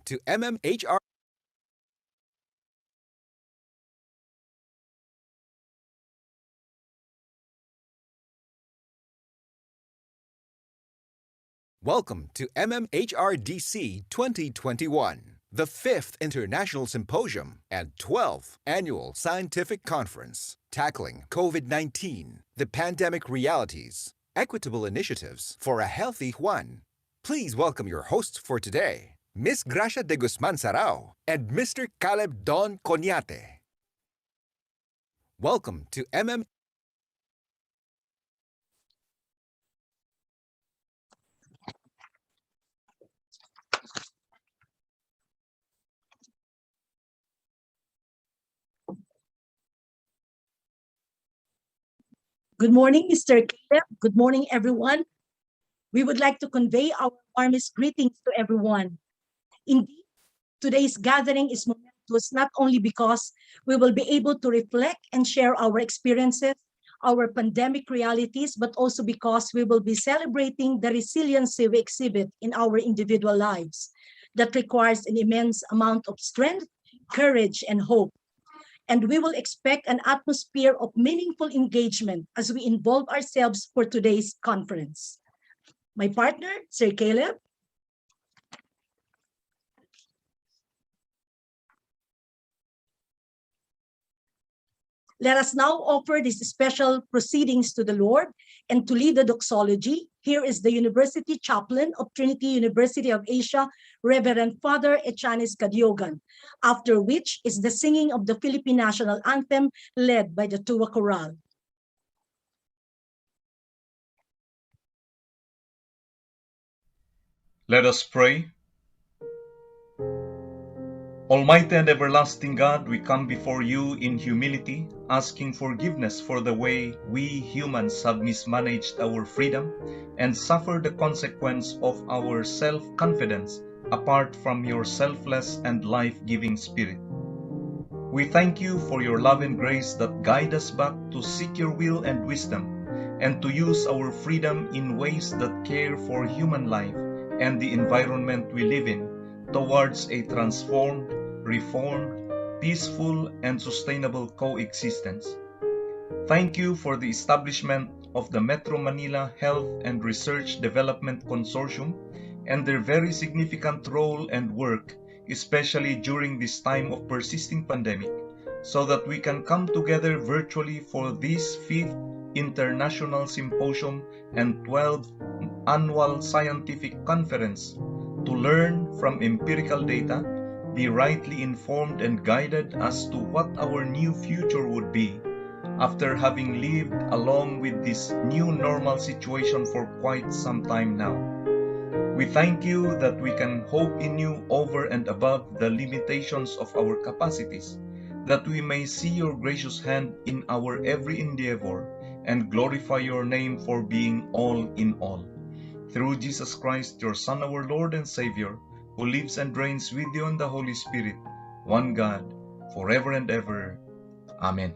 to MMHR. Welcome to MMHRDC 2021, the 5th International Symposium and 12th Annual Scientific Conference, tackling COVID-19, the pandemic realities, equitable initiatives for a healthy Juan. Please welcome your hosts for today, Ms. Gracia de Guzman Sarao and Mr. Caleb Don Coniate. Welcome to Good morning, Mr. Caleb. Good morning, everyone. We would like to convey our warmest greetings to everyone. Indeed, today's gathering is momentous not only because we will be able to reflect and share our experiences, our pandemic realities, but also because we will be celebrating the resiliency we exhibit in our individual lives that requires an immense amount of strength, courage, and hope. And we will expect an atmosphere of meaningful engagement as we involve ourselves for today's conference. My partner, Sir Caleb. Let us now offer these special proceedings to the Lord, and to lead the doxology, here is the University Chaplain of Trinity University of Asia, Reverend Father Echanis Cadiogan, after which is the singing of the Philippine National Anthem led by the TUA Chorale. Let us pray. Almighty and everlasting God, we come before you in humility, asking forgiveness for the way we humans have mismanaged our freedom and suffered the consequence of our self-confidence apart from your selfless and life-giving spirit. We thank you for your love and grace that guide us back to seek your will and wisdom, and to use our freedom in ways that care for human life and the environment we live in towards a transformed, reformed, peaceful, and sustainable coexistence. Thank you for the establishment of the Metro Manila Health and Research Development Consortium and their very significant role and work, especially during this time of persisting pandemic, so that we can come together virtually for this 5th International Symposium and 12th Annual Scientific Conference to learn from empirical data, be rightly informed and guided as to what our new future would be after having lived along with this new normal situation for quite some time now. We thank you that we can hope in you over and above the limitations of our capacities, that we may see your gracious hand in our every endeavor and glorify your name for being all in all. Through Jesus Christ, your Son, our Lord and Savior, who lives and reigns with you in the Holy Spirit, one God, forever and ever. Amen.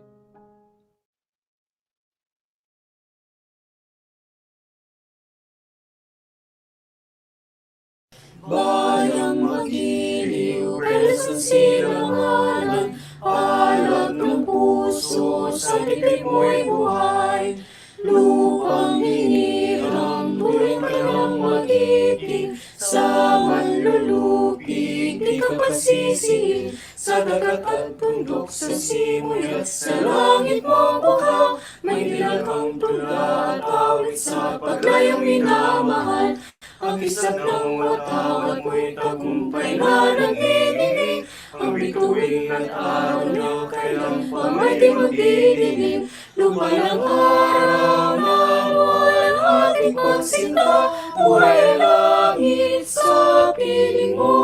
Bayang magiliw, sa silanganan, alab ng puso, sa dibdib mo'y buhay. Lupang hinirang, tuloy ka lang mag-ibig, sa manlulupig, di ka pasisihin. Sa dagat at bundok, sa simoy at sa langit mo buhaw, may dilag kang tula at awit sa paglayang minamahal. Ang isang ng watawat mo'y tagumpay na nagdidinig, ang bituin at araw na kailang pamay di magdidinig. Lumay ang araw na walang ating pagsinta, buhay langit sa piling mo.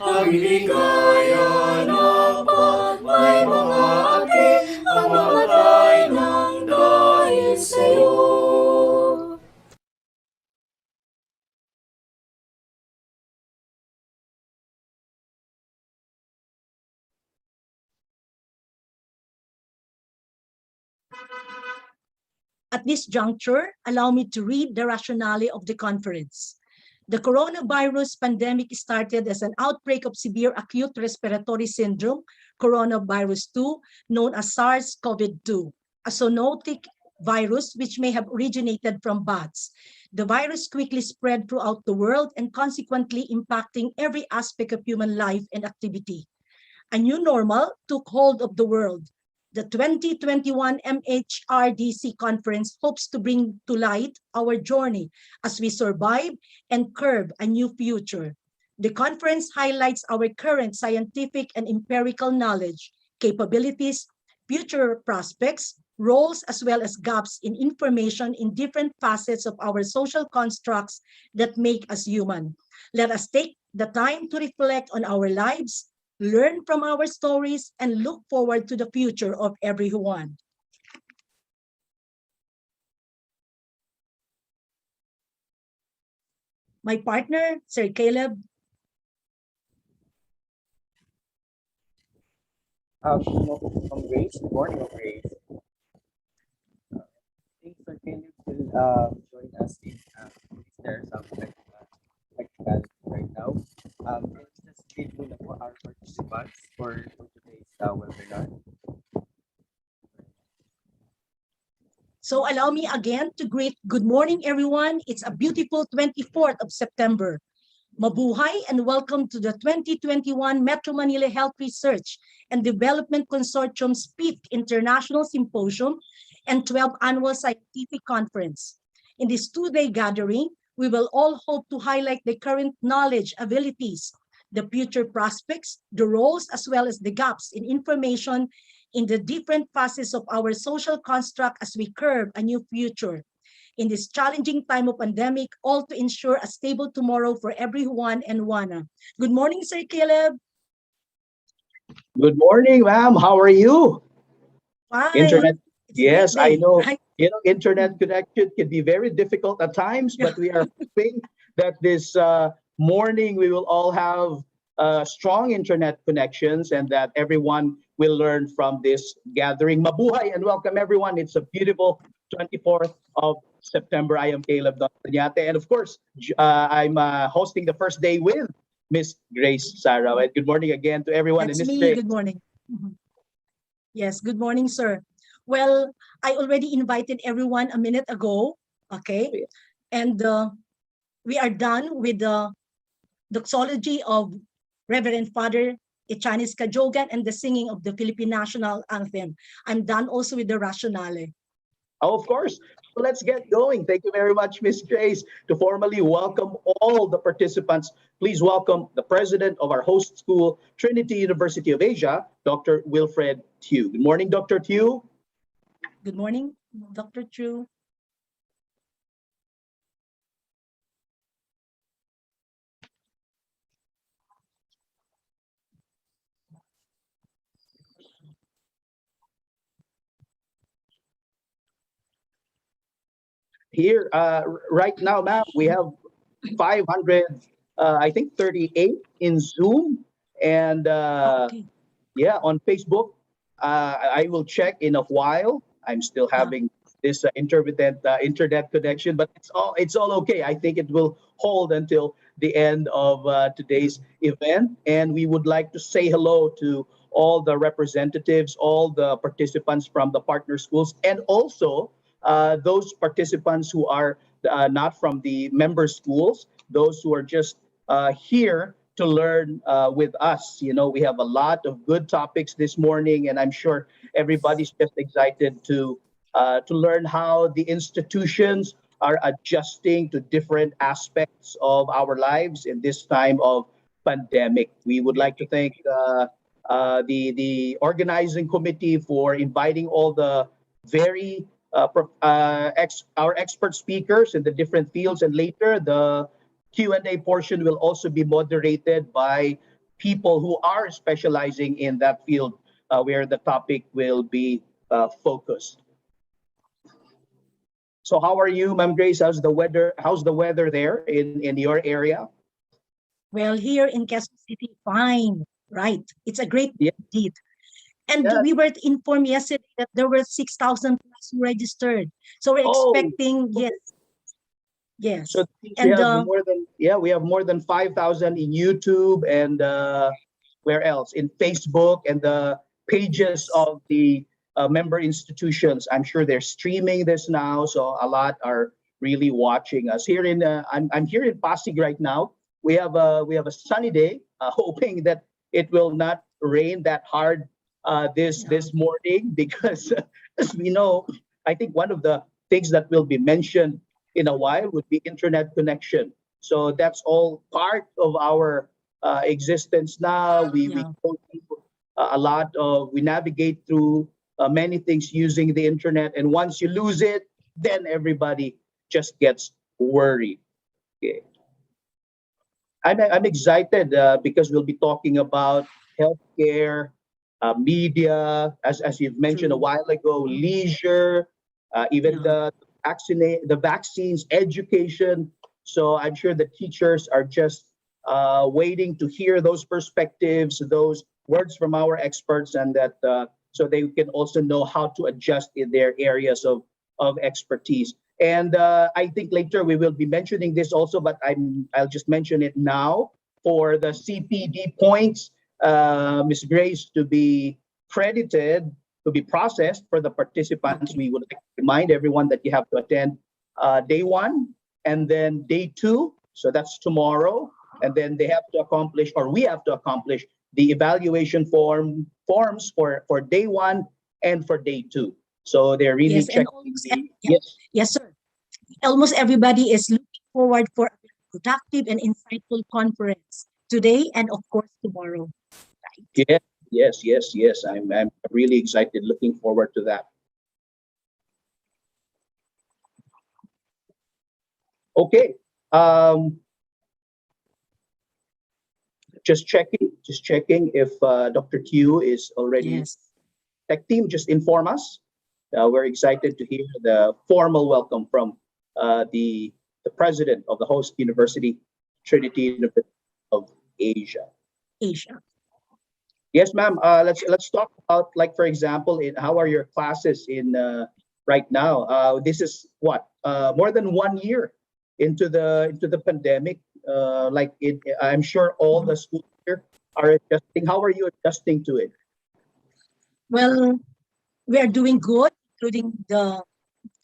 Ang ligaya na pag may mga api, ang mamatay ng dahil sa'yo. At this juncture, allow me to read the rationale of the conference. The coronavirus pandemic started as an outbreak of severe acute respiratory syndrome, coronavirus 2, known as SARS-CoV-2, a zoonotic virus which may have originated from bats. The virus quickly spread throughout the world and consequently impacting every aspect of human life and activity. A new normal took hold of the world. The 2021 MMHRDC conference hopes to bring to light our journey as we survive and curb a new future. The conference highlights our current scientific and empirical knowledge, capabilities, future prospects, roles, as well as gaps in information in different facets of our social constructs that make us human. Let us take the time to reflect on our lives, learn from our stories, and look forward to the future of everyone. My partner, Sir Caleb. From Grace. Good morning, Grace. Thanks for Caleb will join us in there some technicalities right now. Let's just give you our participants for today's webinar. So allow me again to greet good morning, everyone. It's a beautiful 24th of September. Mabuhay and welcome to the 2021 Metro Manila Health Research and Development Consortium's 5th International Symposium and 12th Annual Scientific Conference. In this two-day gathering, we will all hope to highlight the current knowledge, abilities, the future prospects, the roles, as well as the gaps in information in the different facets of our social construct as we curve a new future. In this challenging time of pandemic, all to ensure a stable tomorrow for everyone and one. Good morning, Sir Caleb. Good morning, ma'am. How are you? Fine. Internet. It's a Yes, great I day, know. right? Internet connection can be very difficult at times, but we are hoping that this morning we will all have strong internet connections and that everyone will learn from this gathering. Mabuhay and welcome everyone. It's a beautiful 24th of September. I am Caleb Doñate, and of course, I'm hosting the first day with Miss Grace Sarah. And good morning again to everyone. That's and Miss me. Grace. Good morning. Yes, good morning, sir. Well, I already invited everyone a minute ago, okay? And we are done with the doxology of Reverend Father Echanis Kajogan and the singing of the Philippine National Anthem. I'm done also with the rationale. Oh, of course. Let's get going. Thank you very much, Miss Grace. To formally welcome all the participants, please welcome the president of our host school, Trinity University of Asia, Dr. Wilfred Tew. Good morning, Dr. Tew. Good morning, Dr. Tew. Here, right now, ma'am, we have 500, I think 38 in Zoom. And Okay. yeah, on Facebook, I will check in a while. I'm still having this internet connection, but it's all okay. I think it will hold until the end of today's event. And we would like to say hello to all the representatives, all the participants from the partner schools, and also those participants who are not from the member schools, those who are just here to learn with us. You know, we have a lot of good topics this morning, and I'm sure everybody's just excited to learn how the institutions are adjusting to different aspects of our lives in this time of pandemic. We would like to thank the organizing committee for inviting all the very our expert speakers in the different fields, and later the Q&A portion will also be moderated by people who are specializing in that field where the topic will be focused. So how are you, Ma'am Grace? How's the weather there in your area? Well, here in Quezon City, fine, right? It's a great deed. And Yeah. we were informed yesterday that there were 6,000 plus who registered. So we're expecting, yes, Yes. So we And have we have more than 5,000 in YouTube and where else? In Facebook and the pages of the member institutions. I'm sure they're streaming this now, so a lot are really watching us. Here in I'm here in Pasig right now. We have a sunny day, hoping that it will not rain that hard this morning because as we know, I think one of the things that will be mentioned in a while would be internet connection. So that's all part of our existence now. We yeah, go through we navigate through many things using the internet, and once you lose it, then everybody just gets worried. Okay. I'm excited because we'll be talking about healthcare, media, as you've mentioned a true. while ago, leisure, even Yeah. the vaccines, education. So I'm sure the teachers are just waiting to hear those perspectives, those words from our experts, and that so they can also know how to adjust in their areas of expertise. And I think later we will be mentioning this also, but I'll just mention it now for the CPD points, Ms. Grace, to be credited, to be processed for the participants. Okay. We would like to remind everyone that you have to attend day one and then day two. So that's tomorrow. And then they have to accomplish, or we have to accomplish the evaluation forms for day one and for day two. So they're really Yes, and checking yes. yes, sir. Almost everybody is looking forward for a productive and insightful conference today and of course tomorrow. Right. Yes, yes. I'm really excited, looking forward to that. Okay. Just checking if Dr. Q is already Yes. tech team. Just inform us. We're excited to hear the formal welcome from the president of the host university, Trinity University of Asia. Asia. Yes, ma'am. Let's talk about, like, for example, in how are your classes in right now? This is what more than 1 year into the pandemic. I'm sure all the schools here are adjusting. How are you adjusting to it? Well, we are doing good,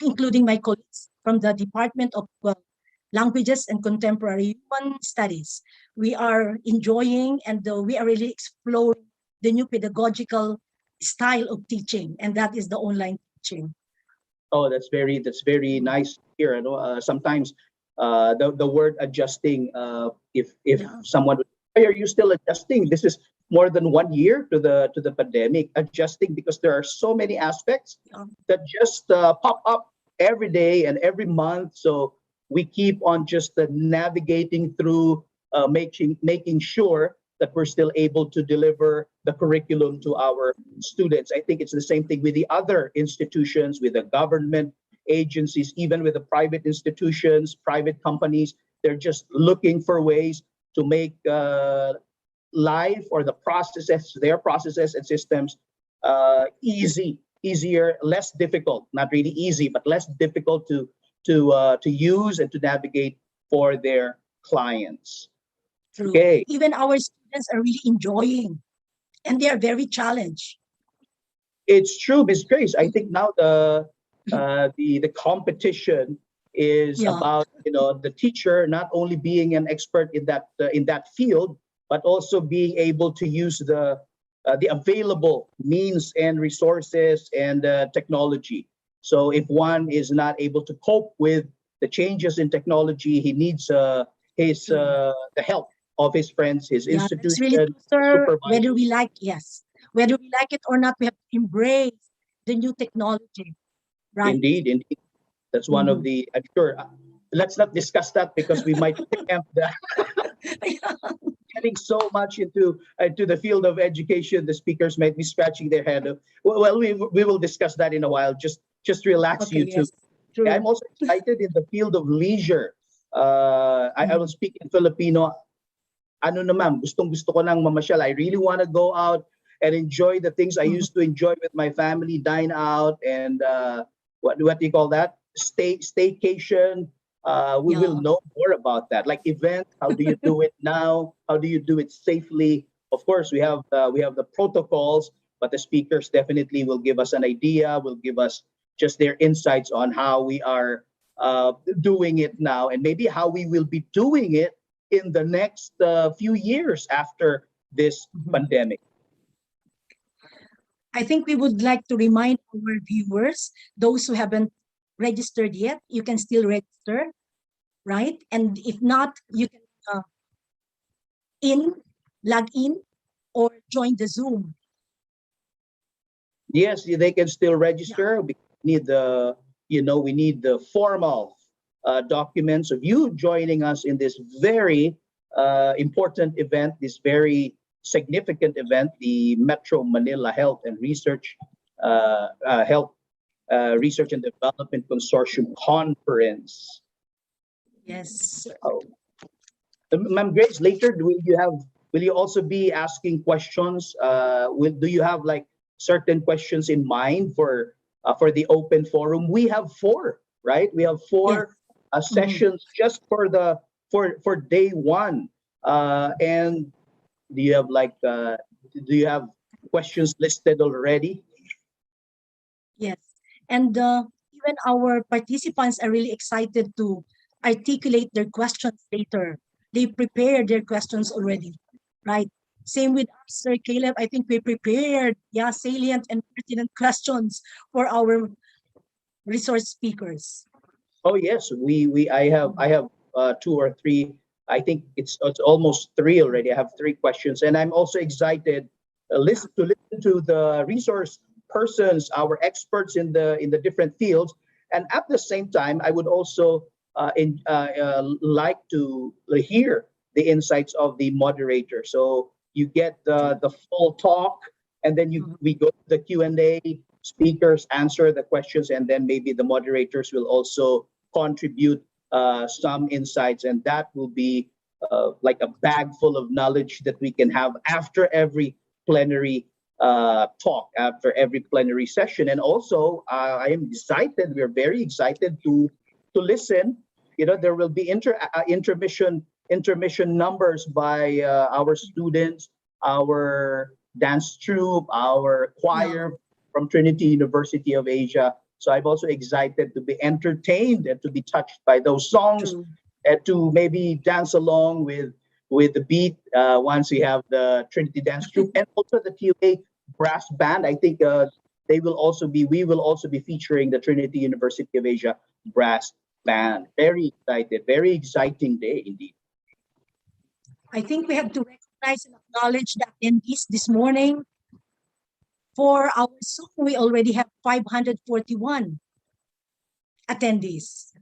including my colleagues from the Department of Languages and Contemporary Human Studies. We are enjoying and we are really exploring the new pedagogical style of teaching, and that is the online teaching. Oh, that's very nice here. I know sometimes the word adjusting. If Yeah. someone, why are you still adjusting? This is more than 1 year to the pandemic. Adjusting because there are so many aspects Yeah. that just pop up every day and every month. So we keep on just navigating through, making sure that we're still able to deliver the curriculum to our students. I think it's the same thing with the other institutions, with the government agencies, even with the private institutions, private companies. They're just looking for ways to make life or their processes and systems easier, less difficult. Not really easy, but less difficult to use and to navigate for their clients. True. Okay. Even our students are really enjoying, and they are very challenged. It's true, Miss Grace. I think now the competition is Yeah. about the teacher not only being an expert in that field, but also being able to use the available means and resources and technology. So if one is not able to cope with the changes in technology, he needs the help of his friends, his Yeah, that's really institution, true, sir. Whether we supervisors. like, yes, whether we like it or not, we have to embrace the new technology, right? Indeed. That's one of the, I'm sure, let's not discuss that because we might preempt that. Getting so much into the field of education, the speakers might be scratching their head. Well, we will discuss that in a while. Just relax, Okay, you two. yes, true. I'm also excited in the field of leisure. I will speak in Filipino. Ano naman, gustong-gusto ko nang mamasyal. I really want to go out and enjoy the things I used to enjoy with my family, dine out, and what do you call that? Staycation. we will Yeah. know more about that. Like events, how do you do it now? How do you do it safely? Of course, we have the protocols, but the speakers definitely will give us an idea. Will give us just their insights on how we are doing it now, and maybe how we will be doing it in the next few years after this Mhm. pandemic. I think we would like to remind our viewers, those who haven't registered yet, you can still register, right? And if not, you can log in, or join the Zoom. Yes, they can still register. We need the, we need the formal documents of you joining us in this very important event, this very significant event, the Metro Manila Health Research and Development Consortium Conference. Yes. Oh. Ma'am Grace, later will you also be asking questions? Do you have like certain questions in mind for the open forum? We have four, right? We have four sessions just for the for day one. And do you have questions listed already? Yes. And even our participants are really excited to articulate their questions later. They prepare their questions already, right? Same with us, Sir Caleb. I think we prepared, salient and pertinent questions for our resource speakers. Oh yes, I have two or three. I think it's almost three already. I have three questions, and I'm also excited to listen to the resource persons, our experts in the different fields, and at the same time, I would also like to hear the insights of the moderator. So you get the full talk, and then we go to the Q&A. Speakers answer the questions, and then maybe the moderators will also contribute some insights, and that will be like a bag full of knowledge that we can have after every plenary talk, after every plenary session. And also, I am excited. We're very excited to listen. There will be intermission numbers by our students, our dance troupe, our choir from Trinity University of Asia. So I'm also excited to be entertained and to be touched by those songs, and to maybe dance along with the beat once we have the Trinity Dance Troupe and also the TUA brass band. I think we will also be featuring the Trinity University of Asia brass band. Very excited, very exciting day indeed. I think we have to recognize and acknowledge the attendees this morning. For our Zoom, we already have 541 attendees.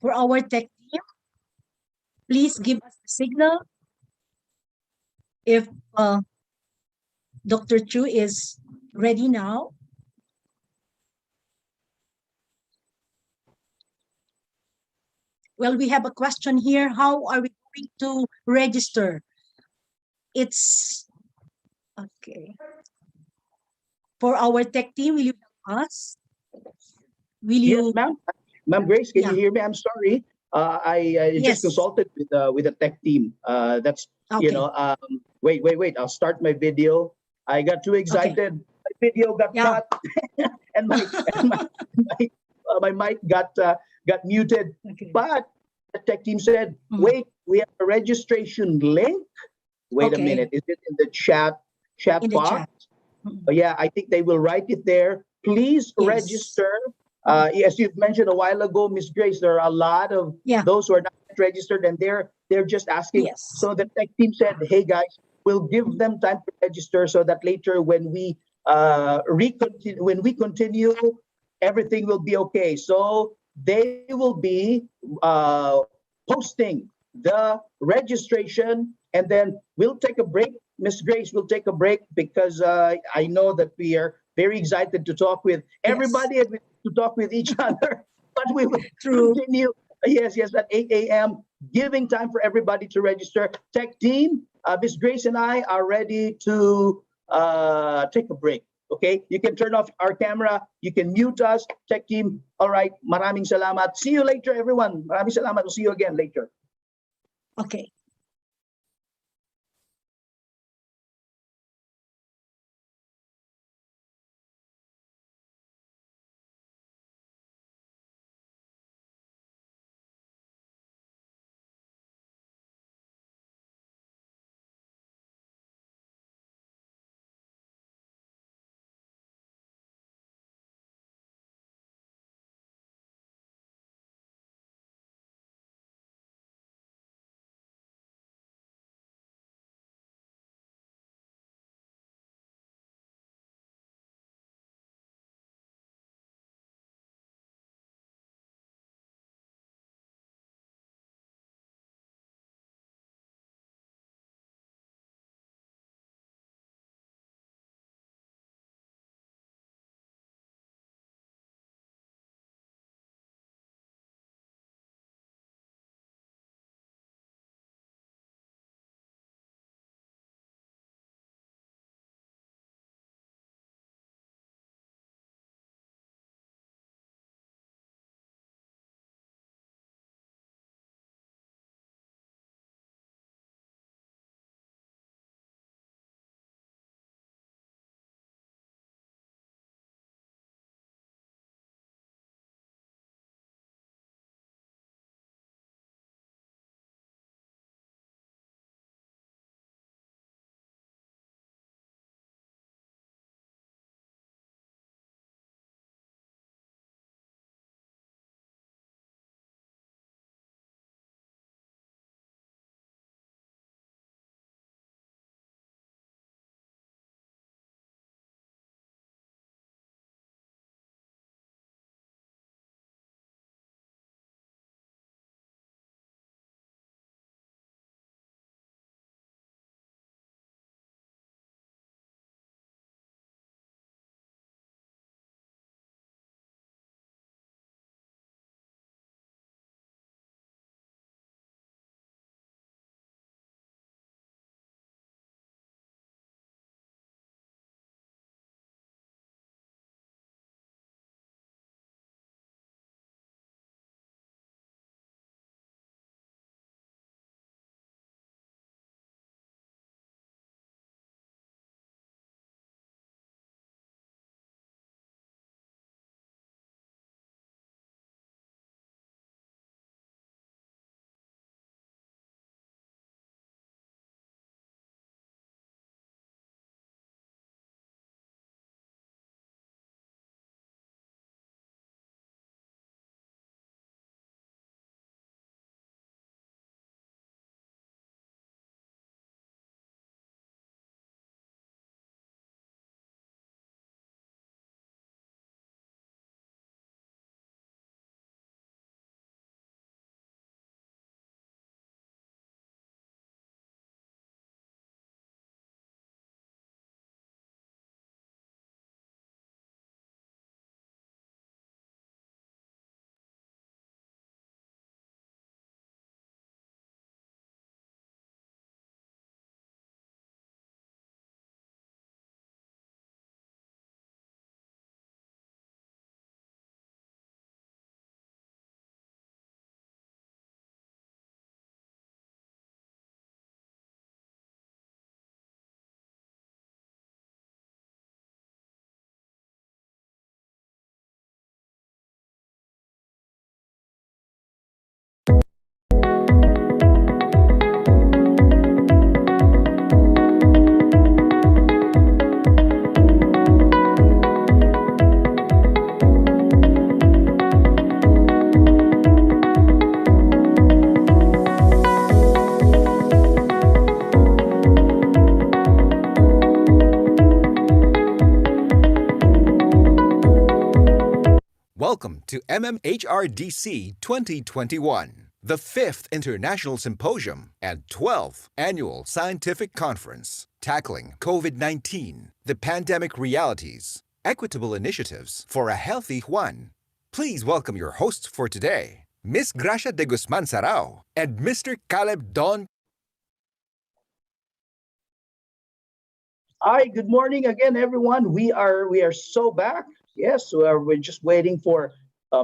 For our tech team, please give us a signal if Dr. Chu is ready now. Well, we have a question here. How are we going to register? It's okay. For our tech team, will you help us? Yes, ma'am. Ma'am Grace, can you hear me? I'm sorry. I just consulted with the tech team. That's okay. Wait. I'll start my video. I got too excited. Okay. My video got cut, and my mic got muted. Okay. But the tech team said, "Wait, we have a registration link." Wait a minute. Is it in the chat box? Yeah, I think they will write it there. Please register. As you've mentioned a while ago, Miss Grace, there are a lot of those who are not registered, and they're just asking. So the tech team said, "Hey guys, we'll give them time to register so that later when we continue, everything will be okay." So they will be posting the registration, and then we'll take a break. Miss Grace will take a break because I know that we are very excited to talk with everybody and to talk with each other. But we will True. continue. Yes, at 8 a.m., giving time for everybody to register. Tech team, Miss Grace and I are ready to take a break. Okay, you can turn off our camera. You can mute us. Tech team, all right. Maraming salamat. See you later, everyone. Maraming salamat. We'll see you again later. Okay. Welcome to MMHRDC 2021, the 5th International Symposium and 12th Annual Scientific Conference, tackling COVID-19, the pandemic realities, equitable initiatives for a healthy Juan. Please welcome your hosts for today, Miss Gracia de Guzman Sarao and Mr. Caleb Don. Hi, good morning again, everyone. We are so back. Yes, we're just waiting for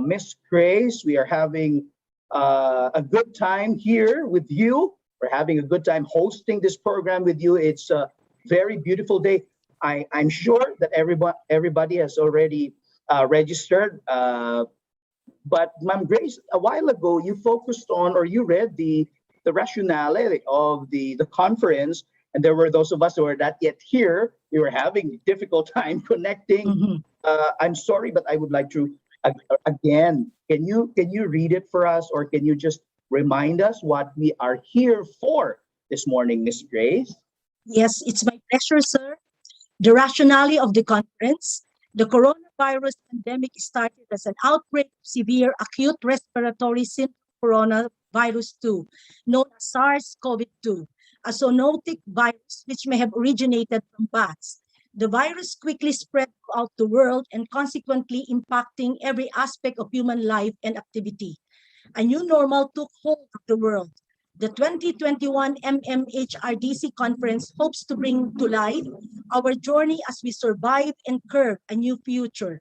Miss Grace. We are having a good time here with you. We're having a good time hosting this program with you. It's a very beautiful day. I'm sure that everybody has already registered. But Ma'am Grace, a while ago, you focused on, or you read the rationale of the conference, and there were those of us who are not yet here. We were having a difficult time connecting. I'm sorry, but I would like to again. Can you read it for us, or can you just remind us what we are here for this morning, Miss Grace? Yes, it's my pleasure, sir. The rationale of the conference: the coronavirus pandemic started as an outbreak of severe acute respiratory syndrome coronavirus 2, known as SARS-CoV-2, a zoonotic virus which may have originated from bats. The virus quickly spread throughout the world and consequently impacting every aspect of human life and activity. A new normal took hold of the world. The 2021 MMHRDC conference hopes to bring to light our journey as we survive and curve a new future.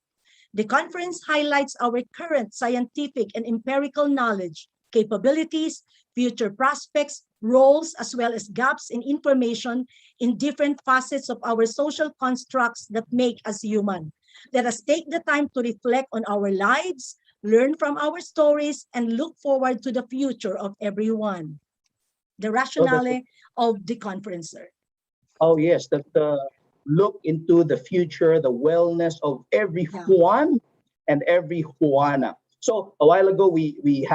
The conference highlights our current scientific and empirical knowledge, capabilities, future prospects, roles, as well as gaps in information in different facets of our social constructs that make us human. Let us take the time to reflect on our lives, learn from our stories, and look forward to the future of everyone. The rationale of the conference, sir. Oh yes, that look into the future, the wellness of every Juan and every Juana. So a while ago, we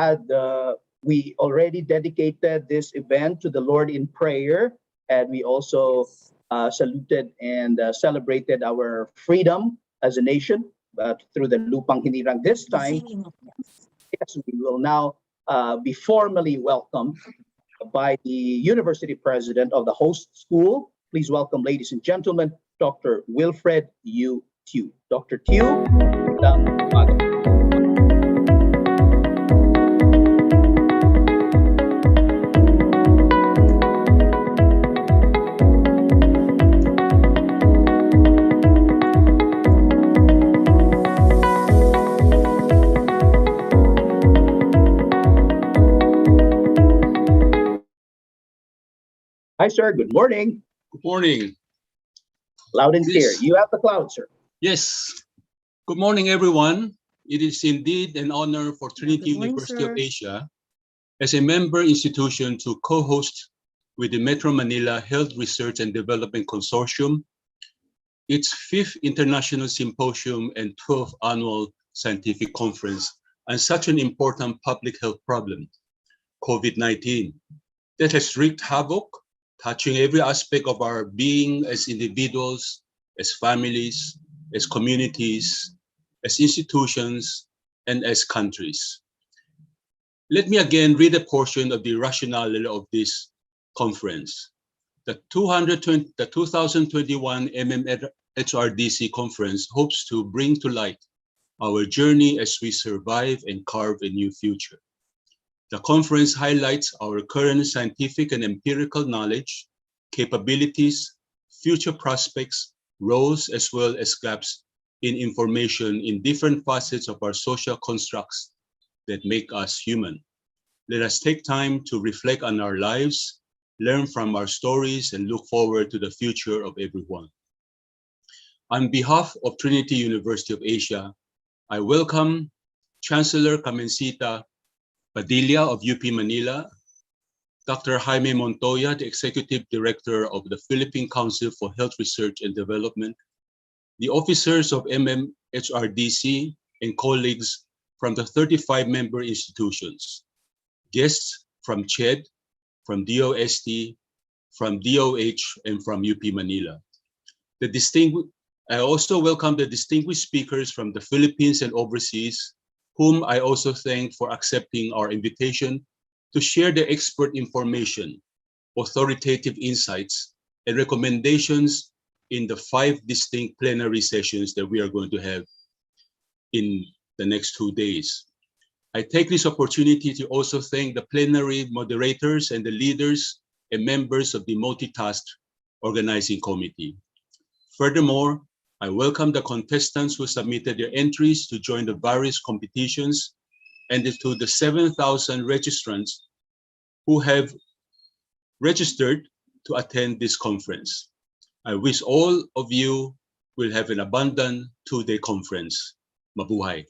already dedicated this event to the Lord in prayer, and we also saluted and celebrated our freedom as a nation through the Lupang Hinirang. This time, yes, we will now be formally welcomed by the University President of the host school. Please welcome, ladies and gentlemen, Dr. Wilfred U. Tew. Dr. Tew, hi, sir. Good morning. Good morning. Loud and clear. You have the cloud, sir. Yes. Good morning, everyone. It is indeed an honor for Trinity University of Asia as a member institution to co-host with the Metro Manila Health Research and Development Consortium its 5th International Symposium and 12th Annual Scientific Conference on such an important public health problem, COVID-19, that has wreaked havoc, touching every aspect of our being as individuals, as families, as communities, as institutions, and as countries. Let me again read a portion of the rationale of this conference. The 2021 MMHRDC conference hopes to bring to light our journey as we survive and carve a new future. The conference highlights our current scientific and empirical knowledge, capabilities, future prospects, roles, as well as gaps in information in different facets of our social constructs that make us human. Let us take time to reflect on our lives, learn from our stories, and look forward to the future of everyone. On behalf of Trinity University of Asia, I welcome Chancellor Carmencita Padilla of UP Manila, Dr. Jaime Montoya, the Executive Director of the Philippine Council for Health Research and Development, the officers of MMHRDC, and colleagues from the 35 member institutions, guests from CHED, from DOST, from DOH, and from UP Manila. I also welcome the distinguished speakers from the Philippines and overseas, whom I also thank for accepting our invitation to share their expert information, authoritative insights, and recommendations in the 5 distinct plenary sessions that we are going to have in the next 2 days. I take this opportunity to also thank the plenary moderators and the leaders and members of the multitask organizing committee. Furthermore, I welcome the contestants who submitted their entries to join the various competitions and to the 7,000 registrants who have registered to attend this conference. I wish all of you will have an abundant 2-day conference. Mabuhay.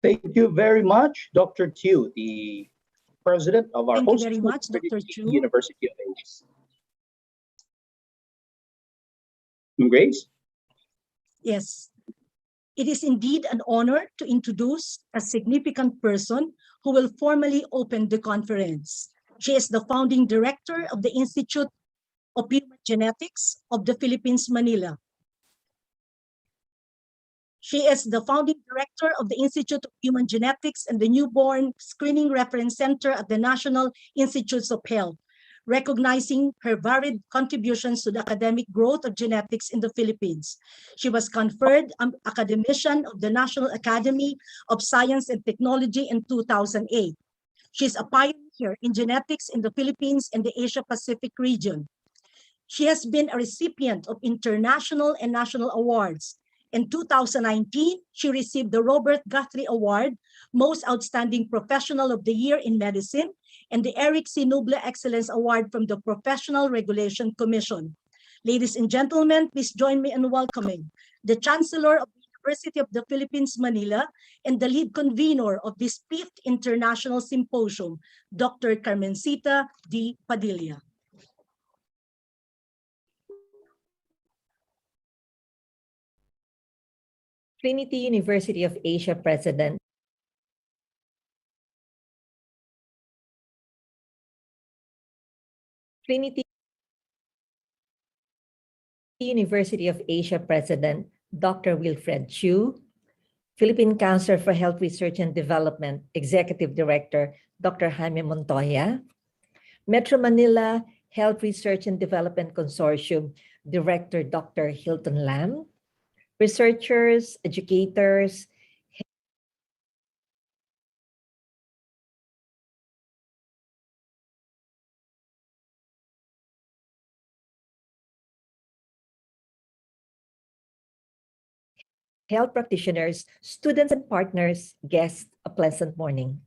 Thank you very much, Dr. Chu, the president of our Thank you host very school, much, Dr. Chu. University of Ages. Grace? Yes. It is indeed an honor to introduce a significant person who will formally open the conference. She is the founding director of the Institute of Human Genetics of the Philippines, Manila. She is the founding director of the Institute of Human Genetics and the Newborn Screening Reference Center at the National Institutes of Health, recognizing her varied contributions to the academic growth of genetics in the Philippines. She was conferred an academician of the National Academy of Science and Technology in 2008. She is a pioneer in genetics in the Philippines and the Asia-Pacific region. She has been a recipient of international and national awards. In 2019, she received the Robert Guthrie Award, Most Outstanding Professional of the Year in Medicine, and the Eric C. Noble Excellence Award from the Professional Regulation Commission. Ladies and gentlemen, please join me in welcoming the Chancellor of the University of the Philippines, Manila, and the lead convener of this 5th International Symposium, Dr. Carmencita D. Padilla. Trinity University of Asia President, Trinity University of Asia President, Dr. Wilfred Chu, Philippine Council for Health Research and Development, Executive Director, Dr. Jaime Montoya, Metro Manila Health Research and Development Consortium, Director Dr. Hilton Lam, researchers, educators, health practitioners, students and partners, guests, a pleasant morning.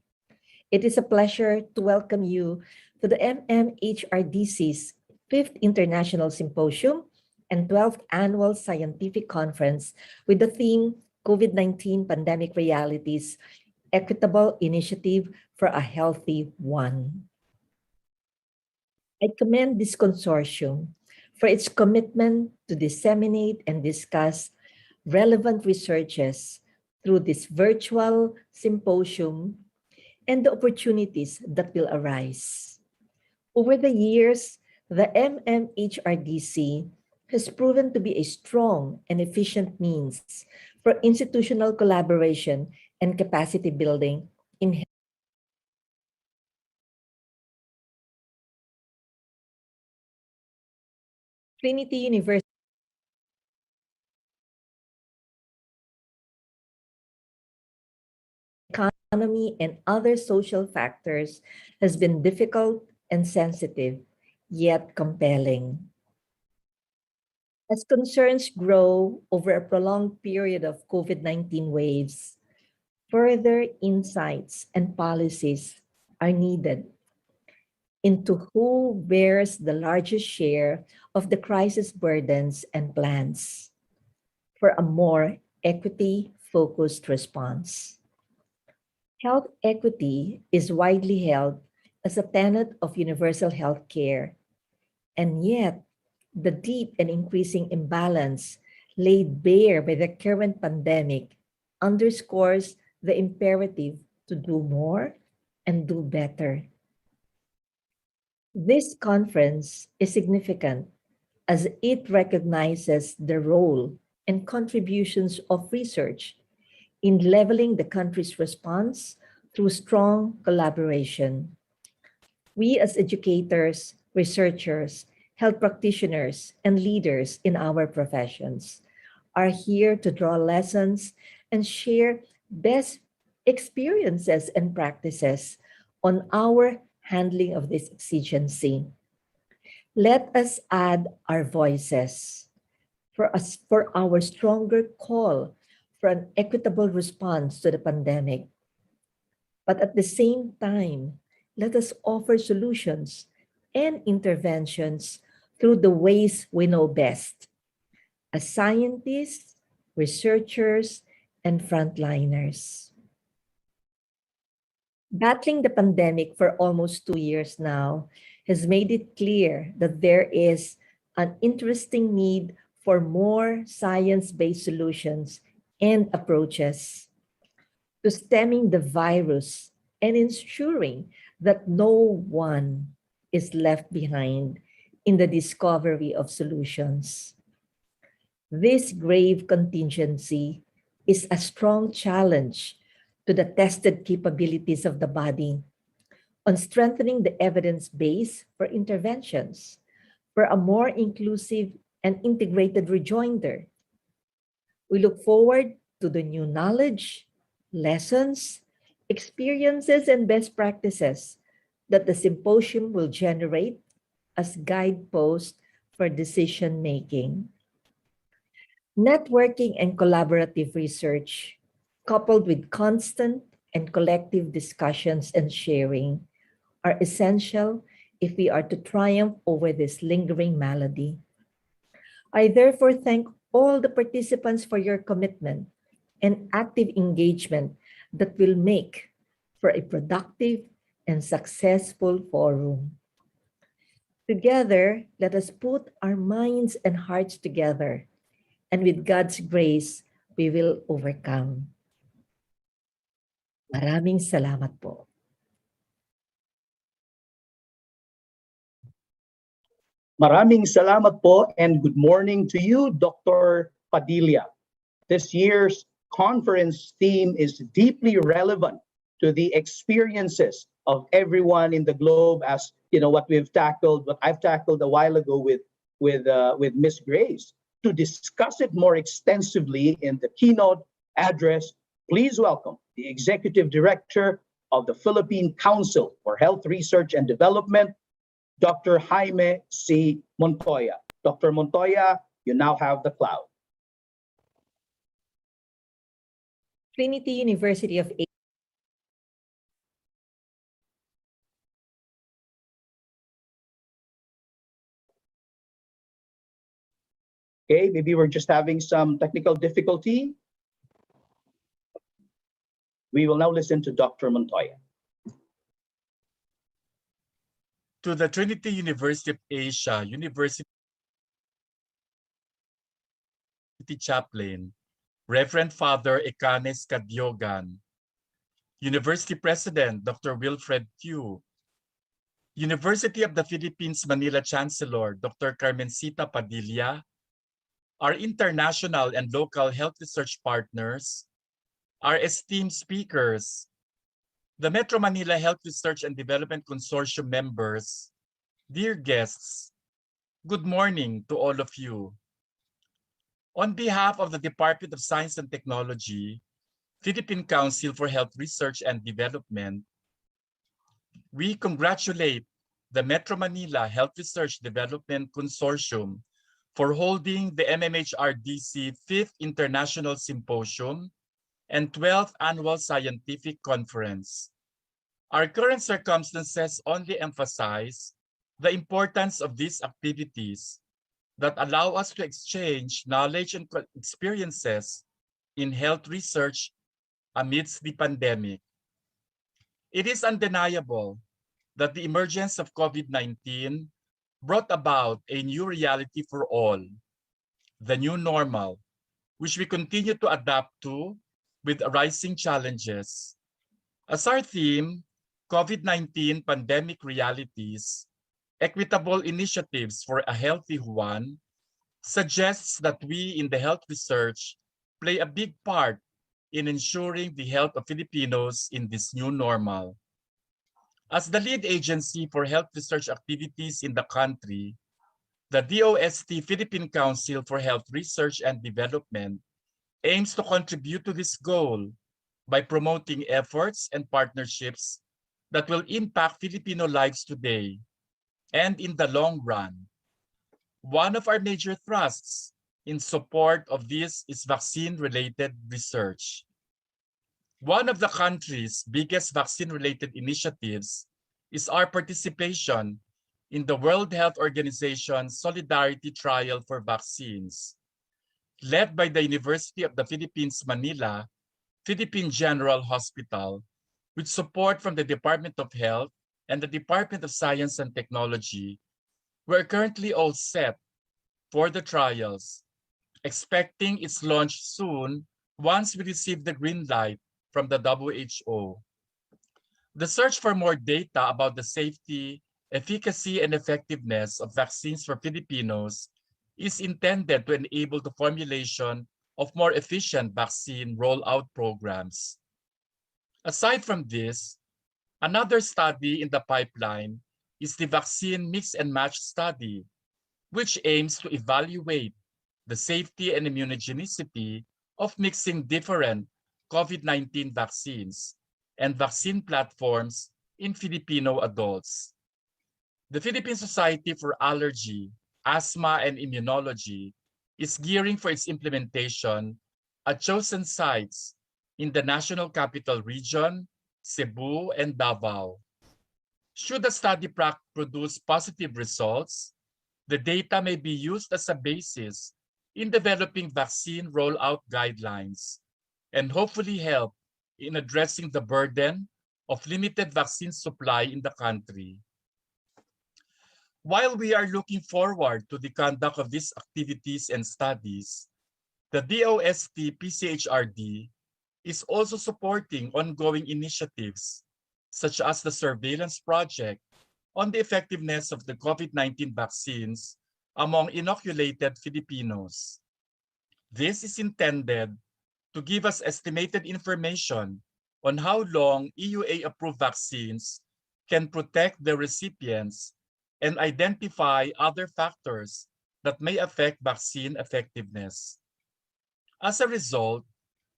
It is a pleasure to welcome you to the MMHRDC's 5th International Symposium and 12th Annual Scientific Conference with the theme COVID-19 Pandemic Realities, Equitable Initiative for a Healthy One. I commend this consortium for its commitment to disseminate and discuss relevant researches through this virtual symposium and the opportunities that will arise. Over the years, the MMHRDC has proven to be a strong and efficient means for institutional collaboration and capacity building in Trinity University economy and other social factors has been difficult and sensitive, yet compelling. As concerns grow over a prolonged period of COVID-19 waves, further insights and policies are needed into who bears the largest share of the crisis burdens and plans for a more equity-focused response. Health equity is widely held as a tenet of universal health care, and yet the deep and increasing imbalance laid bare by the current pandemic underscores the imperative to do more and do better. This conference is significant as it recognizes the role and contributions of research in leveling the country's response through strong collaboration. We as educators, researchers, health practitioners, and leaders in our professions are here to draw lessons and share best experiences and practices on our handling of this exigency. Let us add our voices for our stronger call for an equitable response to the pandemic. But at the same time, let us offer solutions and interventions through the ways we know best as scientists, researchers, and frontliners. Battling the pandemic for almost 2 years now has made it clear that there is an interesting need for more science-based solutions and approaches to stemming the virus and ensuring that no one is left behind in the discovery of solutions. This grave contingency is a strong challenge to the tested capabilities of the body on strengthening the evidence base for interventions for a more inclusive and integrated rejoinder. We look forward to the new knowledge, lessons, experiences, and best practices that the symposium will generate as guideposts for decision making. Networking and collaborative research, coupled with constant and collective discussions and sharing, are essential if we are to triumph over this lingering malady. I therefore thank all the participants for your commitment and active engagement that will make for a productive and successful forum. Together, let us put our minds and hearts together, and with God's grace, we will overcome. Maraming salamat po. Maraming salamat po and good morning to you, Dr. Padilla. This year's conference theme is deeply relevant to the experiences of everyone in the globe, as you know, what I've tackled a while ago with Miss Grace. To discuss it more extensively in the keynote address, please welcome the Executive Director of the Philippine Council for Health Research and Development, Dr. Jaime C. Montoya. Dr. Montoya, you now have the cloud. Trinity University of Okay, maybe we're just having some technical difficulty. We will now listen to Dr. Montoya. To the Trinity University of Asia, University Chaplain, Reverend Father Ekanes Kadyogan, University President Dr. Wilfred Tew, University of the Philippines Manila Chancellor Dr. Carmencita Padilla, our international and local health research partners, our esteemed speakers, the Metro Manila Health Research and Development Consortium members, dear guests, good morning to all of you. On behalf of the Department of Science and Technology, Philippine Council for Health Research and Development, we congratulate the Metro Manila Health Research Development Consortium for holding the MMHRDC 5th International Symposium and 12th Annual Scientific Conference. Our current circumstances only emphasize the importance of these activities that allow us to exchange knowledge and experiences in health research amidst the pandemic. It is undeniable that the emergence of COVID-19 brought about a new reality for all, the new normal, which we continue to adapt to with rising challenges. As our theme, COVID-19 Pandemic Realities, Equitable Initiatives for a Healthy one, suggests that we in the health research play a big part in ensuring the health of Filipinos in this new normal. As the lead agency for health research activities in the country, The DOST Philippine Council for Health Research and Development aims to contribute to this goal by promoting efforts and partnerships that will impact Filipino lives today and in the long run. One of our major thrusts in support of this is vaccine-related research. One of the country's biggest vaccine-related initiatives is our participation in the World Health Organization's Solidarity Trial for Vaccines. Led by the University of the Philippines, Manila, Philippine General Hospital, with support from the Department of Health and the Department of Science and Technology, we're currently all set for the trials, expecting its launch soon once we receive the green light from the WHO. The search for more data about the safety, efficacy, and effectiveness of vaccines for Filipinos is intended to enable the formulation of more efficient vaccine rollout programs. Aside from this, another study in the pipeline is the vaccine mix and match study, which aims to evaluate the safety and immunogenicity of mixing different COVID-19 vaccines and vaccine platforms in Filipino adults. The Philippine Society for Allergy, Asthma, and Immunology is gearing for its implementation at chosen sites in the National Capital Region, Cebu, and Davao. Should the study produce positive results, the data may be used as a basis in developing vaccine rollout guidelines and hopefully help in addressing the burden of limited vaccine supply in the country. While we are looking forward to the conduct of these activities and studies, the DOST PCHRD is also supporting ongoing initiatives such as the surveillance project on the effectiveness of the COVID-19 vaccines among inoculated Filipinos. This is intended to give us estimated information on how long EUA-approved vaccines can protect the recipients and identify other factors that may affect vaccine effectiveness. As a result,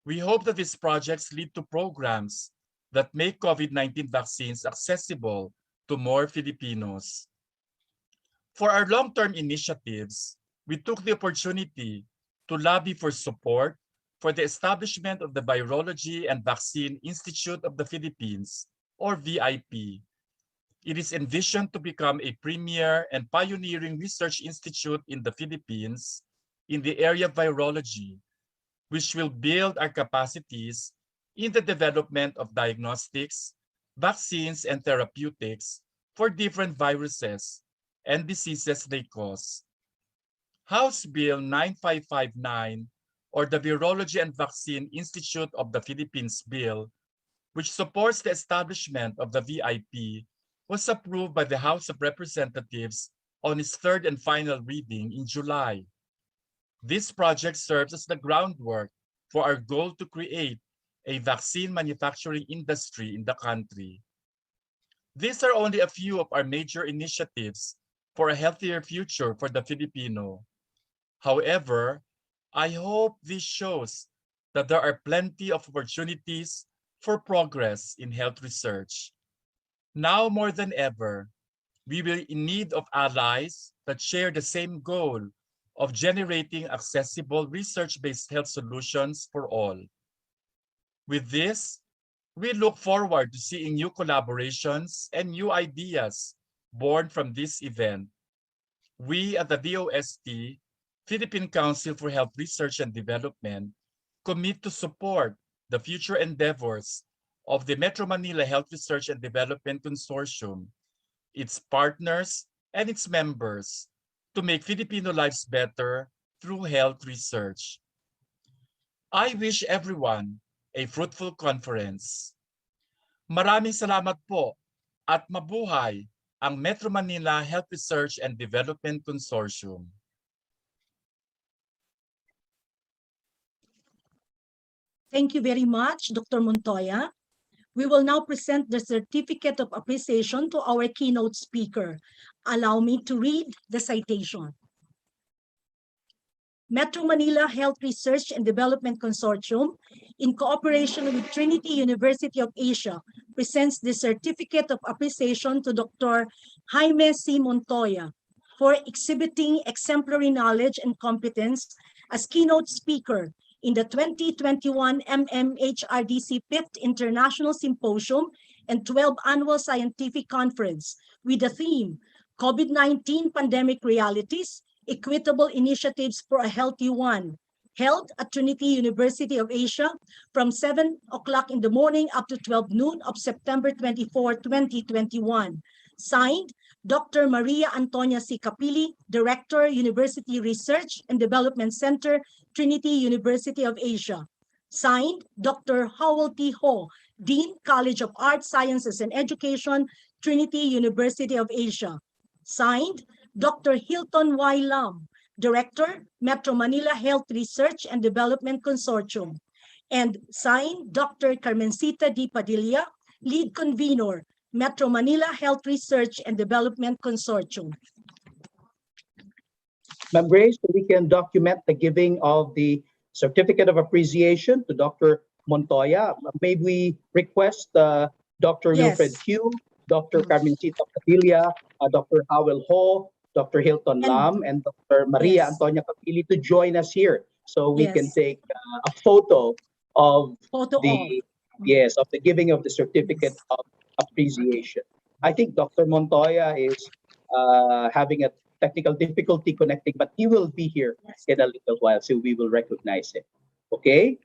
we hope that these projects lead to programs that make COVID-19 vaccines accessible to more Filipinos. For our long-term initiatives, we took the opportunity to lobby for support for the establishment of the Virology and Vaccine Institute of the Philippines, or VIP. It is envisioned to become a premier and pioneering research institute in the Philippines in the area of virology, which will build our capacities in the development of diagnostics, vaccines, and therapeutics for different viruses and diseases they cause. House Bill 9559, or the Virology and Vaccine Institute of the Philippines Bill, which supports the establishment of the VIP, was approved by the House of Representatives on its third and final reading in July. This project serves as the groundwork for our goal to create a vaccine manufacturing industry in the country. These are only a few of our major initiatives for a healthier future for the Filipino. However, I hope this shows that there are plenty of opportunities for progress in health research. Now more than ever, we will in need of allies that share the same goal of generating accessible research-based health solutions for all. With this, we look forward to seeing new collaborations and new ideas born from this event. We at the DOST, Philippine Council for Health Research and Development, commit to support the future endeavors of the Metro Manila Health Research and Development Consortium, its partners, and its members to make Filipino lives better through health research. I wish everyone a fruitful conference. Maraming salamat po at mabuhay ang Metro Manila Health Research and Development Consortium. Thank you very much, Dr. Montoya. We will now present the Certificate of Appreciation to our keynote speaker. Allow me to read the citation. Metro Manila Health Research and Development Consortium, in cooperation with Trinity University of Asia, presents the Certificate of Appreciation to Dr. Jaime C. Montoya for exhibiting exemplary knowledge and competence as keynote speaker in the 2021 MMHRDC 5th International Symposium and 12th Annual Scientific Conference with the theme, COVID-19 Pandemic Realities, Equitable Initiatives for a Healthy One, held at Trinity University of Asia from 7 o'clock in the morning up to 12 noon of September 24, 2021. Signed, Dr. Maria Antonia C. Capili, Director, University Research and Development Center, Trinity University of Asia. Signed, Dr. Howell T. Ho, Dean, College of Arts, Sciences and Education, Trinity University of Asia. Signed, Dr. Hilton Y. Lam, Director, Metro Manila Health Research and Development Consortium. And signed, Dr. Carmencita D. Padilla, Lead Convener, Metro Manila Health Research and Development Consortium. Ma'am Grace, so we can document the giving of the Certificate of Appreciation to Dr. Montoya. May we request Dr. Yes. Wilfred Q, Dr. Carmencita Padilla, Dr. Howell Ho, Dr. Hilton Lam, and Dr. Maria Yes. Antonia Capili to join us here so we can Yes. take a photo of Photo the of. of the giving of the Certificate of Appreciation. I think Dr. Montoya is having a technical difficulty connecting, but he will be here in a little while, so we will recognize him. Okay?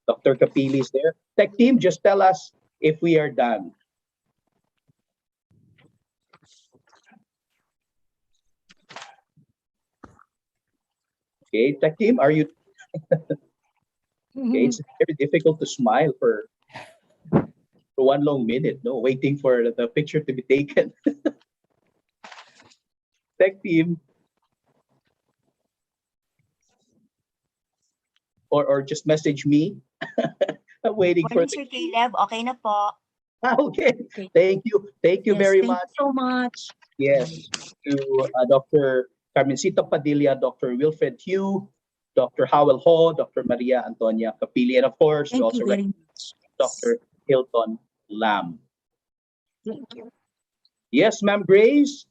Dr. Capili is there. Tech team, just tell us if we are done. Okay, tech team, are you? Okay, it's very difficult to smile for 1 long minute, no, waiting for the picture to be taken. Tech team. Or just message me. I'm waiting for Morning, Sir Caleb. Okay na po. Okay. Thank you. Thank you Yes, very thank much. you so much. Yes, to Dr. Carmencita Padilla, Dr. Wilfred Hugh, Dr. Howell Ho, Dr. Maria Antonia Capili, and of course, we Thank also you very much. Dr. Hilton Lam. Thank you. Yes, Ma'am Grace.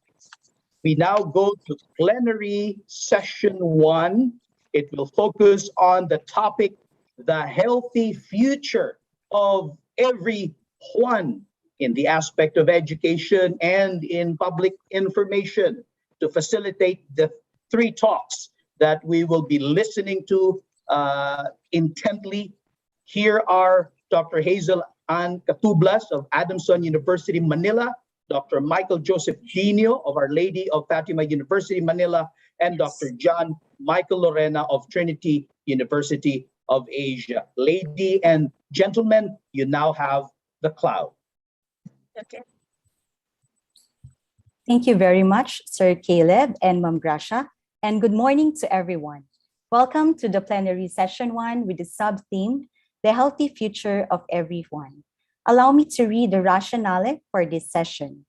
We now go to plenary session 1. It will focus on the topic, the healthy future of everyone in the aspect of education and in public information, to facilitate the 3 talks that we will be listening to intently. Here are Dr. Hazel Ann Catublas of Adamson University, Manila, Dr. Michael Joseph Dino of Our Lady of Fatima University, Manila, and Dr. John Michael Lorena of Trinity University of Asia. Ladies and gentlemen, you now have the cloud. Okay. Thank you very much, Sir Caleb and Ma'am Gracia, and good morning to everyone. Welcome to the plenary session 1 with the sub-theme, The Healthy Future of Everyone. Allow me to read the rationale for this session.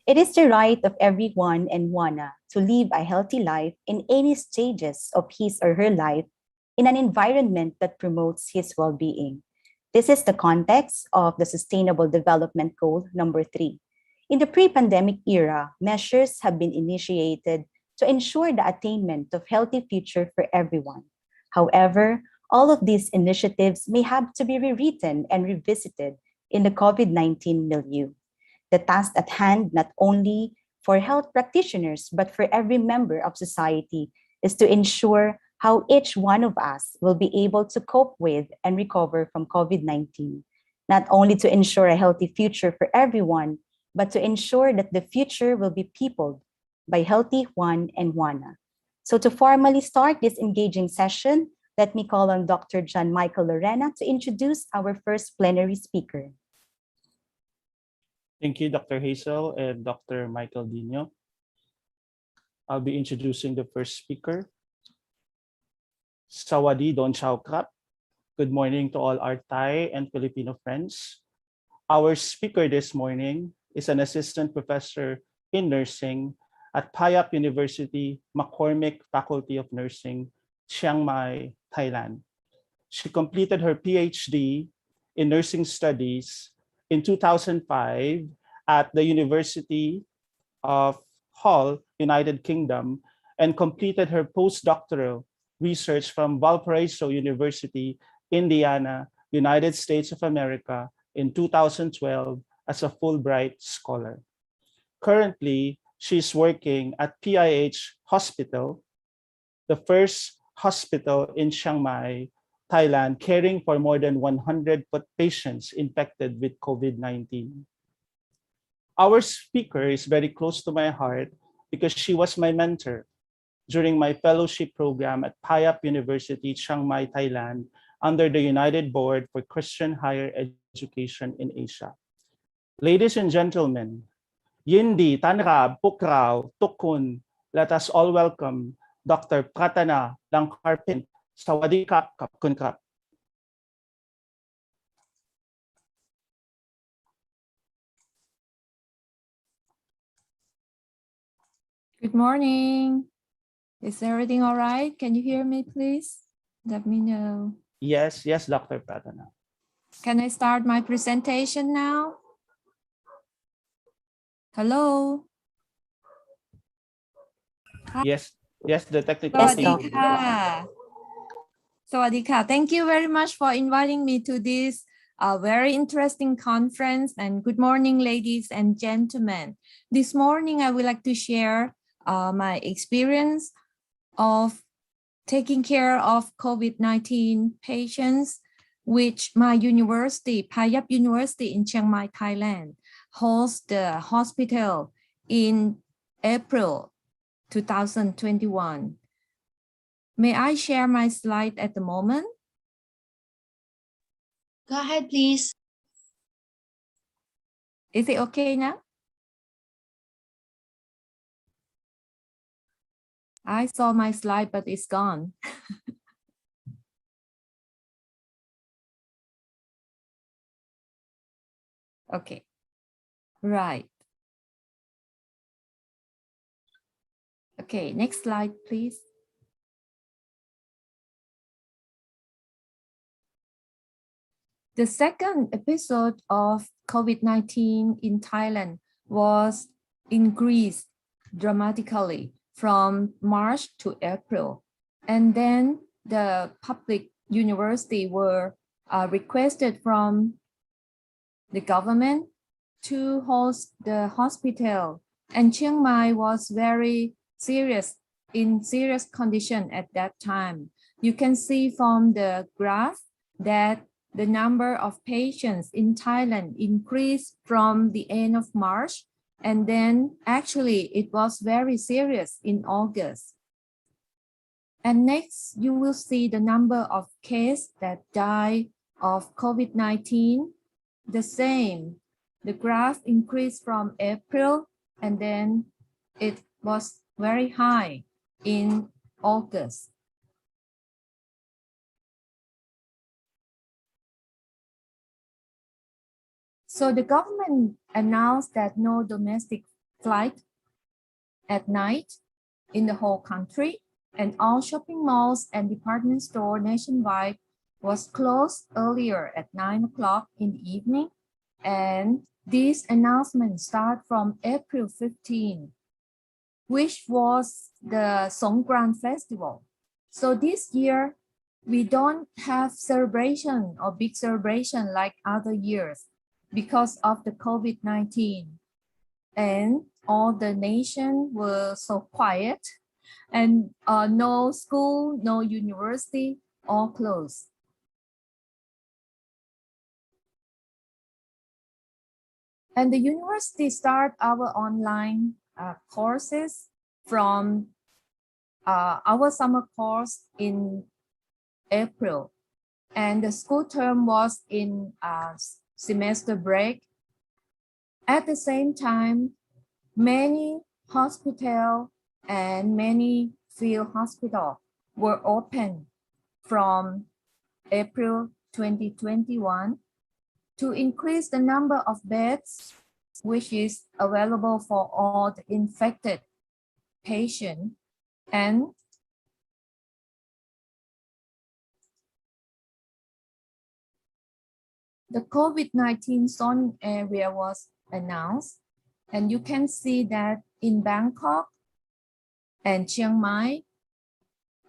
It is the right of everyone and wana to live a healthy life in any stages of his or her life in an environment that promotes his well-being. This is the context of the Sustainable Development Goal number 3. In the pre-pandemic era, measures have been initiated to ensure the attainment of healthy future for everyone. However, all of these initiatives may have to be rewritten and revisited in the COVID-19 milieu. The task at hand, not only for health practitioners, but for every member of society, is to ensure how each one of us will be able to cope with and recover from COVID-19, not only to ensure a healthy future for everyone, but to ensure that the future will be peopled by healthy one and wana. So to formally start this engaging session, let me call on Dr. John Michael Lorena to introduce our first plenary speaker. Thank you, Dr. Hazel and Dr. Michael Dino. I'll be introducing the first speaker. Sawadi Don Chao Krap. Good morning to all our Thai and Filipino friends. Our speaker this morning is an assistant professor in nursing at Payap University, McCormick Faculty of Nursing, Chiang Mai, Thailand. She completed her PhD in nursing studies in 2005 at the University of Hull, United Kingdom, and completed her postdoctoral research from Valparaiso University, Indiana, United States of America in 2012 as a Fulbright scholar. Currently, she's working at PIH Hospital, the first hospital in Chiang Mai, Thailand, caring for more than 100 patients infected with COVID-19. Our speaker is very close to my heart because she was my mentor during my fellowship program at Payap University, Chiang Mai, Thailand, under the United Board for Christian Higher Education in Asia. Ladies and gentlemen, Yindi, Tanrab, Pukrao, Tukun, let us all welcome Dr. Pratana Langkarpin. Sawadee Kap Kun Kap. Good morning. Is everything all right? Can you hear me, please? Let me know. Yes, Dr. Pratana. Can I start my presentation now? Hello? Hi. Yes, the technical Sawadee team. ka. Sawadee ka. Thank you very much for inviting me to this very interesting conference. And good morning, ladies and gentlemen. This morning, I would like to share my experience of taking care of COVID-19 patients, which my university, Payap University in Chiang Mai, Thailand, hosts the hospital in April 2021. May I share my slide at the moment? Go ahead, please. Is it okay now? I saw my slide, but it's gone. Okay, right. Okay, next slide, please. The second episode of COVID-19 in Thailand was increased dramatically from March to April. And then the public university were requested from the government to host the hospital. And Chiang Mai was very in serious condition at that time. You can see from the graph that the number of patients in Thailand increased from the end of March, and then actually it was very serious in August. And next, you will see the number of cases that die of COVID-19. The same, the graph increased from April, and then it was very high in August. So the government announced that no domestic flight at night in the whole country, and all shopping malls and department stores nationwide was closed earlier at 9 o'clock in the evening. And this announcement started from April 15, which was the Songkran festival. So this year, we don't have celebration or big celebration like other years because of the COVID-19. And all the nation were so quiet, and no school, no university, all closed. And the university start our online courses from our summer course in April. And the school term was in semester break. At the same time, many hospitals and many field hospitals were open from April 2021 to increase the number of beds which is available for all the infected patient, and the COVID-19 zoning area was announced, and you can see that in Bangkok and Chiang Mai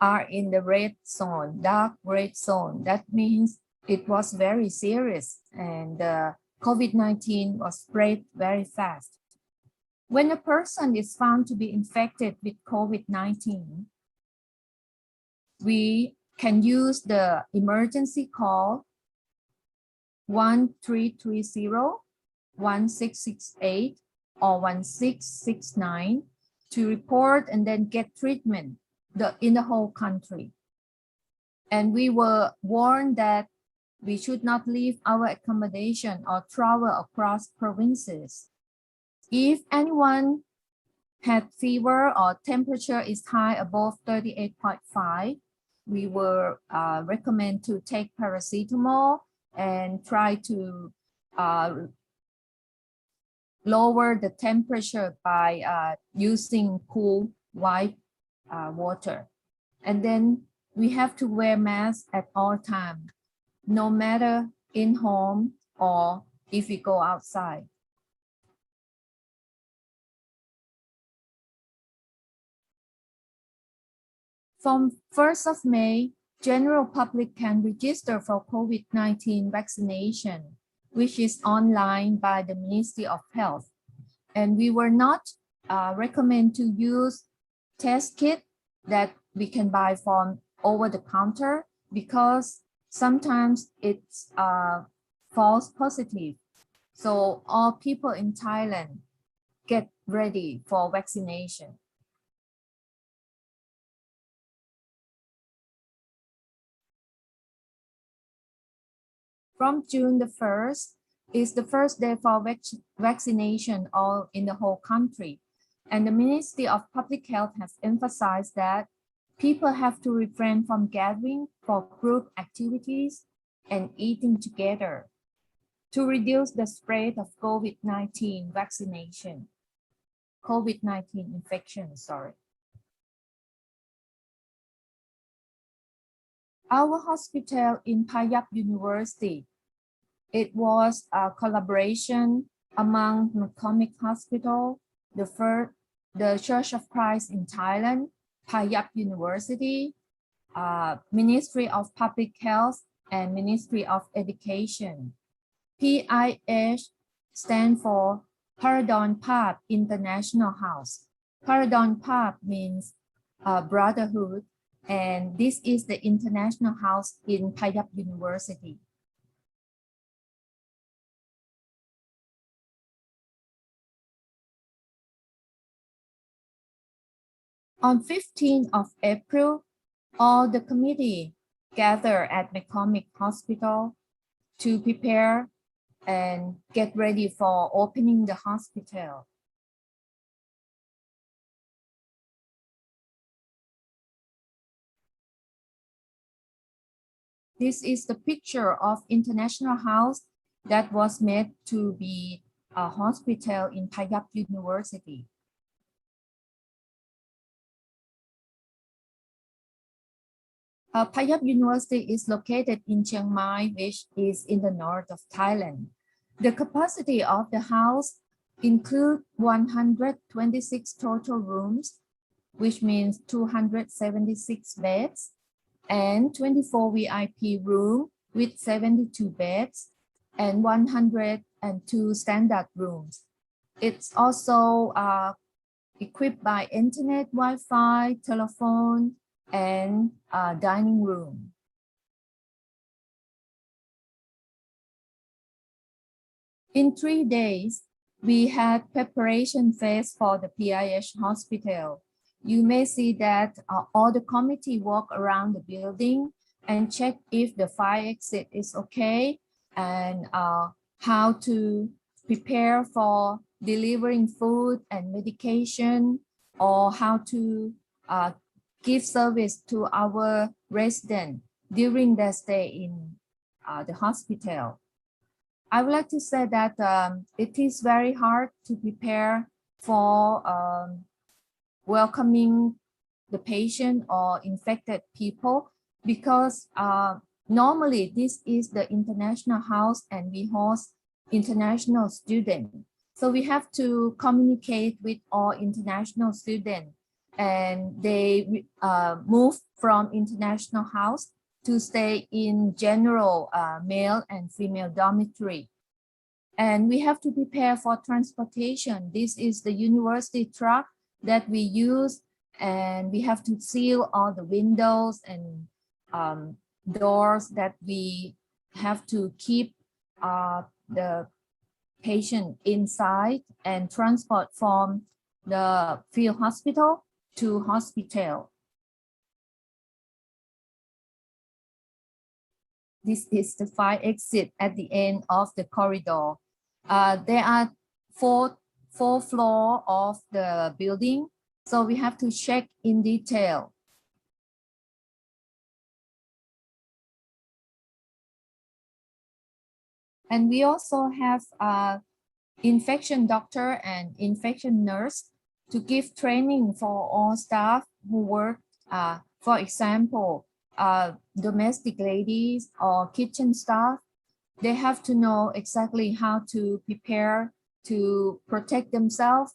are in the red zone, dark red zone. That means it was very serious, and COVID-19 was spread very fast. When a person is found to be infected with COVID-19, we can use the emergency call 1330, 1668, or 1669 to report and then get treatment in the whole country. And we were warned that we should not leave our accommodation or travel across provinces. If anyone had fever or temperature is high above 38.5, we will recommend to take paracetamol and try to lower the temperature by using cool white water. And then we have to wear masks at all times, no matter in home or if we go outside. From 1st of May, general public can register for COVID-19 vaccination, which is online by the Ministry of Health. And we were not recommend to use test kit that we can buy from over the counter because sometimes it's false positive. So all people in Thailand get ready for vaccination. From June the 1st is the first day for vaccination all in the whole country. And the Ministry of Public Health has emphasized that people have to refrain from gathering for group activities and eating together to reduce the spread of COVID-19 infection, sorry. Our hospital in Payap University, it was a collaboration among McCormick Hospital, the Church of Christ in Thailand, Payap University, Ministry of Public Health, and Ministry of Education. PIH stands for Paradon Path International House. Paradon Path means brotherhood, and this is the international house in Payap University. On 15th of April, all the committee gather at McCormick Hospital to prepare and get ready for opening the hospital. This is the picture of international house that was made to be a hospital in Payap University. Payap University is located in Chiang Mai, which is in the north of Thailand. The capacity of the house includes 126 total rooms, which means 276 beds, and 24 VIP rooms with 72 beds, and 102 standard rooms. It's also equipped by internet, Wi-Fi, telephone, and dining room. In 3 days, we had preparation phase for the PIH hospital. You may see that all the committee walk around the building and check if the fire exit is okay and how to prepare for delivering food and medication, or how to give service to our residents during their stay in the hospital. I would like to say that it is very hard to prepare for welcoming the patient or infected people, because normally this is the international house and we host international students. So we have to communicate with all international students, and they move from international house to stay in general male and female dormitory. And we have to prepare for transportation. This is the university truck that we use, and we have to seal all the windows and doors that we have to keep the patient inside and transport from the field hospital to hospital. This is the fire exit at the end of the corridor. There are four floors of the building, so we have to check in detail. And we also have infection doctor and infection nurse to give training for all staff who work, for example, domestic ladies or kitchen staff. They have to know exactly how to prepare to protect themselves,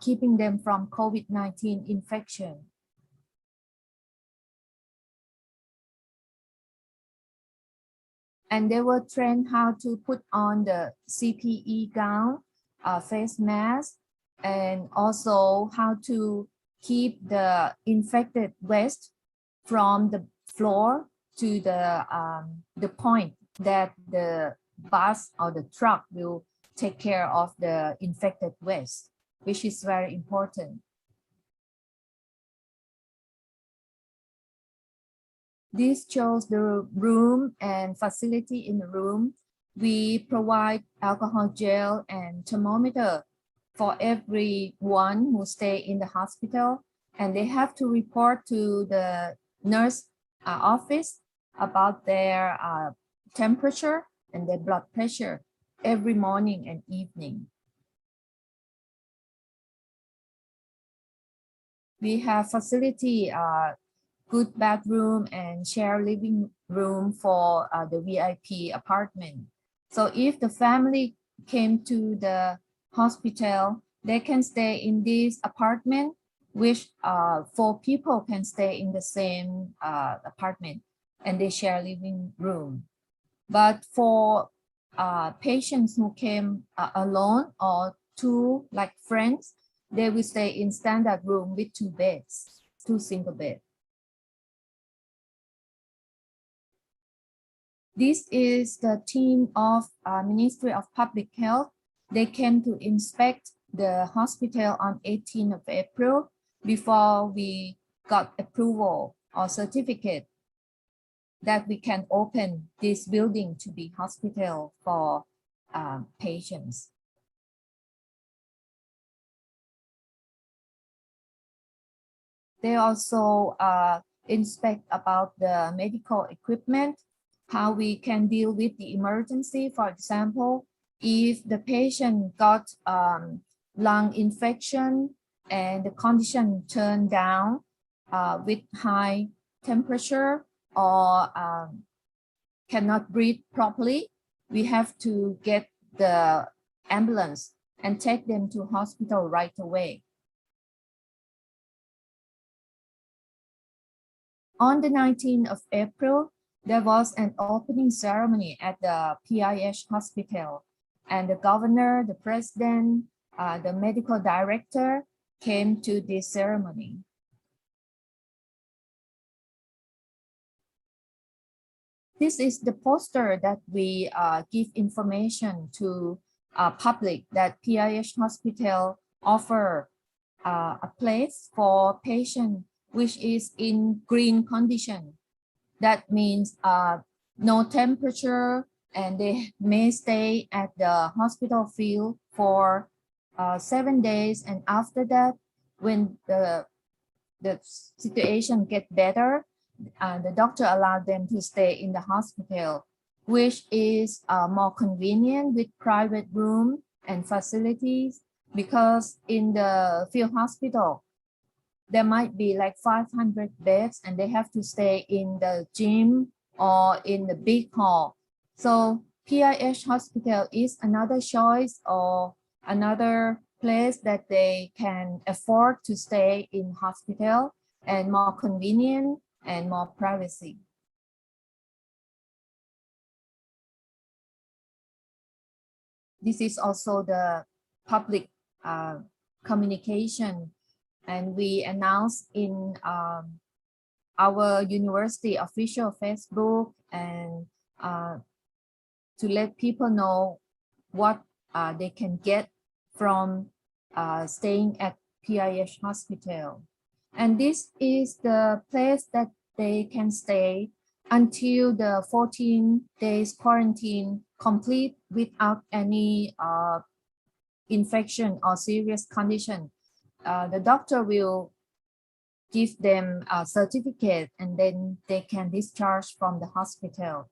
keeping them from COVID-19 infection. And they were trained how to put on the CPE gown, face mask, and also how to keep the infected waste from the floor to the point that the bus or the truck will take care of the infected waste, which is very important. This shows the room and facility in the room. We provide alcohol gel and thermometer for everyone who stay in the hospital, and they have to report to the nurse office about their temperature and their blood pressure every morning and evening. We have facility, good bathroom and share living room for the VIP apartment. So if the family came to the hospital, they can stay in this apartment, which 4 people can stay in the same apartment, and they share living room. But for patients who came alone or 2 like friends, they will stay in standard room with 2 beds, 2 single beds. This is the team of Ministry of Public Health. They came to inspect the hospital on 18th of April before we got approval or certificate that we can open this building to be hospital for patients. They also inspect about the medical equipment, how we can deal with the emergency. For example, if the patient got lung infection and the condition turned down with high temperature or cannot breathe properly, we have to get the ambulance and take them to hospital right away. On the 19th of April, there was an opening ceremony at the PIH hospital, and the governor, the president, the medical director came to this ceremony. This is the poster that we give information to public that PIH hospital offer a place for patient which is in green condition. That means no temperature, and they may stay at the hospital field for 7 days. And after that, when the situation gets better, the doctor allowed them to stay in the hospital, which is more convenient with private room and facilities, because in the field hospital, there might be like 500 beds and they have to stay in the gym or in the big hall. So PIH hospital is another choice or another place that they can afford to stay in hospital and more convenient and more privacy. This is also the public communication, and we announced in our university official Facebook and to let people know what they can get from staying at PIH hospital. And this is the place that they can stay until the 14 days quarantine complete without any infection or serious condition. The doctor will give them a certificate and then they can discharge from the hospital.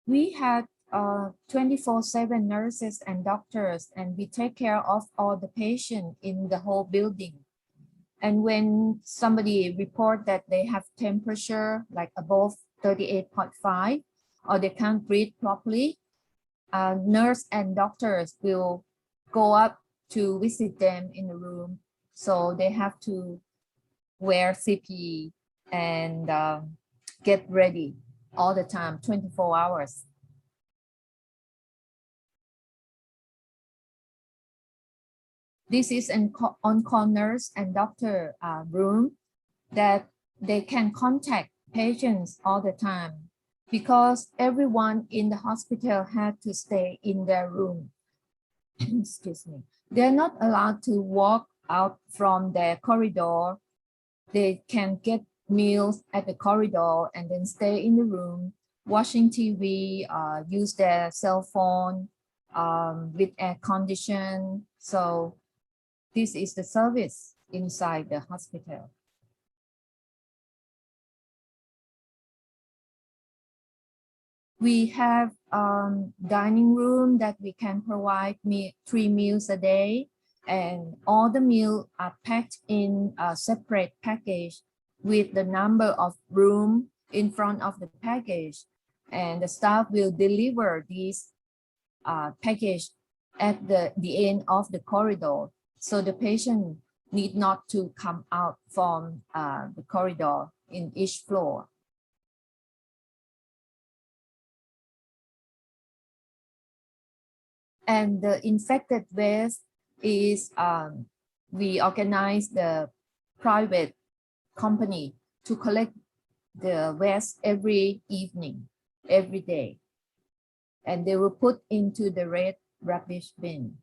We had 24/7 nurses and doctors, and we take care of all the patients in the whole building. And when somebody report that they have temperature like above 38.5 or they can't breathe properly, nurse and doctors will go up to visit them in the room. So they have to wear CPE and get ready all the time, 24 hours. This is an on-call nurse and doctor room that they can contact patients all the time because everyone in the hospital had to stay in their room. Excuse me. They're not allowed to walk out from their corridor. They can get meals at the corridor and then stay in the room, watching TV, use their cell phone with air condition. So this is the service inside the hospital. We have dining room that we can provide 3 meals a day, and all the meals are packed in a separate package with the number of room in front of the package, and the staff will deliver this package at the end of the corridor, so the patient need not to come out from the corridor in each floor. And the infected waste is, we organize the private company to collect the waste every evening, every day. And they will put into the red rubbish bin.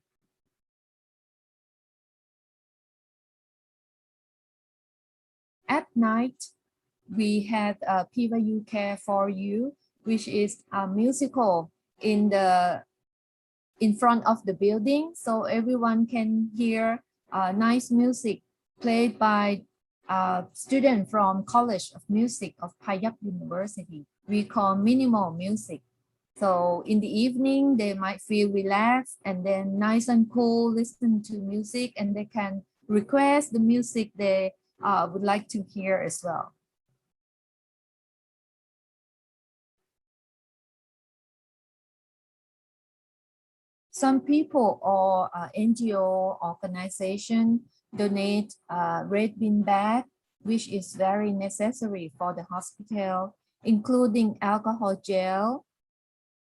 At night, we had PYU Care for You, which is a musical in front of the building, so everyone can hear nice music played by students from College of Music of Payap University. We call minimal music. So in the evening, they might feel relaxed and then nice and cool, listen to music, and they can request the music they would like to hear as well. Some people or NGO organization donate red bin bag, which is very necessary for the hospital, including alcohol gel,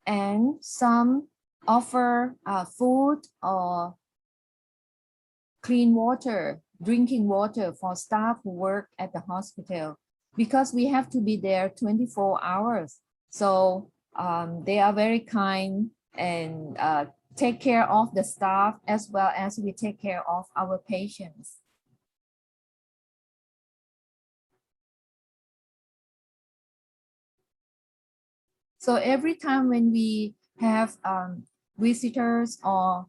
and some offer food or clean water, drinking water for staff who work at the hospital, because we have to be there 24 hours. So they are very kind and take care of the staff as well as we take care of our patients. So every time when we have visitors or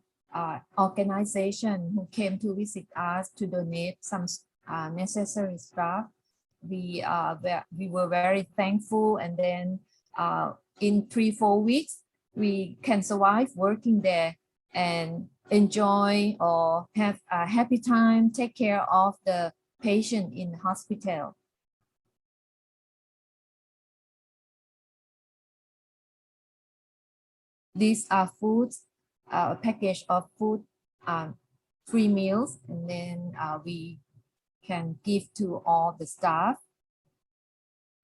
organization who came to visit us to donate some necessary stuff, we were very thankful, and then in 3-4 weeks we can survive working there and enjoy or have a happy time, take care of the patient in the hospital. These are foods, a package of food, 3 meals, and then we can give to all the staff.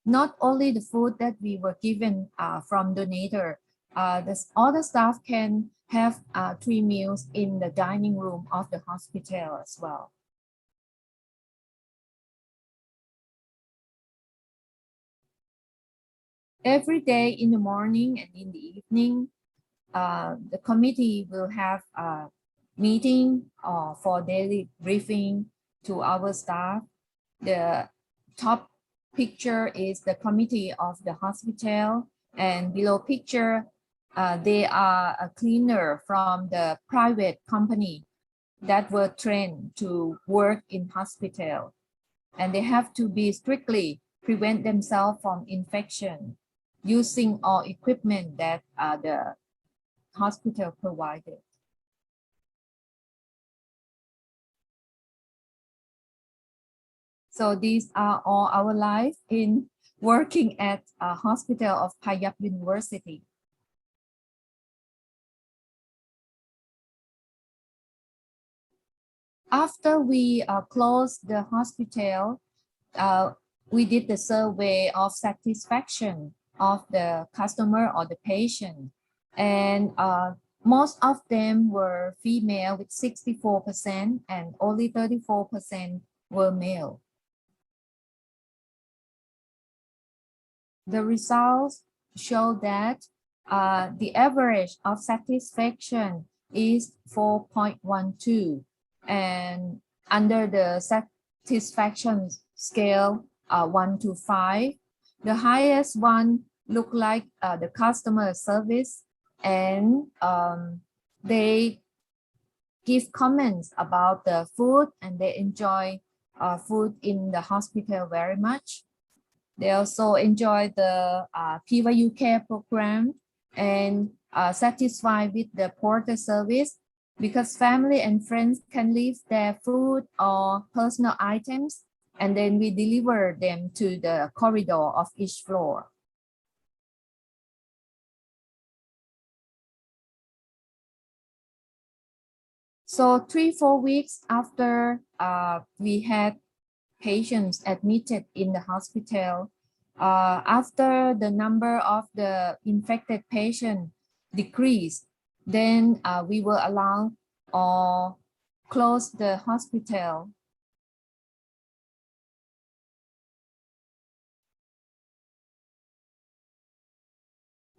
Not only the food that we were given from donator, all the staff can have 3 meals in the dining room of the hospital as well. Every day in the morning and in the evening, the committee will have a meeting for daily briefing to our staff. The top picture is the committee of the hospital, and below picture, they are a cleaner from the private company that were trained to work in hospital, and they have to be strictly prevent themselves from infection using all equipment that the hospital provided. So these are all our life in working at a hospital of Payap University. After we closed the hospital, we did the survey of satisfaction of the customer or the patient. And most of them were female with 64% and only 34% were male. The results show that the average of satisfaction is 4.12, and under the satisfaction scale 1 to 5, the highest one look like the customer service, and they give comments about the food and they enjoy food in the hospital very much. They also enjoy the PYU care program and satisfied with the porter service because family and friends can leave their food or personal items, and then we deliver them to the corridor of each floor. So 3-4 weeks after we had patients admitted in the hospital, after the number of the infected patient decreased, then we will allow or close the hospital.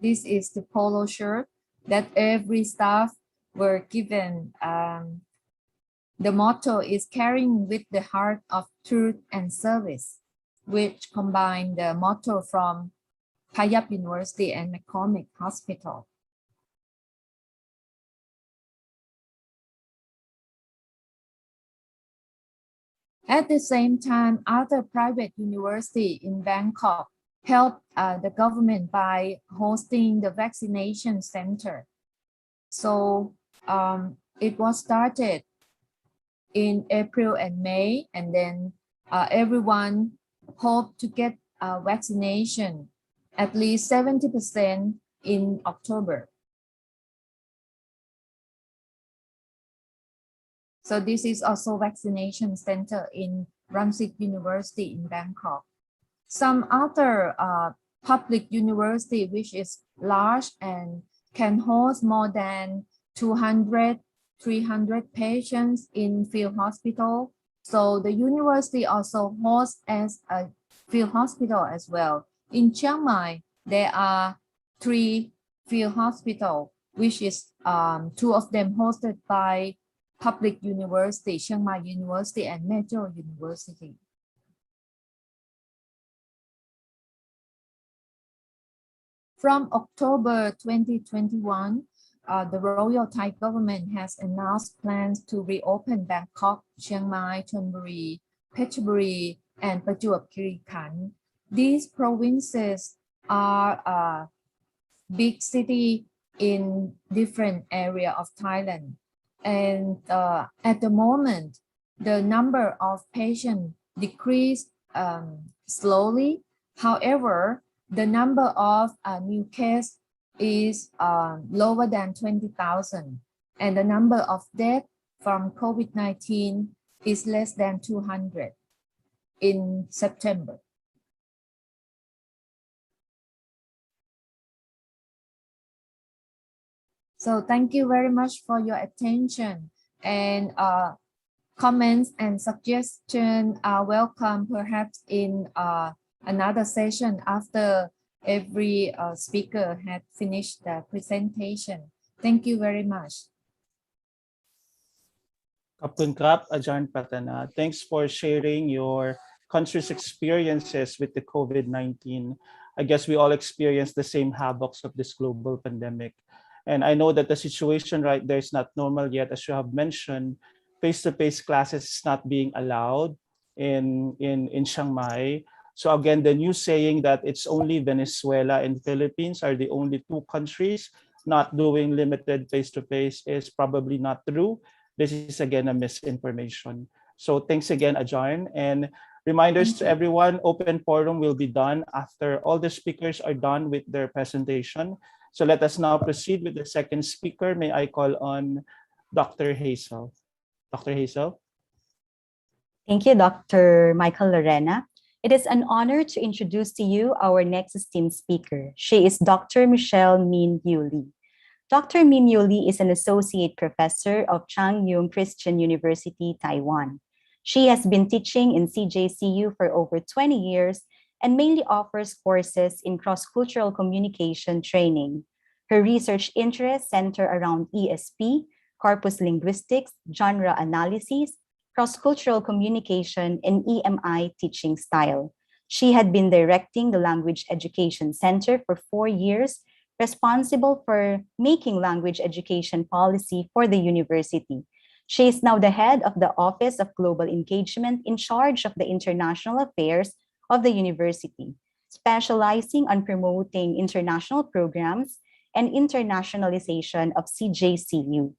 This is the polo shirt that every staff were given. The motto is carrying with the heart of truth and service, which combine the motto from Payap University and McCormick Hospital. At the same time, other private universities in Bangkok helped the government by hosting the vaccination center. So it was started in April and May, and then everyone hoped to get vaccination, at least 70% in October. So this is also vaccination center in Ramsit University in Bangkok. Some other public university which is large and can host more than 200, 300 patients in field hospital. So the university also hosts as a field hospital as well. In Chiang Mai, there are 3 field hospitals, which is 2 of them hosted by public university, Chiang Mai University and Metro University. From October 2021, the Royal Thai government has announced plans to reopen Bangkok, Chiang Mai, Chonburi, Phetchaburi, and Prachuap Khiri Khan. These provinces are big city in different area of Thailand. And at the moment, the number of patients decreased slowly. However, the number of new cases is lower than 20,000, and the number of deaths from COVID-19 is less than 200 in September. So thank you very much for your attention, and comments and suggestions are welcome perhaps in another session after every speaker had finished the presentation. Thank you very much. Kapun Krap, Ajahn Patana, thanks for sharing your country's experiences with the COVID-19. I guess we all experienced the same havocs of this global pandemic. And I know that the situation right there is not normal yet. As you have mentioned, face-to-face classes is not being allowed in Chiang Mai. So again, the new saying that it's only Venezuela and Philippines are the only two countries not doing limited face-to-face is probably not true. This is again a misinformation. So thanks again, Ajahn. And reminders to everyone, open forum will be done after all the speakers are done with their presentation. So let us now proceed with the second speaker. May I call on Dr. Hazel. Dr. Hazel. Thank you, Dr. Michael Lorena. It is an honor to introduce to you our next esteemed speaker. She is Dr. Michelle Min Yu Lee. Dr. Min Yu Lee is an associate professor of Chang Yung Christian University, Taiwan. She has been teaching in CJCU for over 20 years and mainly offers courses in cross-cultural communication training. Her research interests center around ESP, corpus linguistics, genre analysis, cross-cultural communication, and EMI teaching style. She had been directing the Language Education Center for 4 years, responsible for making language education policy for the university. She is now the head of the Office of Global Engagement in charge of the international affairs of the university, specializing on promoting international programs and internationalization of CJCU.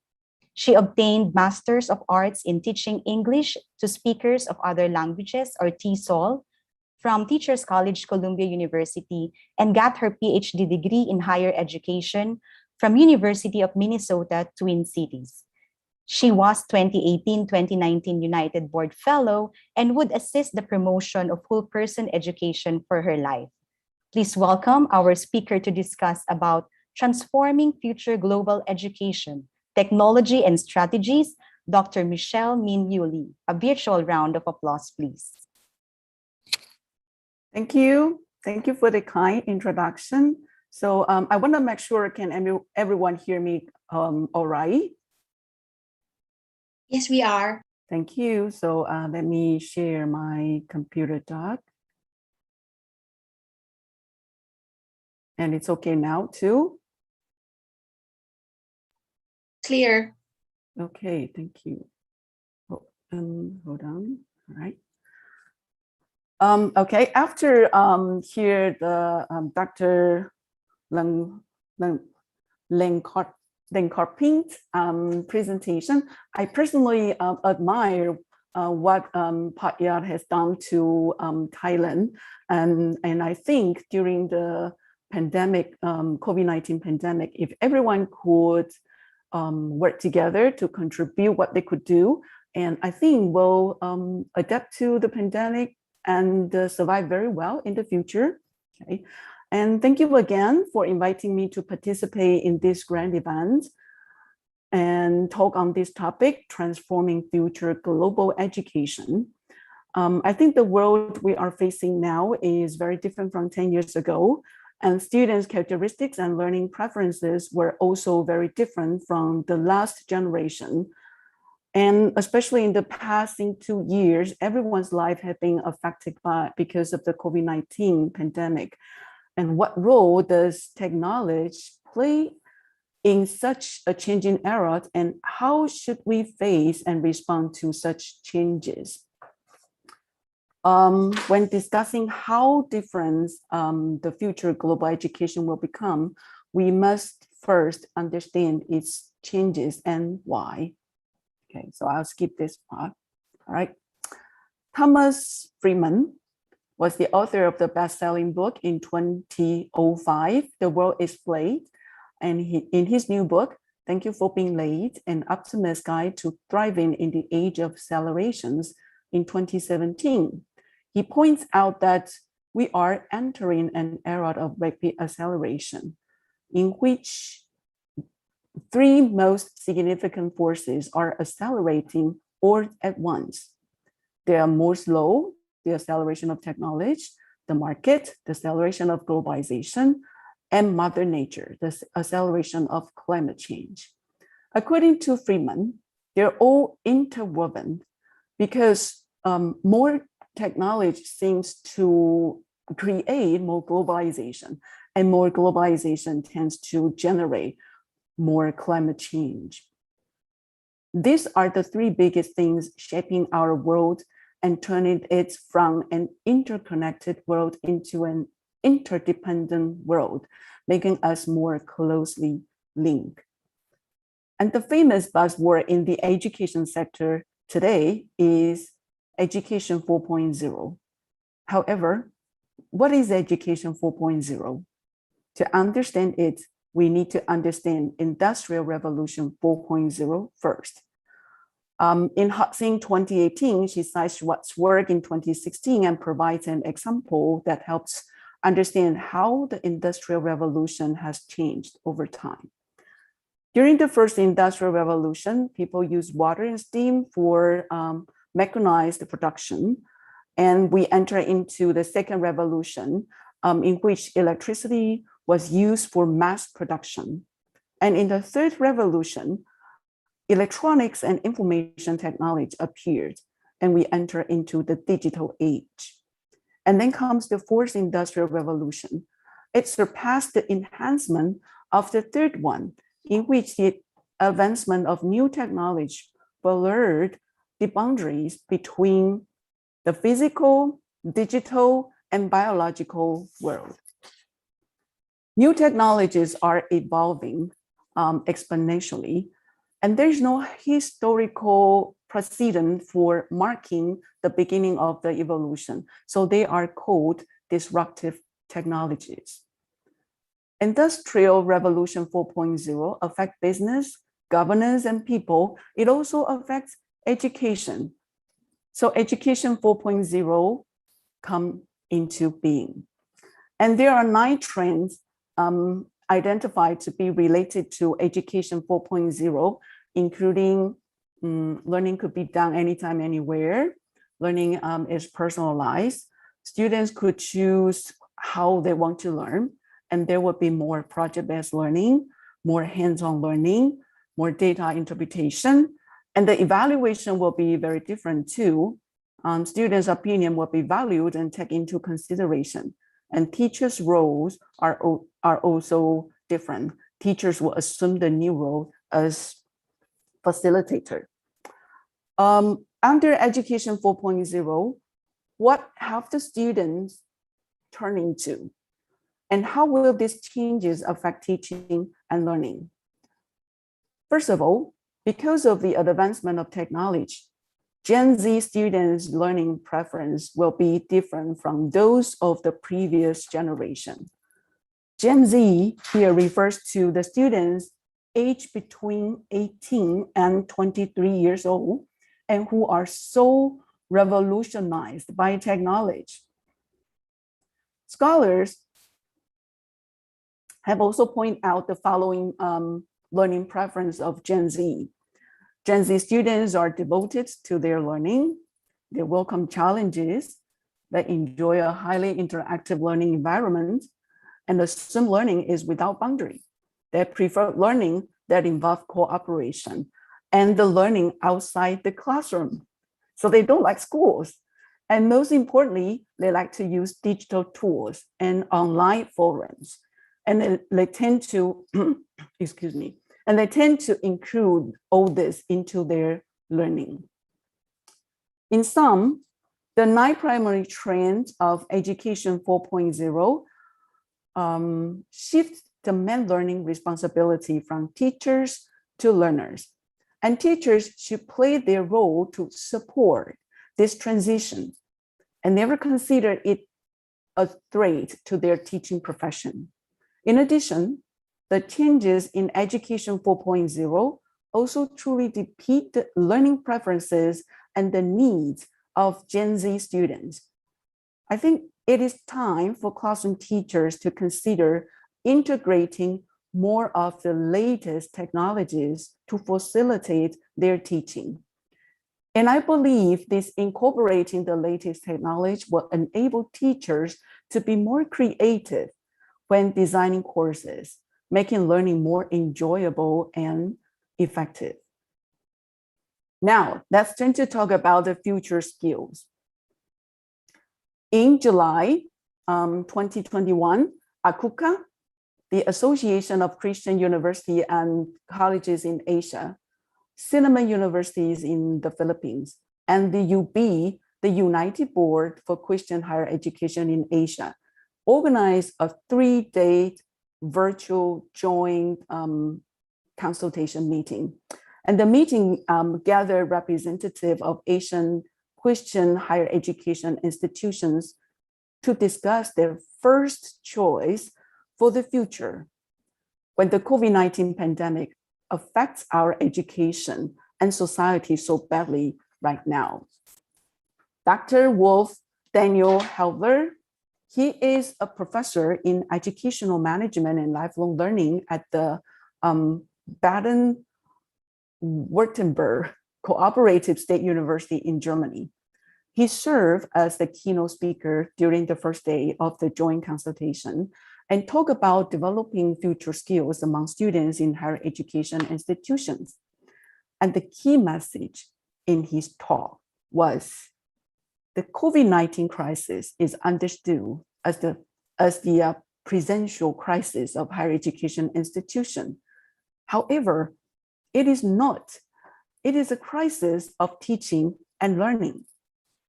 She obtained Masters of Arts in Teaching English to Speakers of Other Languages, or TESOL, from Teachers College, Columbia University, and got her PhD degree in higher education from University of Minnesota, Twin Cities. She was 2018-2019 United Board Fellow and would assist the promotion of whole person education for her life. Please welcome our speaker to discuss about transforming future global education, technology and strategies, Dr. Michelle Min Yu Lee. A virtual round of applause, please. Thank you. Thank you for the kind introduction. So I want to make sure, can everyone hear me all right? Yes, we are. Thank you. So let me share my computer doc. And it's okay now too? Clear. Okay, thank you. Oh, hold on. All right. Okay, after here the Dr. Lenkorping's presentation, I personally admire what Patyat has done to Thailand, and I think during the pandemic, COVID-19 pandemic, if everyone could work together to contribute what they could do, and I think we'll adapt to the pandemic and survive very well in the future. Okay, and thank you again for inviting me to participate in this grand event and talk on this topic, transforming future global education. I think the world we are facing now is very different from 10 years ago, and students' characteristics and learning preferences were also very different from the last generation. And especially in the past 2 years, everyone's life has been affected because of the COVID-19 pandemic. And what role does technology play in such a changing era, and how should we face and respond to such changes? When discussing how different the future global education will become, we must first understand its changes and why. Okay, so I'll skip this part. All right. Thomas Friedman was the author of the best-selling book in 2005, The World is Late. And in his new book, Thank You for Being Late, An Optimist's Guide to Thriving in the Age of Accelerations in 2017, he points out that we are entering an era of rapid acceleration in which three most significant forces are accelerating all at once. They are Moore's law, the acceleration of technology, the market, the acceleration of globalization, and Mother Nature, the acceleration of climate change. According to Friedman, they're all interwoven because more technology seems to create more globalization, and more globalization tends to generate more climate change. These are the three biggest things shaping our world and turning it from an interconnected world into an interdependent world, making us more closely linked. And the famous buzzword in the education sector today is Education 4.0. However, what is Education 4.0? To understand it, we need to understand Industrial Revolution 4.0 first. In Huxing 2018, she cites Schwartz's work in 2016 and provides an example that helps understand how the Industrial Revolution has changed over time. During the first Industrial Revolution, people used water and steam for mechanized production. And we enter into the second revolution in which electricity was used for mass production. And in the third revolution, electronics and information technology appeared, and we enter into the digital age. And then comes the fourth industrial revolution. It surpassed the enhancement of the third one, in which the advancement of new technology blurred the boundaries between the physical, digital, and biological world. New technologies are evolving exponentially, and there's no historical precedent for marking the beginning of the evolution. So they are called disruptive technologies. Industrial Revolution 4.0 affects business, governance, and people. It also affects education. So Education 4.0 come into being. And there are 9 trends identified to be related to Education 4.0, including learning could be done anytime, anywhere. Learning is personalized. Students could choose how they want to learn, and there will be more project-based learning, more hands-on learning, more data interpretation, and the evaluation will be very different too. Students' opinion will be valued and taken into consideration, and teachers' roles are also different. Teachers will assume the new role as facilitator. Under Education 4.0, what have the students turned into? And how will these changes affect teaching and learning? First of all, because of the advancement of technology, Gen Z students' learning preference will be different from those of the previous generation. Gen Z here refers to the students aged between 18 and 23 years old and who are so revolutionized by technology. Scholars have also pointed out the following learning preference of Gen Z. Gen Z students are devoted to their learning. They welcome challenges. They enjoy a highly interactive learning environment, and assume learning is without boundary. They prefer learning that involves cooperation and the learning outside the classroom. So they don't like schools. And most importantly, they like to use digital tools and online forums. And they tend to, excuse me, and they tend to include all this into their learning. In sum, the 9 primary trends of Education 4.0 shift demand learning responsibility from teachers to learners. And teachers should play their role to support this transition and never consider it a threat to their teaching profession. In addition, the changes in Education 4.0 also truly depict the learning preferences and the needs of Gen Z students. I think it is time for classroom teachers to consider integrating more of the latest technologies to facilitate their teaching. And I believe this incorporating the latest technology will enable teachers to be more creative when designing courses, making learning more enjoyable and effective. Now, let's turn to talk about the future skills. In July 2021, ACUCA, the Association of Christian University and Colleges in Asia, Cinema Universities in the Philippines, and the UB, the United Board for Christian Higher Education in Asia, organized a 3-day virtual joint consultation meeting. And the meeting gathered representatives of Asian Christian higher education institutions to discuss their first choice for the future when the COVID-19 pandemic affects our education and society so badly right now. Dr. Wolf Daniel Helver, he is a professor in educational management and lifelong learning at the Baden-Württemberg Cooperative State University in Germany. He served as the keynote speaker during the first day of the joint consultation and talked about developing future skills among students in higher education institutions. And the key message in his talk was the COVID-19 crisis is understood as the presential crisis of higher education institution. However, it is not. It is a crisis of teaching and learning,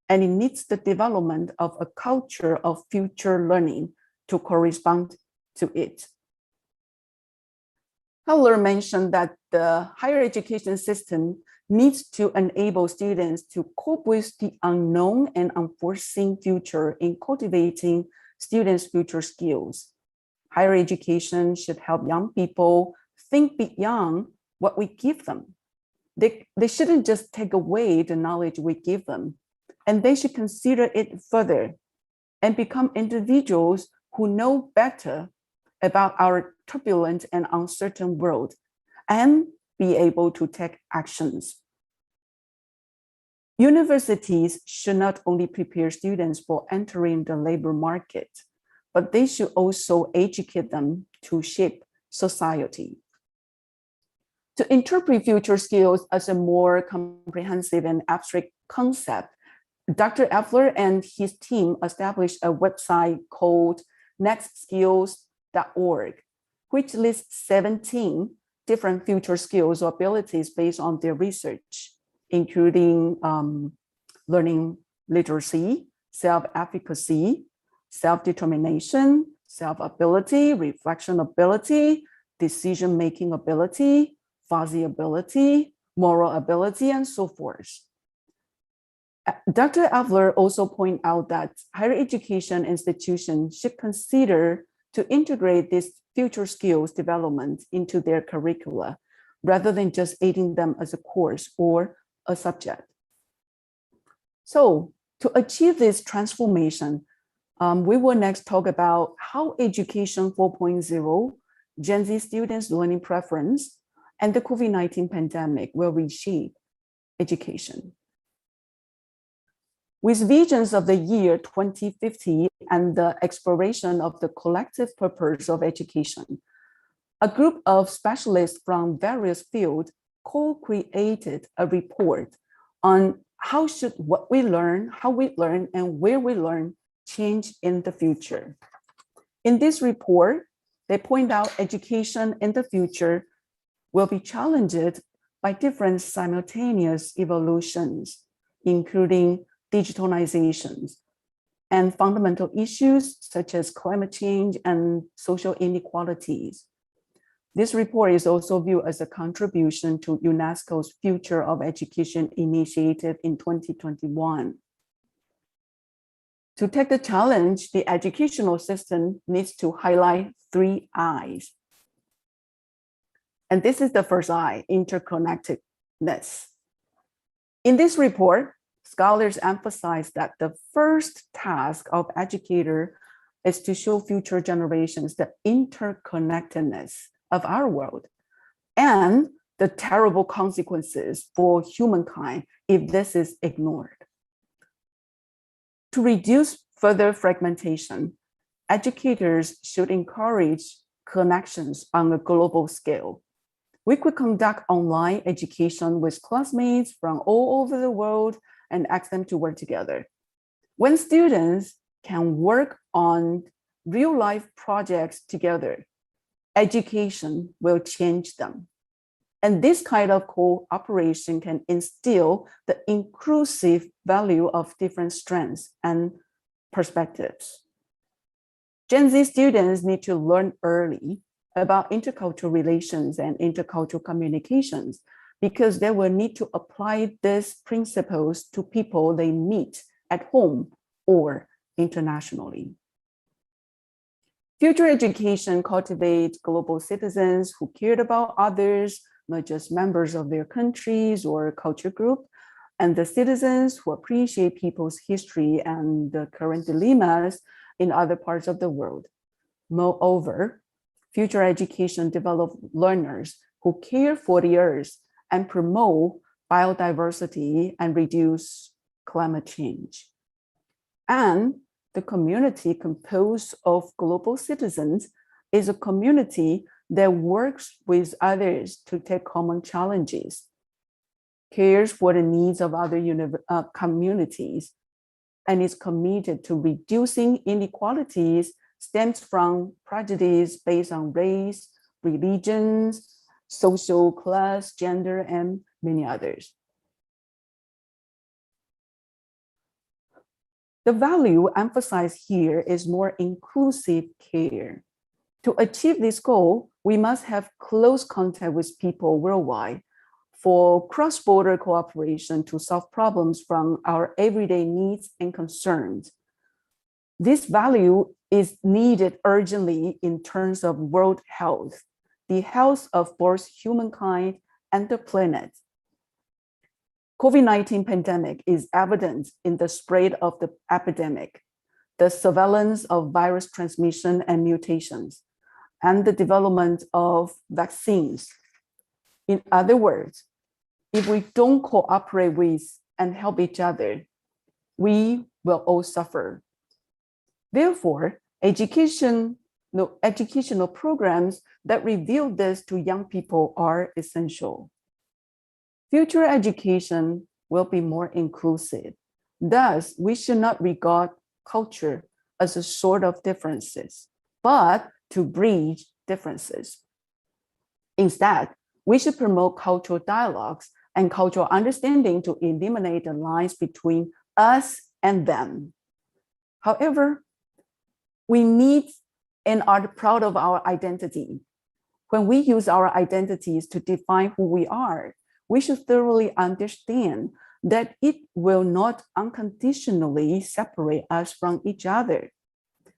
and it needs the development of a culture of future learning to correspond to it. Heller mentioned that the higher education system needs to enable students to cope with the unknown and unforeseen future in cultivating students' future skills. Higher education should help young people think beyond what we give them. They shouldn't just take away the knowledge we give them, and they should consider it further and become individuals who know better about our turbulent and uncertain world and be able to take actions. Universities should not only prepare students for entering the labor market, but they should also educate them to shape society. To interpret future skills as a more comprehensive and abstract concept, Dr. Effler and his team established a website called nextskills.org, which lists 17 different future skills or abilities based on their research, including learning literacy, self-efficacy, self-determination, self-ability, reflection ability, decision-making ability, fuzzy ability, moral ability, and so forth. Dr. Avler also pointed out that higher education institutions should consider to integrate these future skills development into their curricula, rather than just aiding them as a course or a subject. So to achieve this transformation, we will next talk about how Education 4.0, Gen Z students' learning preference, and the COVID-19 pandemic will reshape education. With visions of the year 2050 and the exploration of the collective purpose of education, a group of specialists from various fields co-created a report on how should what we learn, how we learn, and where we learn change in the future. In this report, they point out education in the future will be challenged by different simultaneous evolutions, including digitalizations, and fundamental issues such as climate change and social inequalities. This report is also viewed as a contribution to UNESCO's Future of Education initiative in 2021. To take the challenge, the educational system needs to highlight 3 I's. And this is the first I, interconnectedness. In this report, scholars emphasize that the first task of educator is to show future generations the interconnectedness of our world and the terrible consequences for humankind if this is ignored. To reduce further fragmentation, educators should encourage connections on a global scale. We could conduct online education with classmates from all over the world and ask them to work together. When students can work on real-life projects together, education will change them. And this kind of cooperation can instill the inclusive value of different strengths and perspectives. Gen Z students need to learn early about intercultural relations and intercultural communications because they will need to apply these principles to people they meet at home or internationally. Future education cultivates global citizens who cared about others, not just members of their countries or culture group, and the citizens who appreciate people's history and the current dilemmas in other parts of the world. Moreover, future education develops learners who care for the earth and promote biodiversity and reduce climate change. And the community composed of global citizens is a community that works with others to take common challenges, cares for the needs of other communities, and is committed to reducing inequalities stems from prejudice based on race, religions, social class, gender, and many others. The value emphasized here is more inclusive care. To achieve this goal, we must have close contact with people worldwide for cross-border cooperation to solve problems from our everyday needs and concerns. This value is needed urgently in terms of world health, the health of both humankind and the planet. COVID-19 pandemic is evident in the spread of the epidemic, the surveillance of virus transmission and mutations, and the development of vaccines. In other words, if we don't cooperate with and help each other, we will all suffer. Therefore, educational programs that reveal this to young people are essential. Future education will be more inclusive. Thus, we should not regard culture as a sort of differences, but to bridge differences. Instead, we should promote cultural dialogues and cultural understanding to eliminate the lines between us and them. However, we need and are proud of our identity. When we use our identities to define who we are, we should thoroughly understand that it will not unconditionally separate us from each other.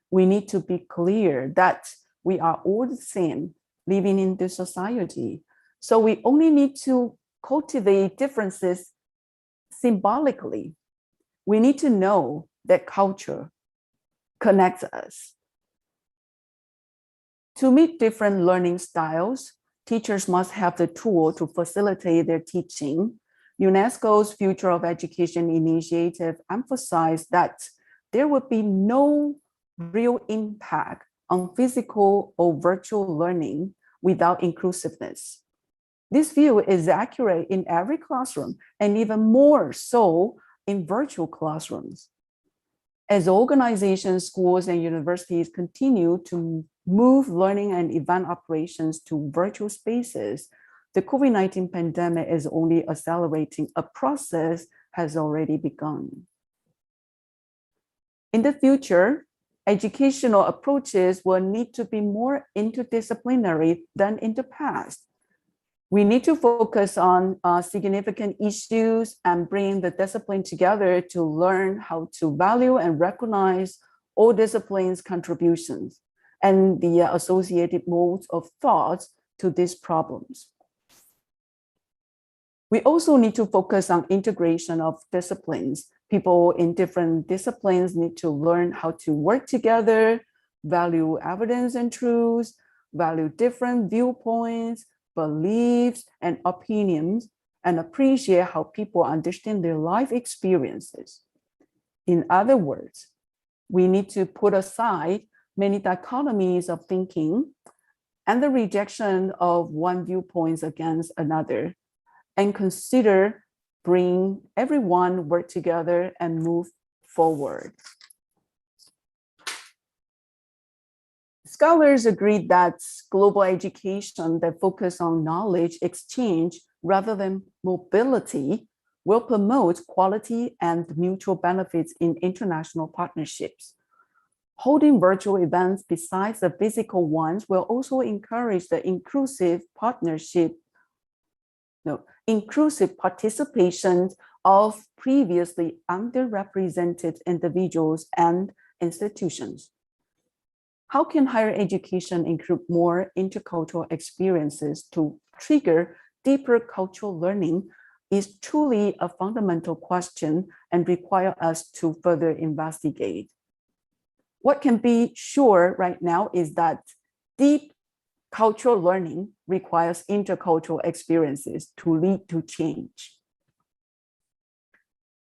We need to be clear that we are all the same living in this society. So we only need to cultivate differences symbolically. We need to know that culture connects us. To meet different learning styles, teachers must have the tool to facilitate their teaching. UNESCO's Future of Education initiative emphasized that there would be no real impact on physical or virtual learning without inclusiveness. This view is accurate in every classroom and even more so in virtual classrooms. As organizations, schools, and universities continue to move learning and event operations to virtual spaces, the COVID-19 pandemic is only accelerating a process has already begun. In the future, educational approaches will need to be more interdisciplinary than in the past. We need to focus on significant issues and bring the discipline together to learn how to value and recognize all disciplines' contributions and the associated modes of thought to these problems. We also need to focus on integration of disciplines. People in different disciplines need to learn how to work together, value evidence and truths, value different viewpoints, beliefs, and opinions, and appreciate how people understand their life experiences. In other words, we need to put aside many dichotomies of thinking and the rejection of one viewpoint against another, and consider bring everyone work together and move forward. Scholars agreed that global education that focuses on knowledge exchange rather than mobility will promote quality and mutual benefits in international partnerships. Holding virtual events besides the physical ones will also encourage the inclusive participation of previously underrepresented individuals and institutions. How can higher education include more intercultural experiences to trigger deeper cultural learning is truly a fundamental question and requires us to further investigate. What can be sure right now is that deep cultural learning requires intercultural experiences to lead to change.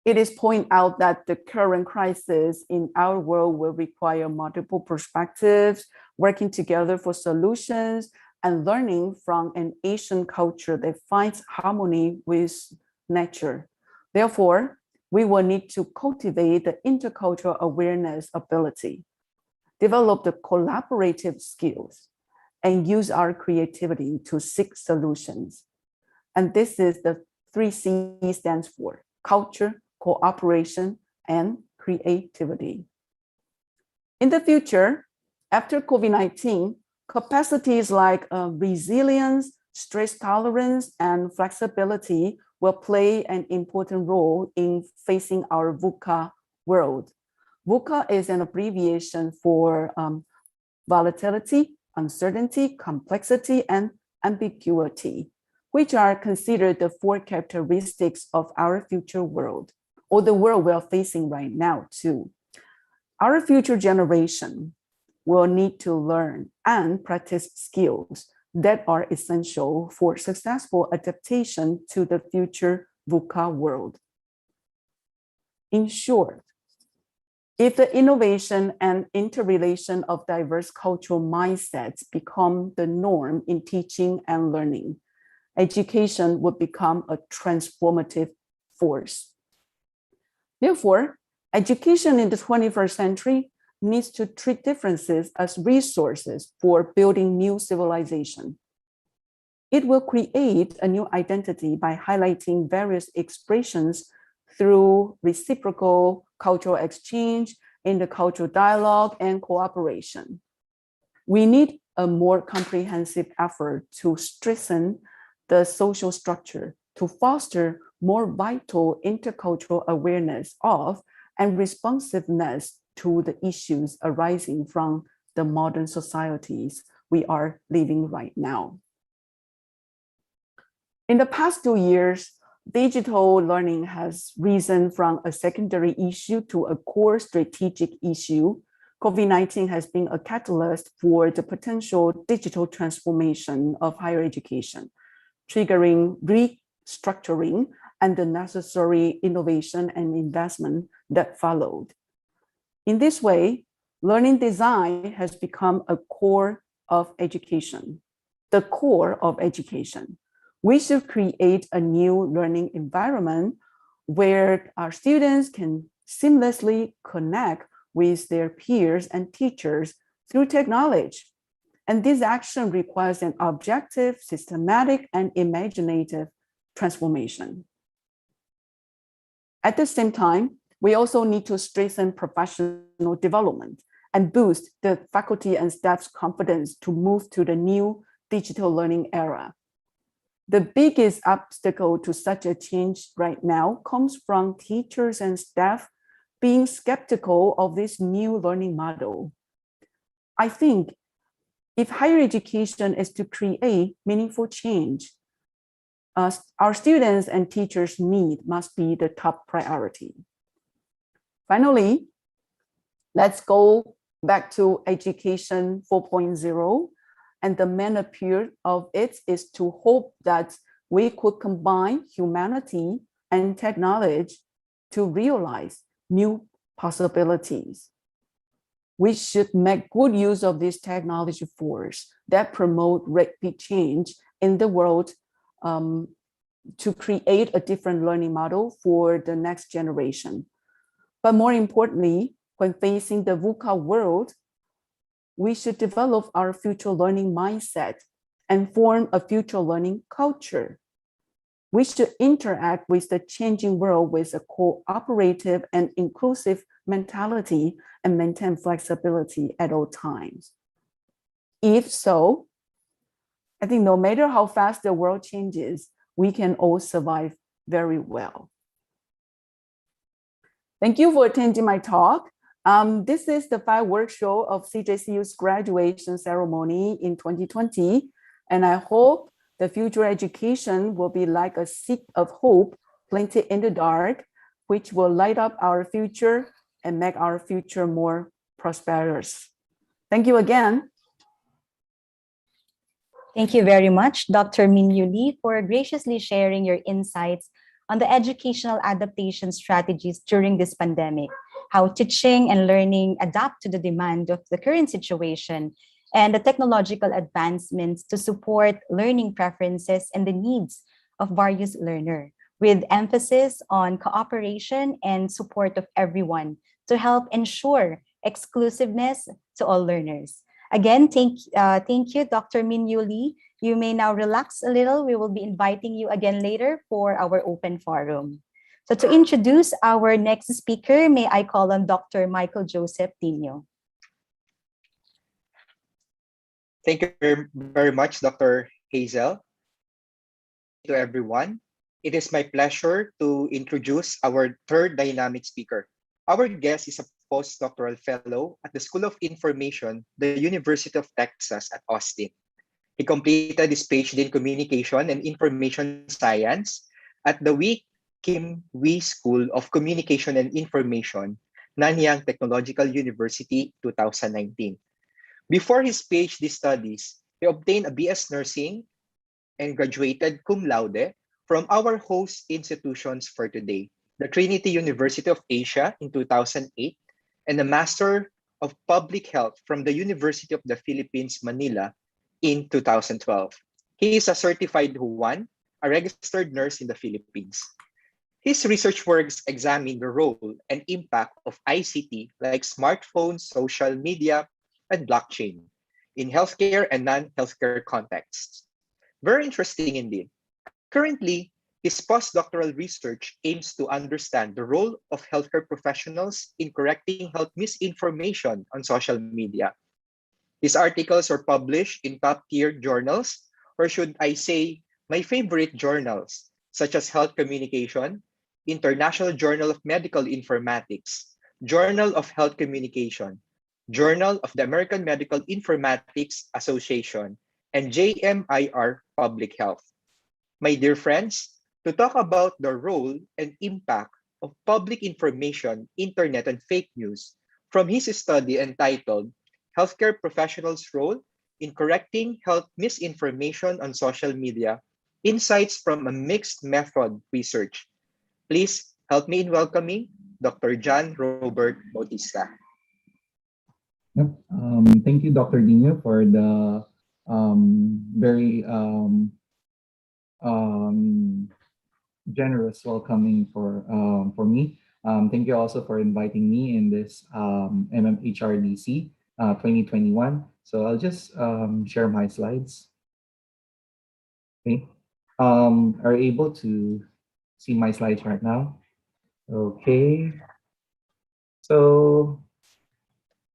It is pointed out that the current crisis in our world will require multiple perspectives, working together for solutions, and learning from an Asian culture that finds harmony with nature. Therefore, we will need to cultivate the intercultural awareness ability, develop the collaborative skills, and use our creativity to seek solutions. And this is the 3C stands for: culture, cooperation, and creativity. In the future, after COVID-19, capacities like resilience, stress tolerance, and flexibility will play an important role in facing our VUCA world. VUCA is an abbreviation for volatility, uncertainty, complexity, and ambiguity, which are considered the 4 characteristics of our future world, or the world we're facing right now too. Our future generation will need to learn and practice skills that are essential for successful adaptation to the future VUCA world. In short, if the innovation and interrelation of diverse cultural mindsets become the norm in teaching and learning, education would become a transformative force. Therefore, education in the 21st century needs to treat differences as resources for building new civilization. It will create a new identity by highlighting various expressions through reciprocal cultural exchange, intercultural dialogue, and cooperation. We need a more comprehensive effort to strengthen the social structure, to foster more vital intercultural awareness of and responsiveness to the issues arising from the modern societies we are living right now. In the past 2 years, digital learning has risen from a secondary issue to a core strategic issue. COVID-19 has been a catalyst for the potential digital transformation of higher education, triggering restructuring and the necessary innovation and investment that followed. In this way, learning design has become a core of education, the core of education. We should create a new learning environment where our students can seamlessly connect with their peers and teachers through technology. And this action requires an objective, systematic, and imaginative transformation. At the same time, We also need to strengthen professional development and boost the faculty and staff's confidence to move to the new digital learning era. The biggest obstacle to such a change right now comes from teachers and staff being skeptical of this new learning model. I think if higher education is to create meaningful change, our students and teachers' need must be the top priority. Finally, let's go back to Education 4.0. And the main appeal of it is to hope that we could combine humanity and technology to realize new possibilities. We should make good use of this technology force that promote rapid change in the world to create a different learning model for the next generation. But more importantly, when facing the VUCA world, we should develop our future learning mindset and form a future learning culture. We should interact with the changing world with a cooperative and inclusive mentality and maintain flexibility at all times. If so, I think no matter how fast the world changes, we can all survive very well. Thank you for attending my talk. This is the fireworks show of CJCU's graduation ceremony in 2020, and I hope the future education will be like a seed of hope planted in the dark, which will light up our future and make our future more prosperous. Thank you again. Thank you very much, Dr. Minyu Lee, for graciously sharing your insights on the educational adaptation strategies during this pandemic, how teaching and learning adapt to the demand of the current situation, and the technological advancements to support learning preferences and the needs of various learners, with emphasis on cooperation and support of everyone to help ensure exclusiveness to all learners. Again, thank you, Dr. Minyu Lee. You may now relax a little. We will be inviting you again later for our open forum. So to introduce our next speaker, may I call on Dr. Michael Joseph Tino. Thank you very much, Dr. Hazel. To everyone, it is my pleasure to introduce our third dynamic speaker. Our guest is a postdoctoral fellow at the School of Information, the University of Texas at Austin. He completed his PhD in Communication and Information Science at the Wee Kim Wee School of Communication and Information, Nanyang Technological University, 2019. Before his PhD studies, he obtained a BS Nursing and graduated cum laude from our host institutions for today, the Trinity University of Asia in 2008, and a Master of Public Health from the University of the Philippines, Manila in 2012. He is a certified WHOA, a registered nurse in the Philippines. His research works examine the role and impact of ICT like smartphones, social media, and blockchain in healthcare and non-healthcare contexts. Very interesting indeed. Currently, his postdoctoral research aims to understand the role of healthcare professionals in correcting health misinformation on social media. His articles are published in top-tier journals, or should I say, my favorite journals, such as Health Communication, International Journal of Medical Informatics, Journal of Health Communication, Journal of the American Medical Informatics Association, and JMIR Public Health. My dear friends, to talk about the role and impact of public information, internet, and fake news from his study entitled Healthcare Professionals' Role in Correcting Health Misinformation on Social Media, Insights from a Mixed Method Research. Please help me in welcoming Dr. John Robert Bautista. Yep. Thank you, Dr. Dino, for the very generous welcoming for me. Thank you also for inviting me in this MMHRDC 2021. So I'll just share my slides. Okay. Are you able to see my slides right now? Okay. So,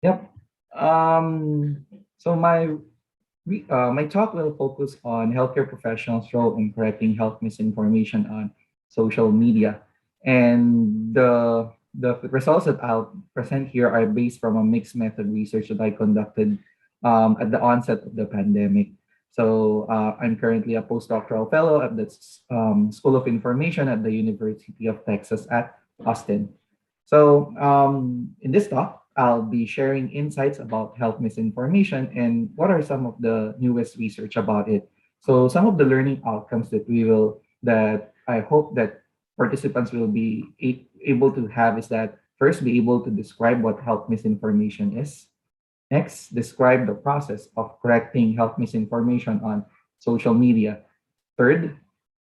yep. So my talk will focus on healthcare professionals' role in correcting health misinformation on social media, and the results that I'll present here are based from a mixed method research that I conducted at the onset of the pandemic. So I'm currently a postdoctoral fellow at the School of Information at the University of Texas at Austin. So in this talk, I'll be sharing insights about health misinformation and what are some of the newest research about it. So some of the learning outcomes that I hope that participants will be able to have is that first, be able to describe what health misinformation is. Next, describe the process of correcting health misinformation on social media. Third,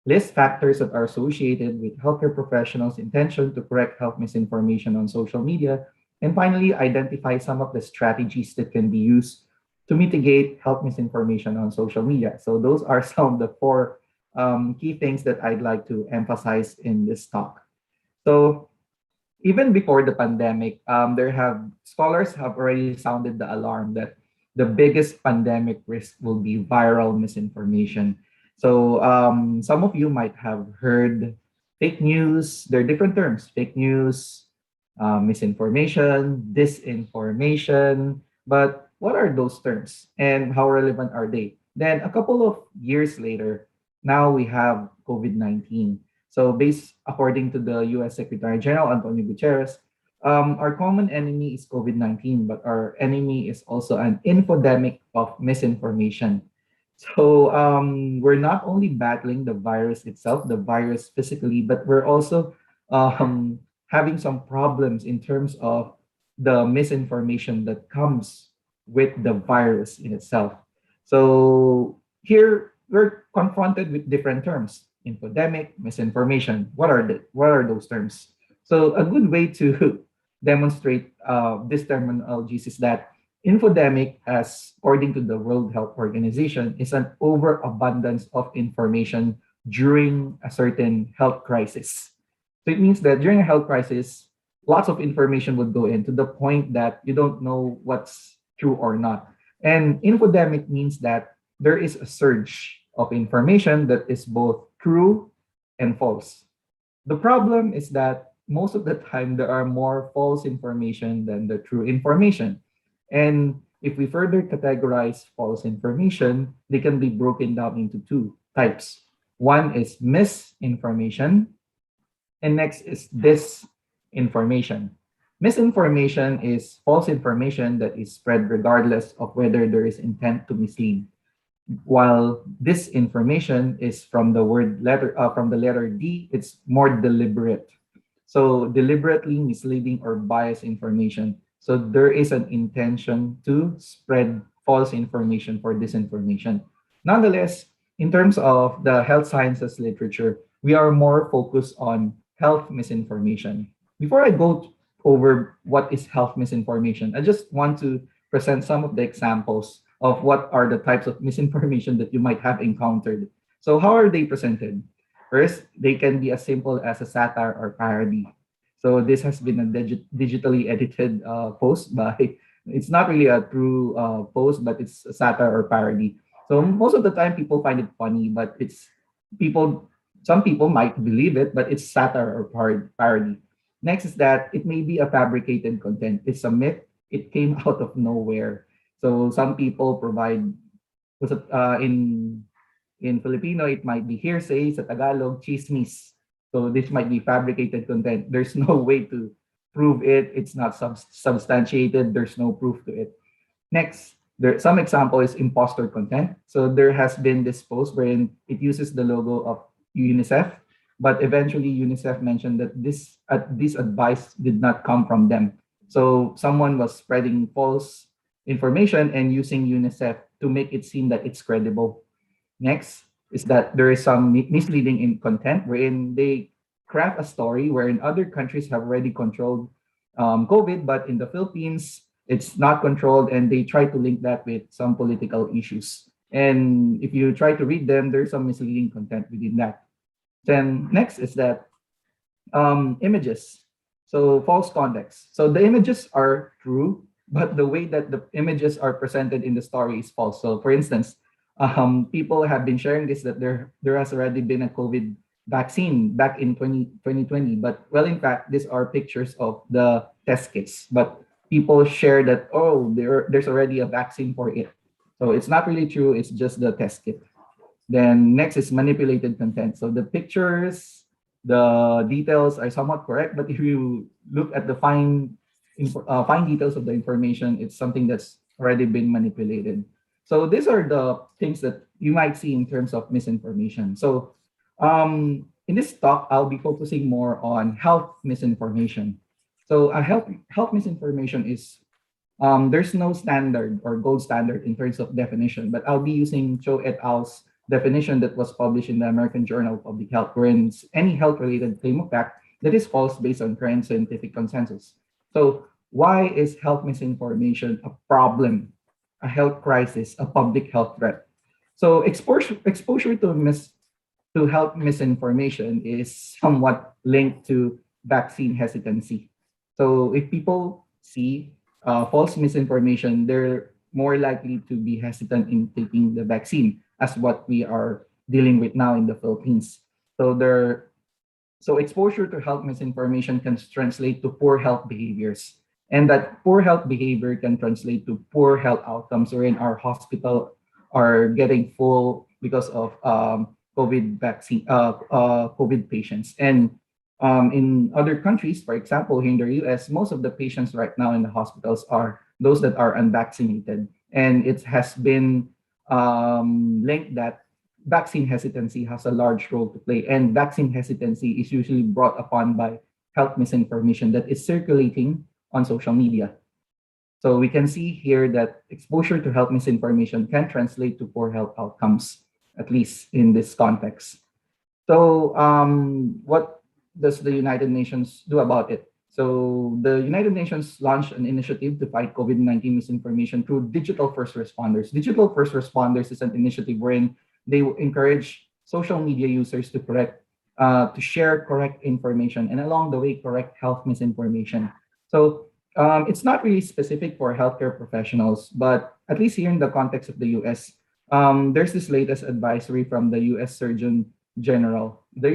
list factors that are associated with healthcare professionals' intention to correct health misinformation on social media. And finally, identify some of the strategies that can be used to mitigate health misinformation on social media. So those are some of the four key things that I'd like to emphasize in this talk. So even before the pandemic, scholars have already sounded the alarm that the biggest pandemic risk will be viral misinformation. So some of you might have heard fake news. There are different terms: fake news, misinformation, disinformation. But what are those terms and how relevant are they? Then a couple of years later, now we have COVID-19. So based according to the US Secretary General Antonio Guterres, our common enemy is COVID-19, but our enemy is also an infodemic of misinformation. So we're not only battling the virus itself, the virus physically, but we're also having some problems in terms of the misinformation that comes with the virus in itself. So here we're confronted with different terms: infodemic, misinformation. What are those terms? So a good way to demonstrate these terminologies is that infodemic, as according to the World Health Organization, is an overabundance of information during a certain health crisis. So it means that during a health crisis, lots of information would go in to the point that you don't know what's true or not. And infodemic means that there is a surge of information that is both true and false. The problem is that most of the time there are more false information than the true information. And if we further categorize false information, they can be broken down into two types. One is misinformation, and next is disinformation. Misinformation is false information that is spread regardless of whether there is intent to mislead, while disinformation is from the letter D. It's more deliberate. So deliberately misleading or biased information. So there is an intention to spread false information for disinformation. Nonetheless, in terms of the health sciences literature, we are more focused on health misinformation. Before I go over what is health misinformation, I just want to present some of the examples of what are the types of misinformation that you might have encountered. So how are they presented? First, they can be as simple as a satire or parody. So this has been a digitally edited post by, it's not really a true post, but it's a satire or parody. So most of the time people find it funny, but some people might believe it, but it's satire or parody. Next is that it may be a fabricated content. It's a myth. It came out of nowhere. So some people provide, in Filipino, it might be hearsay, sa Tagalog, chismis. So this might be fabricated content. There's no way to prove it. It's not substantiated. There's no proof to it. Next, some example is imposter content. So there has been this post wherein it uses the logo of UNICEF, but eventually UNICEF mentioned that this advice did not come from them. So someone was spreading false information and using UNICEF to make it seem that it's credible. Next is that there is some misleading in content wherein they craft a story wherein other countries have already controlled COVID, but in the Philippines, it's not controlled, and they try to link that with some political issues. And if you try to read them, there's some misleading content within that. Then next is that images. So false context. So the images are true, but the way that the images are presented in the story is false. So for instance, people have been sharing this that there has already been a COVID vaccine back in 2020, but well, in fact, these are pictures of the test kits. But people share that, oh, there's already a vaccine for it. So it's not really true. It's just the test kit. Then next is manipulated content. So the pictures, the details are somewhat correct, but if you look at the fine details of the information, it's something that's already been manipulated. So these are the things that you might see in terms of misinformation. So in this talk, I'll be focusing more on health misinformation. So health misinformation is there's no standard or gold standard in terms of definition, but I'll be using Cho et al.'s definition that was published in the American Journal of Public Health, wherein any health-related claim of fact that is false based on current scientific consensus. So why is health misinformation a problem, a health crisis, a public health threat? So exposure to health misinformation is somewhat linked to vaccine hesitancy. So if people see false misinformation, they're more likely to be hesitant in taking the vaccine, as what we are dealing with now in the Philippines. So exposure to health misinformation can translate to poor health behaviors. And that poor health behavior can translate to poor health outcomes, wherein our hospital are getting full because of COVID patients. And in other countries, for example, here in the US, most of the patients right now in the hospitals are those that are unvaccinated. And it has been linked that vaccine hesitancy has a large role to play. And vaccine hesitancy is usually brought upon by health misinformation that is circulating on social media. So we can see here that exposure to health misinformation can translate to poor health outcomes, at least in this context. So what does the United Nations do about it? So the United Nations launched an initiative to fight COVID-19 misinformation through digital first responders. Digital first responders is an initiative wherein they will encourage social media users to share correct information and along the way correct health misinformation. So it's not really specific for healthcare professionals, but at least here in the context of the US, there's this latest advisory from the US Surgeon General. The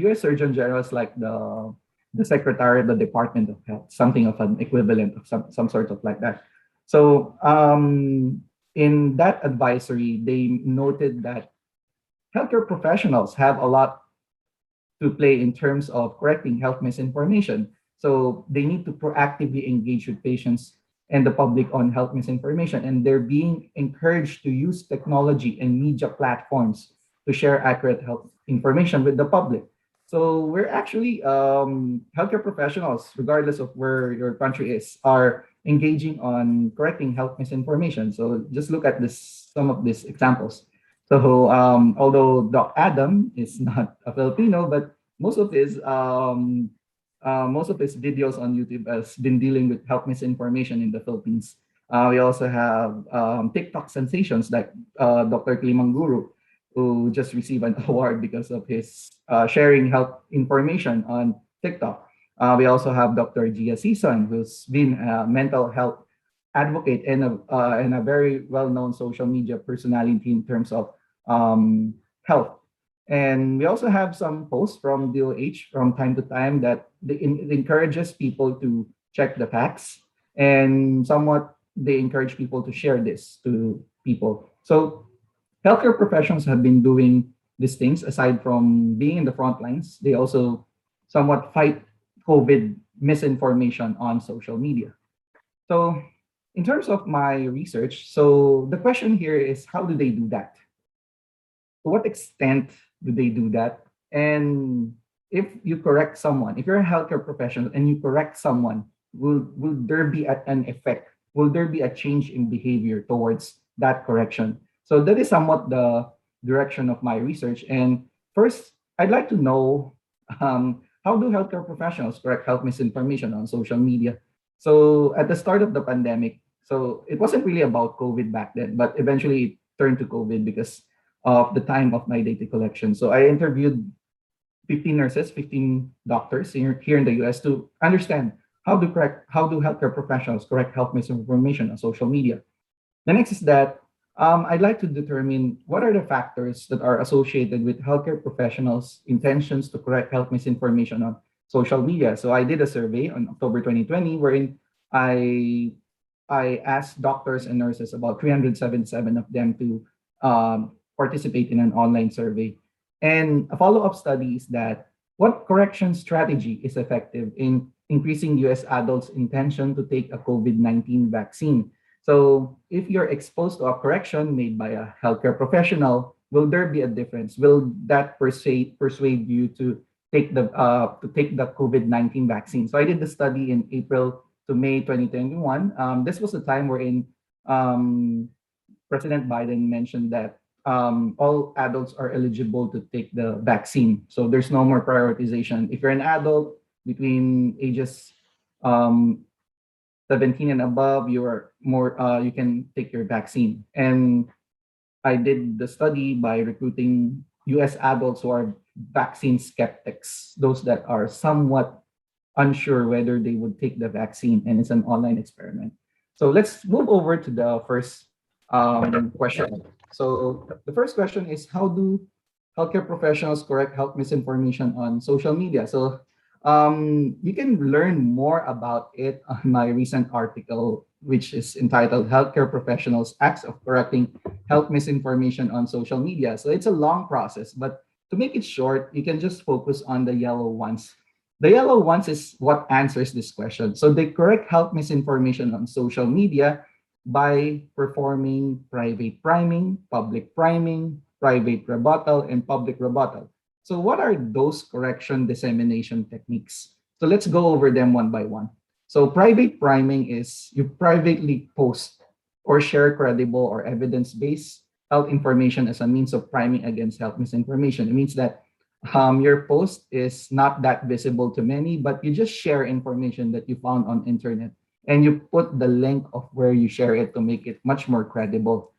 US Surgeon General is like the Secretary of the Department of Health, something of an equivalent of some sort of like that. So in that advisory, they noted that healthcare professionals have a lot to play in terms of correcting health misinformation. So they need to proactively engage with patients and the public on health misinformation. And they're being encouraged to use technology and media platforms to share accurate health information with the public. So we're actually, healthcare professionals, regardless of where your country is, are engaging on correcting health misinformation. So just look at some of these examples. So although Doc Adam is not a Filipino, but most of his videos on YouTube has been dealing with health misinformation in the Philippines. We also have TikTok sensations like Dr. Klimanguru, who just received an award because of his sharing health information on TikTok. We also have Dr. Gia Season, who's been a mental health advocate and a very well-known social media personality in terms of health. And we also have some posts from DOH from time to time that it encourages people to check the facts, and somewhat they encourage people to share this to people. So healthcare professionals have been doing these things aside from being in the front lines. They also somewhat fight COVID misinformation on social media. So in terms of my research, so the question here is, how do they do that? To what extent do they do that? And if you correct someone, if you're a healthcare professional and you correct someone, will there be an effect? Will there be a change in behavior towards that correction? So that is somewhat the direction of my research. And first, I'd like to know how do healthcare professionals correct health misinformation on social media? So at the start of the pandemic, so it wasn't really about COVID back then, but eventually it turned to COVID because of the time of my data collection. So I interviewed 15 nurses, 15 doctors here in the US to understand how do healthcare professionals correct health misinformation on social media. The next is that I'd like to determine what are the factors that are associated with healthcare professionals' intentions to correct health misinformation on social media. So I did a survey on October 2020 wherein I asked doctors and nurses, about 377 of them, to participate in an online survey. And a follow-up study is that what correction strategy is effective in increasing US adults' intention to take a COVID-19 vaccine? So if you're exposed to a correction made by a healthcare professional, will there be a difference? Will that persuade you to take the COVID-19 vaccine? So I did the study in April to May 2021. This was the time wherein President Biden mentioned that all adults are eligible to take the vaccine. So there's no more prioritization. If you're an adult between ages 17 and above, you can take your vaccine. And I did the study by recruiting US adults who are vaccine skeptics, those that are somewhat unsure whether they would take the vaccine, and it's an online experiment. So let's move over to the first question. So the first question is, how do healthcare professionals correct health misinformation on social media? So you can learn more about it on my recent article, which is entitled Healthcare Professionals Acts of Correcting Health Misinformation on Social Media. So it's a long process, but to make it short, you can just focus on the yellow ones. The yellow ones is what answers this question. So they correct health misinformation on social media by performing private priming, public priming, private rebuttal, and public rebuttal. So what are those correction dissemination techniques? So let's go over them one by one. So private priming is you privately post or share credible or evidence-based health information as a means of priming against health misinformation. It means that your post is not that visible to many, but you just share information that you found on internet and you put the link of where you share it to make it much more credible.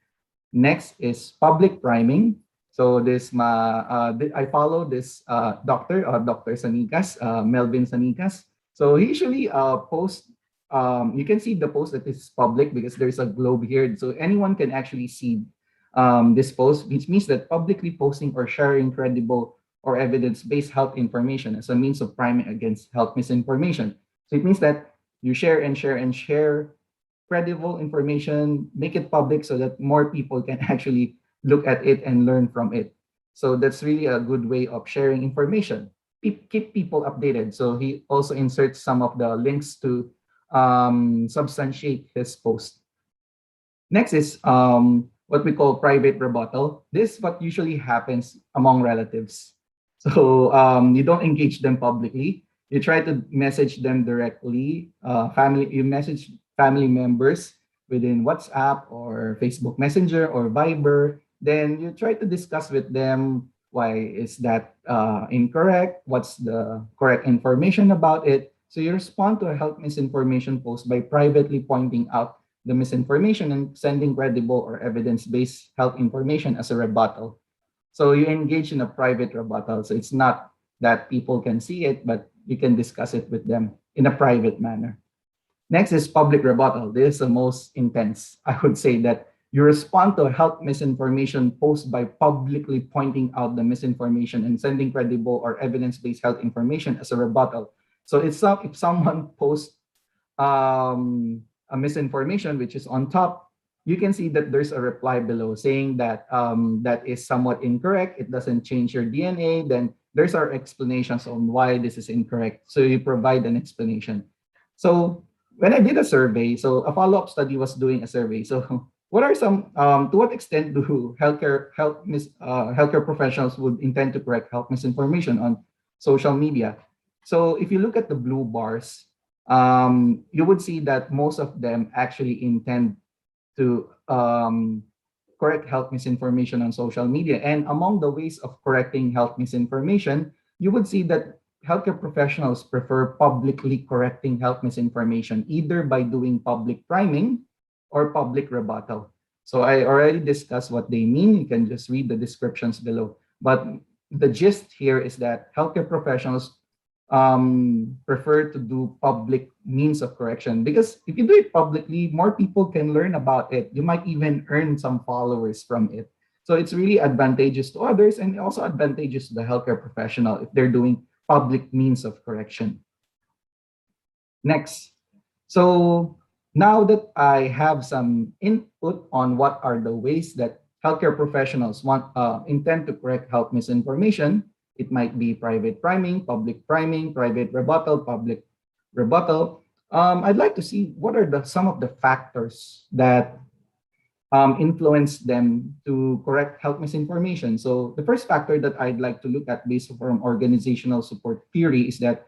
Next is public priming. So I follow this Dr. Sanikas, Melvin Sanikas. So he usually posts, you can see the post that is public because there's a globe here. So anyone can actually see this post, which means that publicly posting or sharing credible or evidence-based health information as a means of priming against health misinformation. So it means that you share and share and share credible information, make it public so that more people can actually look at it and learn from it. So that's really a good way of sharing information. Keep people updated. So he also inserts some of the links to substantiate his post. Next is what we call private rebuttal. This is what usually happens among relatives. So you don't engage them publicly. You try to message them directly. You message family members within WhatsApp or Facebook Messenger or Viber. Then you try to discuss with them, why is that incorrect? What's the correct information about it? So you respond to a health misinformation post by privately pointing out the misinformation and sending credible or evidence-based health information as a rebuttal. So you engage in a private rebuttal. So it's not that people can see it, but you can discuss it with them in a private manner. Next is public rebuttal. This is the most intense. I would say that you respond to a health misinformation post by publicly pointing out the misinformation and sending credible or evidence-based health information as a rebuttal. So if someone posts a misinformation which is on top, you can see that there's a reply below saying that that is somewhat incorrect. It doesn't change your DNA. Then there's our explanations on why this is incorrect. So you provide an explanation. So when I did a survey, so a follow-up study was doing a survey. So what are some, to what extent do healthcare professionals would intend to correct health misinformation on social media? So if you look at the blue bars, you would see that most of them actually intend to correct health misinformation on social media. And among the ways of correcting health misinformation, you would see that healthcare professionals prefer publicly correcting health misinformation, either by doing public priming or public rebuttal. So I already discussed what they mean. You can just read the descriptions below. But the gist here is that healthcare professionals prefer to do public means of correction, because if you do it publicly, more people can learn about it. You might even earn some followers from it. So it's really advantageous to others and also advantageous to the healthcare professional if they're doing public means of correction. Next. So now that I have some input on what are the ways that healthcare professionals intend to correct health misinformation, it might be private priming, public priming, private rebuttal, public rebuttal. I'd like to see what are some of the factors that influence them to correct health misinformation. So the first factor that I'd like to look at based from organizational support theory is that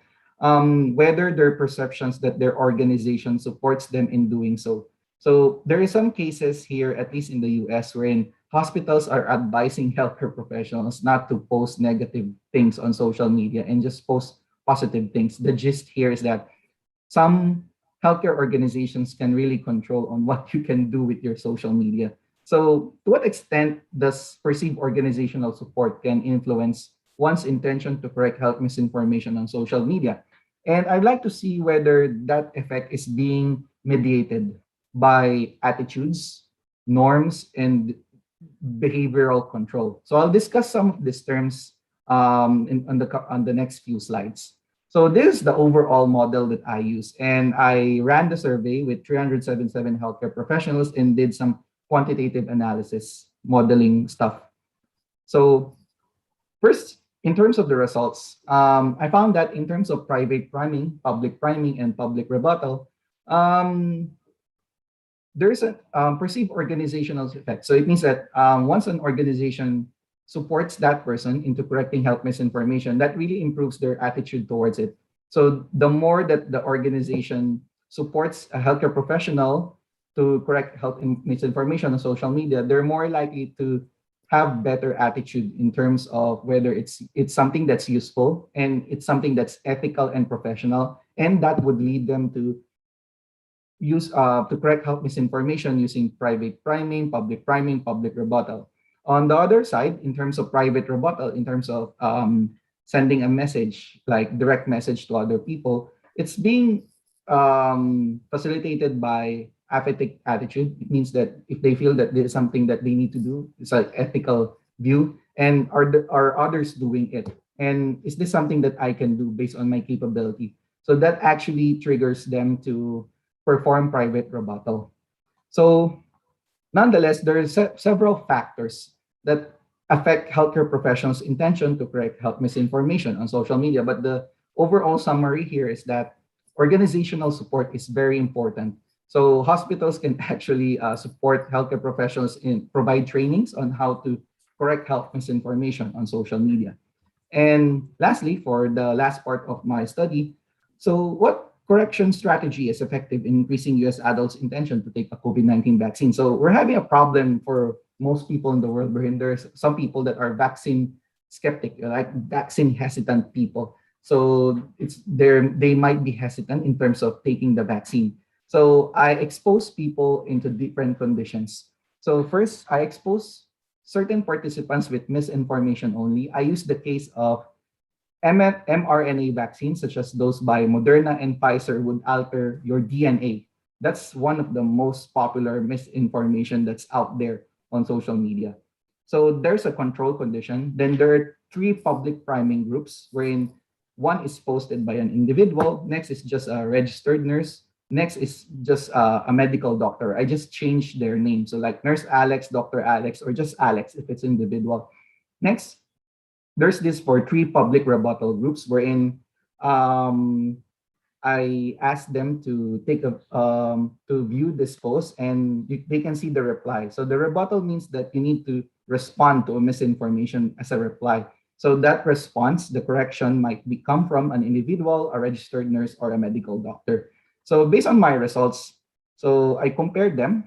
whether their perceptions that their organization supports them in doing so. So there is some cases here, at least in the US, wherein hospitals are advising healthcare professionals not to post negative things on social media and just post positive things. The gist here is that some healthcare organizations can really control on what you can do with your social media. So to what extent does perceived organizational support can influence one's intention to correct health misinformation on social media? And I'd like to see whether that effect is being mediated by attitudes, norms, and behavioral control. So I'll discuss some of these terms on the next few slides. So this is the overall model that I use. And I ran the survey with 377 healthcare professionals and did some quantitative analysis modeling stuff. So first, in terms of the results, I found that in terms of private priming, and public rebuttal, there's a perceived organizational effect. So it means that once an organization supports that person into correcting health misinformation, that really improves their attitude towards it. So the more that the organization supports a healthcare professional to correct health misinformation on social media, they're more likely to have better attitude in terms of whether it's something that's useful and it's something that's ethical and professional, and that would lead them to use to correct health misinformation using private priming, public rebuttal. On the other side, in terms of private rebuttal, in terms of sending a message, like direct message to other people, it's being facilitated by apathetic attitude. It means that if they feel that there's something that they need to do, it's like ethical view, and are others doing it? And is this something that I can do based on my capability? So that actually triggers them to perform private rebuttal. So nonetheless, there are several factors that affect healthcare professionals' intention to correct health misinformation on social media. But the overall summary here is that organizational support is very important. So hospitals can actually support healthcare professionals in provide trainings on how to correct health misinformation on social media. And lastly, for the last part of my study, so what correction strategy is effective in increasing US adults' intention to take a COVID-19 vaccine? So we're having a problem for most people in the world, wherein there's some people that are vaccine skeptic, like vaccine hesitant people. So they might be hesitant in terms of taking the vaccine. So I expose people into different conditions. So first, I expose certain participants with misinformation only. I use the case of mRNA vaccines, such as those by Moderna and Pfizer, would alter your DNA. That's one of the most popular misinformation that's out there on social media. So there's a control condition. Then there are 3 public priming groups, wherein one is posted by an individual. Next is just a registered nurse. Next is just a medical doctor. I just changed their name. So like Nurse Alex, Dr. Alex, or just Alex if it's individual. Next, there's this for 3 public rebuttal groups, wherein I asked them to take to view this post, and they can see the reply. So the rebuttal means that you need to respond to a misinformation as a reply. So that response, the correction, might come from an individual, a registered nurse, or a medical doctor. So based on my results, so I compared them,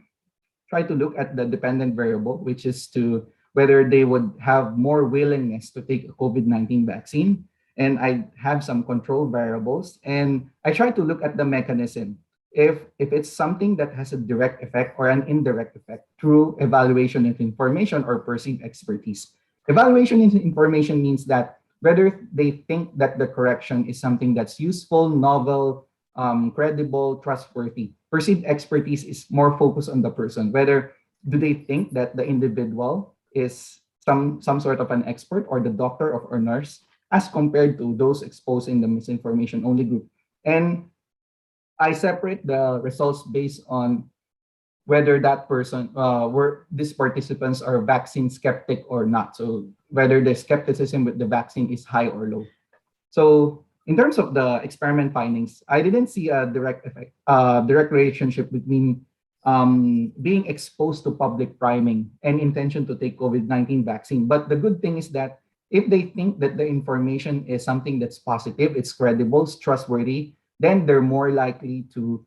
try to look at the dependent variable, which is to whether they would have more willingness to take a COVID-19 vaccine. And I have some control variables, and I try to look at the mechanism. If it's something that has a direct effect or an indirect effect through evaluation of information or perceived expertise. Evaluation information means that whether they think that the correction is something that's useful, novel, credible, trustworthy. Perceived expertise is more focused on the person, whether do they think that the individual is some sort of an expert or the doctor or nurse as compared to those exposed in the misinformation only group. And I separate the results based on whether that person, were these participants are vaccine skeptic or not. So whether the skepticism with the vaccine is high or low. So in terms of the experiment findings, I didn't see a direct effect, direct relationship between being exposed to public priming and intention to take COVID-19 vaccine. But the good thing is that if they think that the information is something that's positive, it's credible, it's trustworthy, then they're more likely to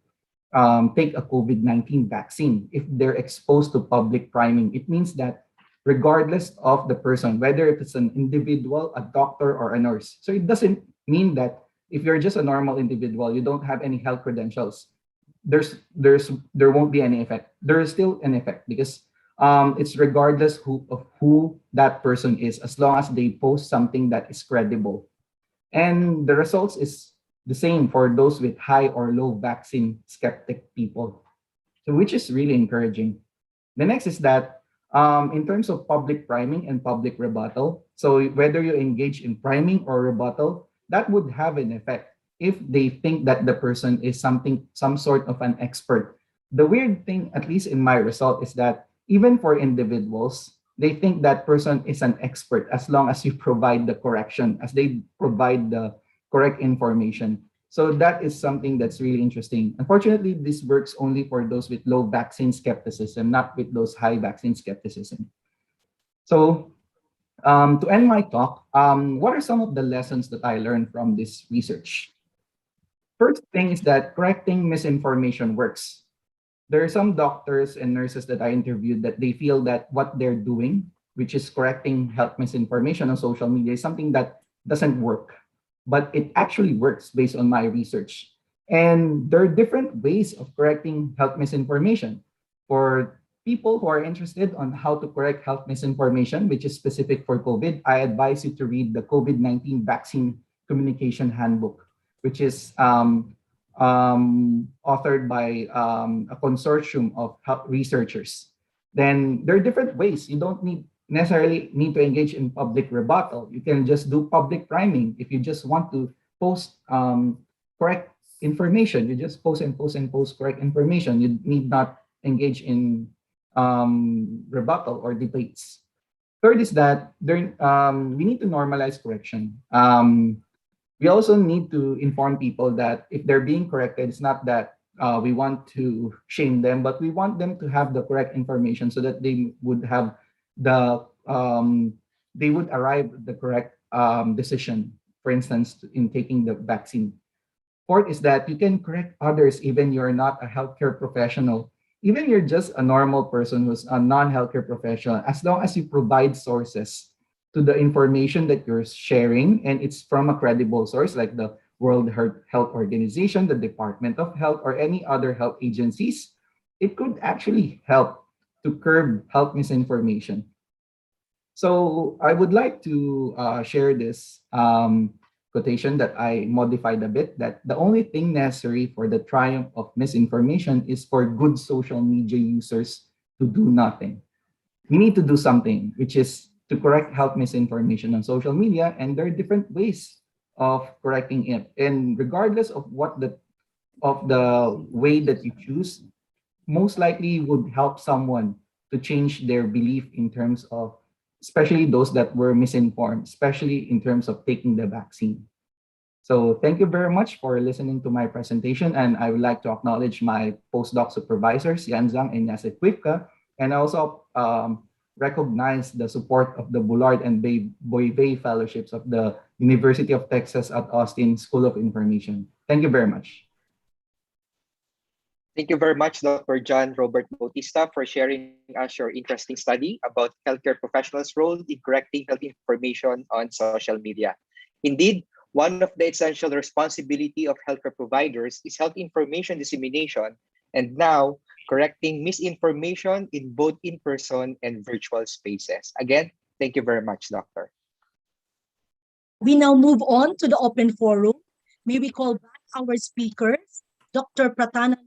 take a COVID-19 vaccine if they're exposed to public priming. It means that regardless of the person, whether if it's an individual, a doctor, or a nurse. So it doesn't mean that if you're just a normal individual, you don't have any health credentials, there won't be any effect. There is still an effect because it's regardless of who that person is, as long as they post something that is credible. And the results is the same for those with high or low vaccine skeptic people, so which is really encouraging. The next is that in terms of public priming and public rebuttal, so whether you engage in priming or rebuttal, that would have an effect if they think that the person is some sort of an expert. The weird thing, at least in my result, is that even for individuals, they think that person is an expert as long as you provide the correction, as they provide the correct information. So that is something that's really interesting. Unfortunately, this works only for those with low vaccine skepticism, not with those high vaccine skepticism. So to end my talk, what are some of the lessons that I learned from this research? First thing is that correcting misinformation works. There are some doctors and nurses that I interviewed that they feel that what they're doing, which is correcting health misinformation on social media, is something that doesn't work. But it actually works based on my research. And there are different ways of correcting health misinformation. For people who are interested on how to correct health misinformation, which is specific for COVID, I advise you to read the COVID-19 Vaccine Communication Handbook, which is authored by a consortium of health researchers. Then there are different ways. You don't necessarily need to engage in public rebuttal. You can just do public priming. If you just want to post correct information, you just post and post and post correct information. You need not engage in rebuttal or debates. Third is that we need to normalize correction. We also need to inform people that if they're being corrected, it's not that we want to shame them, but we want them to have the correct information so that they would have they would arrive at the correct decision, for instance, in taking the vaccine. Fourth is that you can correct others even you're not a healthcare professional. Even you're just a normal person who's a non-healthcare professional, as long as you provide sources to the information that you're sharing and it's from a credible source like the World Health Organization, the Department of Health, or any other health agencies, it could actually help to curb health misinformation. So I would like to share this quotation that I modified a bit, that the only thing necessary for the triumph of misinformation is for good social media users to do nothing. We need to do something, which is to correct health misinformation on social media, and there are different ways of correcting it. And regardless of the way that you choose, most likely would help someone to change their belief in terms of, especially those that were misinformed, especially in terms of taking the vaccine. So thank you very much for listening to my presentation. And I would like to acknowledge my postdoc supervisors, Yan Zhang and Yasek Wipka, and also recognize the support of the Bullard and Boivay Fellowships of the University of Texas at Austin School of Information. Thank you very much. Thank you very much, Dr. John Robert Bautista, for sharing us your interesting study about healthcare professionals' role in correcting health information on social media. Indeed, one of the essential responsibility of healthcare providers is health information dissemination, and now correcting misinformation in both in-person and virtual spaces. Again, Thank you very much, Doctor. We now move on to the open forum. May we call back our speakers, Dr. Pratana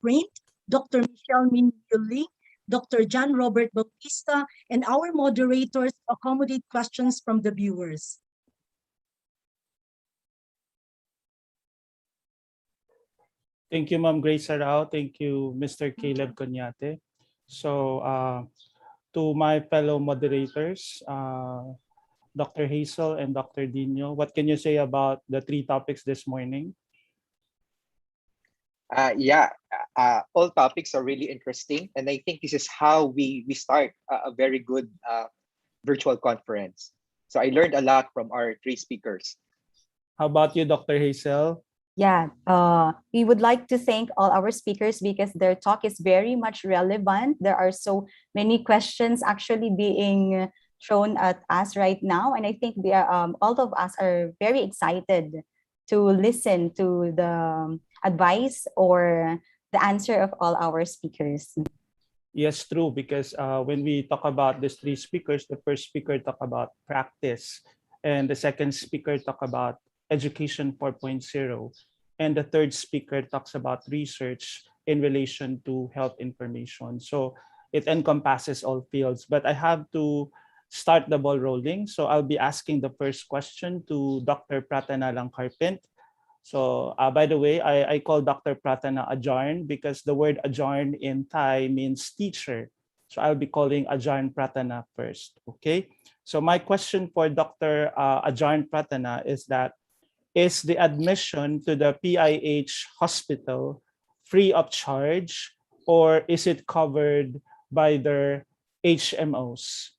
Print, Dr. Michelle Minuli, Dr. John Robert Bautista, and our moderators to accommodate questions from the viewers. Thank you, Ma'am Grace Arao. Thank you, Mr. Caleb Conyate. So, to my fellow moderators, Dr. Hazel and Dr. Dino, what can you say about the three topics this morning? All topics are really interesting, and I think this is how we start a very good virtual conference. So I learned a lot from our three speakers. How about you, Dr. Hazel? Yeah, we would like to thank all our speakers because their talk is very much relevant. There are so many questions actually being thrown at us right now, and I think we are all of us are very excited to listen to the advice or the answer of all our speakers. Yes, true, because when we talk about these three speakers, the first speaker talk about practice, and the second speaker talk about Education 4.0, and the third speaker talks about research in relation to health information. So it encompasses all fields, but I have to start the ball rolling. So I'll be asking the first question to Dr. Pratana Langkarpint. So by the way, I call Dr. Pratana Ajarn because the word Ajarn in Thai means teacher. So I'll be calling Ajarn Pratana first, okay? So my question for Dr. Ajarn Pratana is that, is the admission to the PIH hospital free of charge, or is it covered by their HMOs?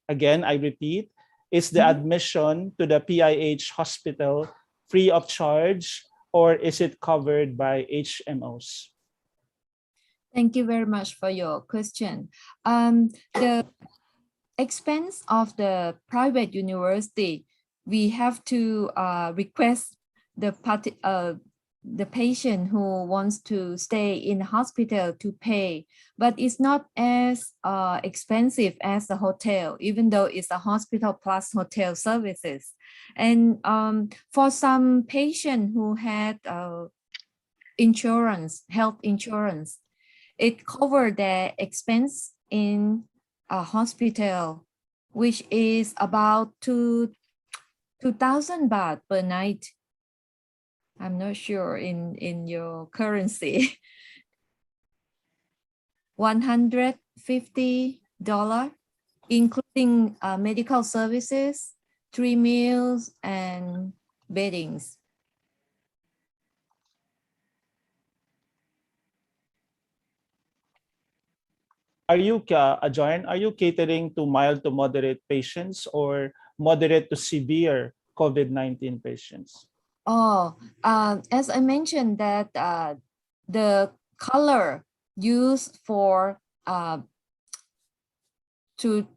Again, I repeat, is the admission to the PIH hospital free of charge, or is it covered by HMOs? Thank you very much for your question. The expense of the private university, we have to request the patient who wants to stay in the hospital to pay, but it's not as expensive as the hotel, even though it's a hospital plus hotel services. And for some patient who had insurance, health insurance, it covered their expense in a hospital, which is about 2,000 baht per night. I'm not sure in your currency. $150, including medical services, 3 meals, and beddings. Are you, Ajarn, are you catering to mild to moderate patients or moderate to severe COVID-19 patients? Oh, as I mentioned that the color used for to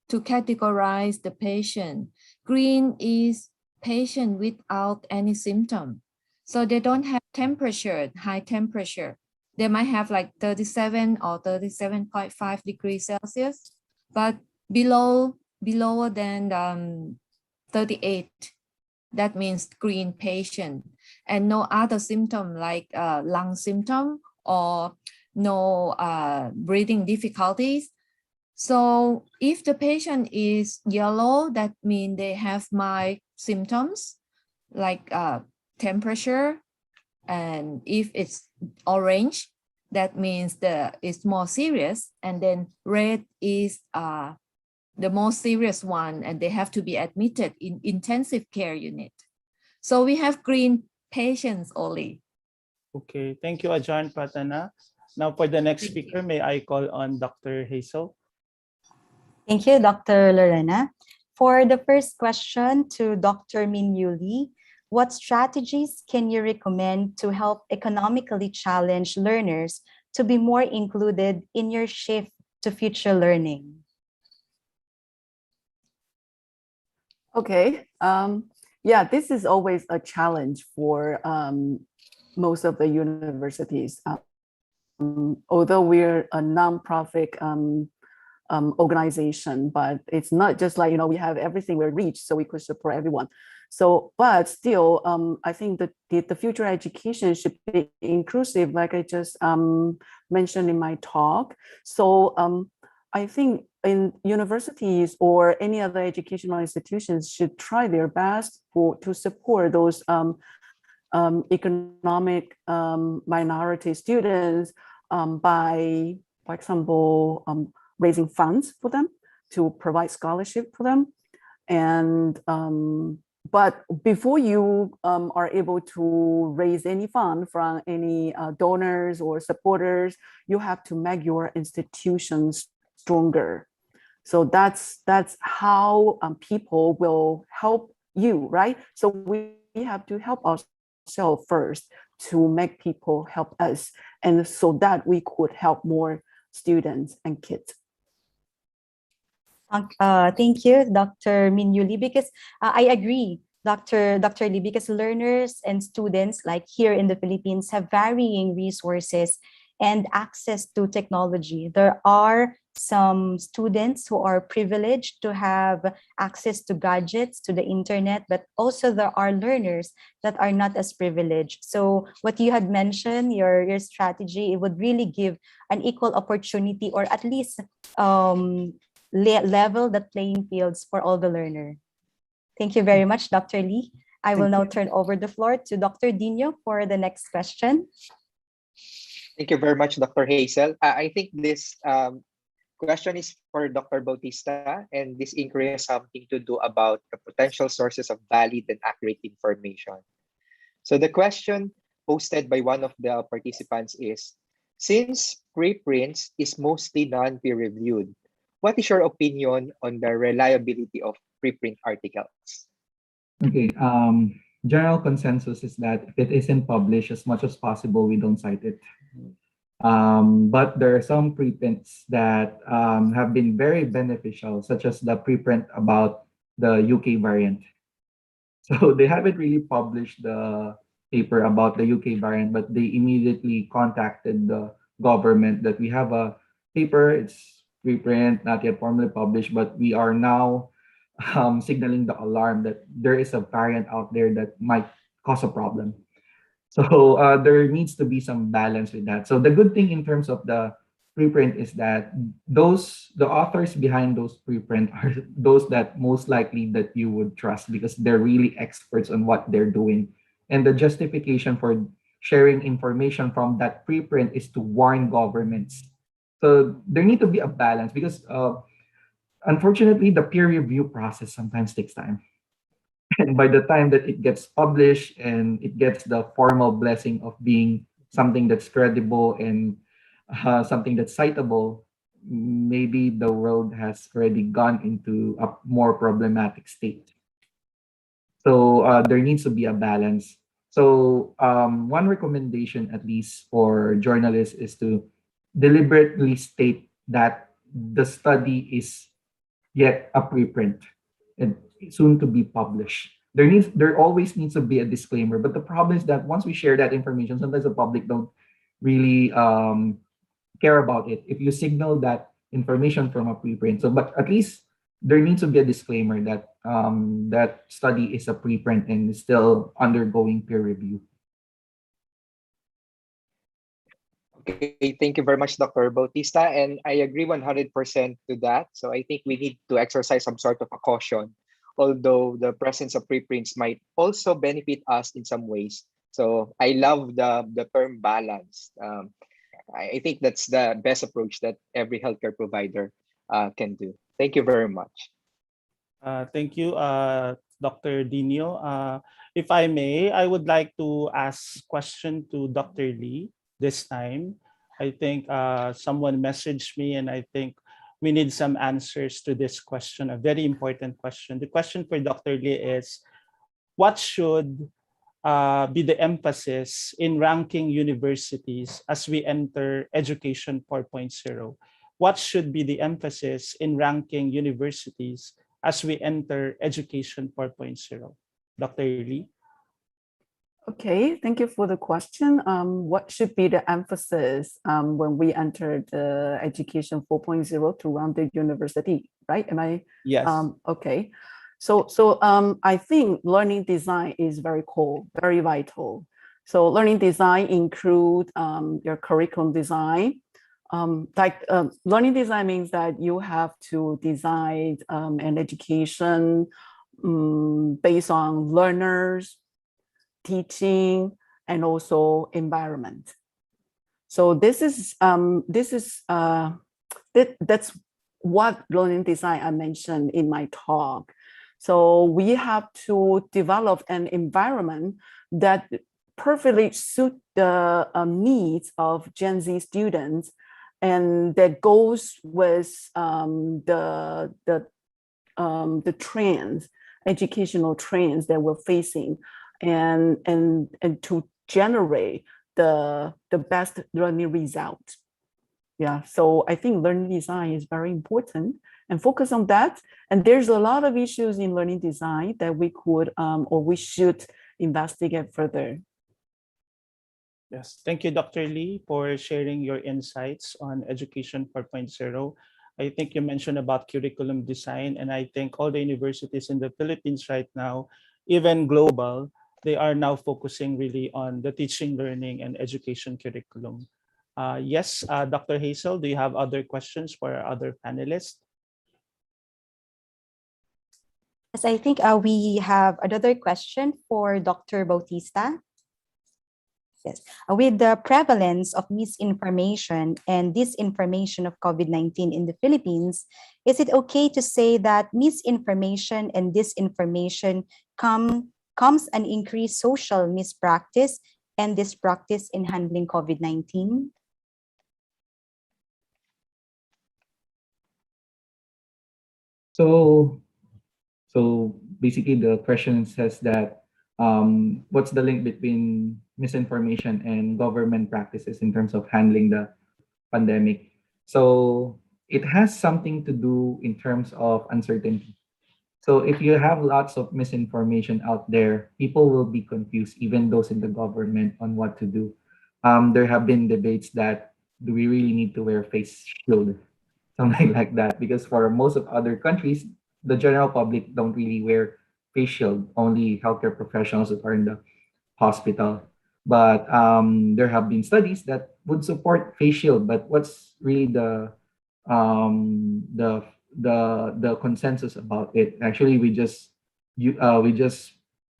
categorize the patient, green is patient without any symptom, so they don't have temperature, high temperature. They might have like 37 or 37.5 degrees Celsius, but below than 38. That means green patient, and no other symptom like lung symptom or no breathing difficulties. So if the patient is yellow, that means they have mild symptoms like temperature. And if it's orange, that means it's more serious. And then red is the most serious one, and they have to be admitted in intensive care unit. So we have green patients only. Okay, thank you, Ajarn Pratana. Now for the next speaker, may I call on Dr. Hazel? Thank you, Dr. Lorena. For the first question to Dr. Min Yuli, what strategies can you recommend to help economically challenged learners to be more included in your shift to future learning? Okay. Yeah, this is always a challenge for most of the universities. Although we're a nonprofit organization, but it's not just like, we have everything we're reached, so we could support everyone. So, but still, I think that the future education should be inclusive, like I just mentioned in my talk. So I think in universities or any other educational institutions should try their best to support those economic minority students by, for example, raising funds for them to provide scholarship for them. And but before you are able to raise any fund from any donors or supporters, you have to make your institutions stronger. So that's how people will help you, right? So we have to help ourselves first to make people help us, and so that we could help more students and kids. Thank you, Dr. Minyu Lee, because I agree, Dr. Lee, because learners and students like here in the Philippines have varying resources and access to technology. There are some students who are privileged to have access to gadgets, to the internet, but also there are learners that are not as privileged. So what you had mentioned, your strategy, it would really give an equal opportunity, or at least level the playing fields for all the learner. Thank you very much, Dr. Lee. I will now turn over the floor to Dr. Dino for the next question. Thank you very much, Dr. Hazel. I think this question is for Dr. Bautista, and this inquiry has something to do about the potential sources of valid and accurate information. So the question posted by one of the participants is, since preprints is mostly non-peer-reviewed, what is your opinion on the reliability of preprint articles? Okay, general consensus is that if it isn't published, as much as possible, we don't cite it. But there are some preprints that have been very beneficial, such as the preprint about the UK variant. So they haven't really published the paper about the UK variant, but they immediately contacted the government that we have a paper, it's preprint, not yet formally published, but we are now signaling the alarm that there is a variant out there that might cause a problem. So there needs to be some balance with that. So the good thing in terms of the preprint is that the authors behind those preprint are those that most likely that you would trust, because they're really experts on what they're doing. And the justification for sharing information from that preprint is to warn governments. So there need to be a balance, because unfortunately, the peer review process sometimes takes time. And by the time that it gets published and it gets the formal blessing of being something that's credible and something that's citable, maybe the world has already gone into a more problematic state. So there needs to be a balance. So one recommendation, at least for journalists, is to deliberately state that the study is yet a preprint and soon to be published. There always needs to be a disclaimer, but the problem is that once we share that information, sometimes the public don't really care about it if you signal that information from a preprint. So, but at least there needs to be a disclaimer that that study is a preprint and is still undergoing peer review. Okay, thank you very much, Dr. Bautista. And I agree 100% to that. So I think we need to exercise some sort of a caution, although the presence of preprints might also benefit us in some ways. So I love the term balance. I think that's the best approach that every healthcare provider can do. Thank you very much. Thank you, Dr. Dino. If I may, I would like to ask question to Dr. Lee this time. I think someone messaged me, and I think we need some answers to this question, a very important question. The question for Dr. Lee is, what should be the emphasis in ranking universities as we enter Education 4.0? What should be the emphasis in ranking universities as we enter Education 4.0? Dr. Lee? Okay, thank you for the question. What should be the emphasis when we enter the education 4.0 to rounded university, right? Am I? Yes. Okay. So I think learning design is very cool, very vital. So learning design include your curriculum design. Learning design means that you have to design an education based on learners, teaching, and also environment. So that's what learning design I mentioned in my talk. So we have to develop an environment that perfectly suit the needs of Gen Z students, and that goes with the trends, educational trends that we're facing, and to generate the best learning result. Yeah, so I think learning design is very important and focus on that. And there's a lot of issues in learning design that we could or we should investigate further. Yes, thank you, Dr. Lee, for sharing your insights on Education 4.0. I think you mentioned about curriculum design, and I think all the universities in the Philippines right now, even global, they are now focusing really on the teaching, learning, and education curriculum. Yes, Dr. Hazel, do you have other questions for our other panelists? Yes, I think we have another question for Dr. Bautista. Yes. With the prevalence of misinformation and disinformation of COVID-19 in the Philippines, is it okay to say that misinformation and disinformation comes an increased social mispractice and this practice in handling COVID-19? So basically the question says that what's the link between misinformation and government practices in terms of handling the pandemic? So it has something to do in terms of uncertainty. So if you have lots of misinformation out there, people will be confused, even those in the government, on what to do. There have been debates that do we really need to wear face shield, something like that, because for most of other countries, the general public don't really wear face shield, only healthcare professionals that are in the hospital. But there have been studies that would support face shield. But what's really the consensus about it? Actually, we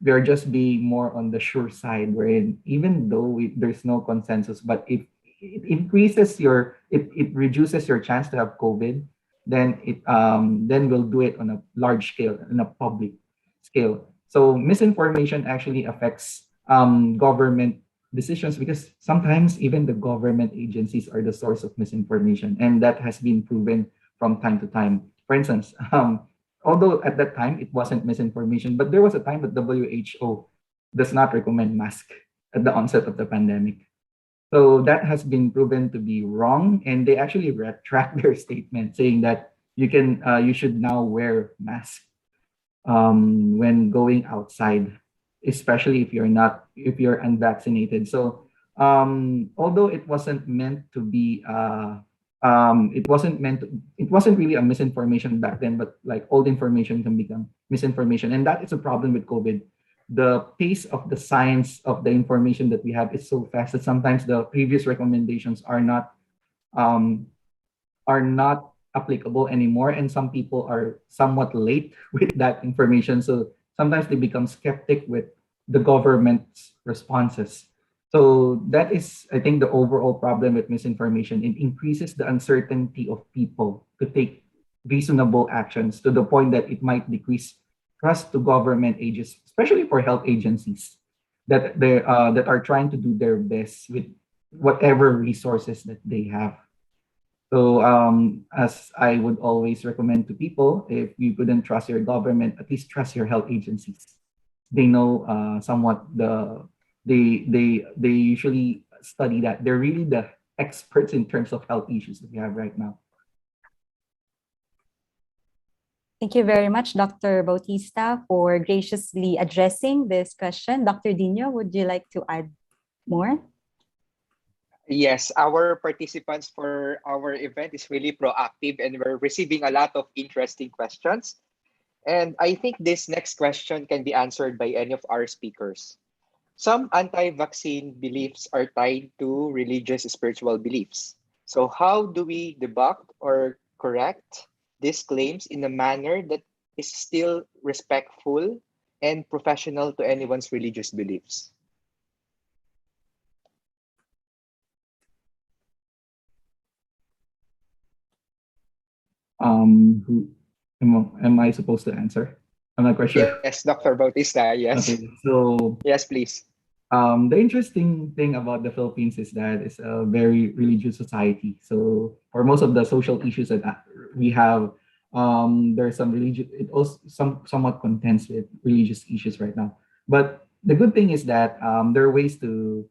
are just being more on the sure side, wherein even though there's no consensus, but if it increases it reduces your chance to have COVID, then we'll do it on a large scale, on a public scale. So misinformation actually affects government decisions, because sometimes even the government agencies are the source of misinformation, and that has been proven from time to time. For instance, although at that time it wasn't misinformation, but there was a time that WHO does not recommend mask at the onset of the pandemic. So that has been proven to be wrong, and they actually retract their statement saying that you should now wear mask when going outside, especially if you're unvaccinated. So although it wasn't meant to be it wasn't really a misinformation back then, but like old information can become misinformation, and that is a problem with COVID. The pace of the science of the information that we have is so fast that sometimes the previous recommendations um, are not applicable anymore, and some people are somewhat late with that information. So sometimes they become skeptic with the government's responses. So that is, I think, the overall problem with misinformation. It increases the uncertainty of people to take reasonable actions, to the point that it might decrease trust to government agencies, especially for health agencies that are trying to do their best with whatever resources that they have. So as I would always recommend to people, if you couldn't trust your government, at least trust your health agencies. They know somewhat they usually study that. They're really the experts in terms of health issues that we have right now. Thank you very much, Dr. Bautista, for graciously addressing this question. Dr. Dino, would you like to add more? Yes, our participants for our event is really proactive and we're receiving a lot of interesting questions. And I think this next question can be answered by any of our speakers. Some anti-vaccine beliefs are tied to religious spiritual beliefs. So how do we debunk or correct these claims in a manner that is still respectful and professional to anyone's religious beliefs? Who am I supposed to answer? I'm not quite sure. Yes, Dr. Bautista, yes. Okay, so Yes, please. the interesting thing about the Philippines is that it's a very religious society. So for most of the social issues that we have, there's some religious. It also somewhat contends with religious issues right now. But the good thing is that there are ways to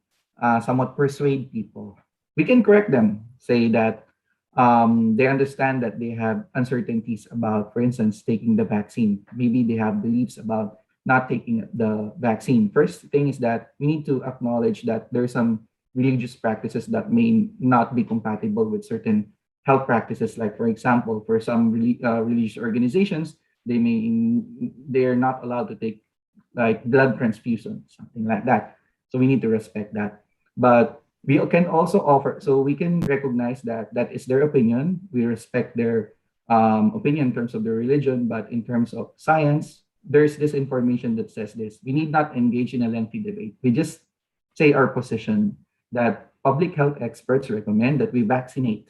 somewhat persuade people. We can correct them, say that they understand that they have uncertainties about, for instance, taking the vaccine. Maybe they have beliefs about not taking the vaccine. First thing is that we need to acknowledge that there are some religious practices that may not be compatible with certain health practices. Like, for example, for some religious organizations, they're not allowed to take like blood transfusion, something like that. So we need to respect that. But we can also offer, so we can recognize that that is their opinion. We respect their opinion in terms of their religion, but in terms of science, there's this information that says this. We need not engage in a lengthy debate. We just say our position that public health experts recommend that we vaccinate.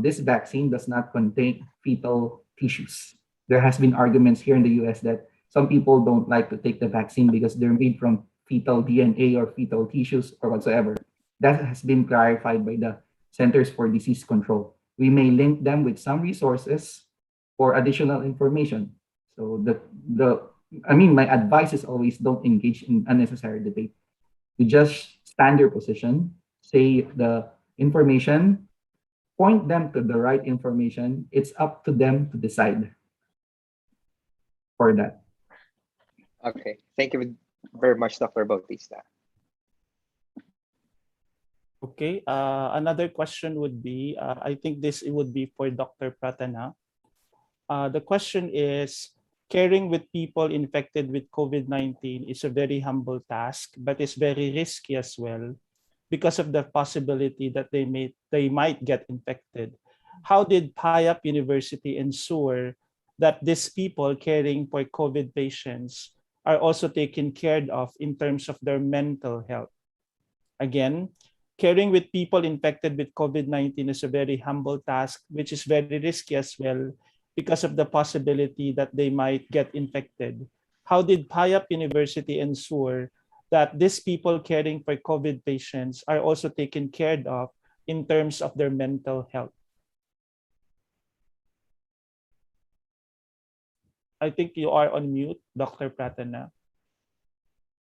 This vaccine does not contain fetal tissues. There has been arguments here in the US that some people don't like to take the vaccine because they're made from fetal DNA or fetal tissues or whatsoever. That has been clarified by the Centers for Disease Control. We may link them with some resources for additional information. So my advice is always don't engage in unnecessary debate. You just stand your position, say the information, point them to the right information. It's up to them to decide for that. Okay, thank you very much, Dr. Bautista. Okay, another question would be, I think it would be for Dr. Pratana. The question is, caring with people infected with COVID-19 is a very humble task, but it's very risky as well because of the possibility that they might get infected. How did PIAP University ensure that these people caring for COVID patients are also taken care of in terms of their mental health? Again, caring with people infected with COVID-19 is a very humble task, which is very risky as well because of the possibility that they might get infected. How did PIAP University ensure that these people caring for COVID patients are also taken care of in terms of their mental health? I think you are on mute, Dr. Pratana.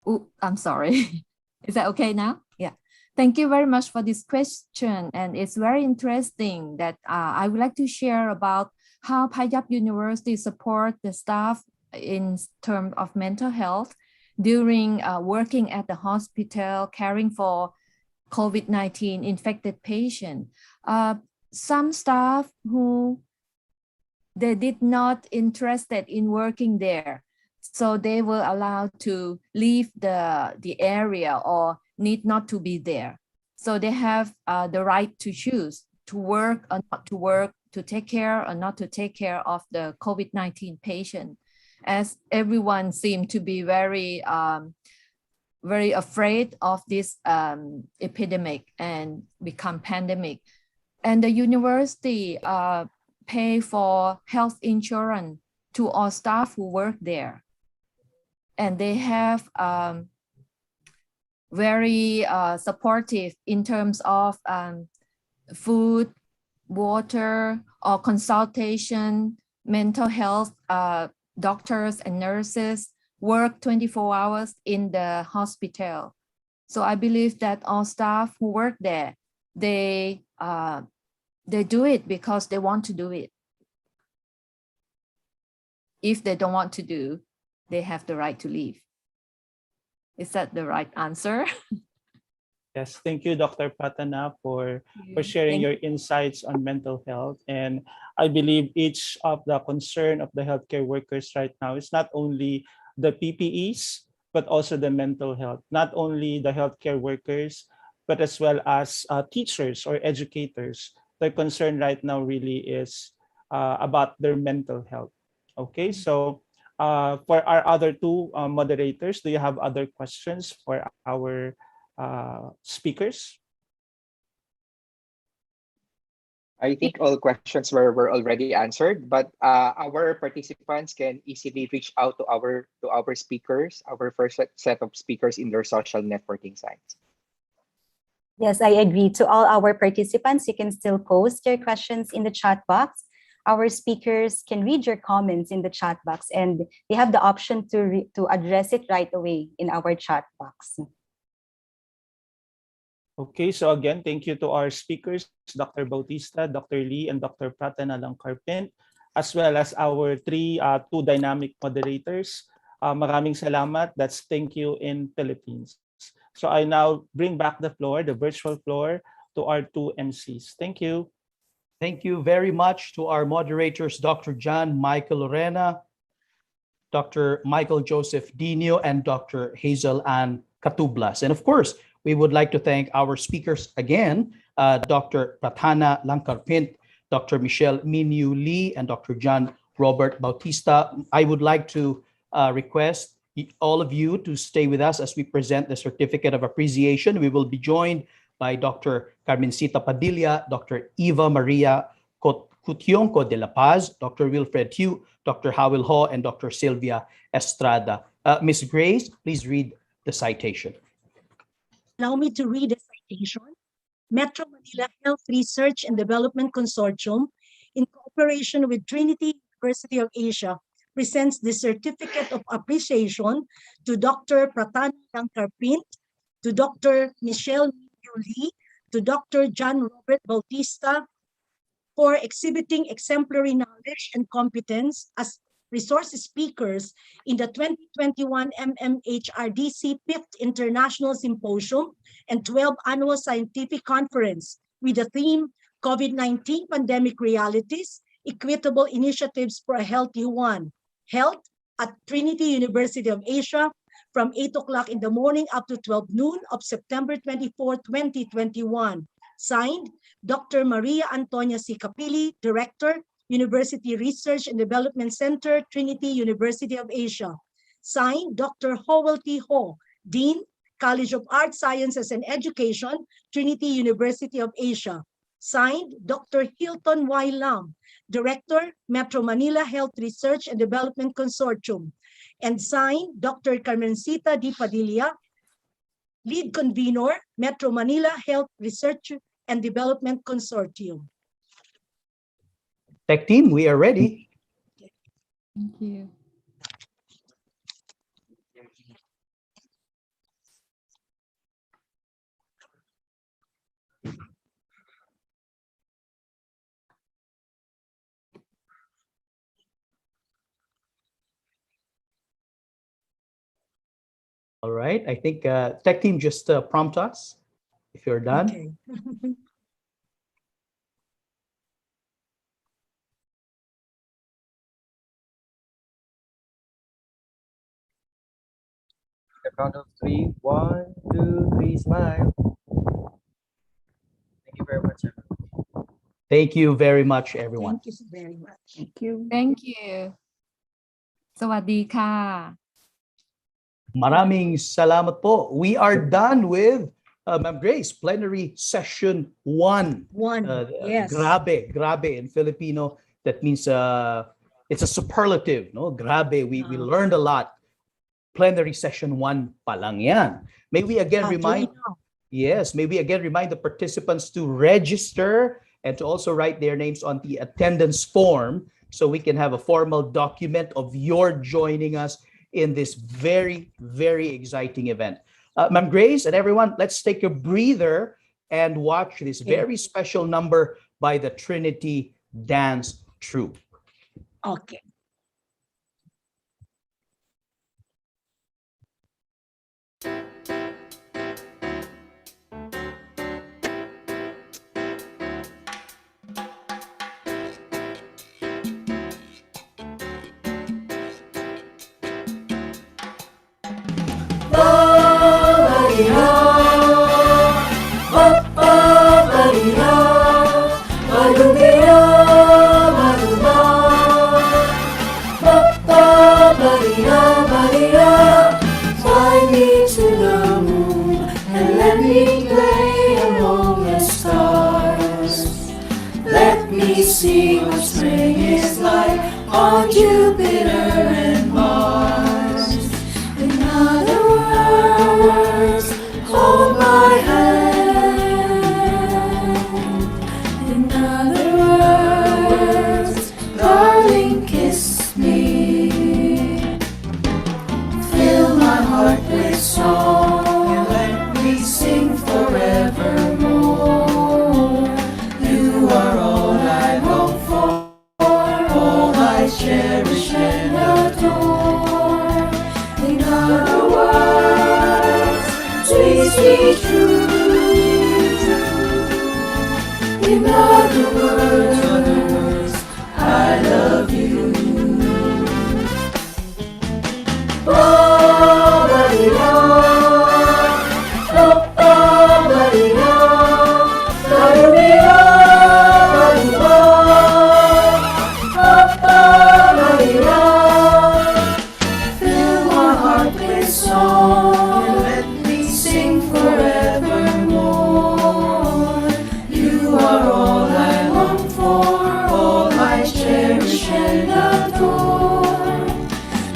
Oh, I'm sorry. Is that okay now? Yeah. Thank you very much for this question. And it's very interesting that I would like to share about how PIAP University support the staff in terms of mental health during working at the hospital, caring for COVID-19 infected patient. Some staff who they did not interested in working there, so they were allowed to leave the area or need not to be there. So they have the right to choose to work or not to work, to take care or not to take care of the COVID-19 patient, as everyone seemed to be very afraid of this epidemic and become pandemic. And the university pay for health insurance to all staff who work there. And they have very supportive in terms of food, water, or consultation, mental health. Doctors and nurses work 24 hours in the hospital. So I believe that all staff who work there, they do it because they want to do it. if they don't want to do, they have the right to leave. Is that the right answer? Yes, thank you, Dr. Patana, for sharing your insights on mental health. And I believe each of the concern of the healthcare workers right now is not only the PPEs, but also the mental health. Not only the healthcare workers, but as well as teachers or educators. The concern right now really is about their mental health. Okay, so for our other two moderators, do you have other questions for our speakers? I think all questions were already answered, but our participants can easily reach out to our speakers, our first set of speakers in their social networking sites. Yes, I agree. To all our participants, you can still post your questions in the chat box. Our speakers can read your comments in the chat box, and they have the option to address it right away in our chat box. Okay, so again, thank you to our speakers, Dr. Bautista, Dr. Lee, and Dr. Pratana Langkarpint, as well as our two dynamic moderators. Maraming salamat. That's thank you in Philippines. So I now bring back the virtual floor, to our two MCs. Thank you. Thank you very much to our moderators, Dr. John Michael Lorena, Dr. Michael Joseph Dino, and Dr. Hazel Ann Catublas. And of course, we would like to thank our speakers again, Dr. Pratana Langkarpint, Dr. Michelle Minyu Lee, and Dr. John Robert Bautista. I would like to request all of you to stay with us as we present the certificate of appreciation. We will be joined by Dr. Carmencita Padilla, Dr. Eva Maria Cutionco de la Paz, Dr. Wilfred Hugh, Dr. Howell Ho, and Dr. Sylvia Estrada. Ms. Grace, please read the citation. Allow me to read the citation. Metro Manila Health Research and Development Consortium, in cooperation with Trinity University of Asia, presents the Certificate of Appreciation to Dr. Pratana Langkarpint, to Dr. Michelle Lee, to Dr. John Robert Bautista, for exhibiting exemplary knowledge and competence as resource speakers in the 2021 MMHRDC 5th International Symposium and 12th Annual Scientific Conference with the theme COVID-19 Pandemic Realities, Equitable Initiatives for a Healthy One, held at Trinity University of Asia from 8 o'clock in the morning up to 12 noon of September 24, 2021. Signed, Dr. Maria Antonia C. Capili, Director, University Research and Development Center, Trinity University of Asia. Signed, Dr. Howell T. Ho, Dean, College of Arts, Sciences and Education, Trinity University of Asia. Signed, Dr. Hilton Y. Lam, Director, Metro Manila Health Research and Development Consortium. And signed, Dr. Carmencita D. Padilla, Lead Convener, Metro Manila Health Research and Development Consortium. Tech team, we are ready. Thank you. All right, I think tech team just prompt us if you're done. Okay. The count of three. 1, 2, 3, smile. Thank you very much, everyone. Thank you very much, everyone. Thank you very much. Thank you. Thank you. สวัสดีค่ะ Maraming salamat po. We are done with Ma'am Grace, plenary session 1. Yes. Grabe in Filipino. That means it's a superlative, no? Grabe. We learned a lot. Plenary session 1 pa lang yan. May we again remind the participants to register and to also write their names on the attendance form so we can have a formal document of your joining us in this very, very exciting event. Ma'am Grace and everyone, let's take a breather and watch this very special number by the Trinity Dance Troupe. Okay. true. In other words, I love you. Oh, Maria, oh, Maria, Maria, Maria, fill my heart with song and let me sing forevermore. You are all I long for, all I cherish and adore.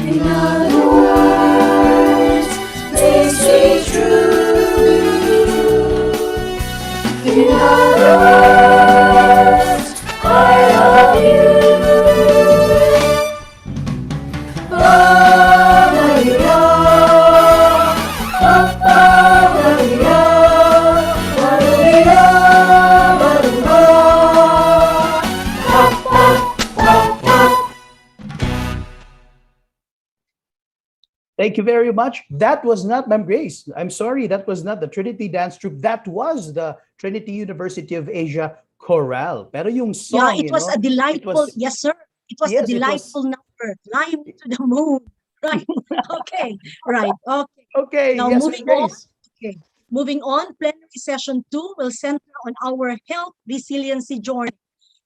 In other words, makes me true. In other words, I love you. Oh, Maria, oh, Maria, Maria, Thank you very much. That was not Ma'am Grace. I'm sorry, that was not the Trinity Dance Troupe. That was the Trinity University of Asia Chorale. Pero yung Yeah, song, it was a delightful, yes, sir. It was a Yes, it was- delightful number. Climb to the moon. Right. Okay. Right. Okay. Okay. Now Yes, moving Ma'am on. Grace. Okay. Moving on, plenary session 2 will center on our health resiliency journey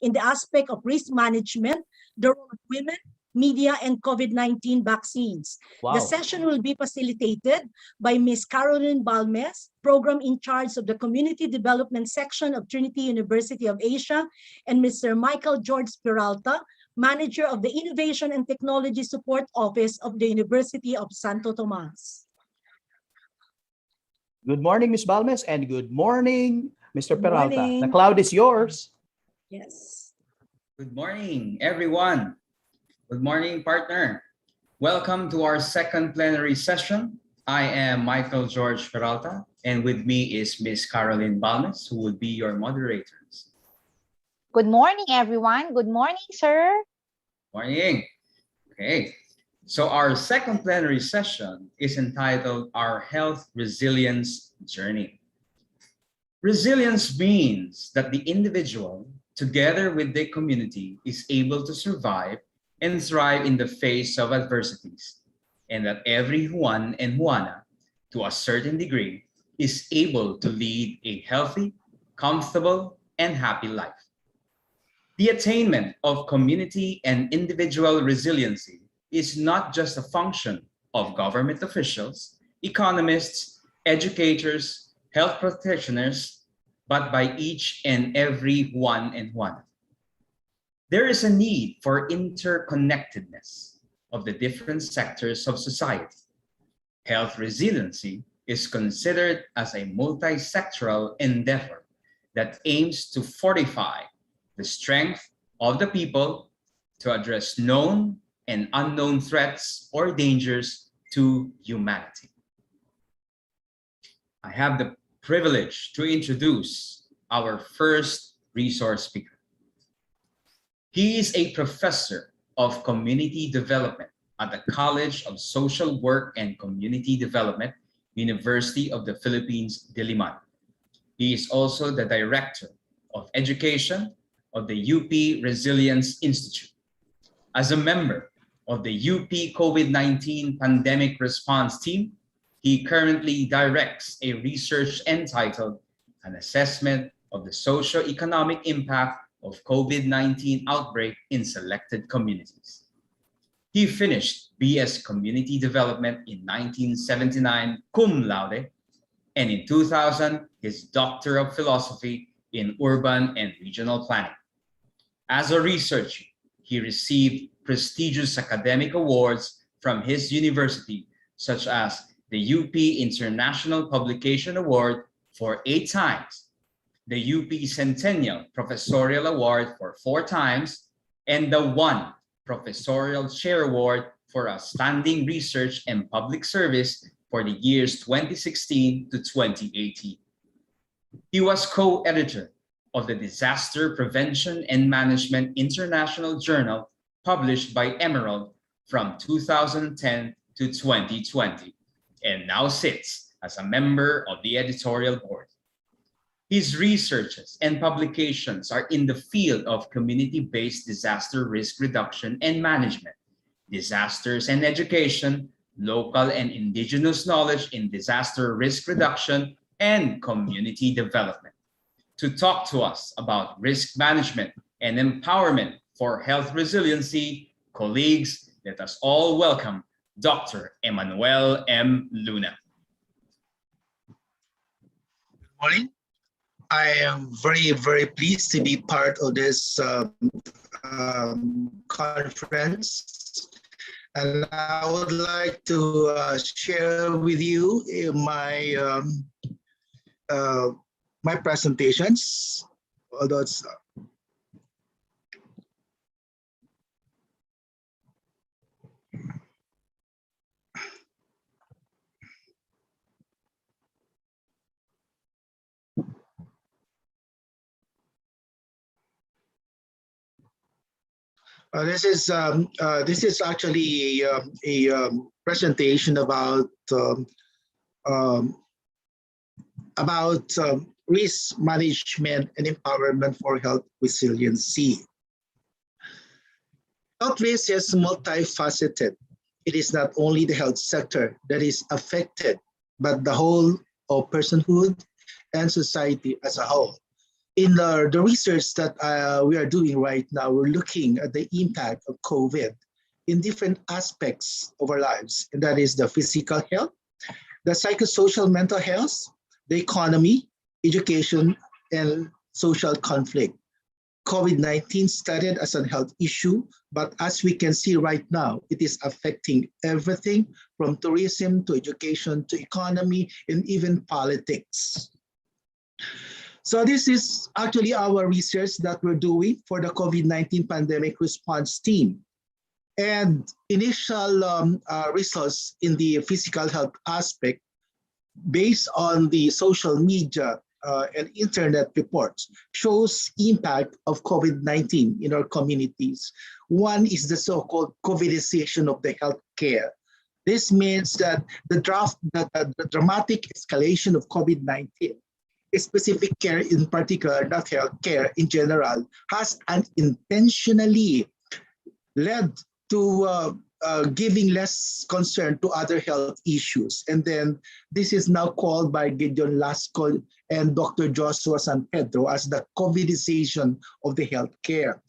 in the aspect of risk management, the role of women, media, and COVID-19 vaccines. Wow. The session will be facilitated by Ms. Caroline Balmes, program in charge of the Community Development Section of Trinity University of Asia, and Mr. Michael George Peralta, manager of the Innovation and Technology Support Office of the University of Santo Tomas. Good morning, Ms. Balmes, and good morning, Mr. Good Peralta. morning. The cloud is yours. Yes. Good morning, everyone. Good morning, partner. Welcome to our second plenary session. I am Michael George Peralta, and with me is Ms. Caroline Balmes, who will be your moderators. Good morning, everyone. Good morning, sir. Morning. Okay. So our second plenary session is entitled Our Health Resilience Journey. Resilience means that the individual, together with the community, is able to survive and thrive in the face of adversities, and that every Juan and Juana, to a certain degree, is able to lead a healthy, comfortable, and happy life. The attainment of community and individual resiliency is not just a function of government officials, economists, educators, health practitioners, but by each and every Juan and Juana. There is a need for interconnectedness of the different sectors of society. Health resiliency is considered as a multi-sectoral endeavor that aims to fortify the strength of the people to address known and unknown threats or dangers to humanity. I have the privilege to introduce our first resource speaker. He is a professor of community development at the College of Social Work and Community Development, University of the Philippines, Diliman. He is also the director of education of the UP Resilience Institute. As a member of the UP COVID-19 Pandemic Response Team, he currently directs a research entitled An Assessment of the Socio-Economic Impact of COVID-19 Outbreak in Selected Communities. He finished BS Community Development in 1979 cum laude, and in 2000, his Doctor of Philosophy in Urban and Regional Planning. As a researcher, he received prestigious academic awards from his university, such as the UP International Publication Award for 8 times, the UP Centennial Professorial Award for 4 times, and the 1 Professorial Chair Award for Outstanding Research and Public Service for the years 2016 to 2018. He was co-editor of the Disaster Prevention and Management International Journal, published by Emerald from 2010 to 2020, and now sits as a member of the editorial board. His researches and publications are in the field of community-based disaster risk reduction and management, disasters and education, local and indigenous knowledge in disaster risk reduction, and community development. To talk to us about risk management and empowerment for health resiliency, colleagues, let us all welcome Dr. Emmanuel M. Luna. Good morning. I am very pleased to be part of this conference, and I would like to share with you my my presentations. Although it's this is actually a presentation about risk management and empowerment for health resiliency. Health risk is multifaceted. It is not only the health sector that is affected, but the whole of personhood and society as a whole. In the research that we are doing right now, we're looking at the impact of COVID in different aspects of our lives, and that is the physical health, the psychosocial mental health, the economy, education, and social conflict. COVID-19 started as a health issue, but as we can see right now, it is affecting everything from tourism to education to economy and even politics. So this is actually our research that we're doing for the COVID-19 pandemic response team. And initial results in the physical health aspect based on the social media and internet reports shows impact of COVID-19 in our communities. One is the so-called COVIDization of the healthcare. This means that the dramatic escalation of COVID-19, specific care in particular, not healthcare in general, has unintentionally led to giving less concern to other health issues. And then this is now called by Gideon Lascaux and Dr. Joshua San Pedro as the COVIDization of the healthcare.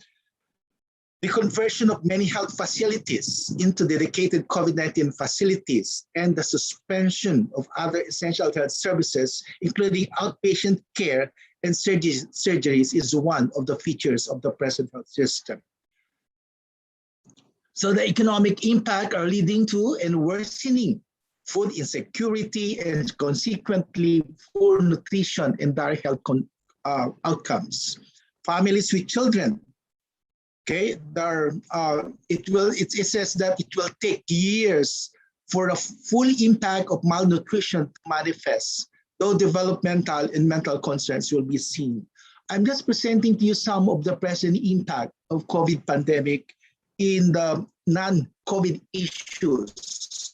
The conversion of many health facilities into dedicated COVID-19 facilities and the suspension of other essential health services, including outpatient care and surgeries, is one of the features of the present health system. So the economic impact are leading to and worsening food insecurity and consequently poor nutrition and dire health outcomes. Families with children, okay, it says that it will take years for the full impact of malnutrition to manifest, though developmental and mental concerns will be seen. I'm just presenting to you some of the present impact of COVID pandemic in the non-COVID issues.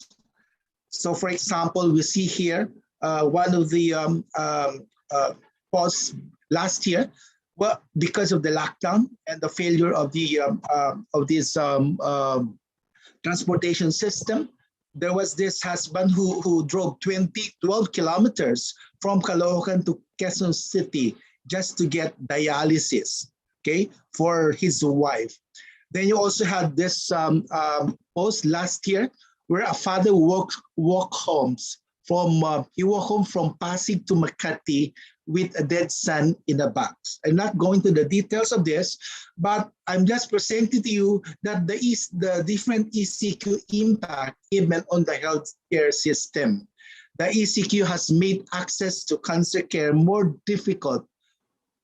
So for example, we see here one of the posts last year, well, because of the lockdown and the failure of the this transportation system, there was this husband who drove 12 kilometers from Caloocan to Quezon City just to get dialysis, okay, for his wife. Then you also had this post last year where a father walked home from Pasig to Makati with a dead son in a box. I'm not going to the details of this, but I'm just presenting to you that the different ECQ impact even on the healthcare system. The ECQ has made access to cancer care more difficult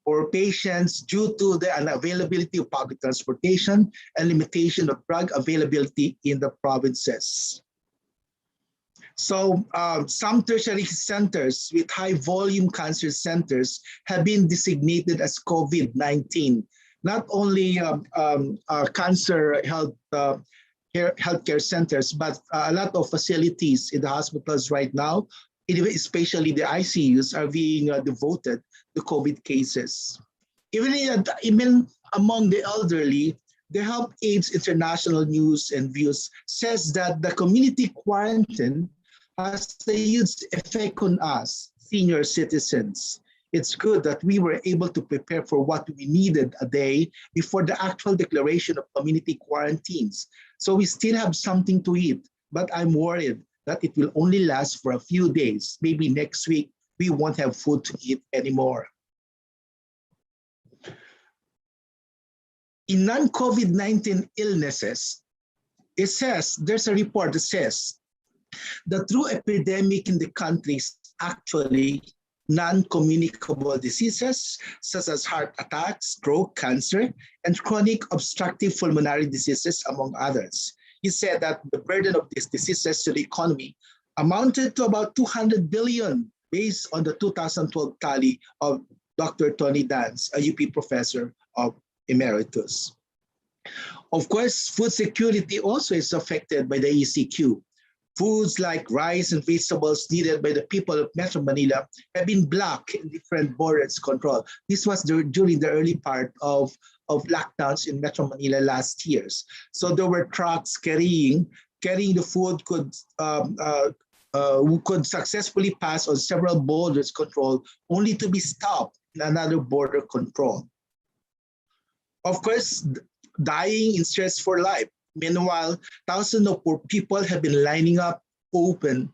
for patients due to the unavailability of public transportation and limitation of drug availability in the provinces. So some tertiary centers with high volume cancer centers have been designated as COVID-19. Not only cancer healthcare centers, but a lot of facilities in the hospitals right now especially the ICUs, are being devoted to COVID cases. Even among the elderly, the Health Aids International News and Views says that the community quarantine has a huge effect on us, senior citizens. It's good that we were able to prepare for what we needed a day before the actual declaration of community quarantines. So we still have something to eat, but I'm worried that it will only last for a few days. Maybe next week, we won't have food to eat anymore. In non-COVID-19 illnesses, there's a report that says the true epidemic in the country is actually non-communicable diseases such as heart attacks, stroke, cancer, and chronic obstructive pulmonary diseases, among others. He said that the burden of these diseases to the economy amounted to about 200 billion based on the 2012 tally of Dr. Tony Dance, a UP professor of Emeritus. Of course, food security also is affected by the ECQ. Foods like rice and vegetables needed by the people of Metro Manila have been blocked in different borders control. This was during the early part of lockdowns in Metro Manila last years. So there were trucks carrying the food who could successfully pass on several borders control only to be stopped in another border control. Of course, dying in stress for life. Meanwhile, thousands of poor people have been lining up often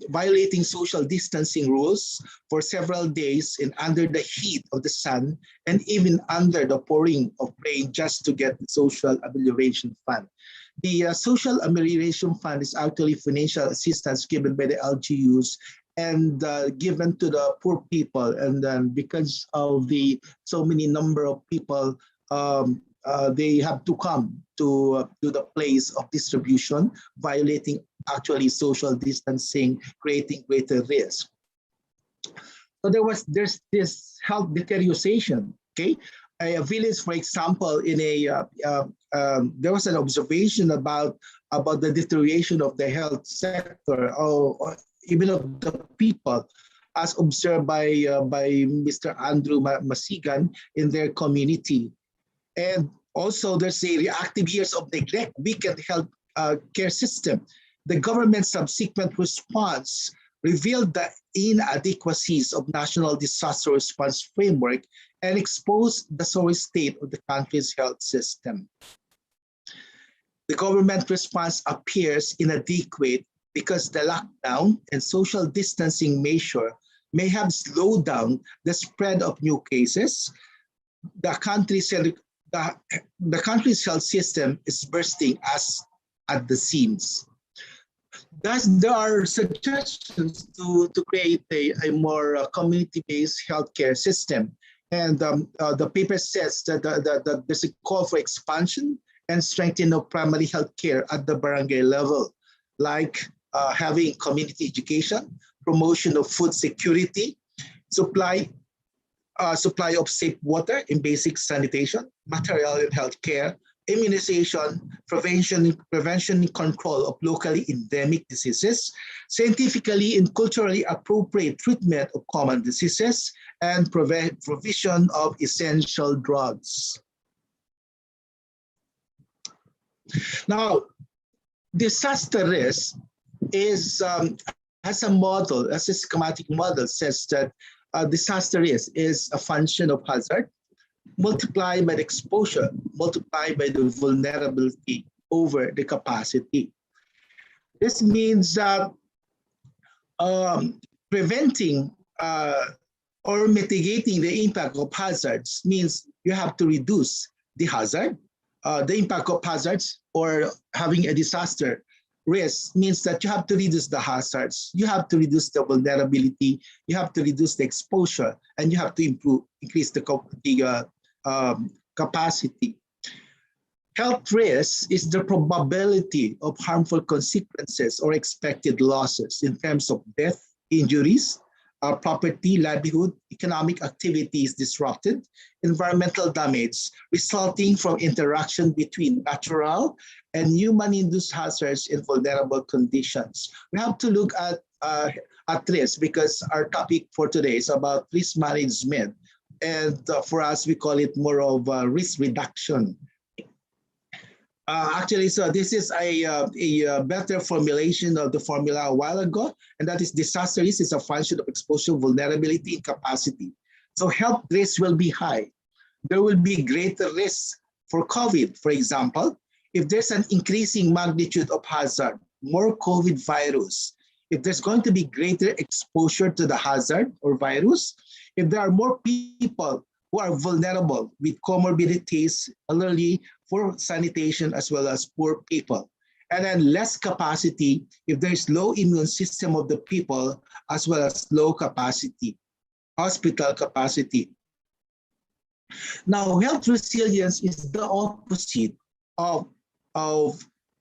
violating social distancing rules for several days and under the heat of the sun and even under the pouring of rain just to get the social amelioration fund. The social amelioration fund is actually financial assistance given by the LGUs and given to the poor people. And then because of the so many number of people, they have to come to the place of distribution, violating actually social distancing, creating greater risk. So there's this health deterioration. Okay, a village, for example, in there was an observation about the deterioration of the health sector, or even of the people, as observed by Mr. Andrew Masigan in their community. And also, there's a reactive years of neglect, weakened health care system. The government's subsequent response revealed the inadequacies of national disaster response framework and exposed the sorry state of the country's health system. The government response appears inadequate because the lockdown and social distancing measure may have slowed down the spread of new cases. The country's health system is bursting at the seams. Thus, there are suggestions to create a more community-based healthcare system. And the paper says that there's a call for expansion and strengthening of primary healthcare at the barangay level, like having community education, promotion of food security, supply of safe water in basic sanitation, material and healthcare, immunization, prevention and control of locally endemic diseases, scientifically and culturally appropriate treatment of common diseases, and provision of essential drugs. Now, disaster risk is as a model, as a schematic model, says that disaster risk is a function of hazard multiplied by the exposure, multiplied by the vulnerability over the capacity. This means that preventing or mitigating the impact of hazards means you have to reduce the hazard. The impact of hazards or having a disaster risk means that you have to reduce the hazards, you have to reduce the vulnerability, you have to reduce the exposure, and you have to increase the capacity. Health risk is the probability of harmful consequences or expected losses in terms of death, injuries, property, livelihood, economic activity is disrupted, environmental damage resulting from interaction between natural and human-induced hazards in vulnerable conditions. We have to look at risk because our topic for today is about risk management. And for us, we call it more of risk reduction. Actually, so this is a better formulation of the formula a while ago, and that is disaster risk is a function of exposure, vulnerability, and capacity. So health risk will be high. There will be greater risk for COVID, for example, if there's an increasing magnitude of hazard, more COVID virus, if there's going to be greater exposure to the hazard or virus, if there are more people who are vulnerable with comorbidities, elderly, for sanitation, as well as poor people. And then less capacity if there's low immune system of the people, as well as low capacity, hospital capacity. Now, health resilience is the opposite of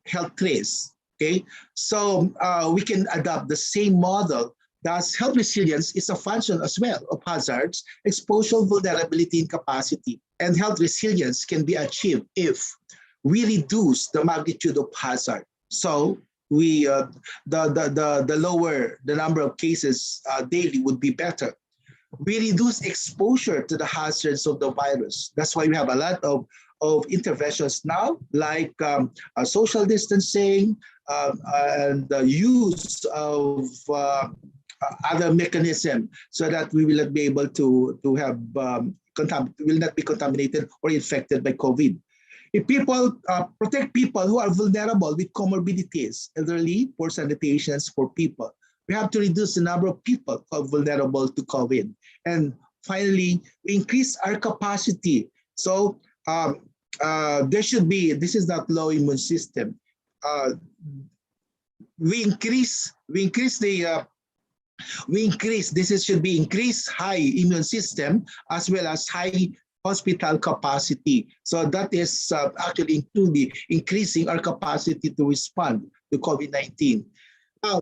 health risk, okay? So we can adopt the same model. Thus, health resilience is a function as well of hazards, exposure, vulnerability, and capacity. And health resilience can be achieved if we reduce the magnitude of hazard. So we the lower the number of cases daily would be better. We reduce exposure to the hazards of the virus. That's why we have a lot of interventions now, like social distancing and the use of other mechanism, so that we will not be able to have will not be contaminated or infected by COVID. If people protect people who are vulnerable with comorbidities, elderly, poor sanitations, for people, we have to reduce the number of people who are vulnerable to COVID. And finally, we increase our capacity. So there should be, this is not low immune system. We increase, this should be increased high immune system as well as high hospital capacity. So that is actually including increasing our capacity to respond to COVID-19. Now,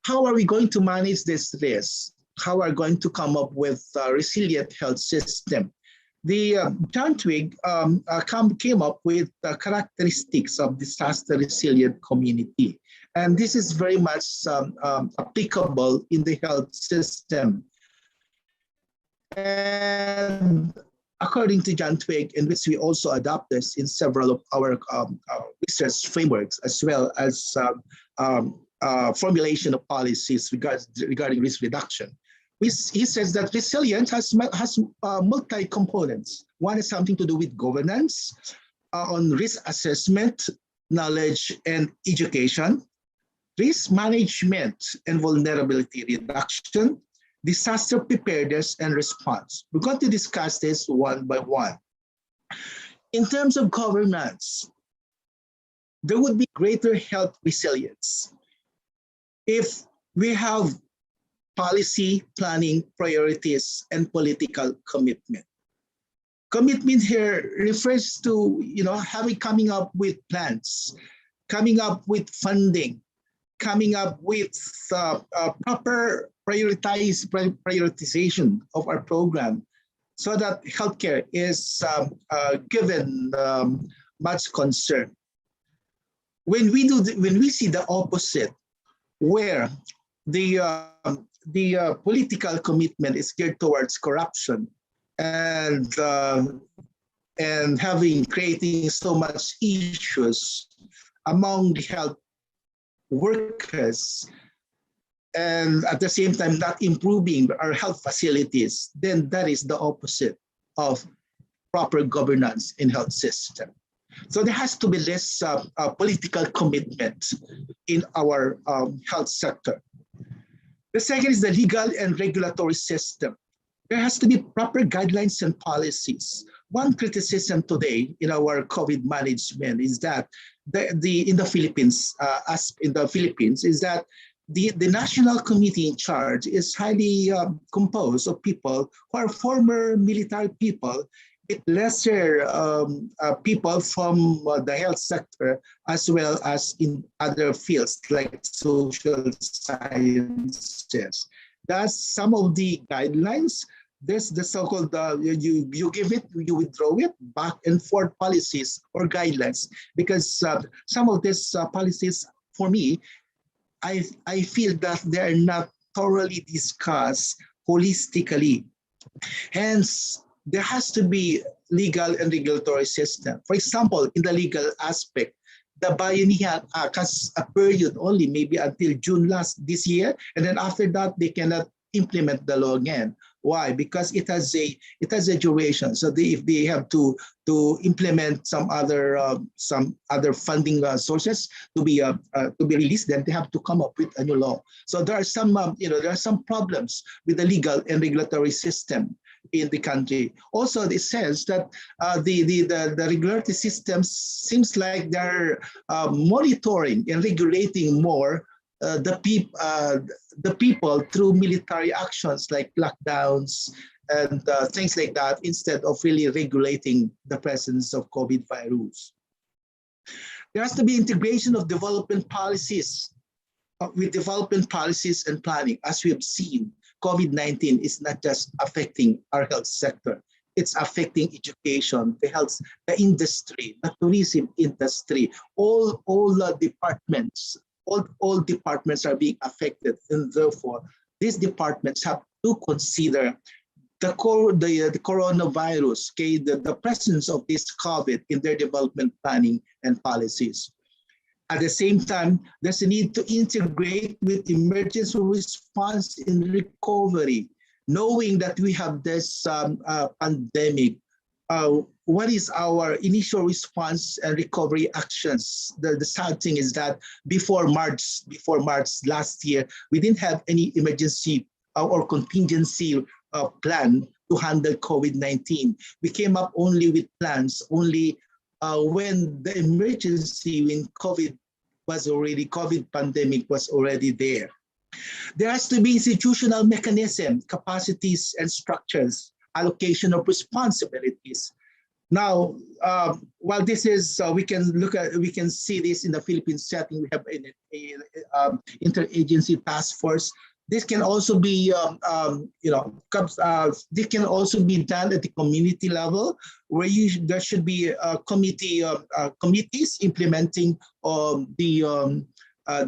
how are we going to manage this risk? How are we going to come up with a resilient health system? The John Twigg came up with characteristics of disaster resilient community. And this is very much applicable in the health system. And according to John Twigg, in which we also adopt this in several of our research frameworks, as well as formulation of policies regarding risk reduction. He says that resilience has multi-components. One is something to do with governance, on risk assessment, knowledge, and education, risk management and vulnerability reduction, disaster preparedness and response. We're going to discuss this one by one. In terms of governance, there would be greater health resilience if we have policy, planning, priorities, and political commitment. Commitment here refers to, coming up with plans, coming up with funding, coming up with proper prioritization of our program, so that healthcare is given much concern. When we see the opposite, where the political commitment is geared towards corruption and creating so much issues among the health workers, and at the same time not improving our health facilities, then that is the opposite of proper governance in health system. So there has to be less political commitment in our health sector. The second is the legal and regulatory system. There has to be proper guidelines and policies. One criticism today in our COVID management is that in the Philippines is that the national committee in charge is highly composed of people who are former military people, with lesser people from the health sector, as well as in other fields like social sciences. That's some of the guidelines. There's the so-called you give it, you withdraw it, back and forth policies or guidelines, because some of these policies, for me, I feel that they are not thoroughly discussed holistically. Hence, there has to be legal and regulatory system. For example, in the legal aspect, the Biennial Act has a period only, maybe until June this year, and then after that they cannot implement the law again. Why? Because it has a duration. So if they have to implement some other funding sources to be released, then they have to come up with a new law. So there are some there are some problems with the legal and regulatory system in the country. Also, it says that the regulatory system seems like they're monitoring and regulating more the people through military actions like lockdowns and things like that, instead of really regulating the presence of COVID virus. There has to be integration of development policies with development policies and planning. As we have seen, COVID-19 is not just affecting our health sector, it's affecting education, the health, the industry, the tourism industry, all departments. All departments are being affected, and therefore these departments have to consider the coronavirus, okay, the presence of this COVID in their development planning and policies. At the same time, there's a need to integrate with emergency response in recovery, knowing that we have this pandemic. What is our initial response and recovery actions? The sad thing is that before March last year, we didn't have any emergency or contingency plan to handle COVID-19. We came up only with plans only when the emergency, when COVID pandemic was already there. There has to be institutional mechanism, capacities and structures, allocation of responsibilities. Now, while this is, we can see this in the Philippine setting. We have an interagency task force. This can also be, this can also be done at the community level, where there should be a committees implementing the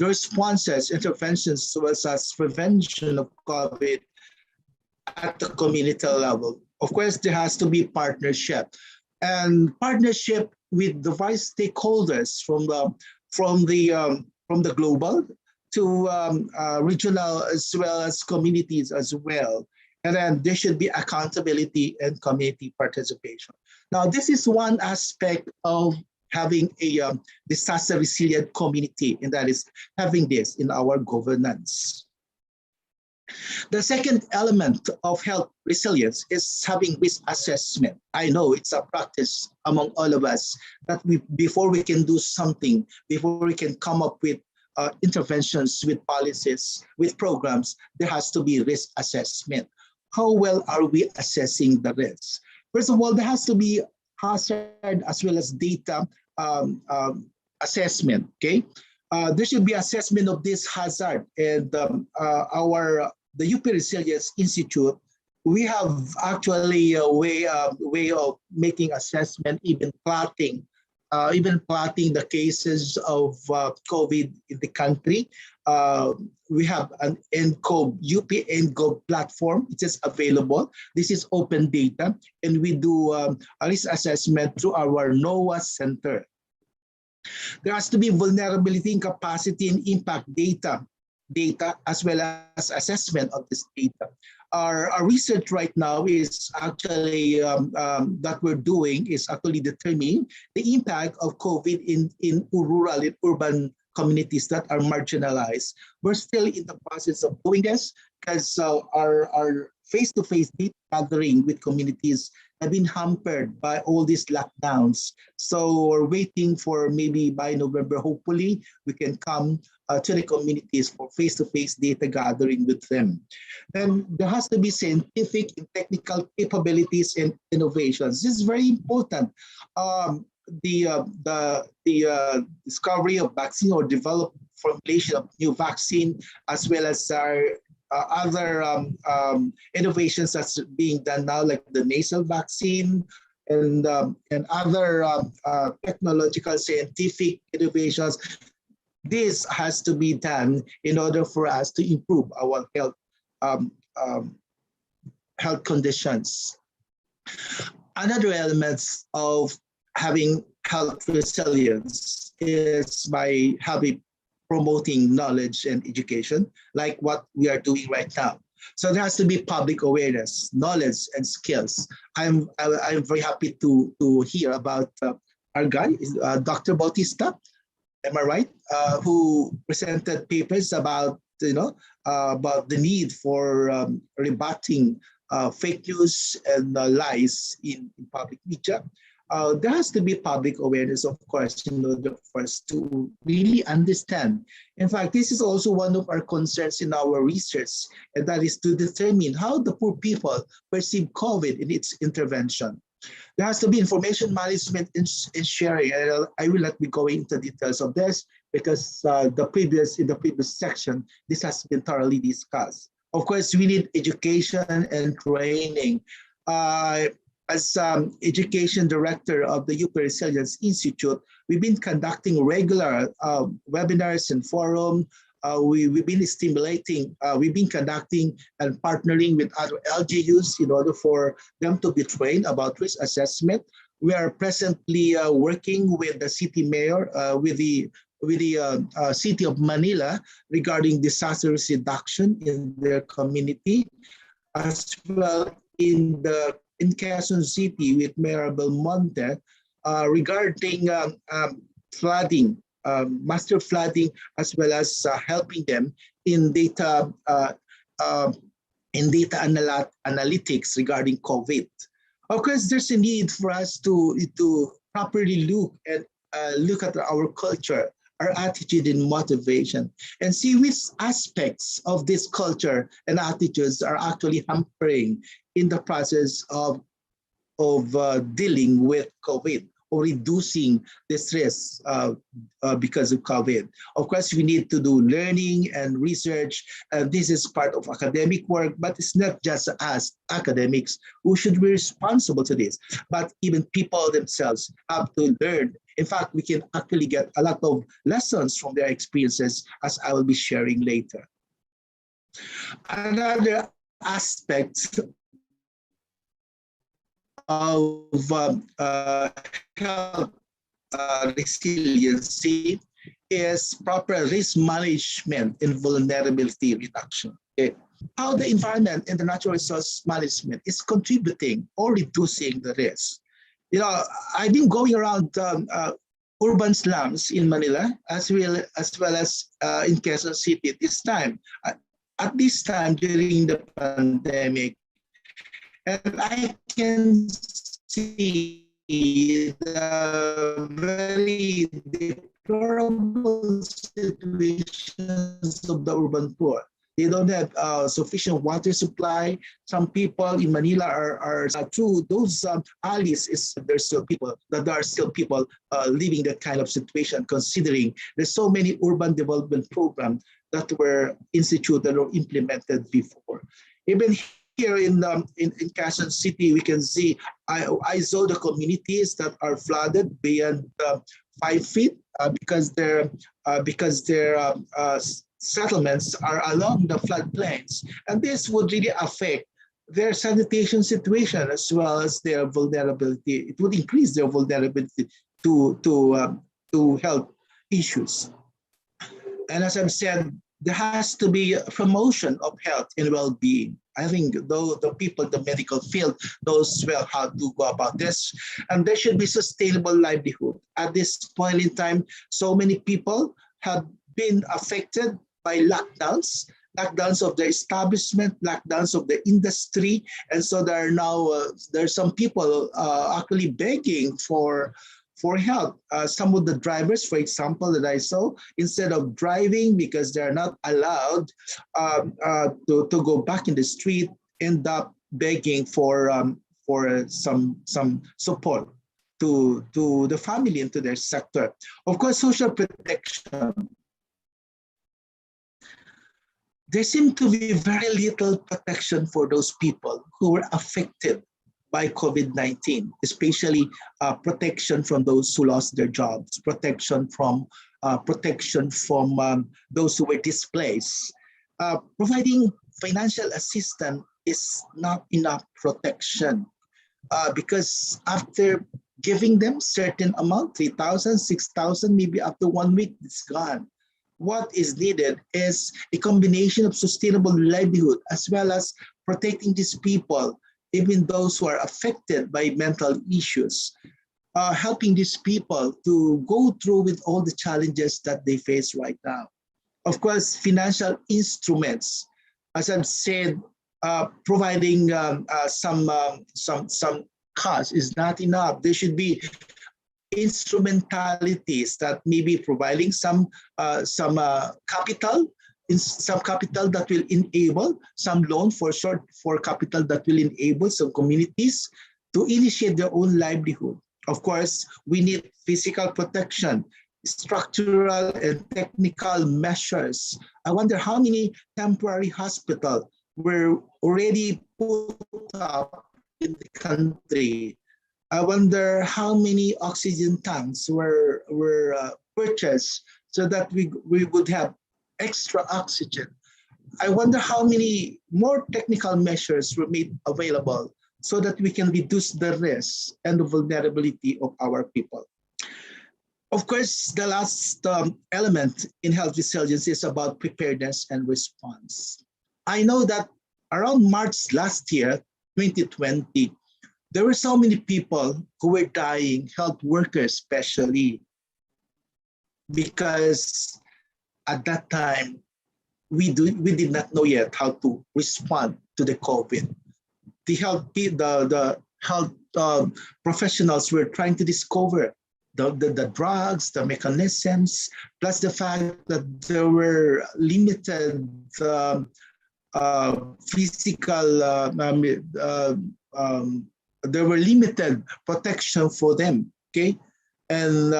responses, interventions, such as prevention of COVID at the community level. Of course, there has to be partnership, and partnership with the various stakeholders from the global to regional, as well as communities as well. And then there should be accountability and community participation. Now, this is one aspect of having a disaster resilient community, and that is having this in our governance. The second element of health resilience is having risk assessment. I know it's a practice among all of us that before we can do something, before we can come up with interventions, with policies, with programs, there has to be risk assessment. How well are we assessing the risks? First of all, there has to be hazard as well as data assessment, okay? There should be assessment of this hazard, and the UP Resilience Institute, we have actually a way of making assessment, even plotting the cases of COVID in the country. We have an UP ENGOV platform. It is available. This is open data, and we do a risk assessment through our NOAA Center. There has to be vulnerability and capacity and impact data as well as assessment of this data. Our research right now is actually that we're doing is actually determining the impact of COVID in rural and urban communities that are marginalized. We're still in the process of doing this because our face-to-face data gathering with communities have been hampered by all these lockdowns. So we're waiting for maybe by November, hopefully, we can come to the communities for face-to-face data gathering with them. Then there has to be scientific and technical capabilities and innovations. This is very important. The discovery of vaccine or develop formulation of new vaccine, as well as our other innovations that's being done now, like the nasal vaccine and other technological scientific innovations. This has to be done in order for us to improve our health conditions. Another element of having health resilience is by promoting knowledge and education, like what we are doing right now. So there has to be public awareness, knowledge, and skills. I'm very happy to hear about our guy, Dr. Bautista. Am I right? Who presented papers about about the need for rebutting fake news and lies in public media. There has to be public awareness, of course, in order for us to really understand. In fact, this is also one of our concerns in our research, and that is to determine how the poor people perceive COVID in its intervention. There has to be information management and sharing. I will not be going into details of this because in the previous section, this has been thoroughly discussed. Of course, we need education and training. As education director of the UP Resilience Institute, we've been conducting regular webinars and forum. We've been stimulating, we've been conducting and partnering with other LGUs in order for them to be trained about risk assessment. We are presently working with the city mayor, with the city of Manila regarding disaster risk reduction in their community, as well in Quezon City with Mayor Belmonte regarding flooding, master flooding, as well as helping them in data analytics regarding COVID. Of course, there's a need for us to properly look at our culture, our attitude and motivation, and see which aspects of this culture and attitudes are actually hampering in the process of dealing with COVID or reducing the stress because of COVID. Of course, we need to do learning and research. This is part of academic work, but it's not just us academics who should be responsible to this, but even people themselves have to learn. In fact, we can actually get a lot of lessons from their experiences, as I will be sharing later. Another aspect of health resiliency is proper risk management and vulnerability reduction. Okay. How the environment and the natural resource management is contributing or reducing the risk. You know, I've been going around urban slums in Manila as well as in Quezon City at this time during the pandemic. And I can see the very deplorable situations of the urban poor. They don't have sufficient water supply. Some people in Manila are through those alleys. There are still people living that kind of situation, considering there's so many urban development programs that were instituted or implemented before. Even here in Quezon City, we can see I saw the communities that are flooded beyond 5 feet because their settlements are along the floodplains, and this would really affect their sanitation situation as well as their vulnerability. It would increase their vulnerability to health issues. And as I've said, there has to be a promotion of health and well-being. I think though the people in the medical field knows well how to go about this, and there should be sustainable livelihood. At this point in time, so many people have been affected by lockdowns of the establishment, lockdowns of the industry, and so there are now there's some people actually begging for help. Some of the drivers, for example, that I saw, instead of driving because they're not allowed to go back in the street, end up begging for some support to the family and to their sector. Of course, social protection. there seemed to be very little protection for those people who were affected by COVID-19, especially protection from those who lost their jobs, protection from those who were displaced. Providing financial assistance is not enough protection because after giving them certain amount, 3,000, 6,000, maybe after 1 week, it's gone. What is needed is a combination of sustainable livelihood as well as protecting these people, even those who are affected by mental issues, helping these people to go through with all the challenges that they face right now. Of course, financial instruments, as I've said, providing some cost is not enough. There should be instrumentalities that may be providing some capital, some capital that will enable some loan for capital that will enable some communities to initiate their own livelihood. Of course, we need physical protection, structural and technical measures. I wonder how many temporary hospitals were already put up in the country. I wonder how many oxygen tanks were purchased so that we would have extra oxygen. I wonder how many more technical measures were made available so that we can reduce the risk and the vulnerability of our people. Of course, the last element in health resilience is about preparedness and response. I know that around March last year, 2020, there were so many people who were dying, health workers especially, because at that time, we did not know yet how to respond to the COVID. The health professionals were trying to discover the drugs, the mechanisms, plus the fact that there were limited there were limited protection for them, okay? And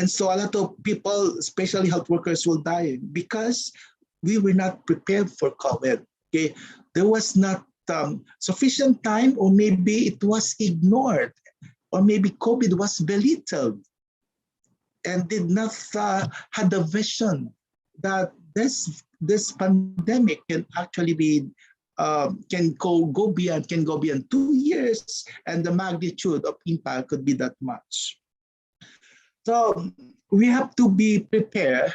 so a lot of people, especially health workers, will die because we were not prepared for COVID, okay? There was not sufficient time, or maybe it was ignored, or maybe COVID was belittled and did not have the vision that this pandemic can actually be can go beyond 2 years, and the magnitude of impact could be that much. So we have to be prepared,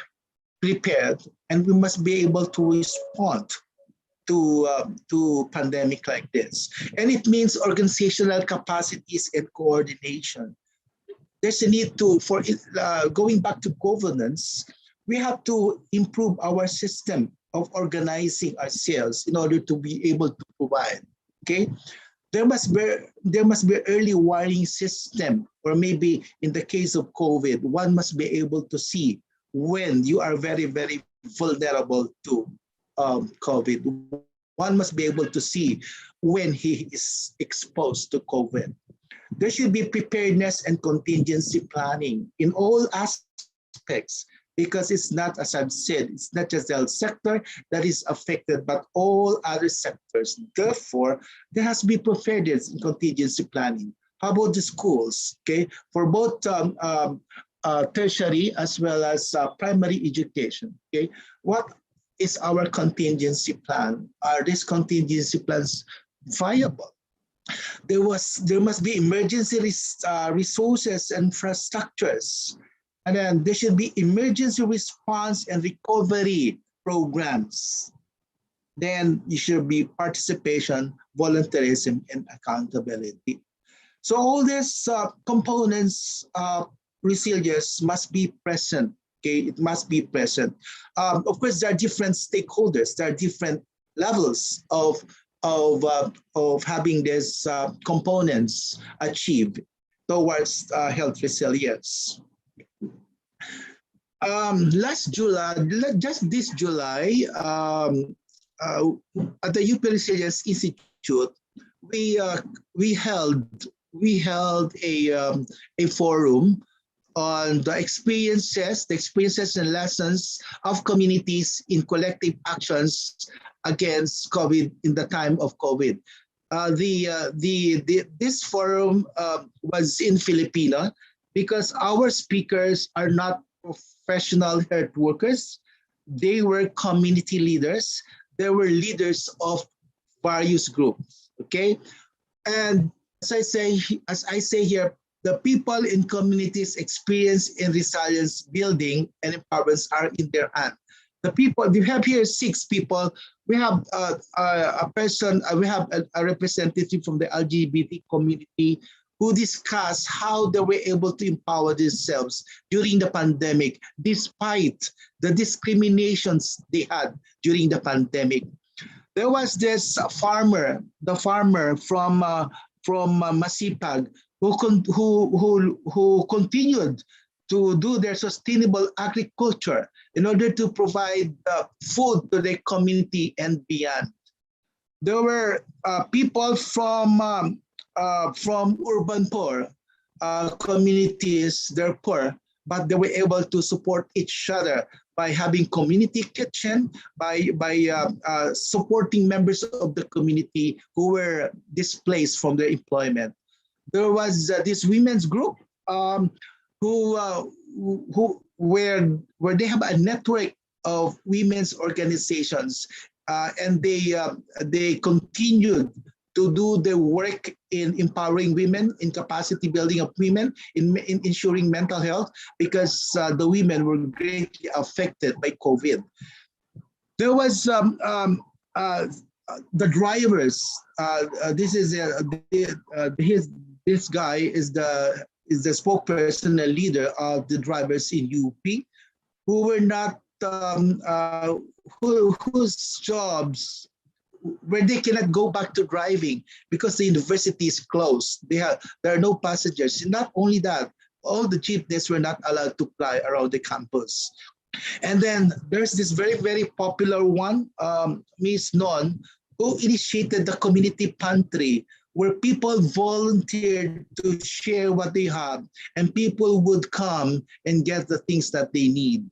and we must be able to respond to pandemic like this. And it means organizational capacities and coordination. There's a need to, going back to governance, we have to improve our system of organizing ourselves in order to be able to provide, okay? There must be early warning system, or maybe in the case of COVID, one must be able to see when you are very, very vulnerable to COVID. One must be able to see when he is exposed to COVID. There should be preparedness and contingency planning in all aspects, because it's not, as I've said, it's not just the health sector that is affected, but all other sectors. Therefore, there has to be preparedness in contingency planning. How about the schools, okay? For both tertiary as well as primary education, okay? What is our contingency plan? Are these contingency plans viable? There must be emergency resources and infrastructures. And then there should be emergency response and recovery programs. Then there should be participation, volunteerism, and accountability. So all these components of resilience must be present. Okay, it must be present. Of course, there are different stakeholders. There are different levels of having these components achieved towards health resilience. Last July, just this July, at the UP Resilience Institute, we held a forum on the experiences and lessons of communities in collective actions against COVID in the time of COVID. This forum was in Filipino because our speakers are not professional health workers. They were community leaders. They were leaders of various groups. Okay, and as I say here, the people in communities' experience in resilience building and empowerment are in their hand. The people, we have here 6 people. We have a person, we have a representative from the LGBT community who discussed how they were able to empower themselves during the pandemic, despite the discriminations they had during the pandemic. There was this farmer, the farmer from Masipag, who continued to do their sustainable agriculture in order to provide food to their community and beyond. There were people from urban poor communities. They're poor, but they were able to support each other by having community kitchen, by supporting members of the community who were displaced from their employment. There was this women's group where they have a network of women's organizations, and they continued to do the work in empowering women, in capacity building of women, in ensuring mental health, because the women were greatly affected by COVID. There was the drivers. This guy is the spokesperson and leader of the drivers in UP, who were not whose jobs where they cannot go back to driving because the university is closed. There are no passengers. Not only that, all the jeepneys were not allowed to fly around the campus. And then there's this very, very popular one, Miss Non, who initiated the community pantry, where people volunteered to share what they have, and people would come and get the things that they need.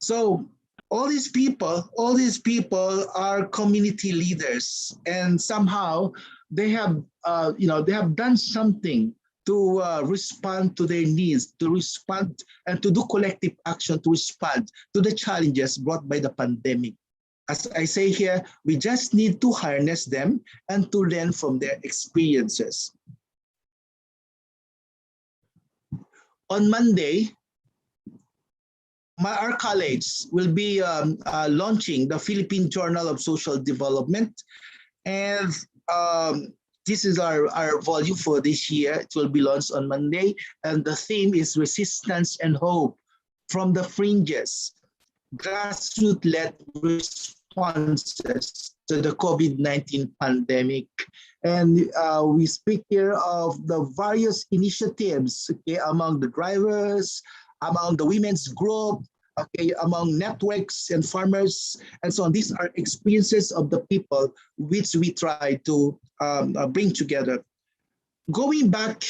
So all these people are community leaders, and somehow they have, they have done something to respond to their needs, to respond and to do collective action to respond to the challenges brought by the pandemic. As I say here, we just need to harness them and to learn from their experiences. On Monday, our college will be launching the Philippine Journal of Social Development. And this is our volume for this year. It will be launched on Monday. And the theme is Resistance and Hope from the Fringes, grassroots-led responses to the COVID-19 pandemic. And we speak here of the various initiatives, okay, among the drivers, among the women's group, okay, among networks and farmers, and so on. These are experiences of the people which we try to bring together. Going back,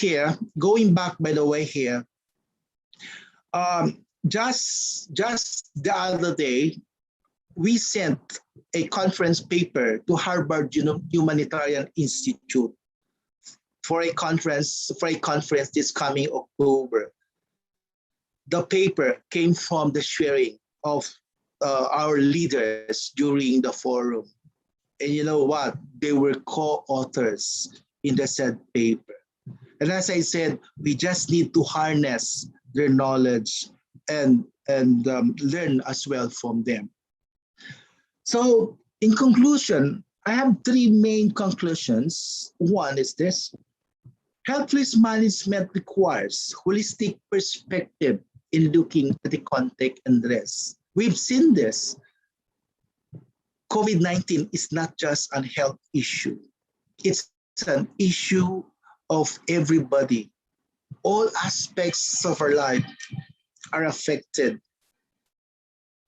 by the way, here, just the other day, we sent a conference paper to Harvard Humanitarian Institute for a conference this coming October. The paper came from the sharing of our leaders during the forum. And you know what? They were co-authors in the said paper. And as I said, we just need to harness their knowledge and learn as well from them. So in conclusion, I have 3 main conclusions. One is this: health risk management requires holistic perspective in looking at the context and risk. We've seen this. COVID-19 is not just a health issue. It's an issue of everybody. All aspects of our life are affected,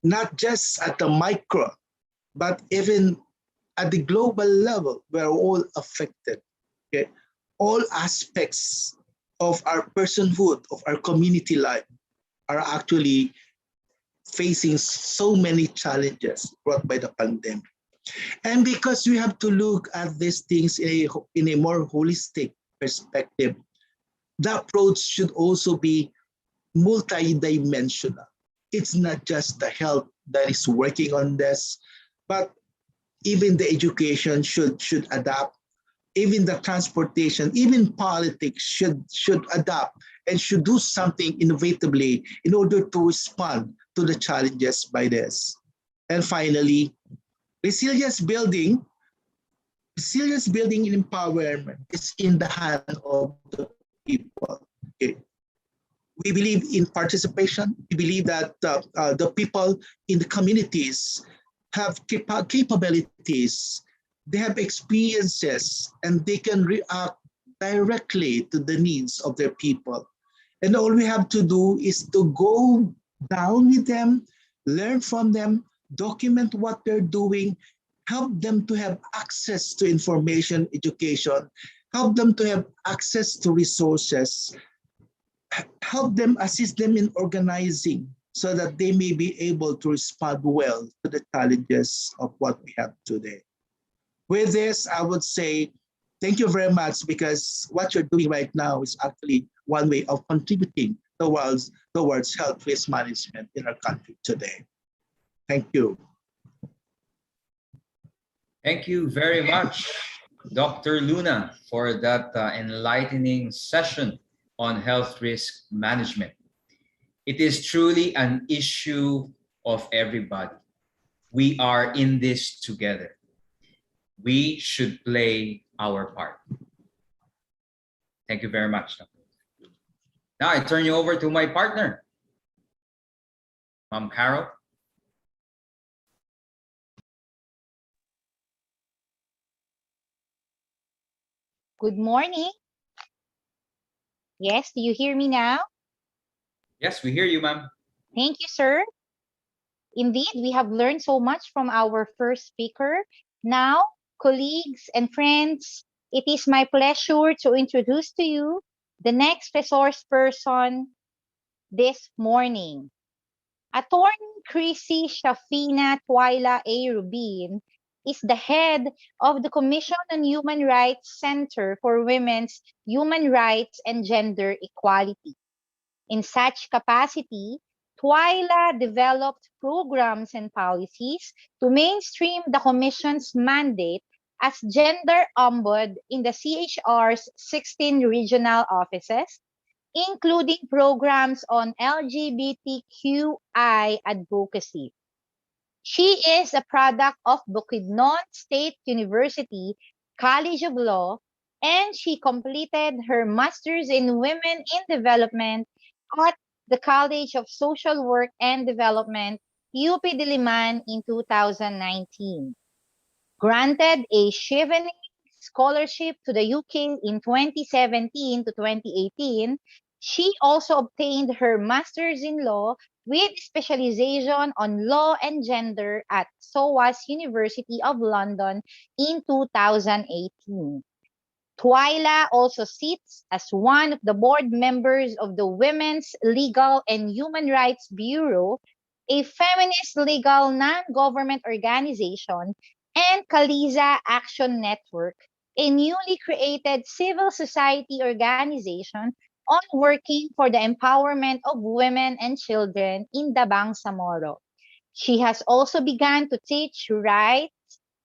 not just at the micro, but even at the global level. We're all affected. Okay? All aspects of our personhood, of our community life are actually facing so many challenges brought by the pandemic. And because we have to look at these things in a more holistic perspective, the approach should also be multidimensional. It's not just the health that is working on this, but even the education should adapt. Even the transportation, even politics should adapt and should do something innovatively in order to respond to the challenges by this. And finally, resilience building and empowerment is in the hand of the people. Okay. We believe in participation. We believe that the people in the communities have capabilities, they have experiences, and they can react directly to the needs of their people. And all we have to do is to go down with them, learn from them, document what they're doing, help them to have access to information, education, help them to have access to resources, help them, assist them in organizing so that they may be able to respond well to the challenges of what we have today. With this, I would say thank you very much, because what you're doing right now is actually one way of contributing towards health risk management in our country today. Thank you. Thank you very much, Dr. Luna, for that enlightening session on health risk management. It is truly an issue of everybody. We are in this together. We should play our part. Thank you very much. Now I turn you over to my partner, Ma'am Carol. Good morning. Yes, do you hear me now? Yes, we hear you, ma'am. Thank you, sir. Indeed, we have learned so much from our first speaker. Now, colleagues and friends, it is my pleasure to introduce to you the next resource person this morning. Attorney Chrissy Shafina Twyla A. Rubin is the head of the Commission on Human Rights Center for Women's Human Rights and Gender Equality. In such capacity, Twyla developed programs and policies to mainstream the Commission's mandate as Gender Ombud in the CHR's 16 regional offices, including programs on LGBTQI advocacy. She is a product of Bukidnon State University College of Law, and she completed her Master's in Women in Development at the College of Social Work and Development, UP Diliman in 2019. Granted a Chevening Scholarship to the UK in 2017 to 2018, she also obtained her Master's in Law with specialization on law and gender at SOAS University of London in 2018. Twyla also sits as one of the board members of the Women's Legal and Human Rights Bureau, a feminist legal non-government organization, and Kaliza Action Network, a newly created civil society organization on working for the empowerment of women and children in the Bangsamoro. She has also begun to teach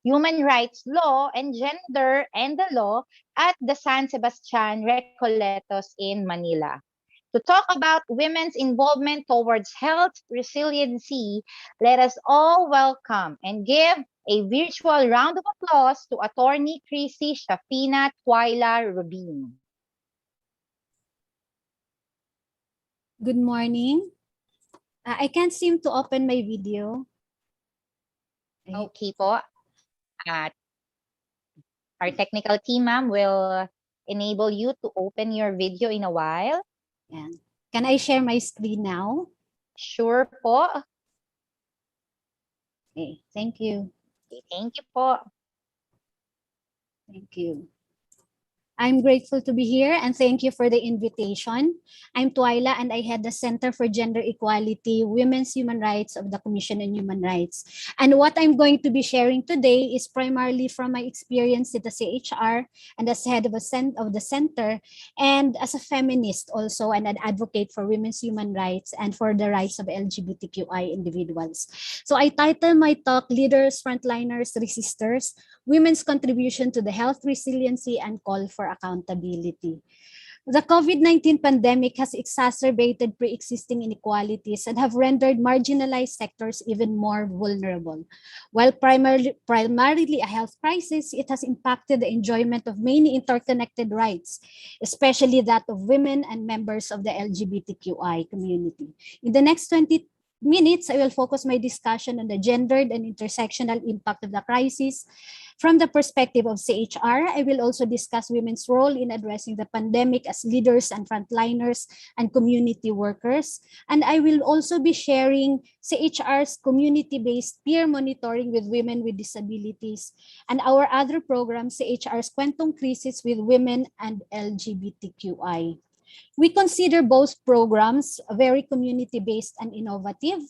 human rights law and gender and the law at the San Sebastian Recoletos in Manila. To talk about women's involvement towards health resiliency, let us all welcome and give a virtual round of applause to Attorney Chrissy Shafina Twyla Rubin. Good morning. I can't seem to open my video. Okay po. Our technical team, ma'am, will enable you to open your video in a while. Yeah. Can I share my screen now? Sure po. Okay, thank you. Okay, thank you po. Thank you. I'm grateful to be here and thank you for the invitation. I'm Twyla and I head the Center for Gender Equality, Women's Human Rights of the Commission on Human Rights. And what I'm going to be sharing today is primarily from my experience at the CHR and as head of the center and as a feminist also and an advocate for women's human rights and for the rights of LGBTQI individuals. So I title my talk, Leaders, Frontliners, Resisters, Women's Contribution to the Health Resiliency and Call for Accountability. The COVID-19 pandemic has exacerbated pre-existing inequalities and have rendered marginalized sectors even more vulnerable. While primarily a health crisis, it has impacted the enjoyment of many interconnected rights, especially that of women and members of the LGBTQI community. In the next 20 minutes, I will focus my discussion on the gendered and intersectional impact of the crisis. From the perspective of CHR, I will also discuss women's role in addressing the pandemic as leaders and frontliners and community workers. And I will also be sharing CHR's community-based peer monitoring with women with disabilities and our other program, CHR's Kwentong Krisis with Women and LGBTQI. We consider both programs very community-based and innovative,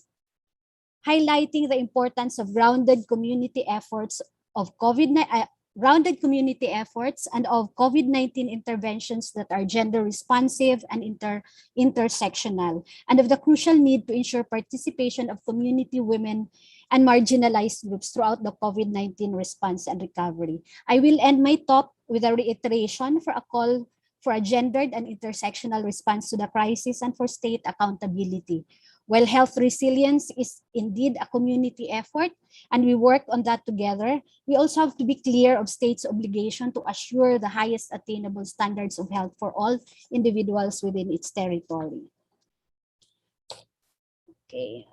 highlighting the importance of grounded community efforts and of COVID-19 interventions that are gender responsive and intersectional, and of the crucial need to ensure participation of community women and marginalized groups throughout the COVID-19 response and recovery. I will end my talk with a reiteration for a call for a gendered and intersectional response to the crisis and for state accountability. While health resilience is indeed a community effort, and we work on that together, we also have to be clear of states' obligation to assure the highest attainable standards of health for all individuals within its territory. Okay,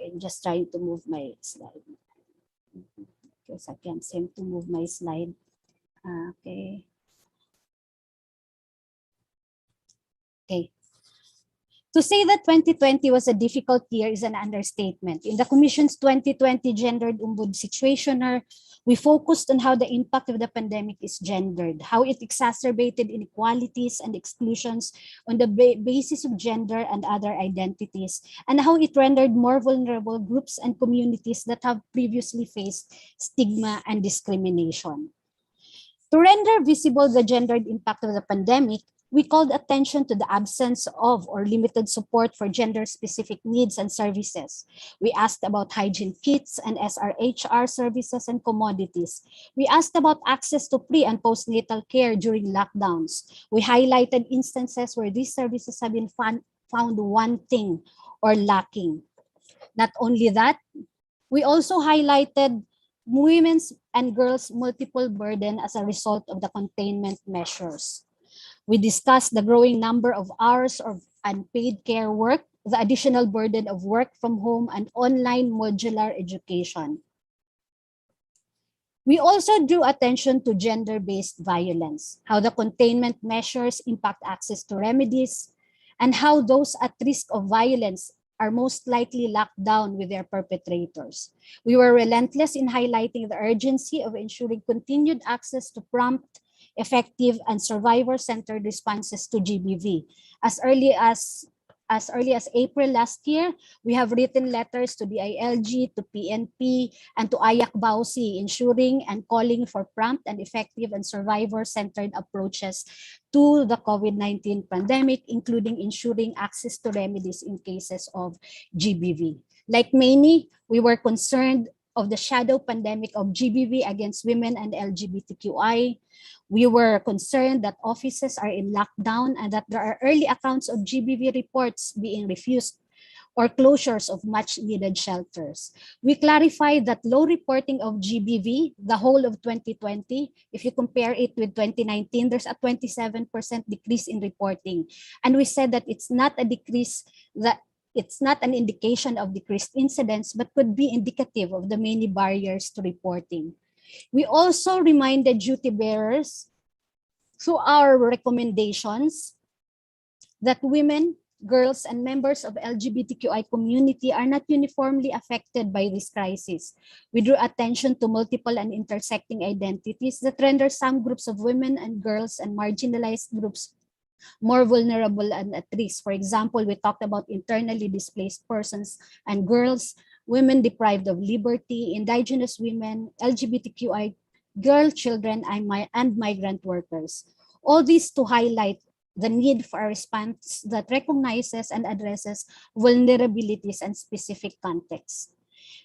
I'm just trying to move my slide because I can't seem to move my slide. Okay. Okay. To say that 2020 was a difficult year is an understatement. In the Commission's 2020 Gendered Umbud Situationer, we focused on how the impact of the pandemic is gendered, how it exacerbated inequalities and exclusions on the basis of gender and other identities, and how it rendered more vulnerable groups and communities that have previously faced stigma and discrimination. To render visible the gendered impact of the pandemic, we called attention to the absence of or limited support for gender-specific needs and services. We asked about hygiene kits and SRHR services and commodities. We asked about access to pre- and postnatal care during lockdowns. We highlighted instances where these services have been found wanting or lacking. Not only that, we also highlighted women's and girls' multiple burden as a result of the containment measures. We discussed the growing number of hours of unpaid care work, the additional burden of work from home, and online modular education. We also drew attention to gender-based violence, how the containment measures impact access to remedies, and how those at risk of violence are most likely locked down with their perpetrators. We were relentless in highlighting the urgency of ensuring continued access to prompt, effective, and survivor-centered responses to GBV. As early as April last year, we have written letters to the ILG, to PNP, and to Ayak Bausi, ensuring and calling for prompt and effective and survivor-centered approaches to the COVID-19 pandemic, including ensuring access to remedies in cases of GBV. Like many, we were concerned of the shadow pandemic of GBV against women and LGBTQI. We were concerned that offices are in lockdown and that there are early accounts of GBV reports being refused or closures of much needed shelters. We clarified that low reporting of GBV, the whole of 2020, if you compare it with 2019, there's a 27% decrease in reporting. And we said that it's not a decrease, that it's not an indication of decreased incidents, but could be indicative of the many barriers to reporting. We also reminded duty bearers through our recommendations that women girls, and members of LGBTQI community are not uniformly affected by this crisis. We drew attention to multiple and intersecting identities that render some groups of women and girls and marginalized groups more vulnerable and at risk. For example, we talked about internally displaced persons and girls, women deprived of liberty, indigenous women, LGBTQI girl children, and migrant workers. All these to highlight the need for a response that recognizes and addresses vulnerabilities and specific contexts.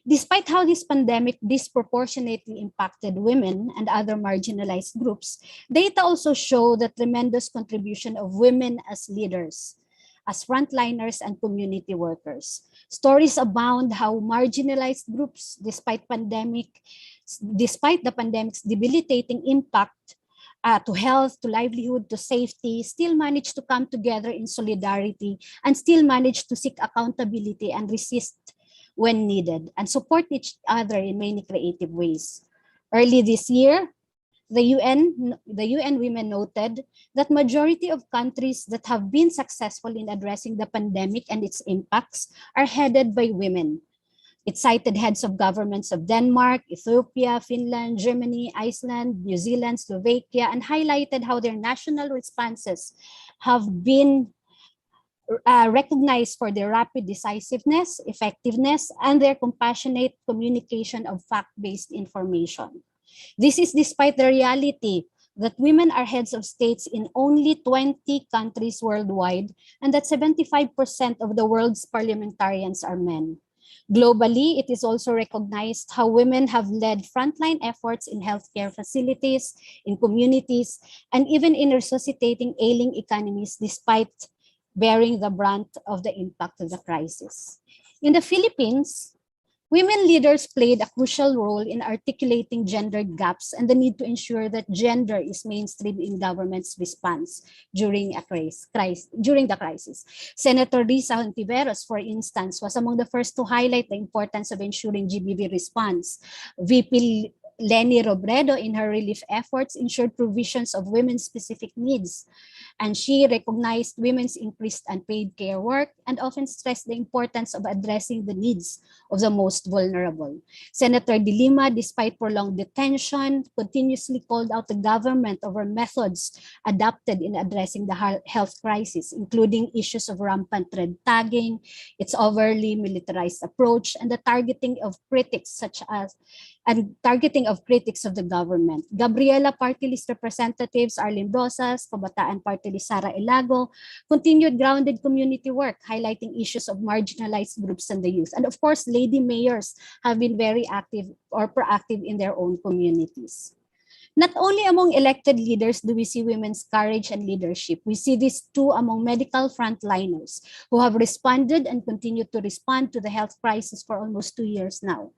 Despite how this pandemic disproportionately impacted women and other marginalized groups, data also show the tremendous contribution of women as leaders, as frontliners and community workers. Stories abound how marginalized groups, despite the pandemic's debilitating impact to health, to livelihood, to safety, still manage to come together in solidarity and still manage to seek accountability and resist when needed and support each other in many creative ways. Early this year, the UN Women noted that majority of countries that have been successful in addressing the pandemic and its impacts are headed by women. It cited heads of governments of Denmark, Ethiopia, Finland, Germany, Iceland, New Zealand, Slovakia, and highlighted how their national responses have been recognized for their rapid decisiveness, effectiveness, and their compassionate communication of fact-based information. This is despite the reality that women are heads of states in only 20 countries worldwide and that 75% of the world's parliamentarians are men. Globally, it is also recognized how women have led frontline efforts in healthcare facilities, in communities, and even in resuscitating ailing economies despite bearing the brunt of the impact of the crisis. In the Philippines, women leaders played a crucial role in articulating gender gaps and the need to ensure that gender is mainstream in government's response during the crisis. Senator Risa Hontiveros, for instance, was among the first to highlight the importance of ensuring GBV response. VP Leni Robredo, in her relief efforts, ensured provisions of women-specific needs, and she recognized women's increased unpaid care work and often stressed the importance of addressing the needs of the most vulnerable. Senator De Lima, despite prolonged detention, continuously called out the government over methods adopted in addressing the health crisis, including issues of rampant red tagging, its overly militarized approach, and the targeting of critics of the government. Gabriela Party List representatives Arlene Rosas, Kabataan Party List Sara Elago, continued grounded community work highlighting issues of marginalized groups and the youth. And of course, lady mayors have been very active or proactive in their own communities. Not only among elected leaders do we see women's courage and leadership, we see this too among medical frontliners who have responded and continue to respond to the health crisis for almost 2 years now.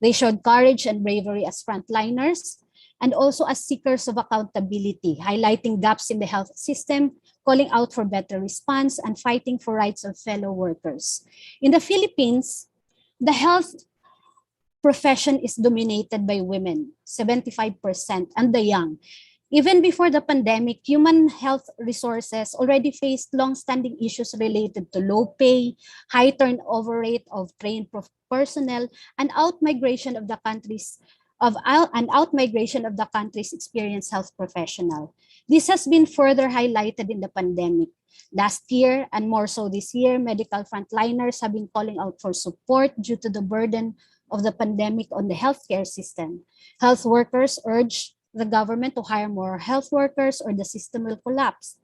They showed courage and bravery as frontliners and also as seekers of accountability, highlighting gaps in the health system, calling out for better response, and fighting for rights of fellow workers. In the Philippines, the health profession is dominated by women, 75%, and the young. Even before the pandemic, human health resources already faced long-standing issues related to low pay, high turnover rate of trained personnel, and out-migration of the country's experienced health professional. This has been further highlighted in the pandemic. Last year, and more so this year, medical frontliners have been calling out for support due to the burden of the pandemic on the healthcare system. Health workers urged the government to hire more health workers or the system will collapse.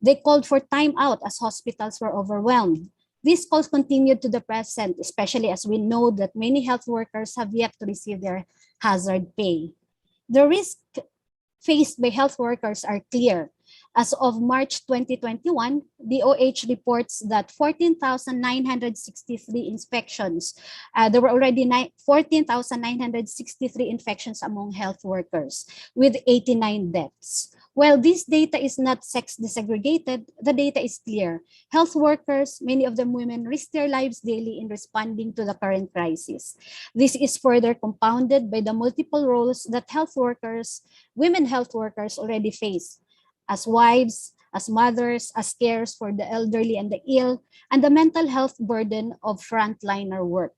They called for time out as hospitals were overwhelmed. These calls continued to the present, especially as we know that many health workers have yet to receive their hazard pay. The risks faced by health workers are clear. As of March 2021, the OH reports that 14,963 inspections. There were already 14,963 infections among health workers with 89 deaths. While this data is not sex desegregated, the data is clear. Health workers, many of them women, risk their lives daily in responding to the current crisis. This is further compounded by the multiple roles that women health workers already face as wives, as mothers, as carers for the elderly and the ill, and the mental health burden of frontliner work.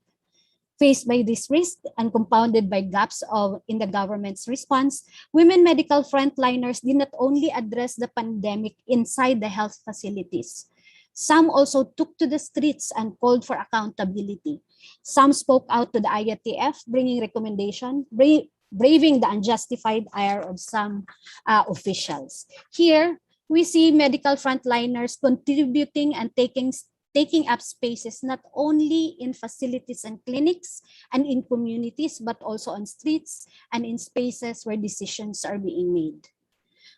Faced by this risk and compounded by gaps in the government's response, women medical frontliners did not only address the pandemic inside the health facilities. Some also took to the streets and called for accountability. Some spoke out to the IATF, bringing recommendation, braving the unjustified ire of some officials. Here, we see medical frontliners contributing and taking up spaces not only in facilities and clinics and in communities, but also on streets and in spaces where decisions are being made.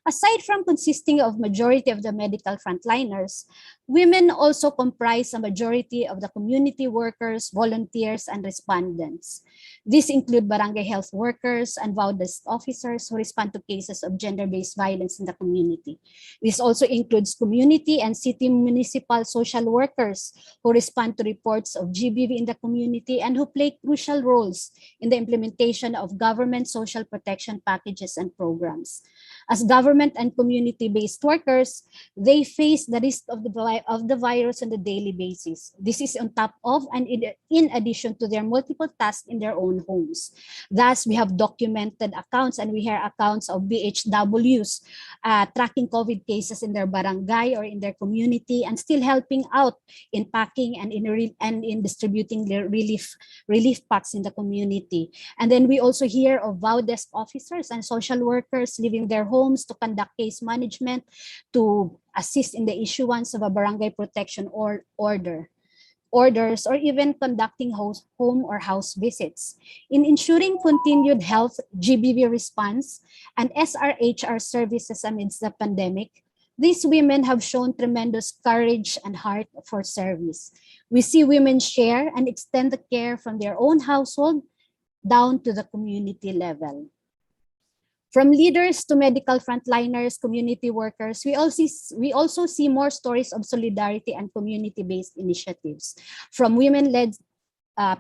Aside from consisting of majority of the medical frontliners, women also comprise a majority of the community workers, volunteers, and respondents. These include barangay health workers and VAU desk officers who respond to cases of gender-based violence in the community. This also includes community and city municipal social workers who respond to reports of GBV in the community and who play crucial roles in the implementation of government social protection packages and programs. As government and community-based workers, they face the risk of the virus on a daily basis. This is on top of and in addition to their multiple tasks in their own homes. Thus, we have documented accounts and we hear accounts of BHWs tracking COVID cases in their barangay or in their community and still helping out in packing and in distributing their relief packs in the community. And then we also hear of VAU desk officers and social workers leaving their homes to conduct case management, to assist in the issuance of a barangay protection orders, or even conducting home or house visits. In ensuring continued health GBV response and SRHR services amidst the pandemic, these women have shown tremendous courage and heart for service. We see women share and extend the care from their own household down to the community level. From leaders to medical frontliners, community workers, we also see more stories of solidarity and community-based initiatives. From women-led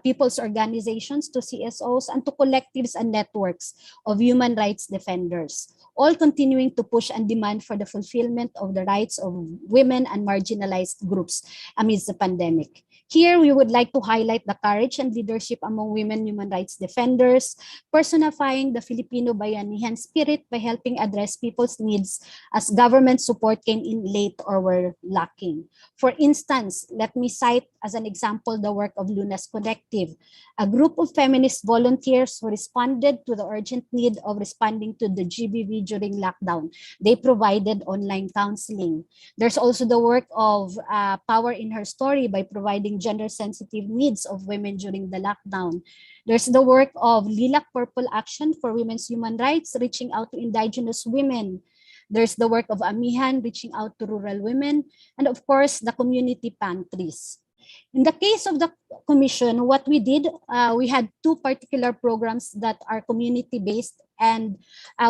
people's organizations to CSOs and to collectives and networks of human rights defenders, all continuing to push and demand for the fulfillment of the rights of women and marginalized groups amidst the pandemic. Here, we would like to highlight the courage and leadership among women human rights defenders, personifying the Filipino Bayanihan spirit by helping address people's needs as government support came in late or were lacking. For instance, let me cite as an example the work of Luna's Collective, a group of feminist volunteers who responded to the urgent need of responding to the GBV during lockdown. They provided online counseling. There's also the work of Power in Her Story by providing gender-sensitive needs of women during the lockdown. There's the work of Lilac Purple Action for Women's Human Rights, reaching out to indigenous women. There's the work of Amihan, reaching out to rural women, and of course, the community pantries. In the case of the commission, what we did, we had two particular programs that are community-based, and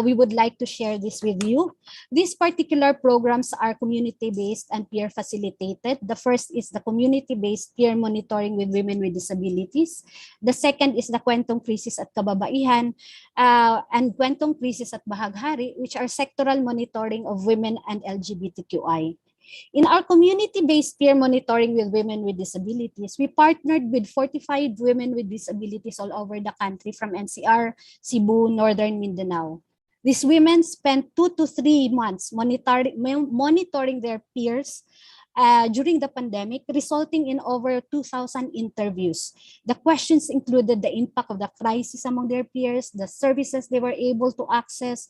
we would like to share this with you. These particular programs are community-based and peer facilitated. The first is the community-based peer monitoring with women with disabilities. The second is the Kwentong Krisis at Kababaihan and Kwentong Krisis at Bahaghari, which are sectoral monitoring of women and LGBTQI. In our community-based peer monitoring with women with disabilities, we partnered with 45 women with disabilities all over the country from NCR, Cebu, Northern Mindanao. These women spent 2 to 3 months monitoring their peers during the pandemic, resulting in over 2,000 interviews. The questions included the impact of the crisis among their peers, the services they were able to access,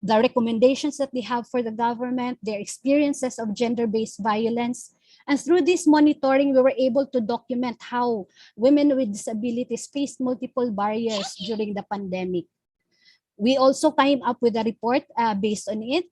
the recommendations that they have for the government, their experiences of gender-based violence. And through this monitoring, we were able to document how women with disabilities faced multiple barriers during the pandemic. We also came up with a report based on it.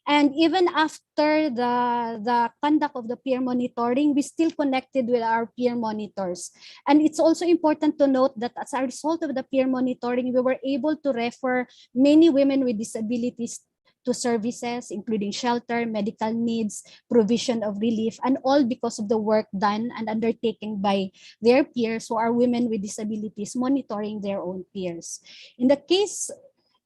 And even after the conduct of the peer monitoring, we still connected with our peer monitors. And it's also important to note that as a result of the peer monitoring, we were able to refer many women with disabilities to services, including shelter, medical needs, provision of relief, and all because of the work done and undertaken by their peers who are women with disabilities monitoring their own peers. In the case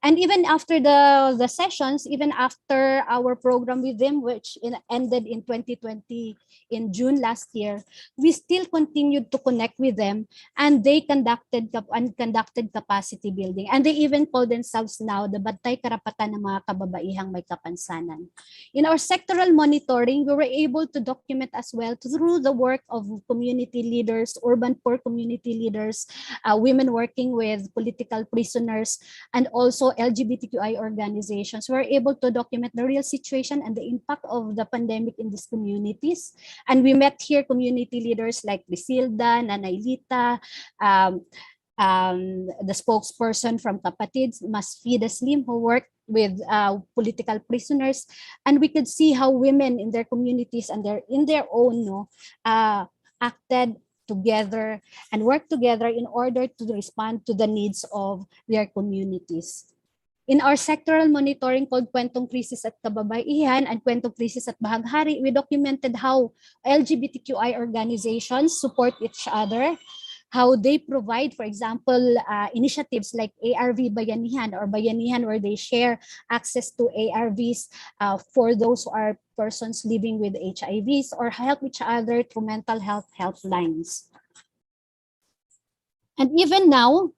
And even after the sessions, even after our program with them, which ended in 2020 in June last year, we still continued to connect with them, and they conducted capacity building. And they even call themselves now the Bantay Karapatan ng mga kababaihang may kapansanan. In our sectoral monitoring, we were able to document as well through the work of community leaders, urban poor community leaders, women working with political prisoners, and also LGBTQI organizations. We're able to document the real situation and the impact of the pandemic in these communities. And we met here community leaders like Brisilda, Nanaylita, the spokesperson from Kapatids, Mas Fida Slim, who worked with political prisoners. And we could see how women in their communities and in their own acted together and work together in order to respond to the needs of their communities. In our sectoral monitoring called Kwentong Krisis at Kababaihan and Kwentong Krisis at Bahaghari, we documented how LGBTQI organizations support each other, how they provide, for example, initiatives like ARV Bayanihan or Bayanihan, where they share access to ARVs for those who are persons living with HIVs, or help each other through mental health helplines. And even now,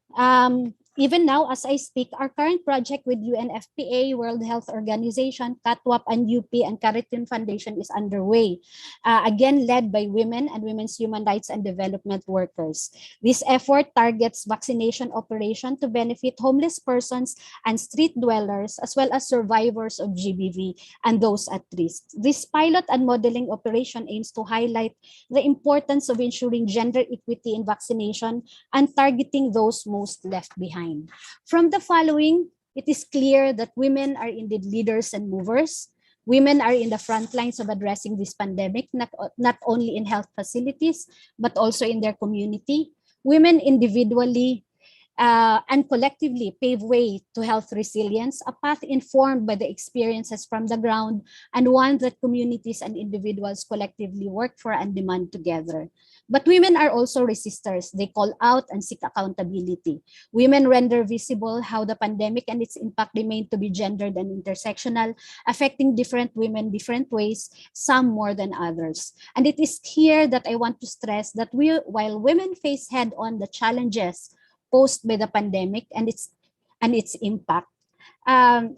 as I speak, our current project with UNFPA, World Health Organization, CATWAP, and UP and Caritin Foundation is underway, again led by women and women's human rights and development workers. This effort targets vaccination operation to benefit homeless persons and street dwellers, as well as survivors of GBV and those at risk. This pilot and modeling operation aims to highlight the importance of ensuring gender equity in vaccination and targeting those most left behind. From the following, it is clear that women are indeed leaders and movers. Women are in the front lines of addressing this pandemic, not only in health facilities, but also in their community. Women individually and collectively pave way to health resilience, a path informed by the experiences from the ground, and one that communities and individuals collectively work for and demand together. But women are also resistors. They call out and seek accountability. Women render visible how the pandemic and its impact remain to be gendered and intersectional, affecting different women different ways, some more than others. And it is here that I want to stress that while women face head-on the challenges posed by the pandemic and its impact, and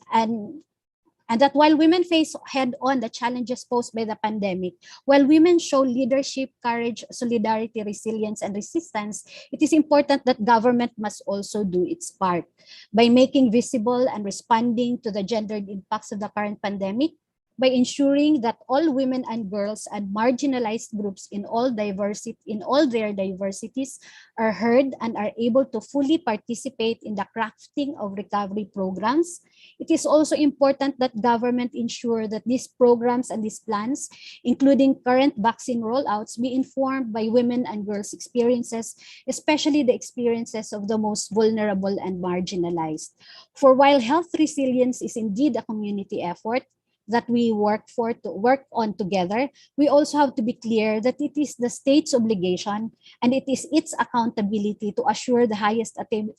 that while women face head-on the challenges posed by the pandemic, while women show leadership, courage, solidarity, resilience, and resistance, it is important that government must also do its part by making visible and responding to the gendered impacts of the current pandemic, by ensuring that all women and girls and marginalized groups in all their diversities are heard and are able to fully participate in the crafting of recovery programs. It is also important that government ensure that these programs and these plans, including current vaccine rollouts, be informed by women and girls' experiences, especially the experiences of the most vulnerable and marginalized. For while health resilience is indeed a community effort that we work on together, we also have to be clear that it is the state's obligation and it is its accountability to assure the highest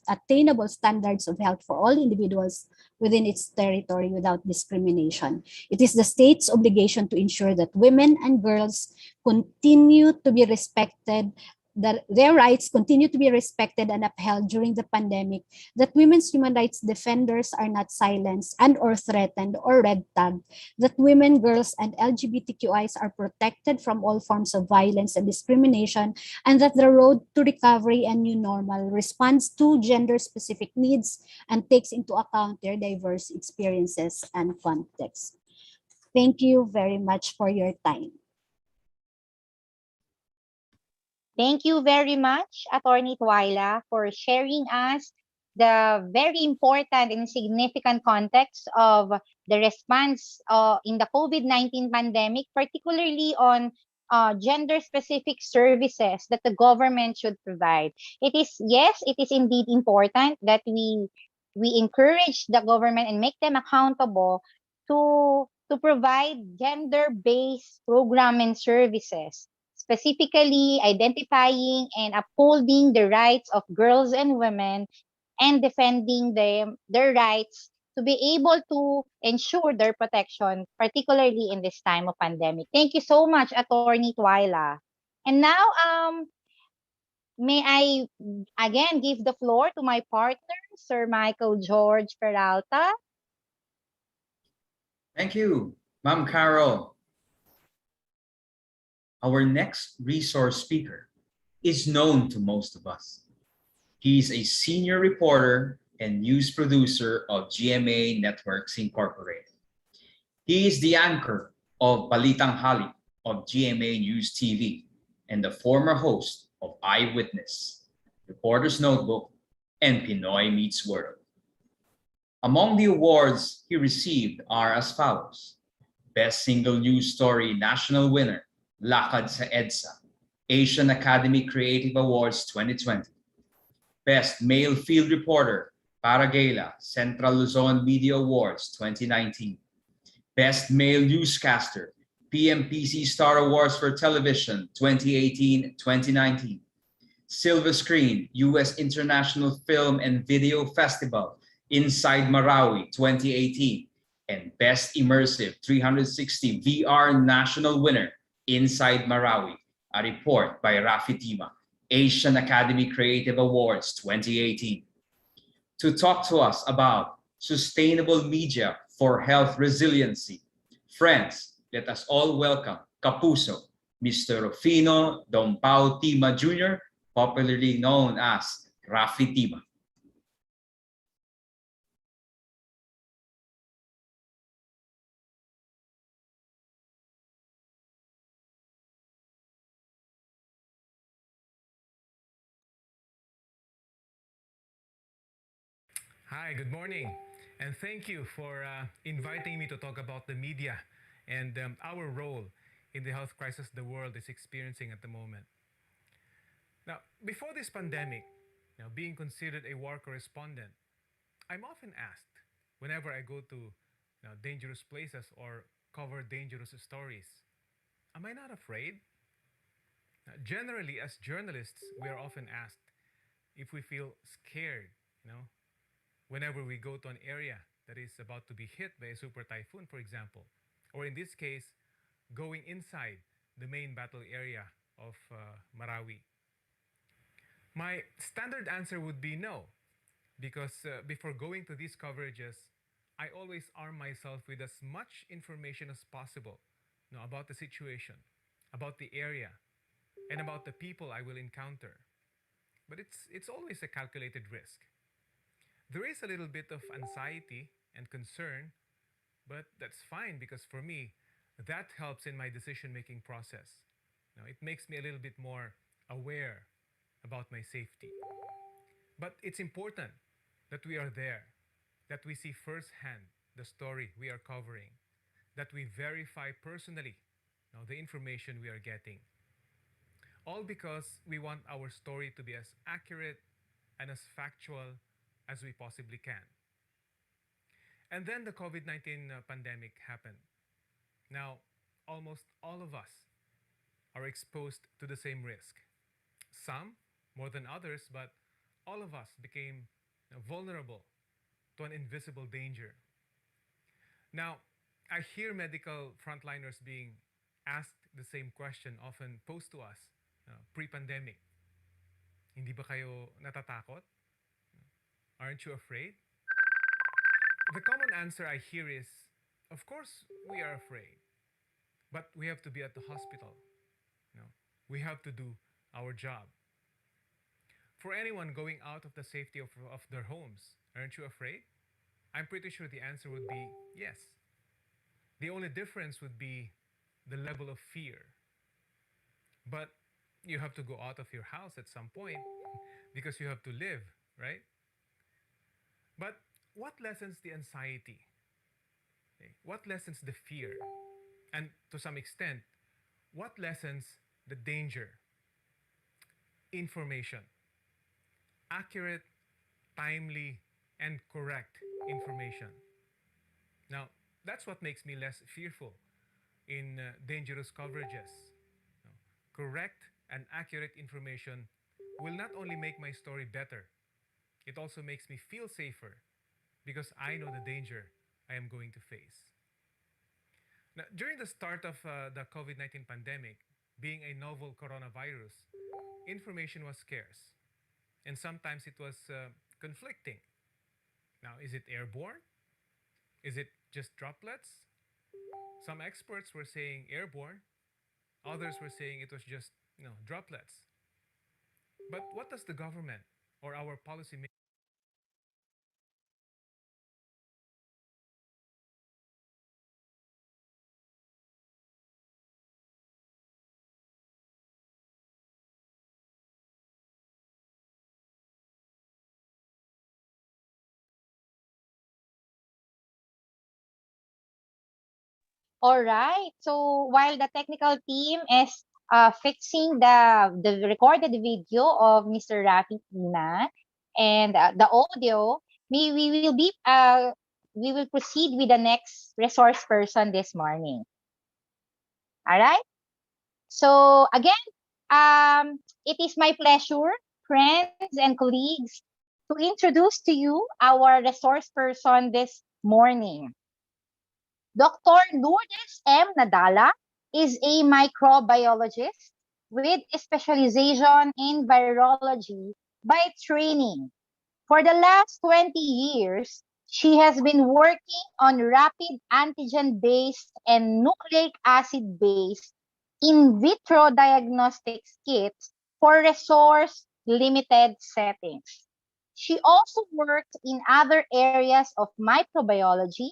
attainable standards of health for all individuals within its territory without discrimination. It is the state's obligation to ensure that women and girls continue to be respected, that their rights continue to be respected and upheld during the pandemic, that women's human rights defenders are not silenced and or threatened or red tagged, that women, girls, and LGBTQIs are protected from all forms of violence and discrimination, and that the road to recovery and new normal responds to gender-specific needs and takes into account their diverse experiences and contexts. Thank you very much for your time. Thank you very much, Attorney Twyla, for sharing us the very important and significant context of the response in the COVID-19 pandemic, particularly on gender-specific services that the government should provide. It is indeed important that we encourage the government and make them accountable to provide gender-based program and services, specifically identifying and upholding the rights of girls and women, and defending their rights to be able to ensure their protection, particularly in this time of pandemic. Thank you so much, Attorney Twyla. And now, may I again give the floor to my partner, Sir Michael George Peralta. Thank you, Ma'am Carol. Our next resource speaker is known to most of us. He is a senior reporter and news producer of GMA Networks Incorporated. He is the anchor of Balitang Hali of GMA News TV and the former host of Eyewitness, Reporter's Notebook, and Pinoy Meets World. Among the awards he received are as follows: Best Single News Story National Winner, Lakad sa EDSA, Asian Academy Creative Awards 2020. Best Male Field Reporter, Paragela, Central Luzon Media Awards 2019. Best Male Newscaster, PMPC Star Awards for Television 2018-2019. Silver Screen, U.S. International Film and Video Festival, Inside Marawi 2018. And Best Immersive 360 VR National Winner, Inside Marawi, a report by Rafi Tima, Asian Academy Creative Awards 2018. To talk to us about sustainable media for health resiliency, friends, let us all welcome Kapuso, Mr. Rufino Dompao Tima Jr., popularly known as Rafi Tima. Hi, good morning, and thank you for inviting me to talk about the media and our role in the health crisis the world is experiencing at the moment. Now, before this pandemic, being considered a war correspondent, I'm often asked whenever I go to dangerous places or cover dangerous stories, am I not afraid? Generally, as journalists, we are often asked if we feel scared, whenever we go to an area that is about to be hit by a super typhoon, for example, or in this case, going inside the main battle area of Marawi. My standard answer would be no, because before going to these coverages, I always arm myself with as much information as possible about the situation, about the area, and about the people I will encounter. But it's always a calculated risk. There is a little bit of anxiety and concern, but that's fine because for me, that helps in my decision-making process. It makes me a little bit more aware about my safety. But it's important that we are there, that we see firsthand the story we are covering, that we verify personally the information we are getting. All because we want our story to be as accurate and as factual as we possibly can. And then the COVID-19 pandemic happened. Now, almost all of us are exposed to the same risk. Some more than others, but all of us became vulnerable to an invisible danger. Now, I hear medical frontliners being asked the same question often posed to us pre-pandemic. Hindi ba kayo natatakot? Aren't you afraid? The common answer I hear is, of course we are afraid, but we have to be at the hospital. We have to do our job. For anyone going out of the safety of their homes, aren't you afraid? I'm pretty sure the answer would be yes. The only difference would be the level of fear. But you have to go out of your house at some point because you have to live, right? But what lessens the anxiety? What lessens the fear? And to some extent, what lessens the danger? Information. Accurate, timely, and correct information. Now, that's what makes me less fearful in dangerous coverages. Correct and accurate information will not only make my story better, it also makes me feel safer because I know the danger I am going to face. Now, during the start of the COVID-19 pandemic, being a novel coronavirus, information was scarce and sometimes it was conflicting. Now, is it airborne? Is it just droplets? Some experts were saying airborne, others were saying it was just, droplets. But what does the government or our policymakers? All right. So while the technical team is fixing the recorded video of Mr. Rafi Tina and the audio, we will proceed with the next resource person this morning. All right. So again, it is my pleasure, friends and colleagues, to introduce to you our resource person this morning. Dr. Lourdes M. Nadala is a microbiologist with a specialization in virology by training. For the last 20 years, she has been working on rapid antigen-based and nucleic acid-based in vitro diagnostics kits for resource-limited settings. She also worked in other areas of microbiology,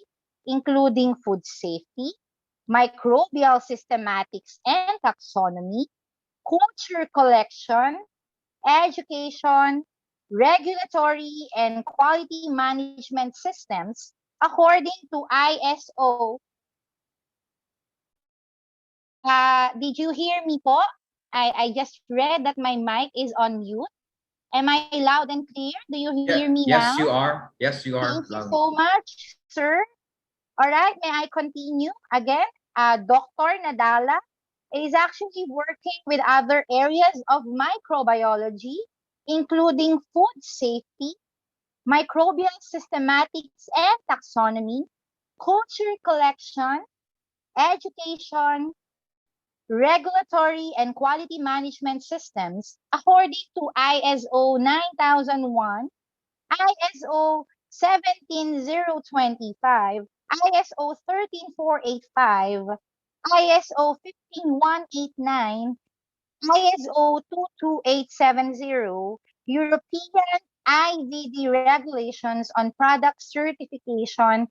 including food safety, microbial systematics and taxonomy, culture collection, education, regulatory and quality management systems according to ISO. Did you hear me po? I just read that my mic is on mute. Am I loud and clear? Do you hear me now? Yes, you are. Yes, you are. Thank you so much, sir. All right, may I continue? Again, Dr. Nadala is actually working with other areas of microbiology, including food safety, microbial systematics and taxonomy, culture collection, education, regulatory and quality management systems according to ISO 9001, ISO 17025, ISO 13485, ISO 15189, ISO 22870, European IVD regulations on product certification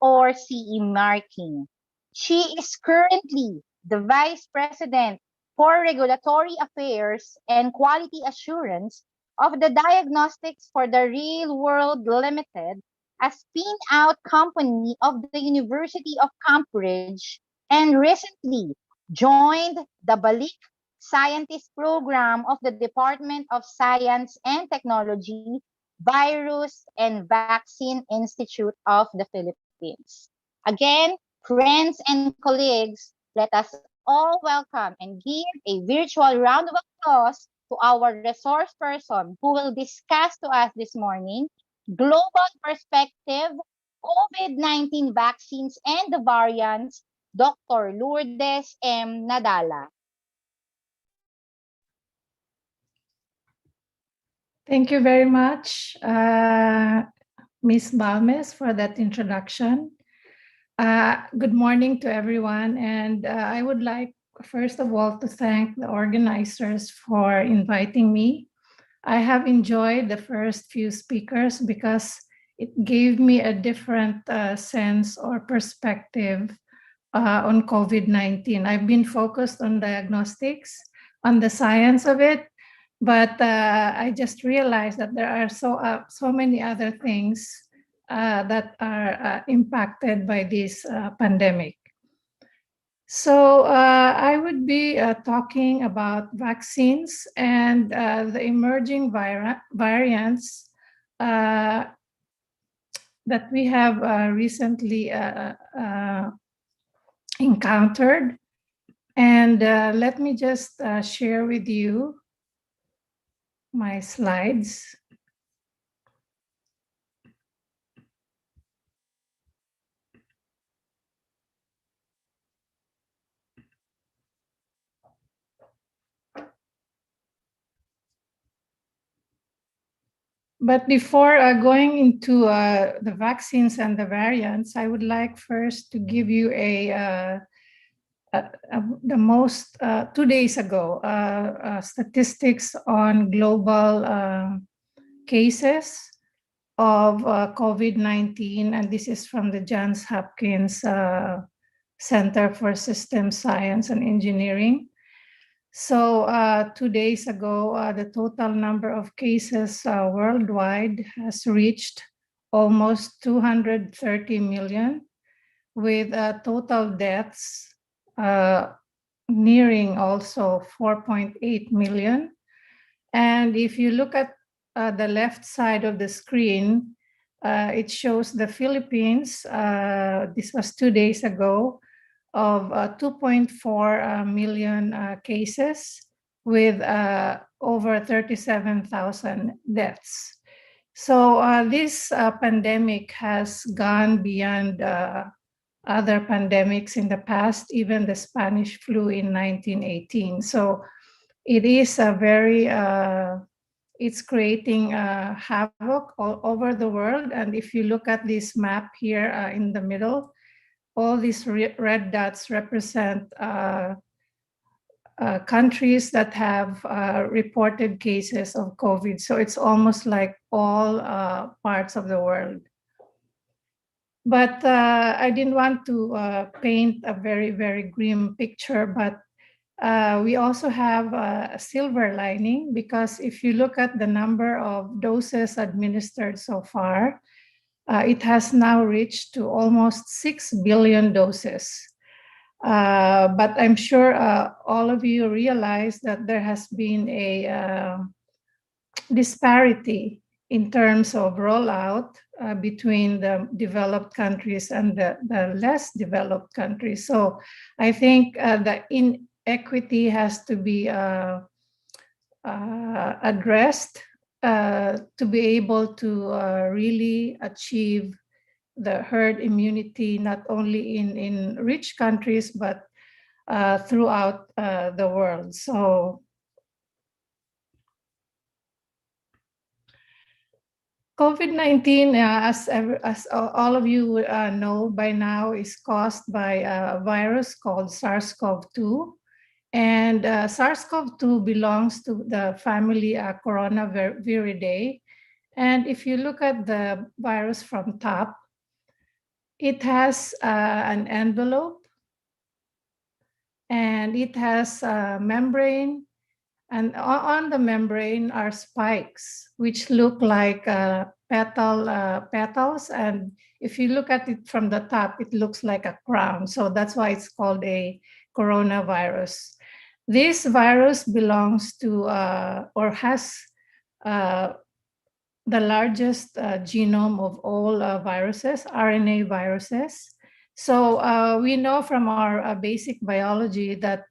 or CE marking. She is currently the Vice President for Regulatory Affairs and Quality Assurance of the Diagnostics for the Real World Limited, a spin-out company of the University of Cambridge, and recently joined the Balik Scientist Program of the Department of Science and Technology, Virus and Vaccine Institute of the Philippines. Again, friends and colleagues, let us all welcome and give a virtual round of applause to our resource person who will discuss to us this morning global perspective, COVID-19 vaccines and the variants, Dr. Lourdes M. Nadala. Thank you very much, Ms. Balmes, for that introduction. Good morning to everyone, and I would like, first of all, to thank the organizers for inviting me. I have enjoyed the first few speakers because it gave me a different sense or perspective on COVID-19. I've been focused on diagnostics, on the science of it, but I just realized that there are so many other things that are impacted by this pandemic. So I would be talking about vaccines and the emerging variants that we have recently encountered. And let me just share with you my slides. But before going into the vaccines and the variants, I would like first to give you the most 2 days ago statistics on global cases of COVID-19, and this is from the Johns Hopkins Center for Systems Science and Engineering. So 2 days ago, the total number of cases worldwide has reached almost 230 million, with total deaths nearing also 4.8 million. And if you look at the left side of the screen, it shows the Philippines. This was 2 days ago, of 2.4 million cases with over 37,000 deaths. So this pandemic has gone beyond other pandemics in the past, even the Spanish flu in 1918. So it is a very, it's creating havoc all over the world. And if you look at this map here in the middle, all these red dots represent countries that have reported cases of COVID. So it's almost like all parts of the world. But I didn't want to paint a very, very grim picture, but we also have a silver lining, because if you look at the number of doses administered so far, it has now reached to almost 6 billion doses. But I'm sure all of you realize that there has been a disparity in terms of rollout between the developed countries and the less developed countries. So I think the inequity has to be addressed to be able to really achieve the herd immunity, not only in rich countries, but throughout the world. So COVID-19, as all of you know by now, is caused by a virus called SARS-CoV-2. And SARS-CoV-2 belongs to the family Coronaviridae. And if you look at the virus from top, it has an envelope, and it has a membrane, and on the membrane are spikes, which look like petals. And if you look at it from the top, it looks like a crown. So that's why it's called a coronavirus. This virus belongs to or has the largest genome of all viruses, RNA viruses. So we know from our basic biology that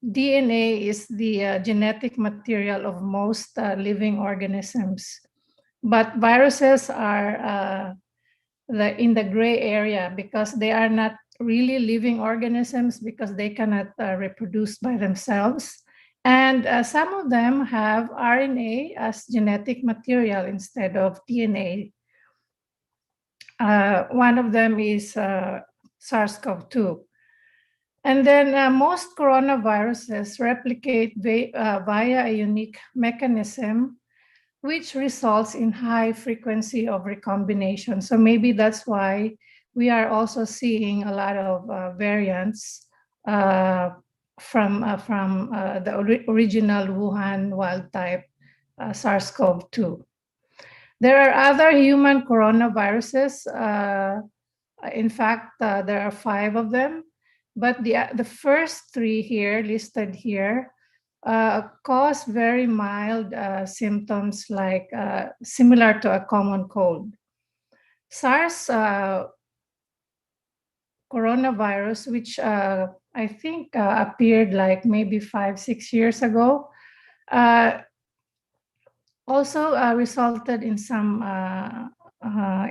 DNA is the genetic material of most living organisms. But viruses are in the gray area, because they are not really living organisms, because they cannot reproduce by themselves. And some of them have RNA as genetic material instead of DNA. One of them is SARS-CoV-2. And then most coronaviruses replicate via a unique mechanism, which results in high frequency of recombination. So maybe that's why we are also seeing a lot of variants from the original Wuhan wild type SARS-CoV-2. There are other human coronaviruses. In fact, there are 5 of them, but the first 3 here listed here cause very mild symptoms, like similar to a common cold. SARS coronavirus, which I think appeared like maybe 5-6 years ago, also resulted in some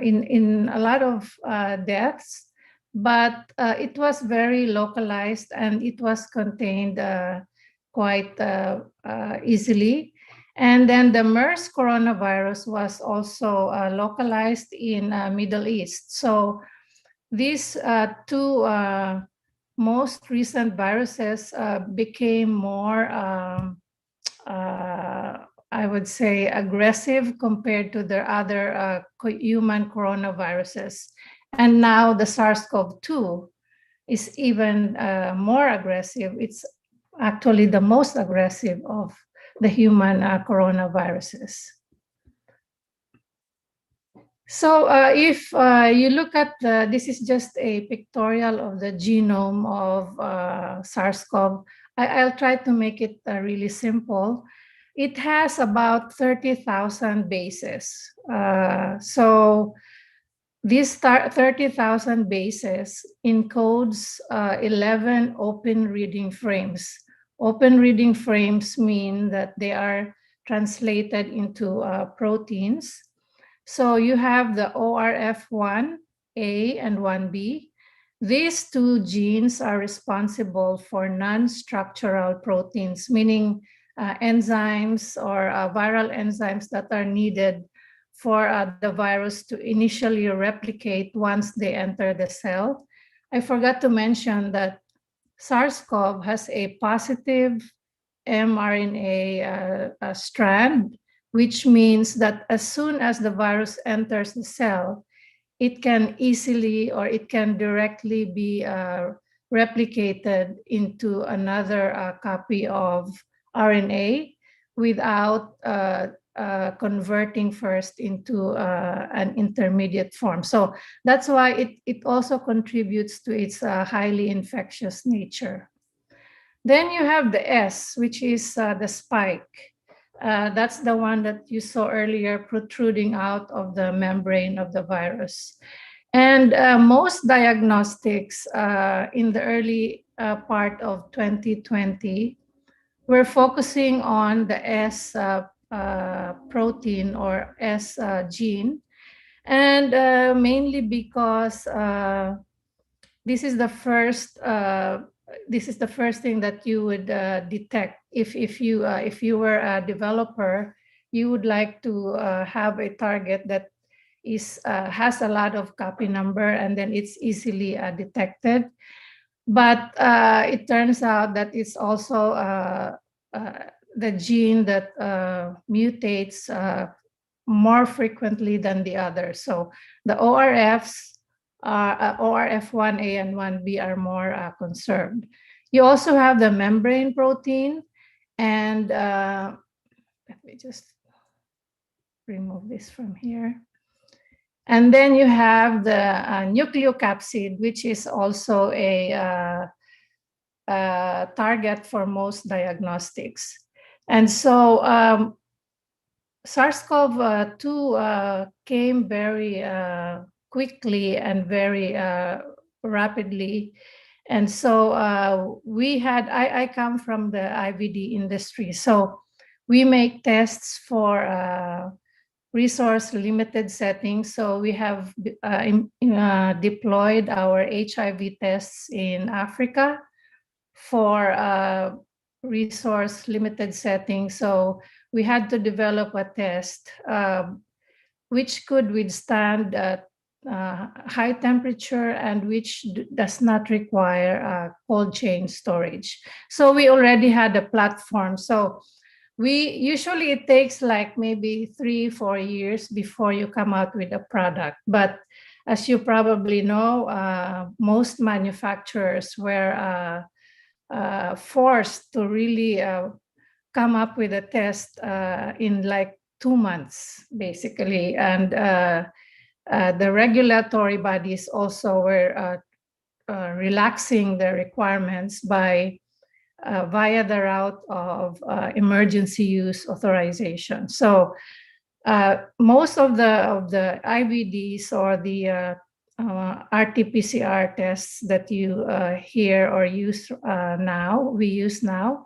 in a lot of deaths, but it was very localized and it was contained quite easily. And then the MERS coronavirus was also localized in Middle East. So these two most recent viruses became more, I would say, aggressive compared to the other human coronaviruses. And now the SARS-CoV-2 is even more aggressive. It's actually the most aggressive of the human coronaviruses. So if you look at this is just a pictorial of the genome of SARS-CoV. I'll try to make it really simple. It has about 30,000 bases. So these 30,000 bases encodes 11 open reading frames. Open reading frames mean that they are translated into proteins. So you have the ORF1A and 1B. These two genes are responsible for non-structural proteins, meaning enzymes or viral enzymes that are needed for the virus to initially replicate once they enter the cell. I forgot to mention that SARS-CoV has a positive mRNA strand, which means that as soon as the virus enters the cell, it can easily or it can directly be replicated into another copy of RNA without converting first into an intermediate form. So that's why it also contributes to its highly infectious nature. Then you have the S, which is the spike. That's the one that you saw earlier protruding out of the membrane of the virus. And most diagnostics in the early part of 2020 were focusing on the S protein or S gene, and mainly because this is the first thing that you would detect if you were a developer. You would like to have a target that has a lot of copy number, and then it's easily detected. But it turns out that it's also the gene that mutates more frequently than the others. So the ORFs, ORF1A and 1B are more conserved. You also have the membrane protein, and let me just remove this from here. And then you have the nucleocapsid, which is also a target for most diagnostics. And so SARS-CoV-2 came very quickly and very rapidly. And so I come from the IVD industry. So we make tests for resource limited settings. So we have deployed our HIV tests in Africa for resource limited settings. So we had to develop a test which could withstand high temperature and which does not require cold chain storage. So we already had a platform. So usually it takes like maybe 3-4 years before you come out with a product. But as you probably know, most manufacturers were forced to really come up with a test in like 2 months, basically. And the regulatory bodies also were relaxing the requirements by via the route of emergency use authorization. So most of the IVDs or the RT-PCR tests that you hear or use we use now,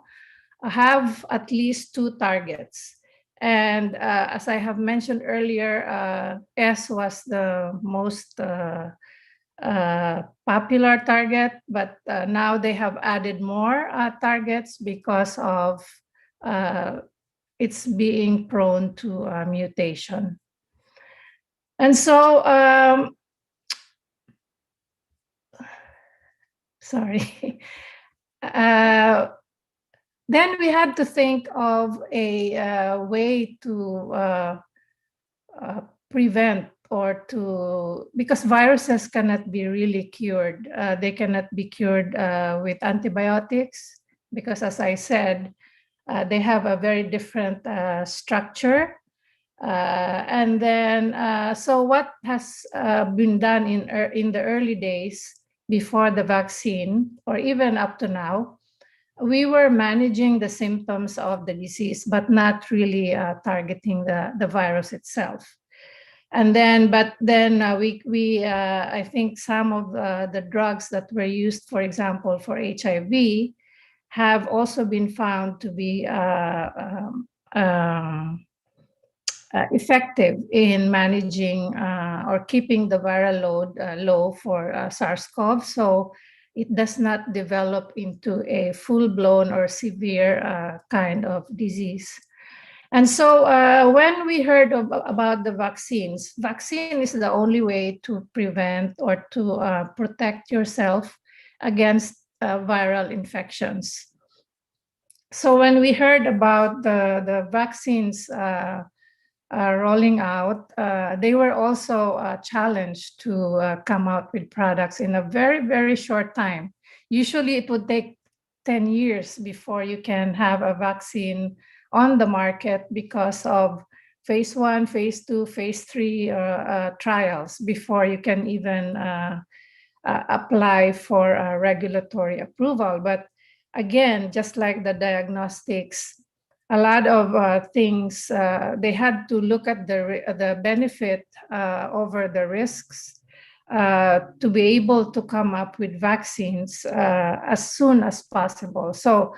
have at least 2 targets. And as I have mentioned earlier, S was the most popular target, but now they have added more targets because of it's being prone to mutation. And so, sorry. Then we had to think of a way to prevent or to, because viruses cannot be really cured. They cannot be cured with antibiotics because, as I said, they have a very different structure. And then, so what has been done in the early days before the vaccine, or even up to now, we were managing the symptoms of the disease, but not really targeting the virus itself. And then, but then I think some of the drugs that were used, for example, for HIV, have also been found to be effective in managing or keeping the viral load low for SARS-CoV. So it does not develop into a full-blown or severe kind of disease. And so when we heard about the vaccines, vaccine is the only way to prevent or to protect yourself against viral infections. So when we heard about the vaccines rolling out, they were also challenged to come out with products in a very, very short time. Usually it would take 10 years before you can have a vaccine on the market because of phase 1, phase 2, phase 3 trials before you can even apply for regulatory approval. But again, just like the diagnostics, a lot of things, they had to look at the benefit over the risks to be able to come up with vaccines as soon as possible. So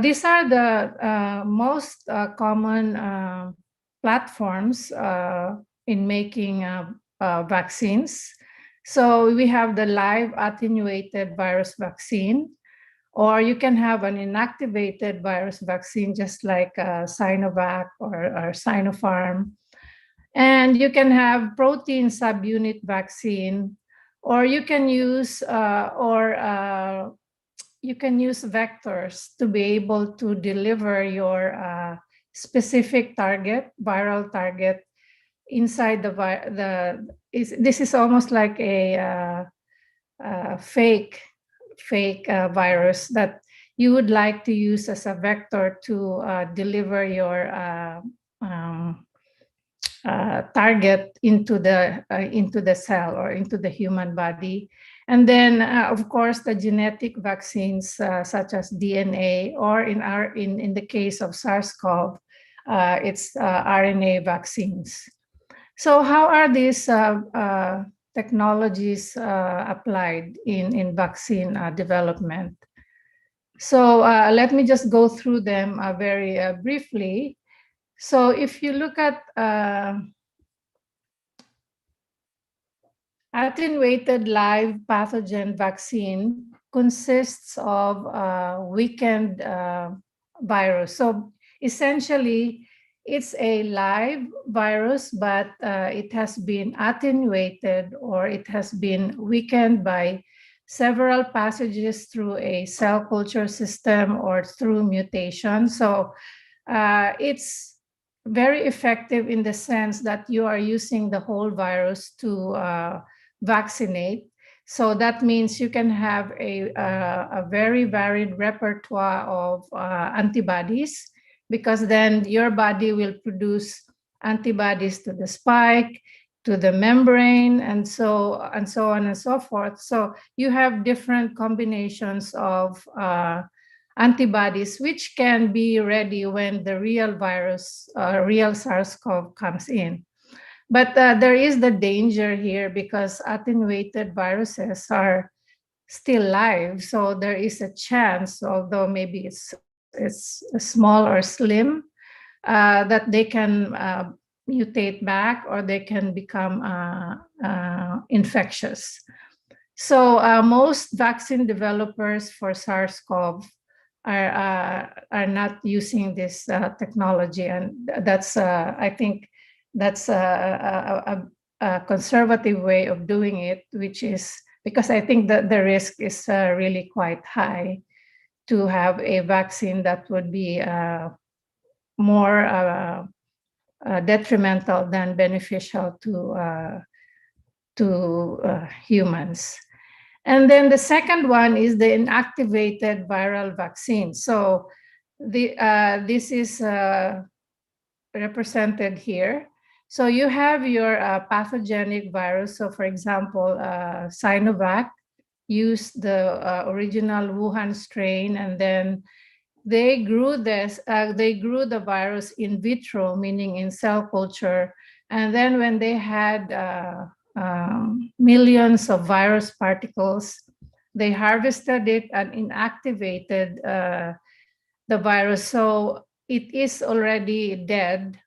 these are the most common platforms in making vaccines. So we have the live attenuated virus vaccine, or you can have an inactivated virus vaccine, just like Sinovac or Sinopharm. And you can have protein subunit vaccine, or you can use vectors to be able to deliver your specific target, viral target, inside this is almost like a fake virus that you would like to use as a vector to deliver your target into the cell or into the human body. And then, of course, the genetic vaccines such as DNA, or in the case of SARS-CoV, it's RNA vaccines. So how are these technologies applied in vaccine development? So let me just go through them very briefly. So if you look at attenuated live pathogen vaccine, consists of weakened virus. So essentially, it's a live virus, but it has been attenuated, or it has been weakened by several passages through a cell culture system or through mutation. So it's very effective in the sense that you are using the whole virus to vaccinate. So that means you can have a very varied repertoire of antibodies, because then your body will produce antibodies to the spike, to the membrane, and so on and so forth. So you have different combinations of antibodies which can be ready when the real virus, real SARS-CoV comes in. But there is the danger here, because attenuated viruses are still live. So there is a chance, although maybe it's small or slim, that they can mutate back, or they can become infectious. So most vaccine developers for SARS-CoV are not using this technology, and that's I think that's a conservative way of doing it, which is because I think that the risk is really quite high to have a vaccine that would be more detrimental than beneficial to humans. And then the second one is the inactivated viral vaccine. So this is represented here. So you have your pathogenic virus. So for example, Sinovac used the original Wuhan strain, and then they grew the virus in vitro, meaning in cell culture. And then when they had millions of virus particles, they harvested it and inactivated the virus. So it is already dead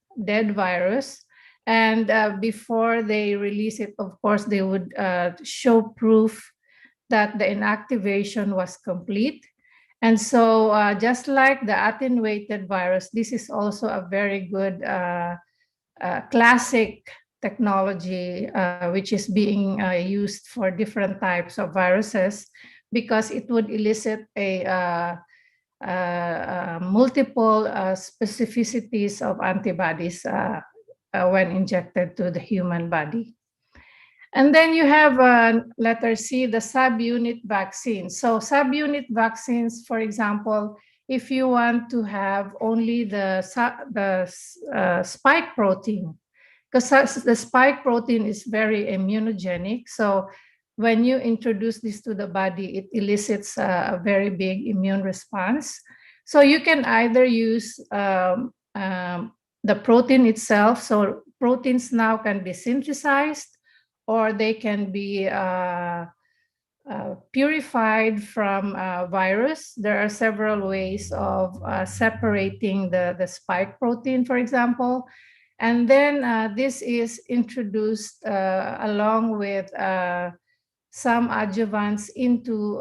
virus. And before they release it, of course, they would show proof that the inactivation was complete. And so just like the attenuated virus, this is also a very good classic technology, which is being used for different types of viruses, because it would elicit a multiple specificities of antibodies when injected to the human body. And then you have letter C, the subunit vaccines. So subunit vaccines, for example, if you want to have only the spike protein, because the spike protein is very immunogenic. So when you introduce this to the body, it elicits a very big immune response. So you can either use the protein itself. So proteins now can be synthesized, or they can be purified from virus. There are several ways of separating the spike protein, for example. And then this is introduced along with some adjuvants into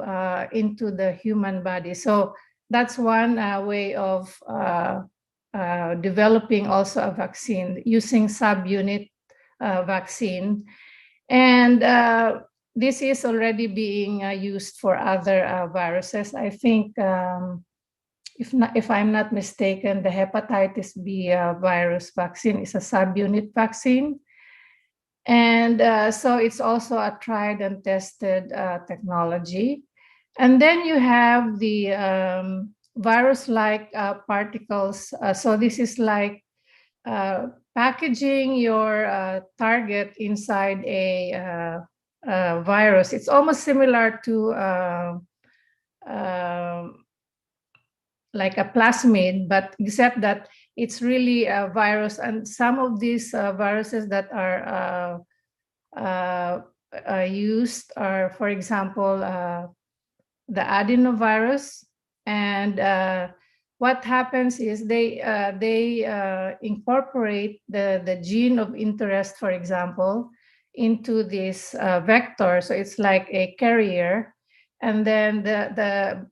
the human body. So that's one way of developing also a vaccine using subunit vaccine. And this is already being used for other viruses. I think, if I'm not mistaken, the hepatitis B virus vaccine is a subunit vaccine. And so it's also a tried and tested technology. And then you have the virus-like particles. So this is like packaging your target inside a virus. It's almost similar to like a plasmid, but except that it's really a virus. And some of these viruses that are used are, for example, the adenovirus. And what happens is they incorporate the gene of interest, for example, into this vector. So it's like a carrier. And then the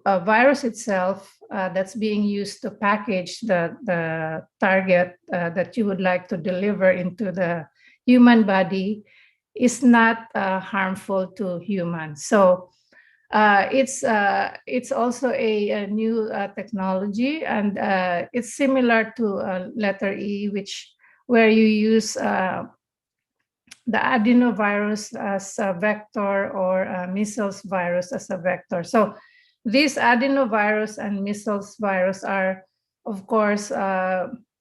virus itself that's being used to package the target that you would like to deliver into the human body is not harmful to humans. So it's also a new technology, and it's similar to letter E, where you use the adenovirus as a vector, or measles virus as a vector. So these adenovirus and measles virus are, of course,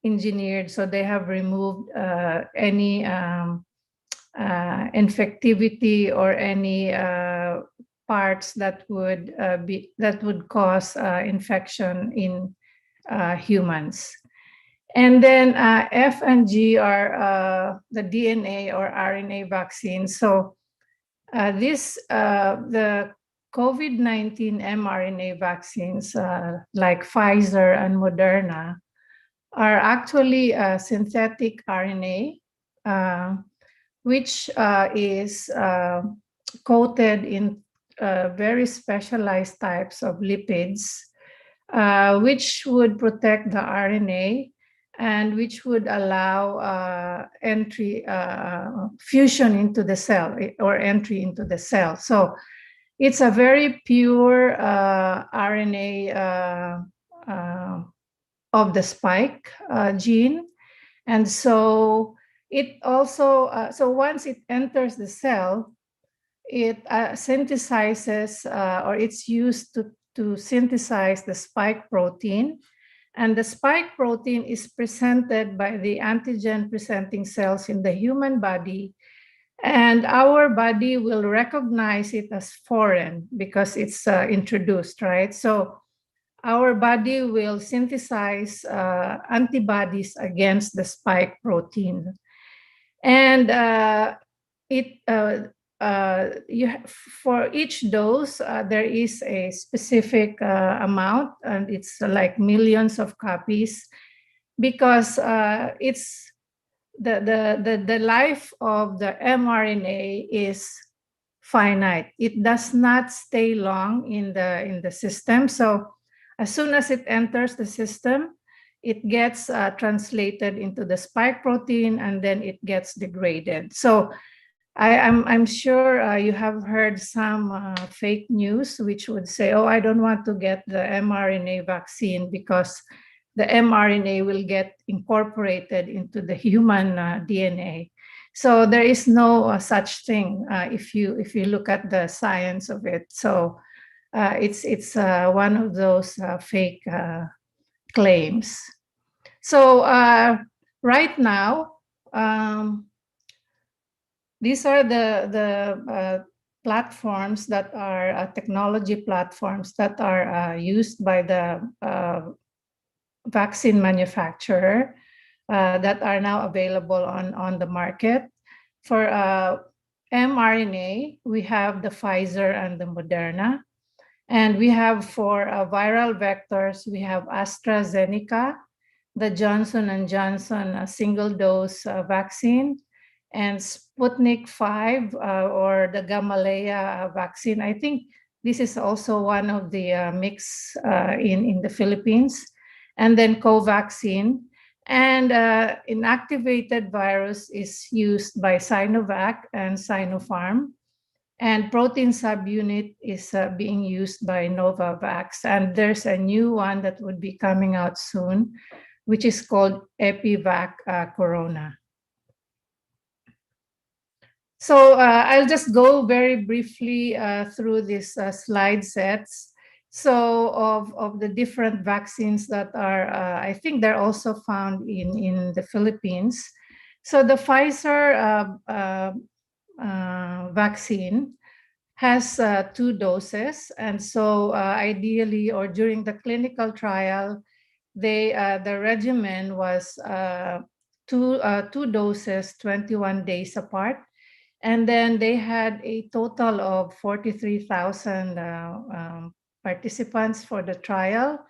engineered. So they have removed any infectivity or any parts that would cause infection in humans. And then F and G are the DNA or RNA vaccines. So the COVID-19 mRNA vaccines, like Pfizer and Moderna, are actually synthetic RNA, which is coated in very specialized types of lipids. which would protect the RNA and which would allow fusion into the cell or entry into the cell. So it's a very pure RNA of the spike gene. And so it also, so once it enters the cell, it synthesizes or it's used to synthesize the spike protein. And the spike protein is presented by the antigen presenting cells in the human body. And our body will recognize it as foreign because it's introduced, right? So our body will synthesize antibodies against the spike protein. And for each dose, there is a specific amount, and it's like millions of copies, because it's the life of the mRNA is finite. It does not stay long in the system. So as soon as it enters the system, it gets translated into the spike protein, and then it gets degraded. So I'm sure you have heard some fake news which would say, oh, I don't want to get the mRNA vaccine because the mRNA will get incorporated into the human DNA. So there is no such thing if you look at the science of it. So it's one of those fake claims. So right now, these are the platforms that are technology platforms that are used by the vaccine manufacturer that are now available on the market. For mRNA, we have the Pfizer and the Moderna. And we have for viral vectors, we have AstraZeneca, the Johnson & Johnson single-dose vaccine, and Sputnik 5 or the Gamaleya vaccine. I think this is also one of the mix in the Philippines. And then Covaxin. And inactivated virus is used by Sinovac and Sinopharm. And protein subunit is being used by Novavax. And there's a new one that would be coming out soon, which is called Epivac Corona. So I'll just go very briefly through these slide sets. So of the different vaccines that are, I think they're also found in the Philippines. So the Pfizer vaccine has 2 doses. And so ideally, or during the clinical trial, the regimen was two doses, 21 days apart. And then they had a total of 43,000 participants for the trial.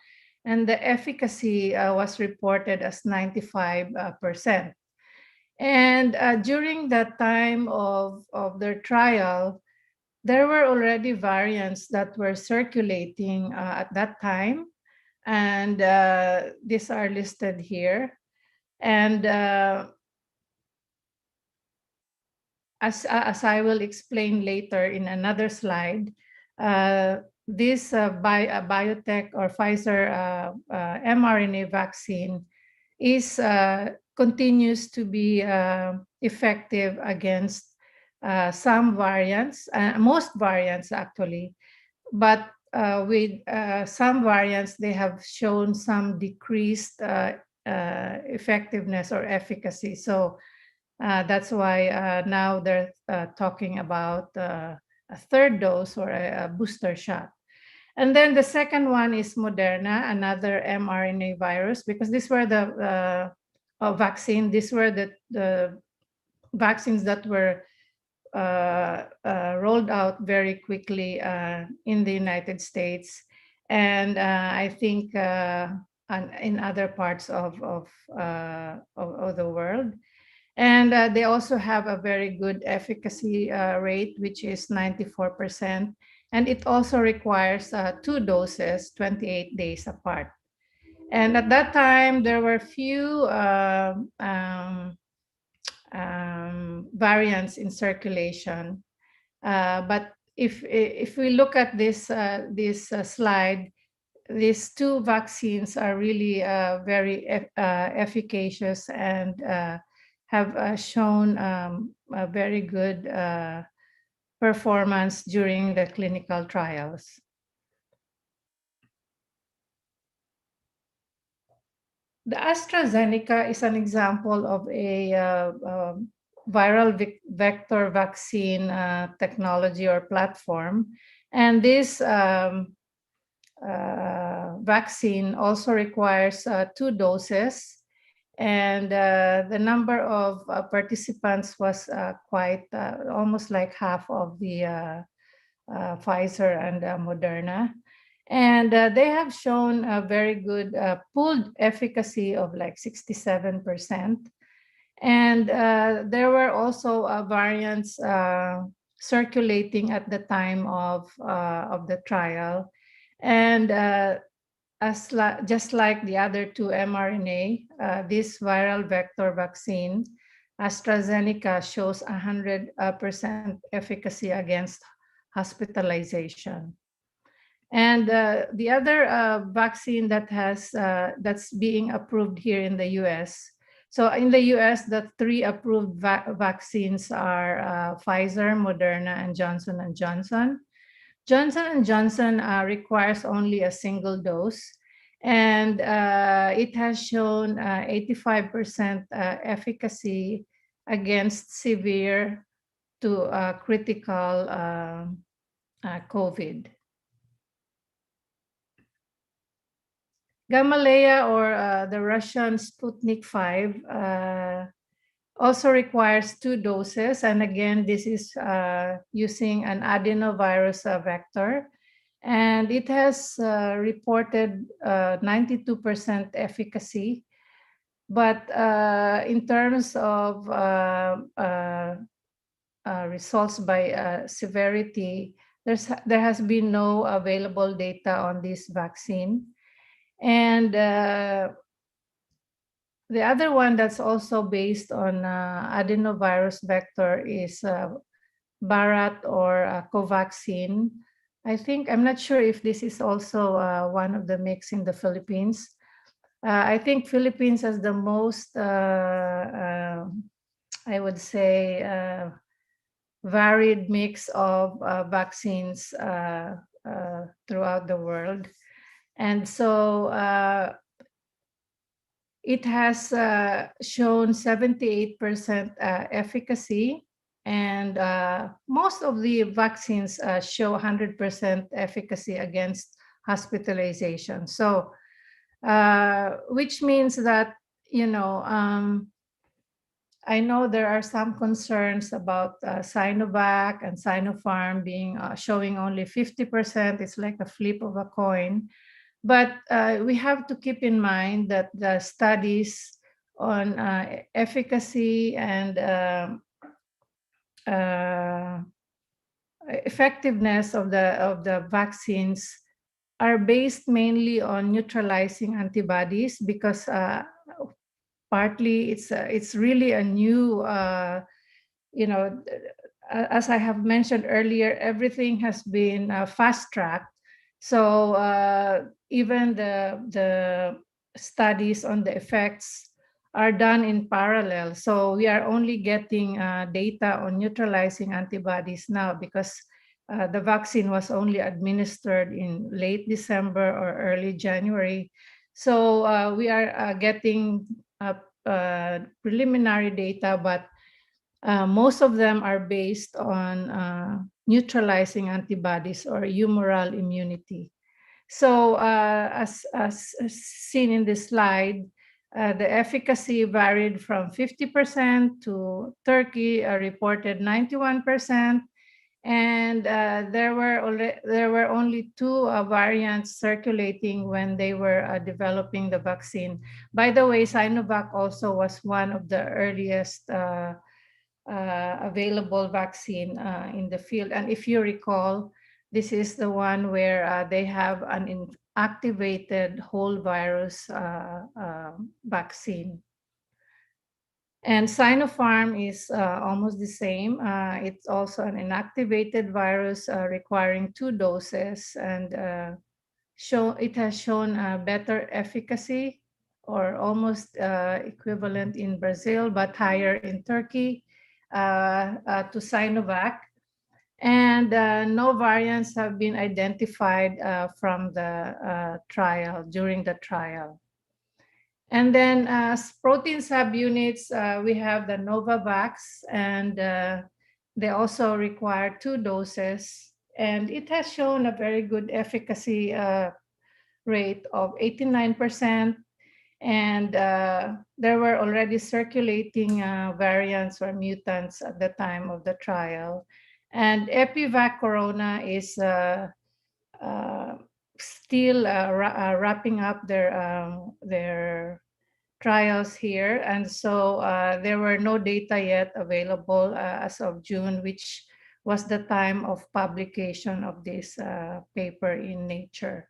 And the efficacy was reported as 95%. And during that time of their trial, there were already variants that were circulating at that time. And these are listed here. And as I will explain later in another slide, this biotech or Pfizer mRNA vaccine is continues to be effective against some variants, most variants actually, but with some variants, they have shown some decreased effectiveness or efficacy. So that's why now they're talking about a 3rd dose or a booster shot. And then the second one is Moderna, another mRNA virus, because these were the vaccine. These were the vaccines that were rolled out very quickly in the United States, and I think in other parts of the world. And they also have a very good efficacy rate, which is 94%. And it also requires 2 doses, 28 days apart. And at that time, there were few variants in circulation. But if we look at this slide, these 2 vaccines are really very efficacious and have shown a very good performance during the clinical trials. The AstraZeneca is an example of a viral vector vaccine technology or platform. And this vaccine also requires 2 doses. And the number of participants was quite almost like half of the Pfizer and Moderna. And they have shown a very good pooled efficacy of like 67%. And there were also variants circulating at the time of the trial. And just like the other 2 mRNA, this viral vector vaccine, AstraZeneca shows 100% efficacy against hospitalization. And the other vaccine that that's being approved here in the U.S. So in the U.S., the 3 approved vaccines are Pfizer, Moderna, and Johnson & Johnson. Johnson & Johnson requires only a single dose, and it has shown 85% efficacy against severe to critical COVID. Gamaleya, or the Russian Sputnik 5, also requires 2 doses. And again, this is using an adenovirus vector. And it has reported 92% efficacy. But in terms of results by severity, there has been no available data on this vaccine. And the other one that's also based on adenovirus vector is Bharat or Covaxin. I'm not sure if this is also one of the mix in the Philippines. I think Philippines has the most, I would say, varied mix of vaccines throughout the world. And so it has shown 78% efficacy, and most of the vaccines show 100% efficacy against hospitalization. So, which means that, I know there are some concerns about Sinovac and Sinopharm being showing only 50%. It's like a flip of a coin. But we have to keep in mind that the studies on efficacy and effectiveness of the vaccines are based mainly on neutralizing antibodies, because partly it's really a new, as I have mentioned earlier, everything has been fast-tracked. So even the studies on the effects are done in parallel. So we are only getting data on neutralizing antibodies now, because the vaccine was only administered in late December or early January. So we are getting preliminary data, but most of them are based on neutralizing antibodies or humoral immunity. So as seen in this slide, the efficacy varied from 50% to Turkey reported 91%. And there were only 2 variants circulating when they were developing the vaccine. By the way, Sinovac also was one of the earliest available vaccine in the field. And if you recall, This is the one where they have an inactivated whole virus vaccine. And Sinopharm is almost the same. It's also an inactivated virus requiring 2 doses, and it has shown better efficacy, or almost equivalent in Brazil, but higher in Turkey to Sinovac. And no variants have been identified from the during the trial. And then as protein subunits, we have the Novavax, and they also require 2 doses. And it has shown a very good efficacy rate of 89%. And there were already circulating variants or mutants at the time of the trial. And Epivac Corona is still wrapping up their trials here. And so there were no data yet available as of June, which was the time of publication of this paper in Nature.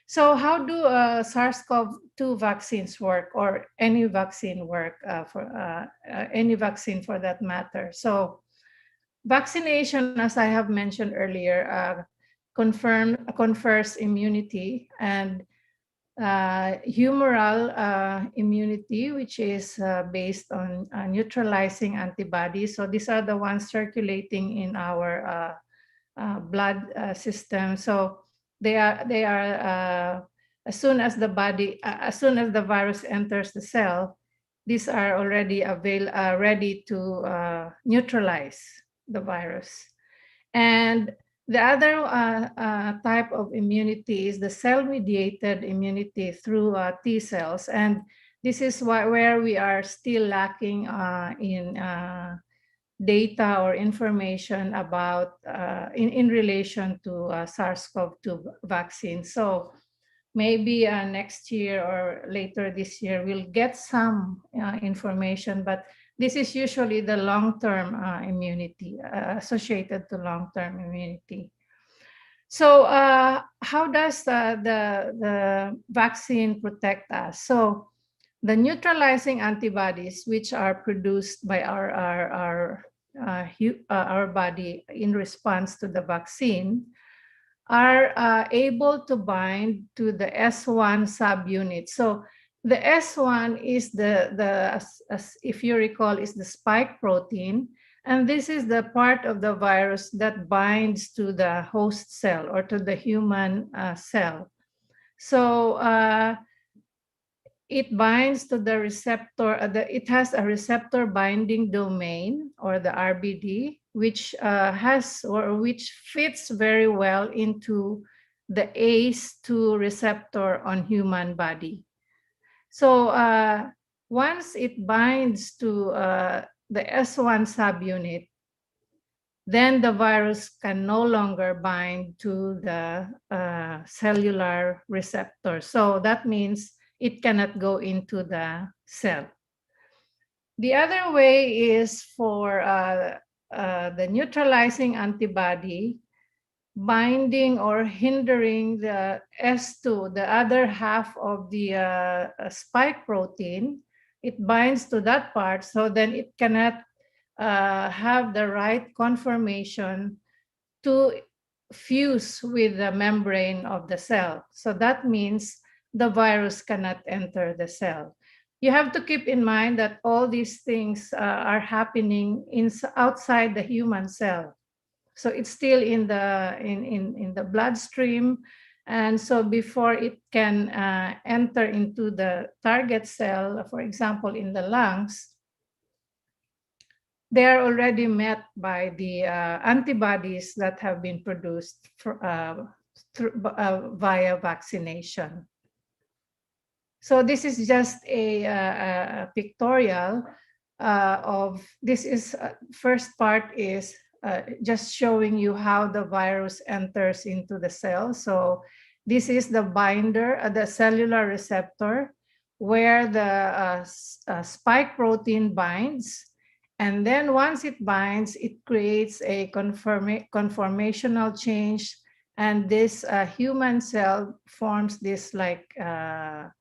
So how do SARS-CoV-2 vaccines work, or any vaccine work, any vaccine for that matter? So vaccination, as I have mentioned earlier, confers immunity, and humoral immunity, which is based on neutralizing antibodies. So these are the ones circulating in our blood system. So they are as soon as the virus enters the cell, these are already ready to neutralize the virus. And the other type of immunity is the cell-mediated immunity through T cells. And this is where we are still lacking in data or information about in relation to SARS-CoV-2 vaccine. So maybe next year or later this year, we'll get some information, but this is usually the long-term immunity, associated to long-term immunity. So how does the vaccine protect us? So the neutralizing antibodies, which are produced by our body in response to the vaccine, are able to bind to the S1 subunit. So the S1 is if you recall, is the spike protein, and this is the part of the virus that binds to the host cell or to the human cell. So it binds to the receptor. It has a receptor binding domain, or the RBD, which fits very well into the ACE2 receptor on human body. So once it binds to the S1 subunit, then the virus can no longer bind to the cellular receptor. So that means it cannot go into the cell. The other way is for the neutralizing antibody binding or hindering the S2, the other half of the spike protein. It binds to that part, so then it cannot have the right conformation to fuse with the membrane of the cell. So that means the virus cannot enter the cell. You have to keep in mind that all these things are happening outside the human cell. So it's still in the bloodstream. And so before it can enter into the target cell, for example, in the lungs, they are already met by the antibodies that have been produced via vaccination. So this is just a pictorial of, this is, first part is just showing you how the virus enters into the cell. So this is the binder, the cellular receptor, where the spike protein binds. And then once it binds, it creates a conformational change And this human cell forms this like a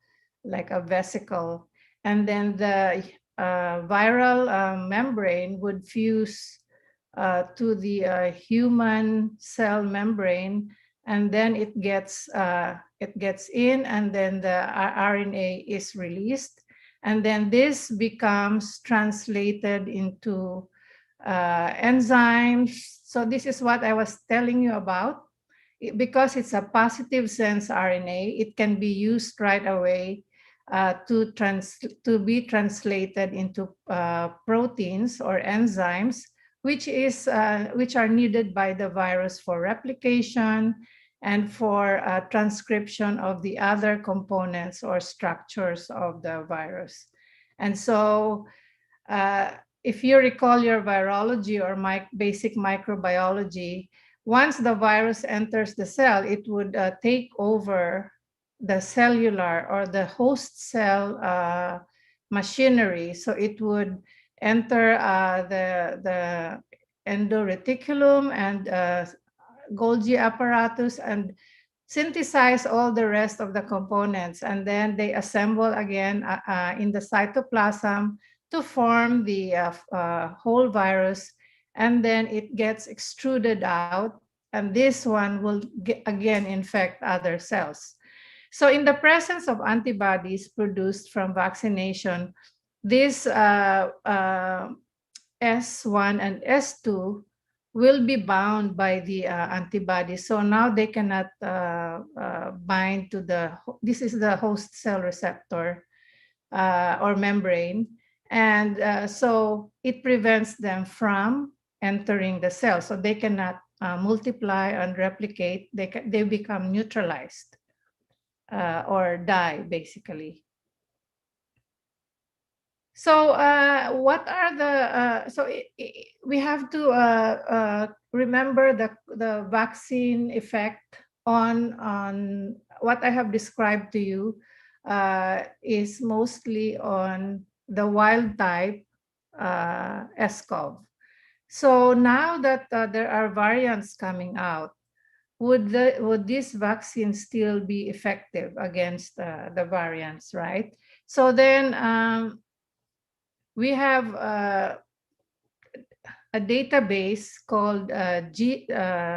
vesicle, and then the viral membrane would fuse to the human cell membrane, and then it gets in, and then the RNA is released, and then this becomes translated into enzymes. So this is what I was telling you about. Because it's a positive sense RNA, it can be used right away to be translated into proteins or enzymes, which are needed by the virus for replication and for transcription of the other components or structures of the virus. And so if you recall your virology or basic microbiology, once the virus enters the cell, it would take over the cellular or the host cell machinery. So it would enter the endoreticulum and Golgi apparatus and synthesize all the rest of the components. And then they assemble again in the cytoplasm to form the whole virus, and then it gets extruded out, and this one will again infect other cells. So in the presence of antibodies produced from vaccination, this S1 and S2 will be bound by the antibodies. So now they cannot bind to this is the host cell receptor or membrane. And so it prevents them from entering the cell. So they cannot multiply and replicate. They become neutralized or die, basically. So what are the, we have to remember the vaccine effect on what I have described to you is mostly on the wild type SCOV. So now that there are variants coming out, would this vaccine still be effective against the variants, right? So then we have a database called GSED,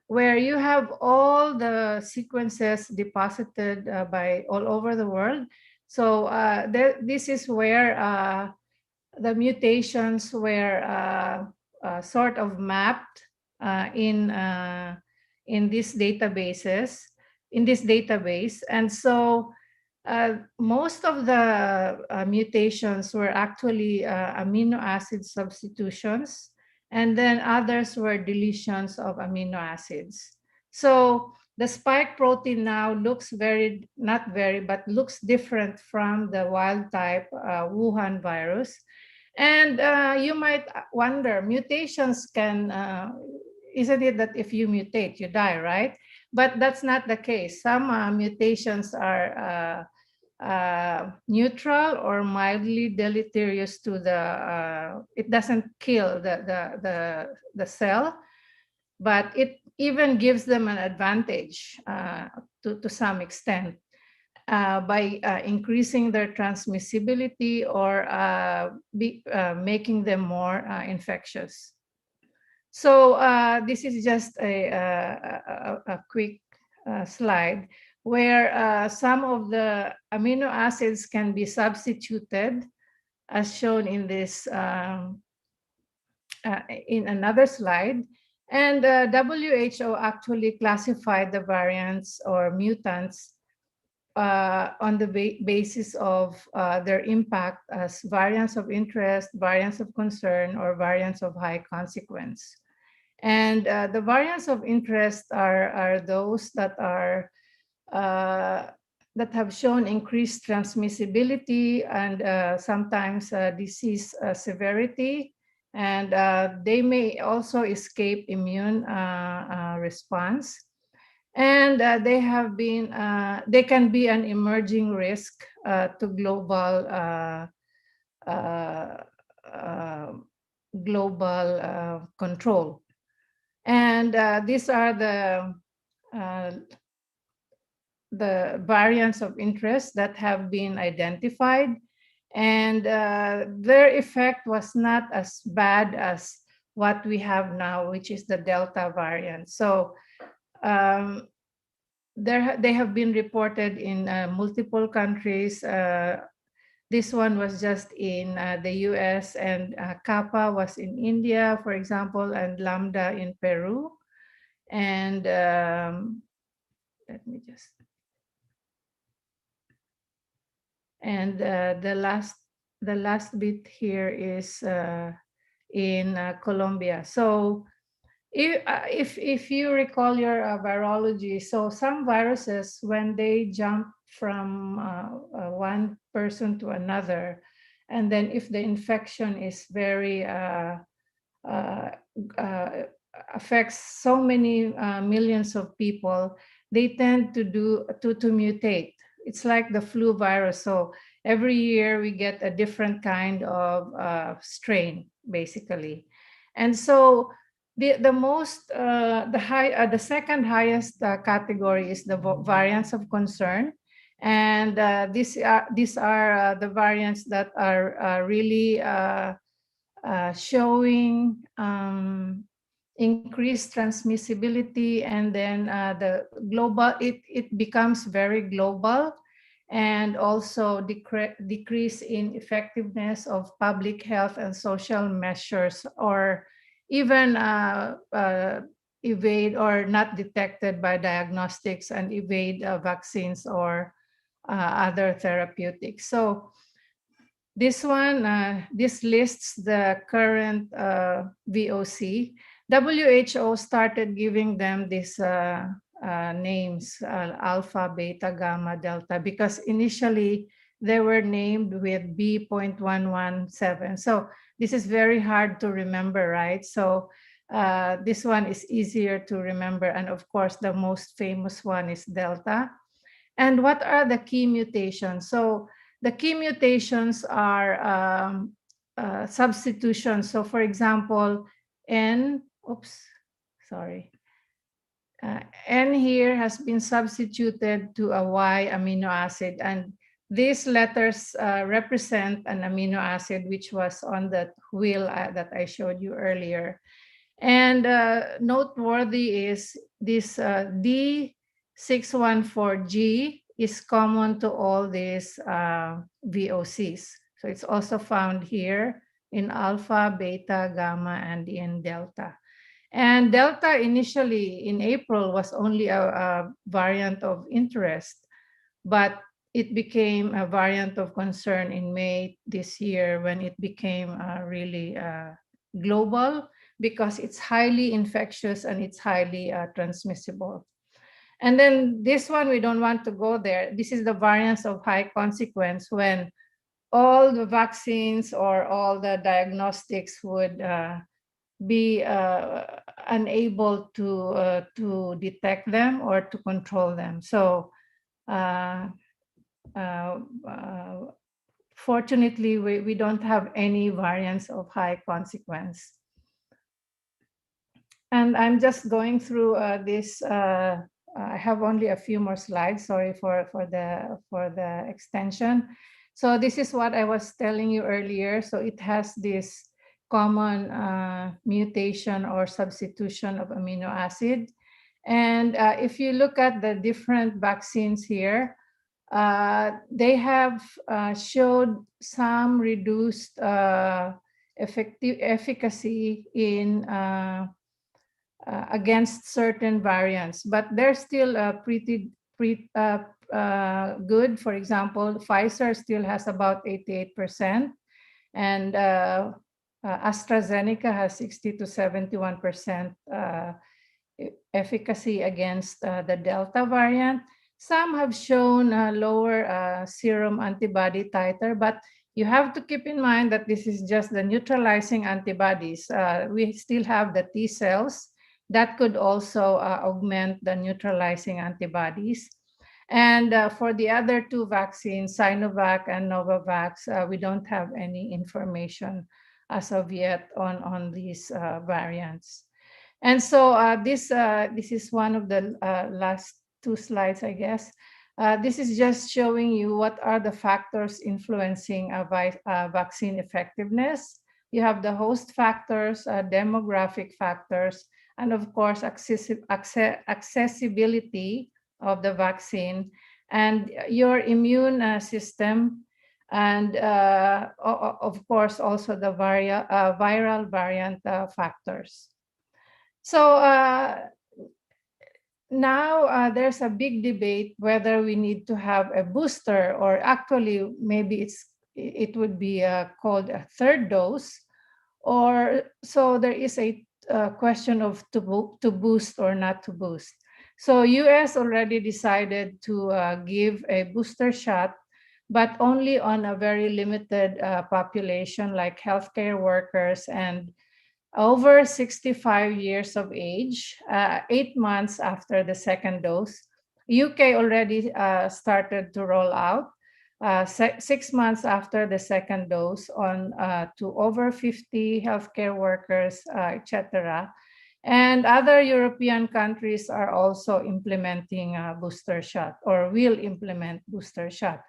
where you have all the sequences deposited by all over the world. So this is where the mutations were sort of mapped in this database. And so most of the mutations were actually amino acid substitutions, and then others were deletions of amino acids. So the spike protein now looks looks different from the wild type Wuhan virus. And you might wonder, mutations can, isn't it that if you mutate, you die, right? But that's not the case. Some mutations are neutral or mildly deleterious to the, it doesn't kill the cell, but it even gives them an advantage to some extent by increasing their transmissibility or making them more infectious. So this is just a quick slide where some of the amino acids can be substituted, as shown in this in another slide. And WHO actually classified the variants or mutants on the basis of their impact as variants of interest, variants of concern, or variants of high consequence. And the variants of interest are those that are that have shown increased transmissibility and sometimes disease severity, and they may also escape immune response. And they have been, they can be an emerging risk to global control. And these are the variants of interest that have been identified. And their effect was not as bad as what we have now, which is the Delta variant. So they have been reported in multiple countries. This one was just in the US, and Kappa was in India, for example, and Lambda in Peru. And let me just. And the last bit here is in Colombia. So if you recall your virology, so some viruses, when they jump from one person to another, and then if the infection is very affects so many millions of people, they tend to mutate. It's like the flu virus. So every year we get a different kind of strain, basically. And so the second highest category is the variants of concern, and these are the variants that are really showing increased transmissibility, and then the global, it becomes very global, and also decrease in effectiveness of public health and social measures, or even evade or not detected by diagnostics and evade vaccines or other therapeutics. So this one, this lists the current VOC. WHO started giving them these names, alpha, beta, gamma, delta, because initially they were named with B.117. So this is very hard to remember, right? So this one is easier to remember. And of course, the most famous one is delta. And what are the key mutations? So the key mutations are substitutions. So for example, N here has been substituted to a Y amino acid, and these letters represent an amino acid which was on that wheel that I showed you earlier. And noteworthy is this D614G is common to all these VOCs. So it's also found here in alpha, beta, gamma, and in delta. And delta initially in April was only a variant of interest, but it became a variant of concern in May this year, when it became really global, because it's highly infectious and it's highly transmissible. And then this one, we don't want to go there. This is the variants of high consequence, when all the vaccines or all the diagnostics would be unable to detect them or to control them. So fortunately, we don't have any variants of high consequence. And I'm just going through this. I have only a few more slides. Sorry for the extension. So this is what I was telling you earlier. So it has this common mutation or substitution of amino acid. And if you look at the different vaccines here, they have showed some reduced efficacy in against certain variants, but they're still pretty good. For example, Pfizer still has about 88%, and AstraZeneca has 60 to 71% efficacy against the Delta variant. Some have shown lower serum antibody titer, but you have to keep in mind that this is just the neutralizing antibodies. We still have the T cells that could also augment the neutralizing antibodies. And for the other two vaccines, Sinovac and Novavax, we don't have any information as of yet on these variants. And so this is one of the last two slides, I guess. This is just showing you what are the factors influencing vaccine effectiveness. You have the host factors, demographic factors, and of course, accessibility of the vaccine, and your immune system, and of course, also the viral variant factors. So now there's a big debate whether we need to have a booster, or actually maybe it would be called a third dose, or so there is a question of to boost or not to boost. So US already decided to give a booster shot, but only on a very limited population like healthcare workers and over 65 years of age, 8 months after the second dose. UK already started to roll out 6 months after the second dose on to over 50 healthcare workers, etc. And other European countries are also implementing a booster shot, or will implement booster shot.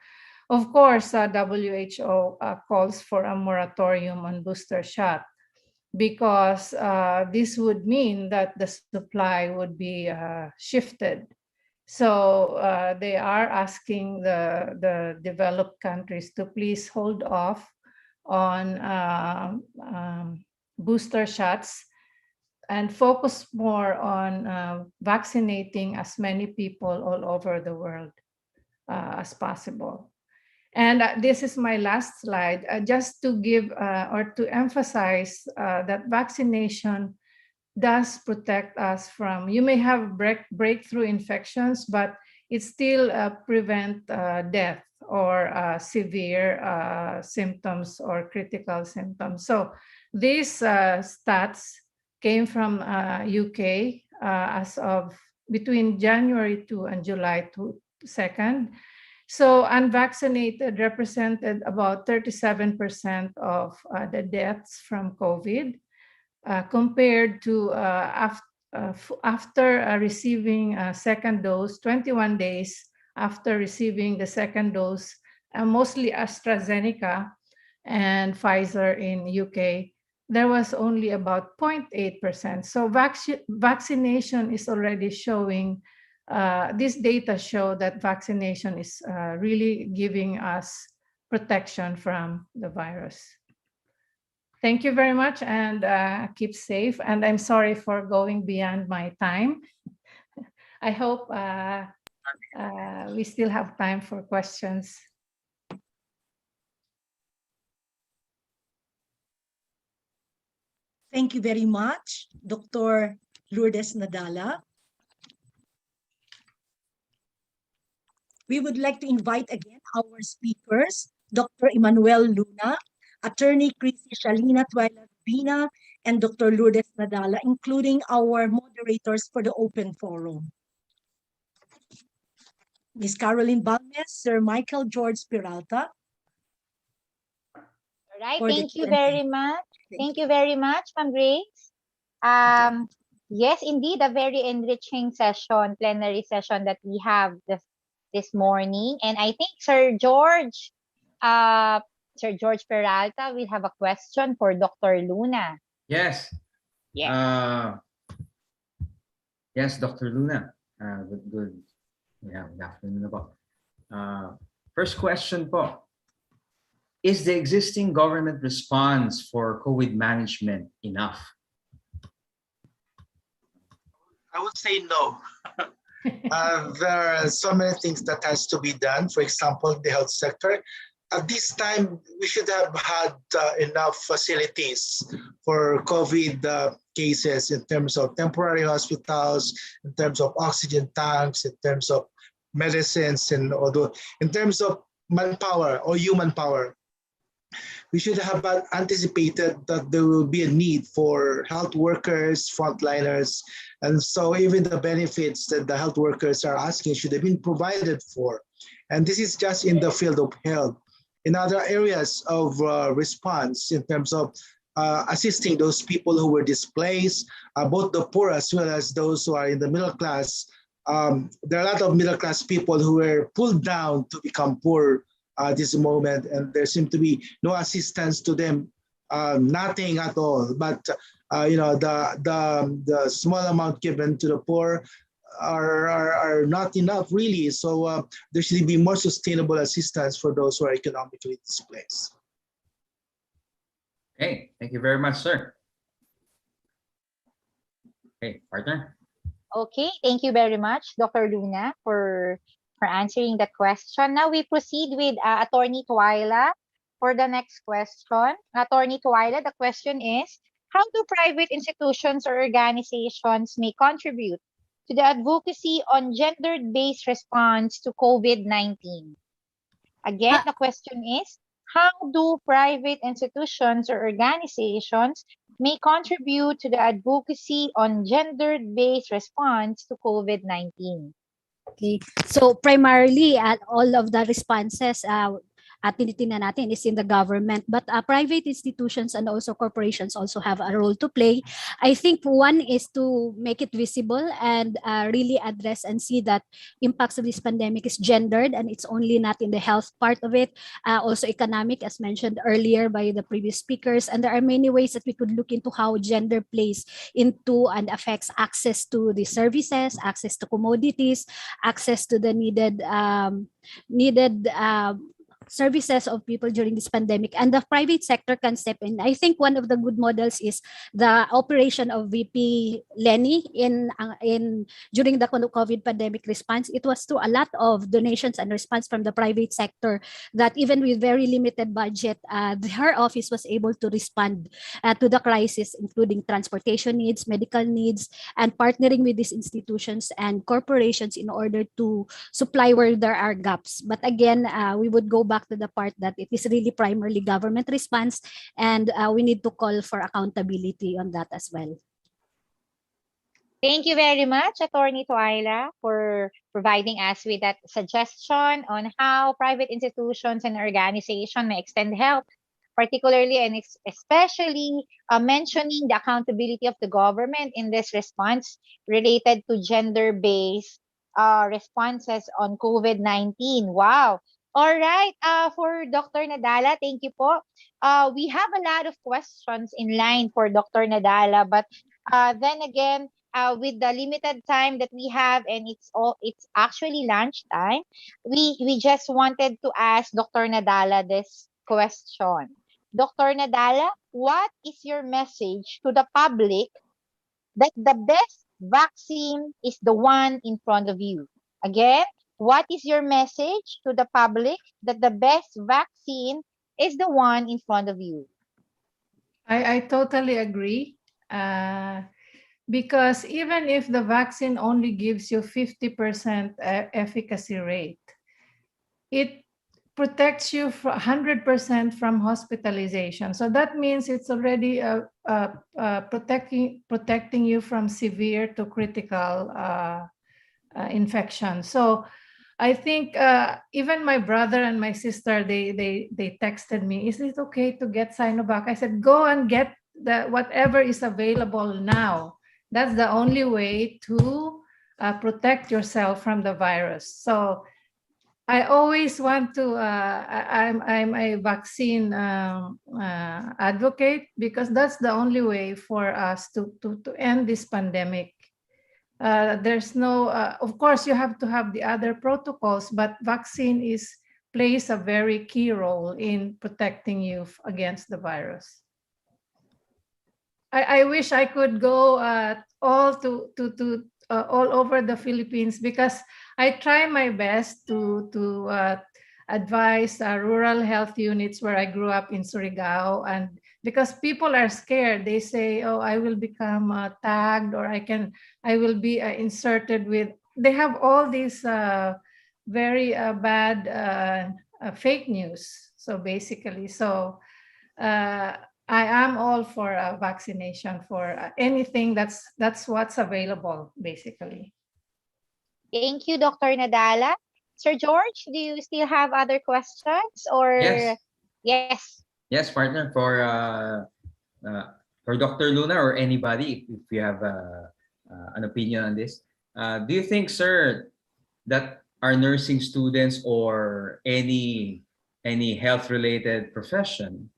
Of course, WHO calls for a moratorium on booster shot, because this would mean that the supply would be shifted. So they are asking the developed countries to please hold off on booster shots and focus more on vaccinating as many people all over the world as possible. And this is my last slide, just to give or to emphasize that vaccination does protect us from, you may have breakthrough infections, but it still prevent death or severe symptoms or critical symptoms. So these stats came from UK as of between January 2 and July 2nd. So unvaccinated represented about 37% of the deaths from COVID, compared to after receiving a second dose, 21 days after receiving the second dose, mostly AstraZeneca and Pfizer in UK, there was only about 0.8%. So vaccination is already showing, this data show that vaccination is really giving us protection from the virus. Thank you very much, and keep safe. And I'm sorry for going beyond my time. I hope we still have time for questions. Thank you very much, Dr. Lourdes Nadala. We would like to invite again our speakers, Dr. Emmanuel Luna, Attorney Chrissy Shalina Tuela Rubina, and Dr. Lourdes Nadala, including our moderators for the open forum. Ms. Caroline Balmes, Sir Michael George Peralta. All right, thank you very much. Thank you very much, Ma'am Grace. Yes, indeed, a very enriching session, plenary session that we have this morning. And I think Sir George Peralta will have a question for Dr. Luna. Yes. Yes. Yes, Dr. Luna. Good. Yeah, good afternoon po. First question po. Is the existing government response for COVID management enough? I would say no. There are so many things that has to be done. For example, the health sector. At this time, we should have had enough facilities for COVID cases in terms of temporary hospitals, in terms of oxygen tanks, in terms of medicines, and although in terms of manpower or human power. We should have anticipated that there will be a need for health workers, frontliners, and so even the benefits that the health workers are asking should have been provided for. And this is just in the field of health. In other areas of response, in terms of assisting those people who were displaced, both the poor as well as those who are in the middle class. There are a lot of middle class people who were pulled down to become poor at this moment, and there seemed to be no assistance to them, nothing at all. But the small amount given to the poor are not enough really. So there should be more sustainable assistance for those who are economically displaced. Okay, thank you very much, sir. Okay, partner. Okay, thank you very much, Dr. Luna, for answering that question. Now we proceed with Attorney Twyla for the next question. Attorney Twyla, the question is, how do private institutions or organizations may contribute to the advocacy on gender-based response to COVID-19? Again, the question is, how do private institutions or organizations may contribute to the advocacy on gender-based response to COVID-19? Okay. So primarily, all of the responses tinitingnan natin is in the government, but private institutions and also corporations also have a role to play. I think one is to make it visible and really address and see that impacts of this pandemic is gendered, and it's only not in the health part of it, also economic, as mentioned earlier by the previous speakers. And there are many ways that we could look into how gender plays into and affects access to the services, access to commodities, access to the needed services of people during this pandemic, and the private sector can step in. I think one of the good models is the operation of VP Lenny in during the COVID pandemic response. It was through a lot of donations and response from the private sector that even with very limited budget, her office was able to respond to the crisis, including transportation needs, medical needs, and partnering with these institutions and corporations in order to supply where there are gaps. But again, we would go back to the part that it is really primarily government response, and we need to call for accountability on that as well. Thank you very much, Attorney Twyla, for providing us with that suggestion on how private institutions and organizations may extend help, particularly and especially mentioning the accountability of the government in this response related to gender-based responses on COVID-19. Wow. All right. For Dr. Nadala, thank you po. We have a lot of questions in line for Dr. Nadala, but then again, with the limited time that we have, and it's actually lunchtime, we just wanted to ask Dr. Nadala this question. Dr. Nadala, what is your message to the public that the best vaccine is the one in front of you? Again, what is your message to the public that the best vaccine is the one in front of you? I totally agree. Because even if the vaccine only gives you 50% efficacy rate, it protects you for 100% from hospitalization. So that means it's already protecting you from severe to critical infection. So I think even my brother and my sister, they texted me, is it okay to get Sinovac? I said, go and get whatever is available now. That's the only way to protect yourself from the virus. So I always want to, I'm a vaccine advocate, because that's the only way for us to end this pandemic. There's no, of course, you have to have the other protocols, but vaccine plays a very key role in protecting you against the virus. I wish I could go all over the Philippines, because I try my best to advise rural health units where I grew up in Surigao, and because people are scared, they say, "Oh, I will become tagged, or I will be inserted with." They have all these very bad fake news. So basically, I am all for vaccination for anything that's what's available, basically. Thank you, Dr. Nadala. Sir George, do you still have other questions? Or Yes. Yes. Yes, partner. For for Dr. Luna or anybody, if you have an opinion on this, do you think, sir, that our nursing students or any health-related profession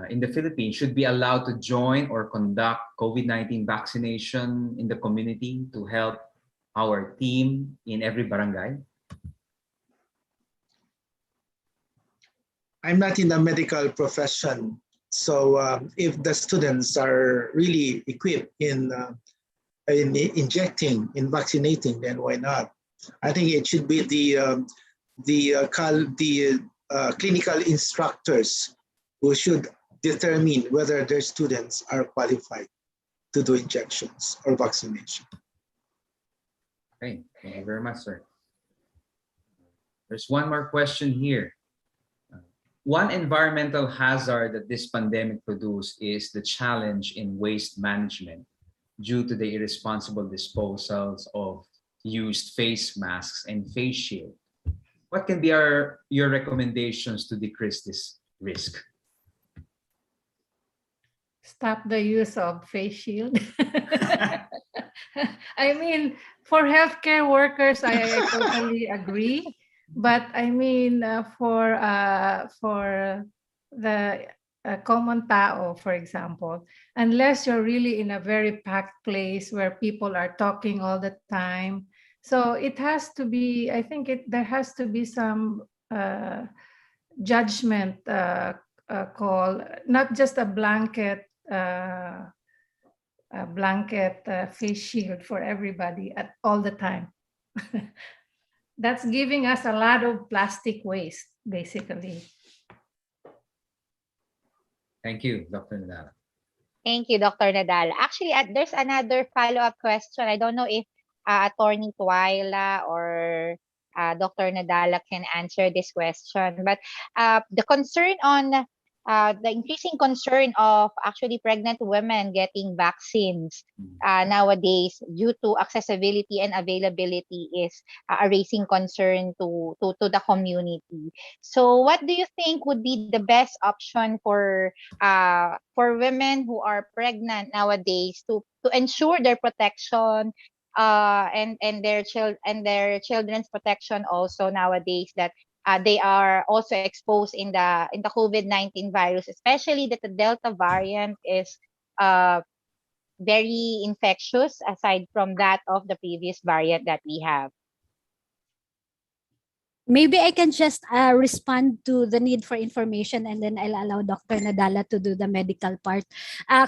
in the Philippines should be allowed to join or conduct COVID-19 vaccination in the community to help our team in every barangay? I'm not in the medical profession, so if the students are really equipped in injecting, in vaccinating, then why not? I think it should be the clinical instructors who should determine whether their students are qualified to do injections or vaccination. Okay, thank you very much, sir. There's one more question here. One environmental hazard that this pandemic produced is the challenge in waste management due to the irresponsible disposals of used face masks and face shield. What can be your recommendations to decrease this risk? Stop the use of face shield. I mean, for healthcare workers, I totally agree. But I mean, for the common tao, for example, unless you're really in a very packed place where people are talking all the time, so it has to be. I think there has to be some judgment call, not just a blanket face shield for everybody at all the time. That's giving us a lot of plastic waste, basically. Thank you, Dr. Nadal. Thank you, Dr. Nadal. Actually, there's another follow-up question. I don't know if Attorney Twyla or Dr. Nadala can answer this question. But the concern on the increasing concern of actually pregnant women getting vaccines nowadays due to accessibility and availability is a raising concern to the community. So what do you think would be the best option for women who are pregnant nowadays to ensure their protection and their children's protection also nowadays, that they are also exposed in the COVID-19 virus, especially that the Delta variant is very infectious aside from that of the previous variant that we have? Maybe I can just respond to the need for information, and then I'll allow Dr. Nadala to do the medical part.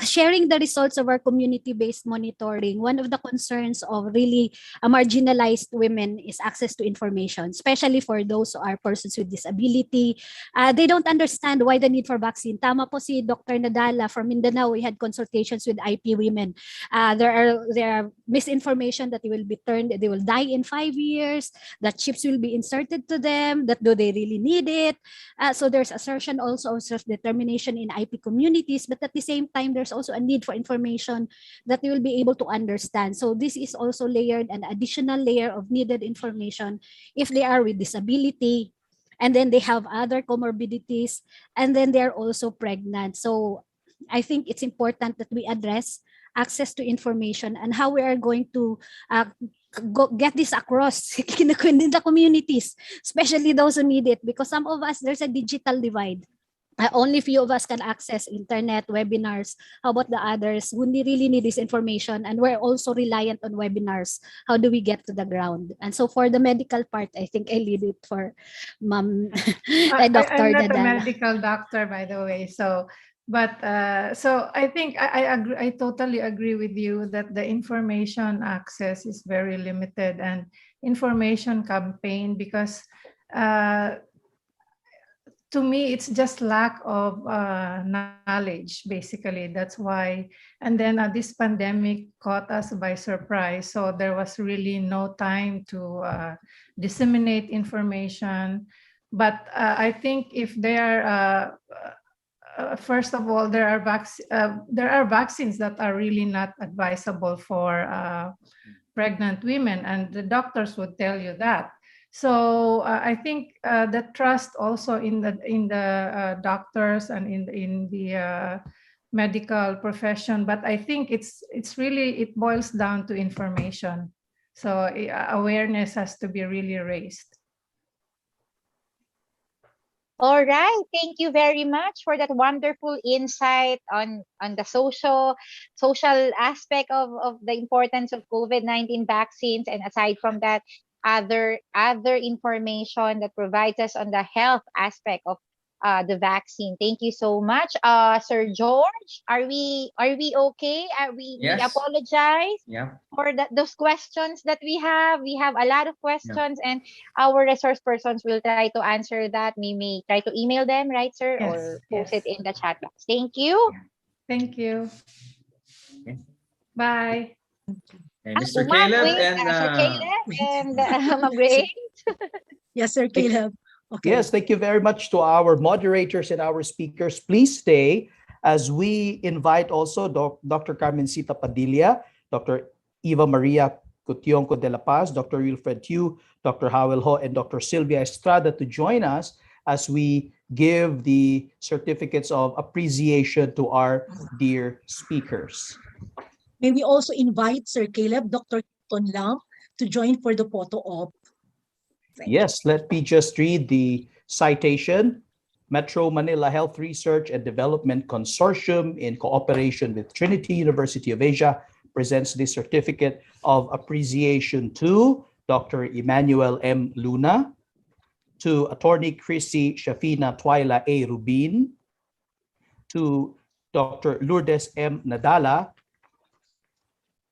Sharing the results of our community-based monitoring, one of the concerns of really marginalized women is access to information, especially for those who are persons with disability. They don't understand why the need for vaccine. Tama po si Dr. Nadala from Mindanao. We had consultations with IP women. There are misinformation that they will die in 5 years, that chips will be inserted to them, that do they really need it? So there's assertion also of self-determination in IP communities, but at the same time, there's also a need for information that they will be able to understand. So this is also layered, an additional layer of needed information if they are with disability, and then they have other comorbidities, and then they're also pregnant. So I think it's important that we address access to information and how we are going to get this across in the communities, especially those who need it, because some of us, there's a digital divide. Only few of us can access internet, webinars. How about the others who really need this information? And we're also reliant on webinars. How do we get to the ground? And so for the medical part, I think I leave it for Dr. I'm not Nadala. a medical doctor, by the way. So I think I agree. I totally agree with you that the information access is very limited, and information campaign, because to me, it's just lack of knowledge, basically. That's why. And then this pandemic caught us by surprise. So there was really no time to disseminate information. But I think if there are, first of all, there are vaccines that are really not advisable for pregnant women, and the doctors would tell you that. So I think the trust also in the doctors and in the medical profession, but I think it's really, it boils down to information. So awareness has to be really raised. All right. Thank you very much for that wonderful insight on the social aspect of the importance of COVID-19 vaccines. And aside from that, other information that provides us on the health aspect of the vaccine. Thank you so much. Sir George, are we okay? We Yes. apologize Yeah. for those questions that we have. We have a lot of questions, and our resource persons will try to answer that. We may try to email them, right, sir? Yes, Or post yes. it in the chat box. Thank you. Thank you. Okay. Bye. And Mr. Caleb and Sir Caleb and Ma'am Grace. Yes, Sir Caleb. Okay. Yes, thank you very much to our moderators and our speakers. Please stay as we invite also Dr. Carmencita Padilla, Dr. Eva Maria Cutionco de la Paz, Dr. Wilfred Tiu, Dr. Howell Ho, and Dr. Sylvia Estrada to join us as we give the certificates of appreciation to our dear speakers. May we also invite Sir Caleb, Dr. Hilton Lam, to join for the photo op. Yes, let me just read the citation. Metro Manila Health Research and Development Consortium, in cooperation with Trinity University of Asia, presents the certificate of appreciation to Dr. Emmanuel M. Luna, to Attorney Chrissy Shafina Twyla A. Rubin, to Dr. Lourdes M. Nadala,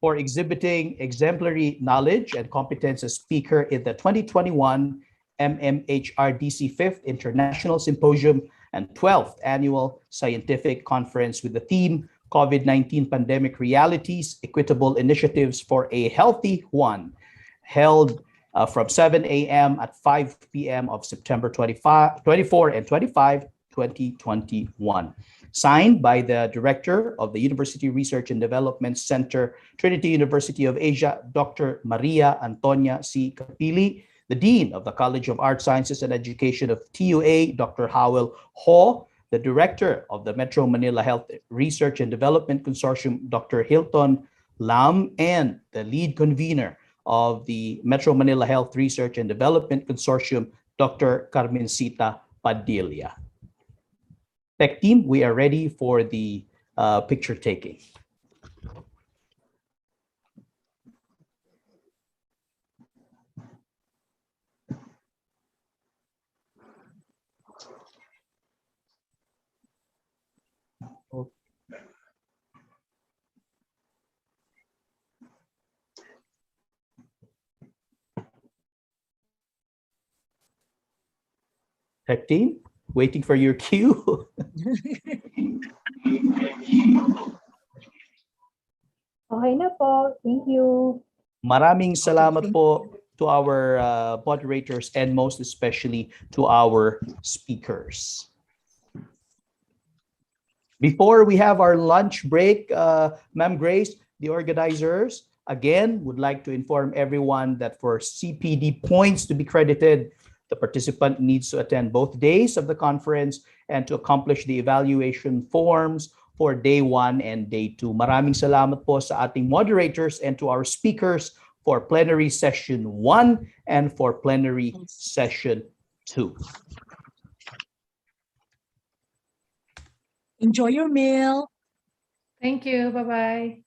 for exhibiting exemplary knowledge and competence as speaker in the 2021 MMHRDC 5th International Symposium and 12th Annual Scientific Conference with the theme COVID-19 Pandemic Realities, Equitable Initiatives for a Healthy One, held from 7 a.m. at 5 p.m. of September 24 and 25, 2021. Signed by the Director of the University Research and Development Center, Trinity University of Asia, Dr. Maria Antonia C. Capili, the Dean of the College of Arts, Sciences and Education of TUA, Dr. Howell Ho, the Director of the Metro Manila Health Research and Development Consortium, Dr. Hilton Lam, and the lead convener of the Metro Manila Health Research and Development Consortium, Dr. Carmencita Padilla. Tech team, we are ready for the picture taking. Tech team, waiting for your cue. Okay na po. Thank you. Maraming salamat po to our moderators and most especially to our speakers. Before we have our lunch break, Ma'am Grace, the organizers, again, would like to inform everyone that for CPD points to be credited, the participant needs to attend both days of the conference and to accomplish the evaluation forms for day 1 and day 2. Maraming salamat po sa ating moderators and to our speakers for plenary session 1 and for plenary session 2. Enjoy your meal. Thank you. Bye-bye.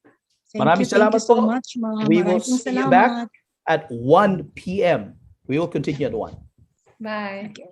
Maraming salamat so po. much, ma'am. We will Maraming see you salamat. back at 1 p.m. We will continue at 1. Bye. Okay.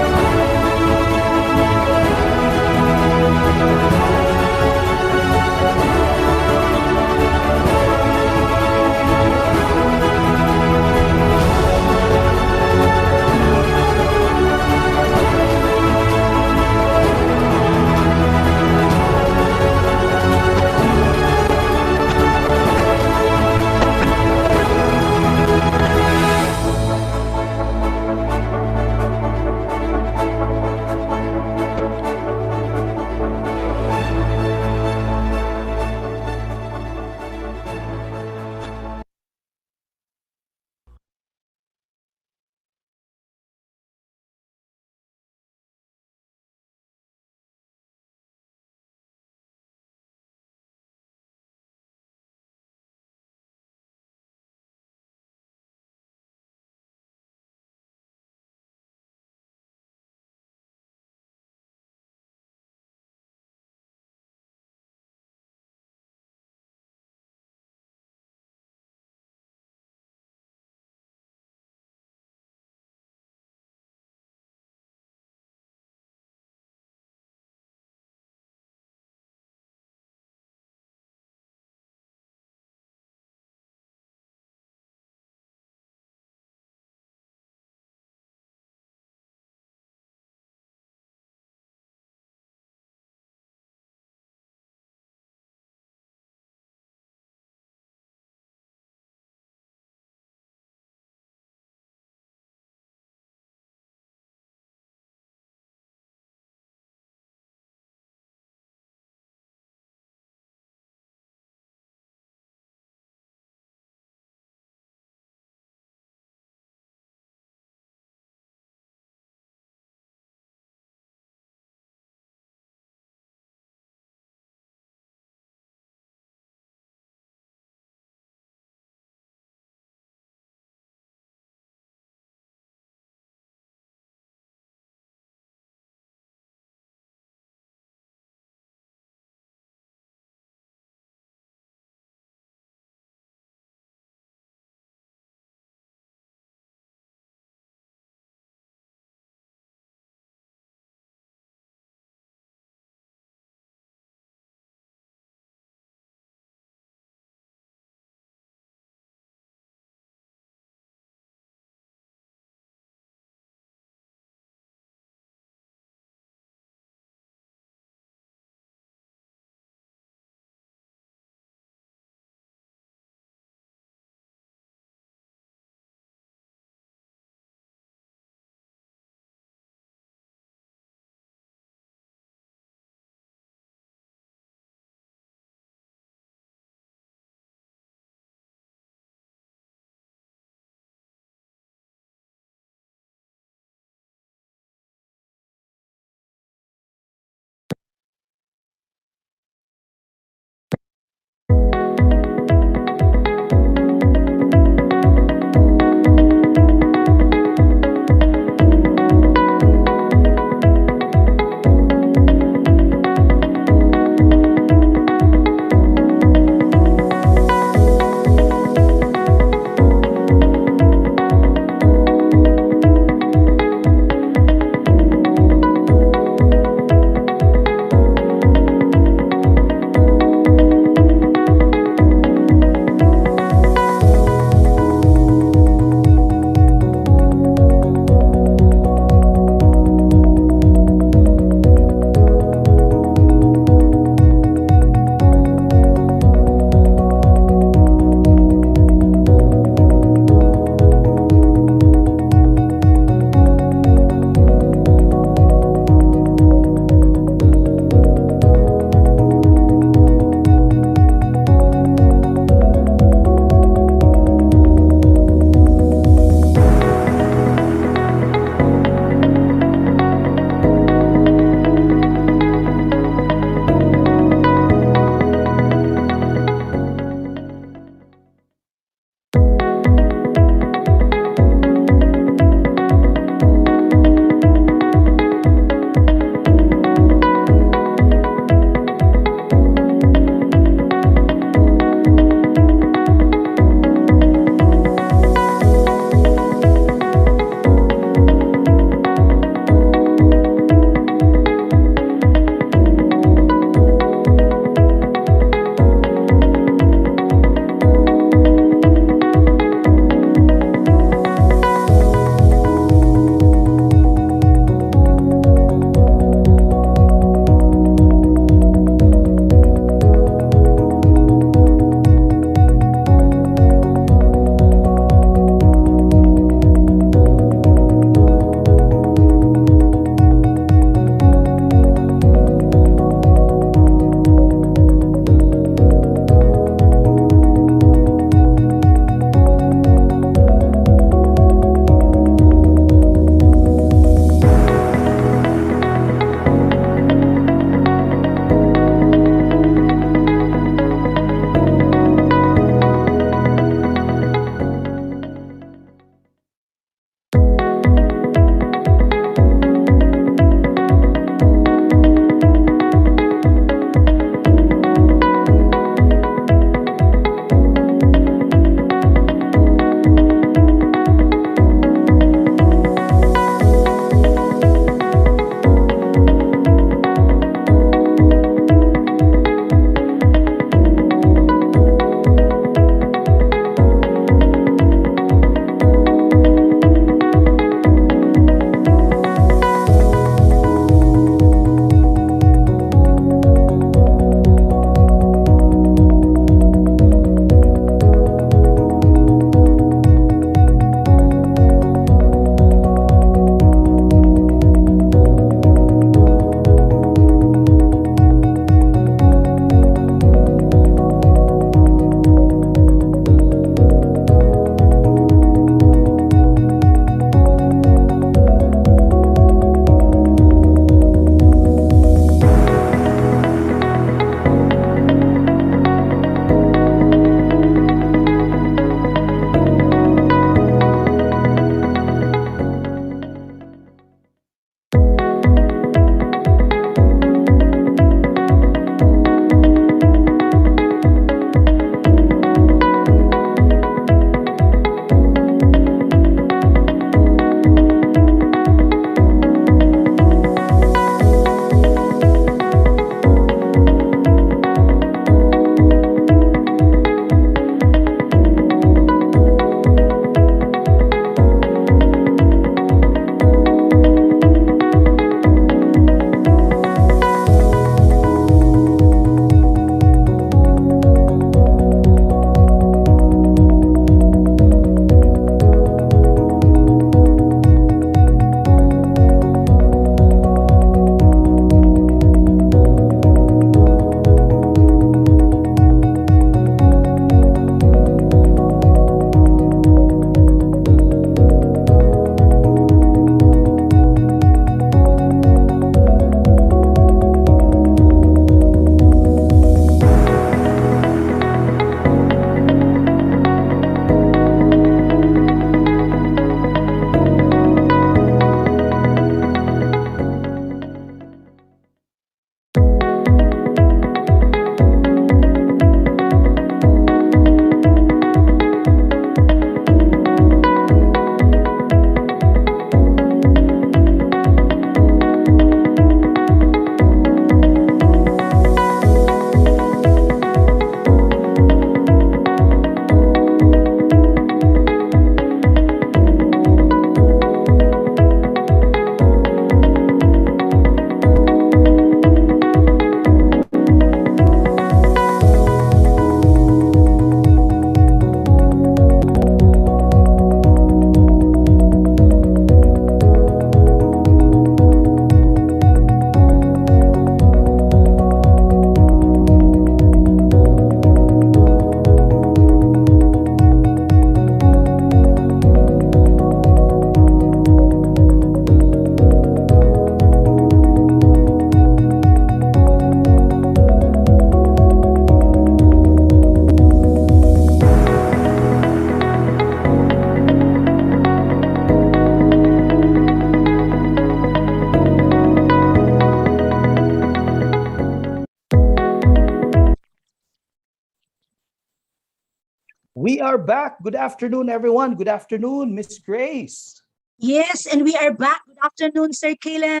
We are back. Good afternoon, everyone. Good afternoon, Miss Grace. Yes, and we are back. Good afternoon, Sir Caleb.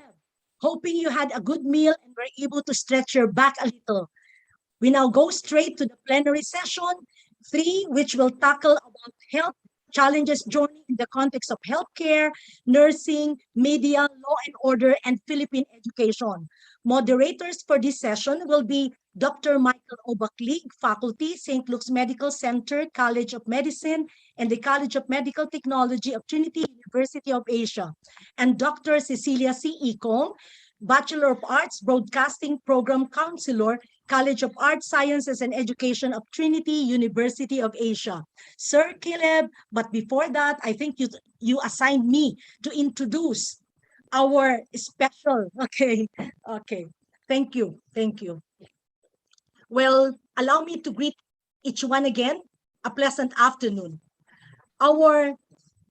Hoping you had a good meal and were able to stretch your back a little. We now go straight to the plenary session 3, which will tackle about health challenges journey in the context of healthcare, nursing, media, law and order, and Philippine education. Moderators for this session will be Dr. Michael Obaklig, Faculty, St. Luke's Medical Center, College of Medicine, and the College of Medical Technology of Trinity University of Asia, and Dr. Cecilia C. Ecom, Bachelor of Arts, Broadcasting Program Counselor, College of Arts, Sciences, and Education of Trinity University of Asia. Sir Caleb, but before that, I think you assigned me to introduce our special, okay. Thank you. Well, allow me to greet each one again. A pleasant afternoon. Our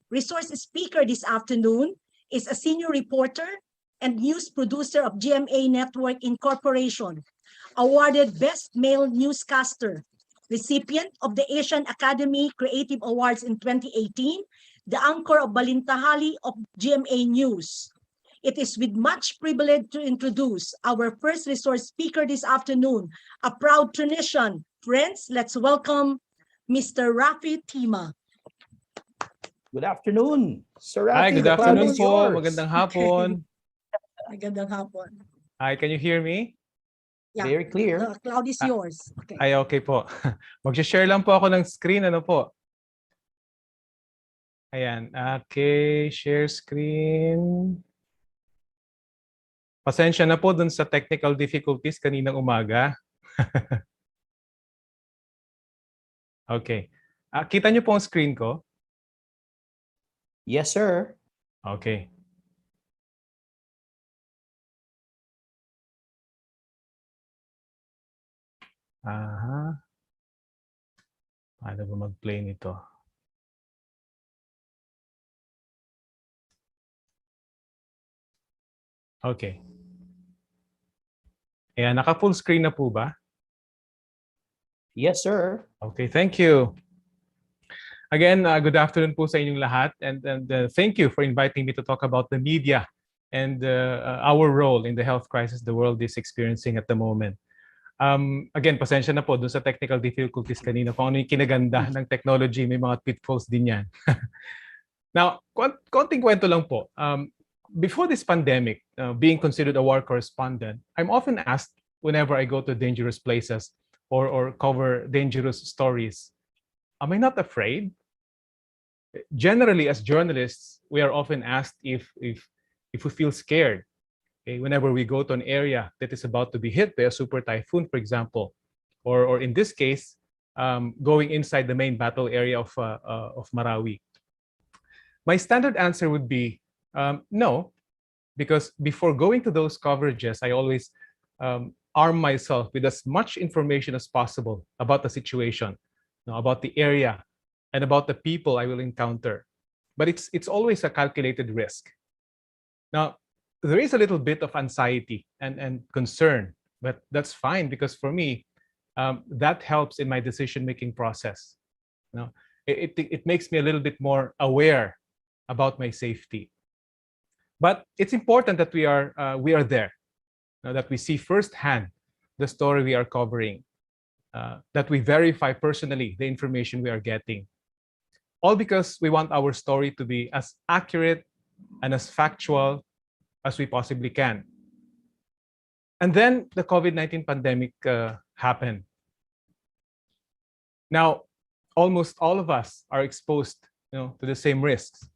resource speaker this afternoon is a senior reporter and news producer of GMA Network Incorporation, awarded Best Male Newscaster, recipient of the Asian Academy Creative Awards in 2018, the anchor of Balintahali of GMA News. It is with much privilege to introduce our first resource speaker this afternoon, a proud Trinitian. Friends, let's welcome Mr. Rafi Tima. Good afternoon, Sir Rafi. Hi, good The cloud afternoon is po. yours. Magandang hapon. Magandang hapon. Hi, can you hear me? Yeah, Very clear. the cloud is yours. Okay. Ay, okay po. Mag-share lang po ako ng screen. Ano po? Ayan. Okay, share screen. Pasensya na po dun sa technical difficulties kaninang umaga. Okay. Kita niyo po ang screen ko? Yes, sir. Okay. Aha. Paano ba mag-play nito? Okay. Ayan, naka-full screen na po ba? Yes, sir. Okay, thank you. Again, good afternoon po sa inyong lahat, and thank you for inviting me to talk about the media and our role in the health crisis the world is experiencing at the moment. Again, pasensya na po dun sa technical difficulties kanina. Kung ano yung kinaganda ng technology, may mga pitfalls din yan. Now, konting kwento lang po. Before this pandemic, being considered a war correspondent, I'm often asked whenever I go to dangerous places or cover dangerous stories, am I not afraid? Generally, as journalists, we are often asked if we feel scared, okay, whenever we go to an area that is about to be hit by a super typhoon, for example, or in this case, going inside the main battle area of Marawi. My standard answer would be no, because before going to those coverages, I always arm myself with as much information as possible about the situation, about the area, and about the people I will encounter. But it's always a calculated risk. Now, there is a little bit of anxiety and concern, but that's fine because for me, that helps in my decision-making process. It makes me a little bit more aware about my safety. But it's important that we are there, that we see firsthand the story we are covering, that we verify personally the information we are getting. All because we want our story to be as accurate and as factual as we possibly can. And then the COVID-19 pandemic happened. Now, almost all of us are exposed, to the same risks.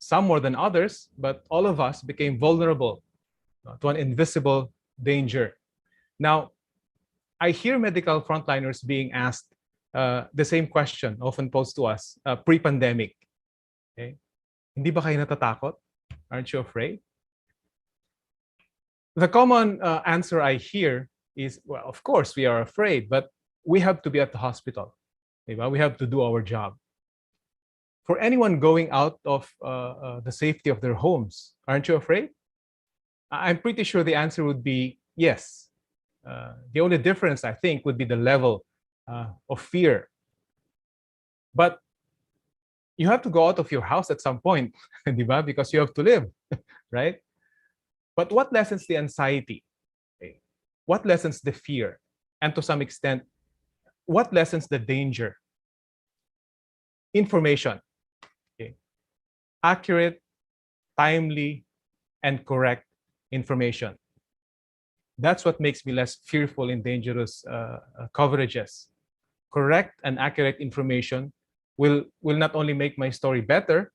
Some more than others, but all of us became vulnerable to an invisible danger. Now, I hear medical frontliners being asked the same question often posed to us pre-pandemic. Okay? Hindi ba kayo natatakot? Aren't you afraid? The common answer I hear is, well, of course we are afraid, but we have to be at the hospital. Diba? We have to do our job. For anyone going out of the safety of their homes, aren't you afraid? I'm pretty sure the answer would be yes. The only difference, I think, would be the level of fear. But you have to go out of your house at some point, di ba? Because you have to live, right? But what lessens the anxiety? Okay. What lessens the fear? And to some extent, what lessens the danger? Information. Okay. Accurate, timely, and correct information. That's what makes me less fearful in dangerous coverages. Correct and accurate information will not only make my story better,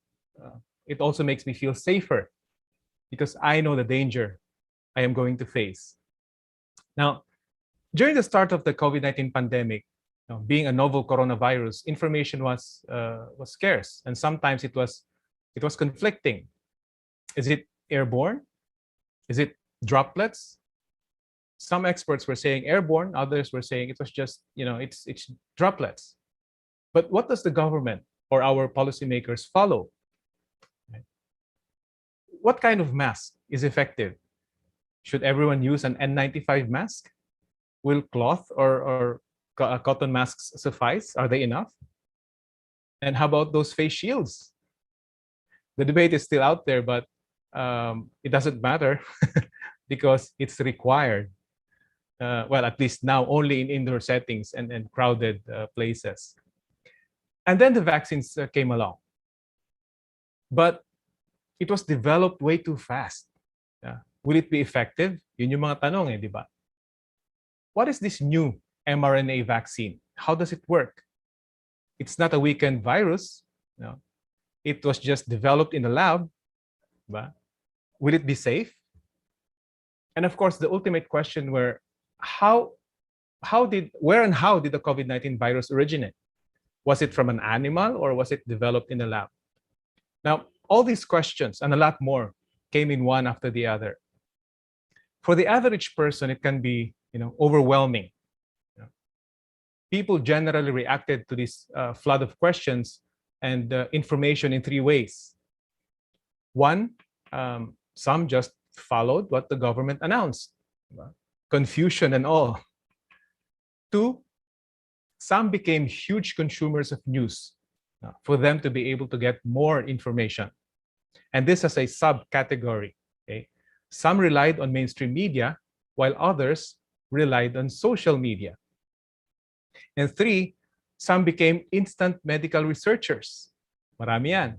it also makes me feel safer because I know the danger I am going to face. Now, during the start of the COVID-19 pandemic, being a novel coronavirus, information was scarce, and sometimes it was conflicting. Is it airborne? Is it droplets? Some experts were saying airborne, others were saying it was just, it's droplets. But what does the government or our policymakers follow? What kind of mask is effective? Should everyone use an N95 mask? Will cloth or cotton masks suffice? Are they enough? And how about those face shields? The debate is still out there, but it doesn't matter because it's required. Well, at least now only in indoor settings and crowded places. And then the vaccines came along. But it was developed way too fast. Will it be effective? Yun yung mga tanong di ba? What is this new mRNA vaccine? How does it work? It's not a weakened virus. No. It was just developed in the lab. But will it be safe? And of course, the ultimate question where where and how did the COVID-19 virus originate? Was it from an animal or was it developed in a lab? Now, all these questions and a lot more came in one after the other. For the average person, it can be overwhelming. People generally reacted to this flood of questions and information in three ways. One, some just followed what the government announced. Confusion and all. Two, some became huge consumers of news for them to be able to get more information. And this as a subcategory. Okay? Some relied on mainstream media, while others relied on social media. And three, some became instant medical researchers. Marami yan.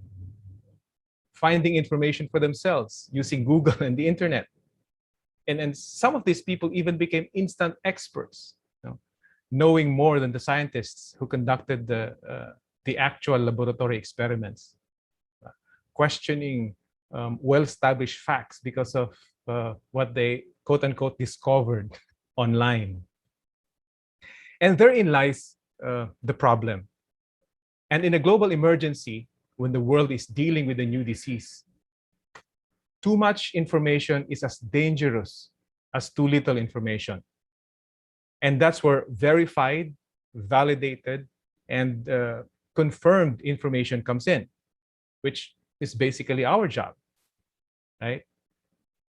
Finding information for themselves using Google and the internet. And some of these people even became instant experts, knowing more than the scientists who conducted the actual laboratory experiments, questioning well-established facts because of what they quote-unquote discovered online. And therein lies the problem. And in a global emergency, when the world is dealing with a new disease, too much information is as dangerous as too little information. And that's where verified, validated, and confirmed information comes in, which is basically our job, right?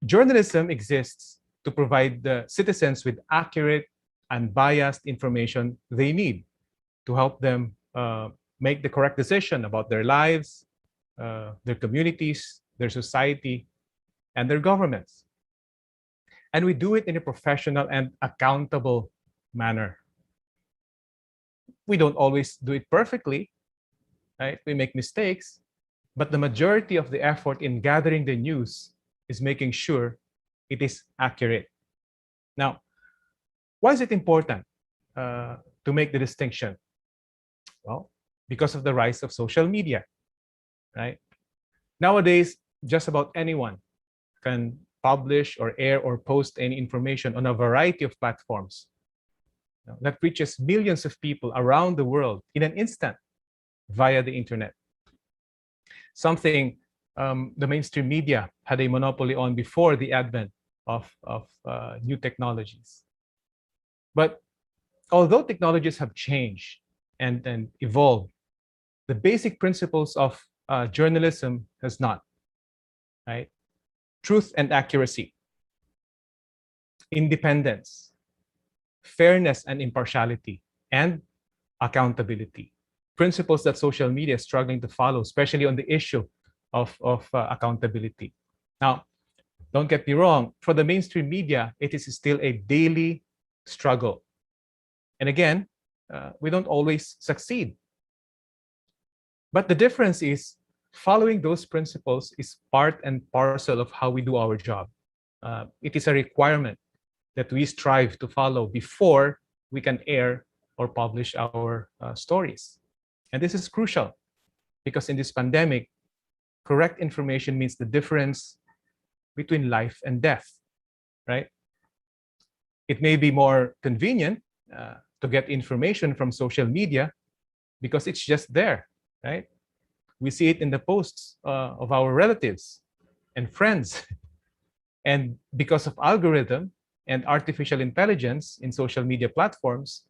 Journalism exists to provide the citizens with accurate, unbiased information they need to help them make the correct decision about their lives, their communities, their society, and their governments. And we do it in a professional and accountable manner. We don't always do it perfectly, right? We make mistakes, but the majority of the effort in gathering the news is making sure it is accurate. Now, why is it important to make the distinction? Well, because of the rise of social media, right? Nowadays, just about anyone can publish or air or post any information on a variety of platforms that reaches millions of people around the world in an instant via the internet. Something the mainstream media had a monopoly on before the advent of new technologies. But although technologies have changed and evolved, the basic principles of journalism has not, right? Truth and accuracy, independence, fairness and impartiality, and accountability. principles that social media is struggling to follow, especially on the issue of accountability. Now, don't get me wrong, for the mainstream media, it is still a daily struggle. And again, we don't always succeed. But the difference is following those principles is part and parcel of how we do our job. It is a requirement that we strive to follow before we can air or publish our stories. And this is crucial because in this pandemic, correct information means the difference between life and death, right? It may be more convenient to get information from social media because it's just there, right? We see it in the posts of our relatives and friends. And because of algorithm and artificial intelligence in social media platforms,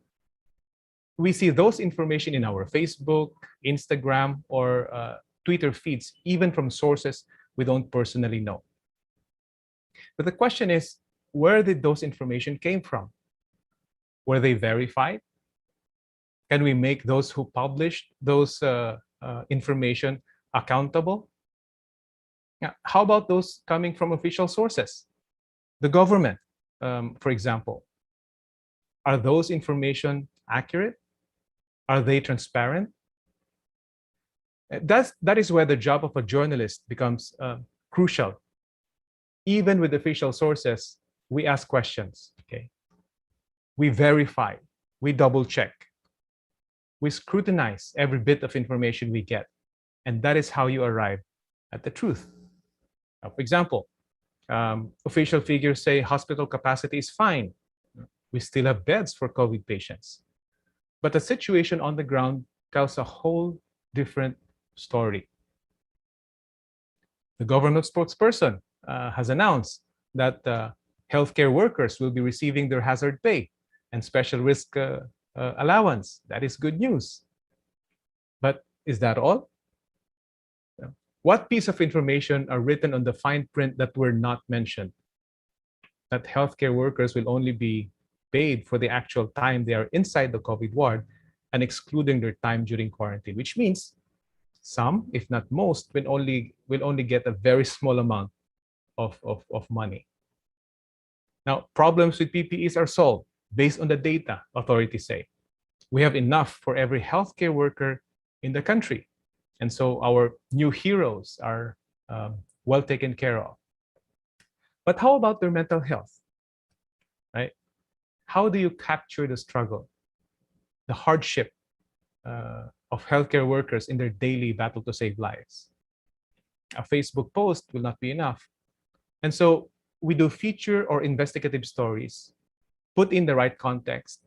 we see those information in our Facebook, Instagram, or Twitter feeds, even from sources we don't personally know. But the question is, where did those information came from? Were they verified? Can we make those who published those information accountable? Now, how about those coming from official sources? The government, for example. Are those information accurate? Are they transparent? That is where the job of a journalist becomes crucial. Even with official sources, we ask questions, okay? We verify, we double check. We scrutinize every bit of information we get. And that is how you arrive at the truth. Now, for example, official figures say hospital capacity is fine. We still have beds for COVID patients. But the situation on the ground tells a whole different story. The government spokesperson has announced that healthcare workers will be receiving their hazard pay and special risk allowance. That is good news. But is that all? What piece of information are written on the fine print that were not mentioned? That healthcare workers will only be paid for the actual time they are inside the COVID ward and excluding their time during quarantine, which means some, if not most, will only get a very small amount of money. Now, problems with PPEs are solved based on the data, authorities say. We have enough for every healthcare worker in the country. And so our new heroes are well taken care of. But how about their mental health, right? How do you capture the struggle, the hardship of healthcare workers in their daily battle to save lives? A Facebook post will not be enough. And so we do feature or investigative stories, put in the right context,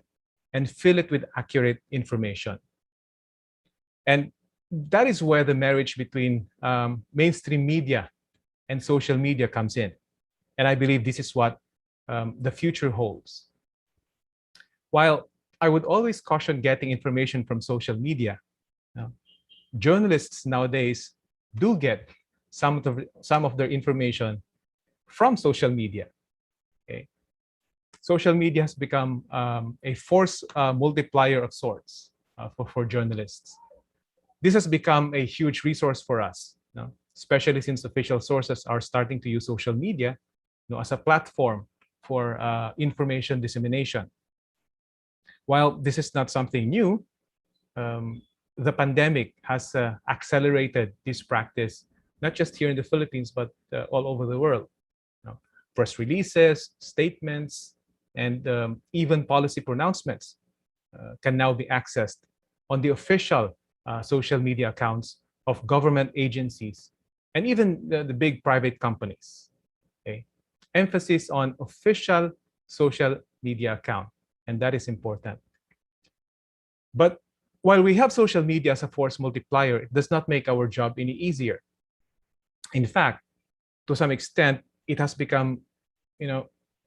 and fill it with accurate information. And that is where the marriage between mainstream media and social media comes in. And I believe this is what the future holds. While I would always caution getting information from social media, journalists nowadays do get some of their information from social media. Okay? Social media has become a force multiplier of sorts for journalists. This has become a huge resource for us, especially since official sources are starting to use social media as a platform for information dissemination. While this is not something new, the pandemic has accelerated this practice, not just here in the Philippines, but all over the world. Press releases, statements, and even policy pronouncements can now be accessed on the official social media accounts of government agencies and even the big private companies. Okay? Emphasis on official social media account, and that is important. But while we have social media as a force multiplier, it does not make our job any easier. In fact, to some extent, it has become,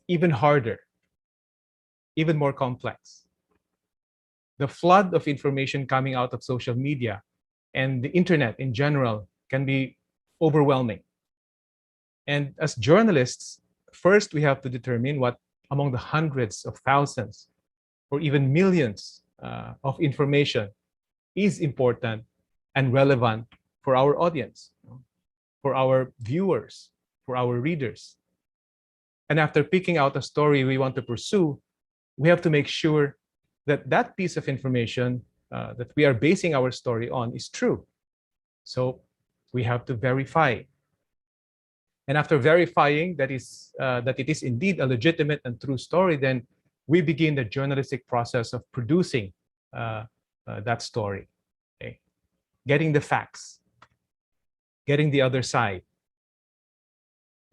even harder, even more complex. The flood of information coming out of social media and the internet in general can be overwhelming. And as journalists, first we have to determine what among the hundreds of thousands or even millions of information is important and relevant for our audience, for our viewers, for our readers. And after picking out a story we want to pursue, we have to make sure that that piece of information that we are basing our story on is true. So we have to verify. And after verifying that it is indeed a legitimate and true story, then we begin the journalistic process of producing that story. Okay? Getting the facts, getting the other side,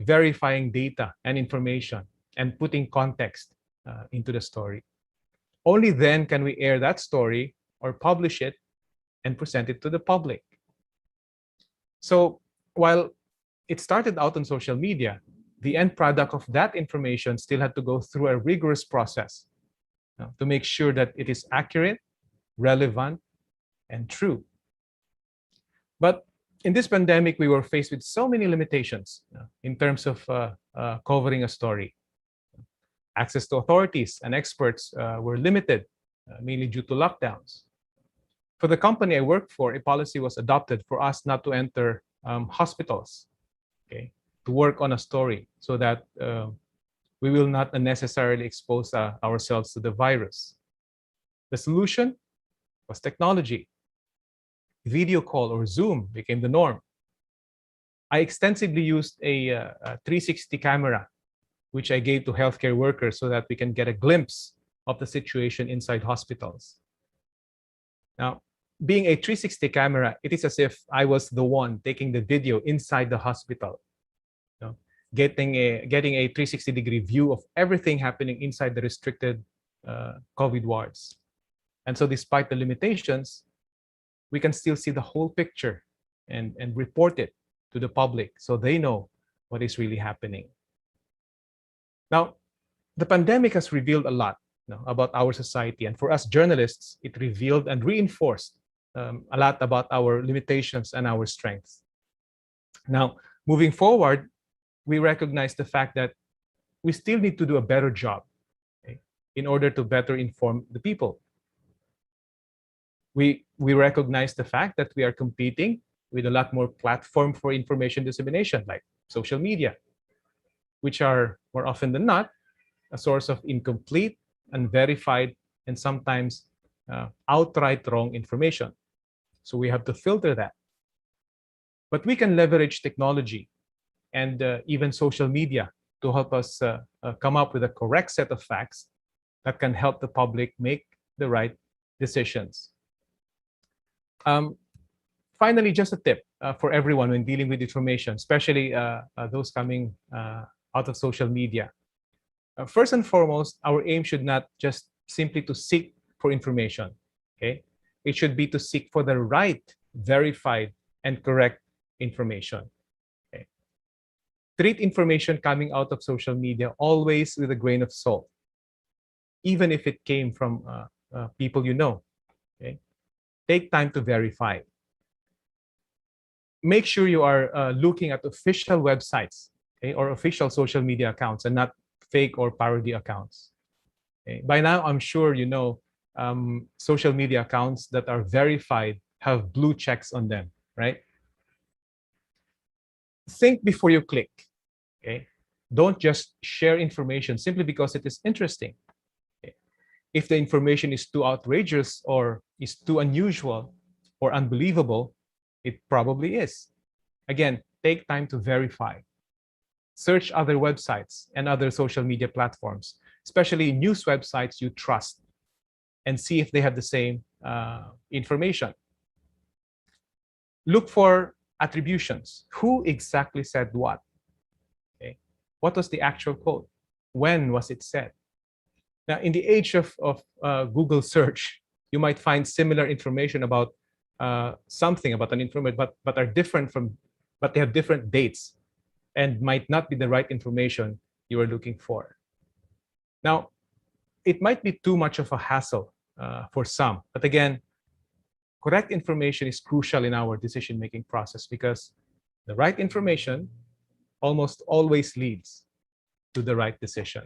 verifying data and information, and putting context into the story. Only then can we air that story or publish it and present it to the public. So while it started out on social media, the end product of that information still had to go through a rigorous process to make sure that it is accurate, relevant, and true. But in this pandemic, we were faced with so many limitations in terms of covering a story. Access to authorities and experts were limited, mainly due to lockdowns. For the company I work for, a policy was adopted for us not to enter hospitals, okay, to work on a story so that we will not unnecessarily expose ourselves to the virus. The solution was technology. Video call or Zoom became the norm. I extensively used a 360 camera, which I gave to healthcare workers so that we can get a glimpse of the situation inside hospitals. Now, being a 360 camera, it is as if I was the one taking the video inside the hospital, getting a 360-degree view of everything happening inside the restricted COVID wards. And so despite the limitations, we can still see the whole picture and report it to the public so they know what is really happening. Now, the pandemic has revealed a lot about our society. And for us journalists, it revealed and reinforced a lot about our limitations and our strengths. Now, moving forward, we recognize the fact that we still need to do a better job, okay, in order to better inform the people. We recognize the fact that we are competing with a lot more platform for information dissemination, like social media, which are more often than not a source of incomplete, unverified, and sometimes outright wrong information. So we have to filter that. But we can leverage technology and even social media to help us come up with a correct set of facts that can help the public make the right decisions. Finally, just a tip for everyone when dealing with information, especially those coming out of social media. First and foremost, our aim should not just simply to seek for information. Okay, it should be to seek for the right, verified, and correct information. Okay, treat information coming out of social media always with a grain of salt, even if it came from people you know. Okay, take time to verify. Make sure you are looking at official websites, okay, or official social media accounts and not fake or parody accounts. Okay. By now, I'm sure you know social media accounts that are verified have blue checks on them, right? Think before you click. Okay? Don't just share information simply because it is interesting. Okay? If the information is too outrageous or is too unusual or unbelievable, it probably is. Again, take time to verify. Search other websites and other social media platforms, especially news websites you trust, and see if they have the same information. Look for attributions. Who exactly said what? Okay. What was the actual quote? When was it said? Now, in the age of Google search, you might find similar information about something about an information, but are different from, but they have different dates and might not be the right information you are looking for. Now, it might be too much of a hassle for some, but again, correct information is crucial in our decision-making process because the right information almost always leads to the right decision.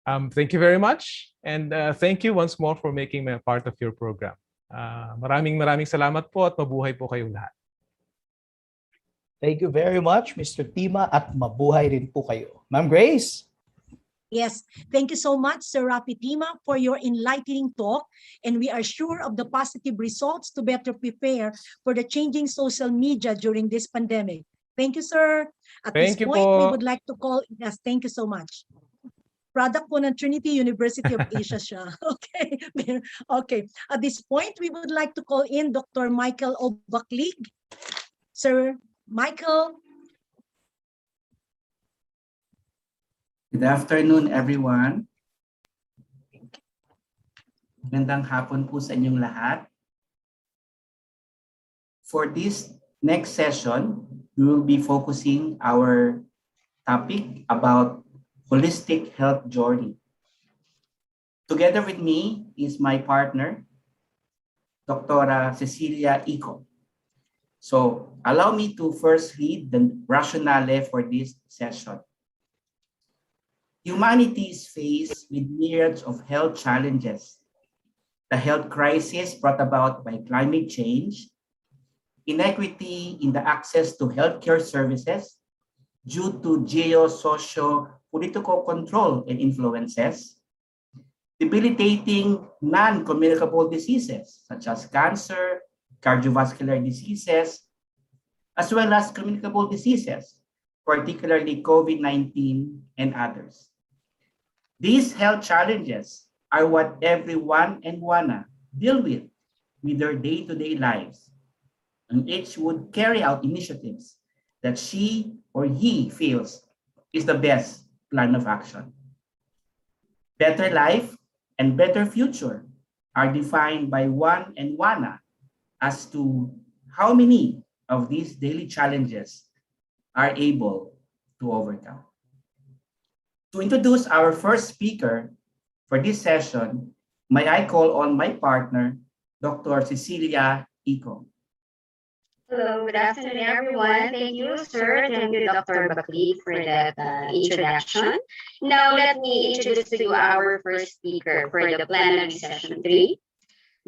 Thank you very much, and thank you once more for making me a part of your program. Maraming salamat po at mabuhay po kayong lahat. Thank you very much, Mr. Tima, at mabuhay rin po kayo. Ma'am Grace? Yes, thank you so much, Sir Rapi Tima, for your enlightening talk. And we are sure of the positive results to better prepare for the changing social media during this pandemic. Thank you, sir. At Thank this you point, we po. would like to call, yes, thank you so much. Product po ng Trinity University of Asia siya. Okay. Okay. At this point, we would like to call in Dr. Michael Obaklig. Sir Michael. Good afternoon, everyone. Magandang hapon po sa inyong lahat. For this next session, we will be focusing our topic about holistic health journey. Together with me is my partner, Dr. Cecilia Ico. So allow me to first read the rationale for this session. Humanity is faced with myriads of health challenges. The health crisis brought about by climate change, inequity in the access to healthcare services due to geo-socio-political control and influences, debilitating non-communicable diseases such as cancer, cardiovascular diseases, as well as communicable diseases, particularly COVID-19 and others. These health challenges are what everyone and wanna deal with their day-to-day lives, and each would carry out initiatives that she or he feels is the best plan of action. Better life and better future are defined by one and wanna as to how many of these daily challenges are able to overcome. To introduce our first speaker for this session, may I call on my partner, Dr. Cecilia Ico. Hello, good afternoon, everyone. Thank you, sir. Thank you, Dr. Bakli, for that introduction. Now, let me introduce to you our first speaker for the plenary session 3.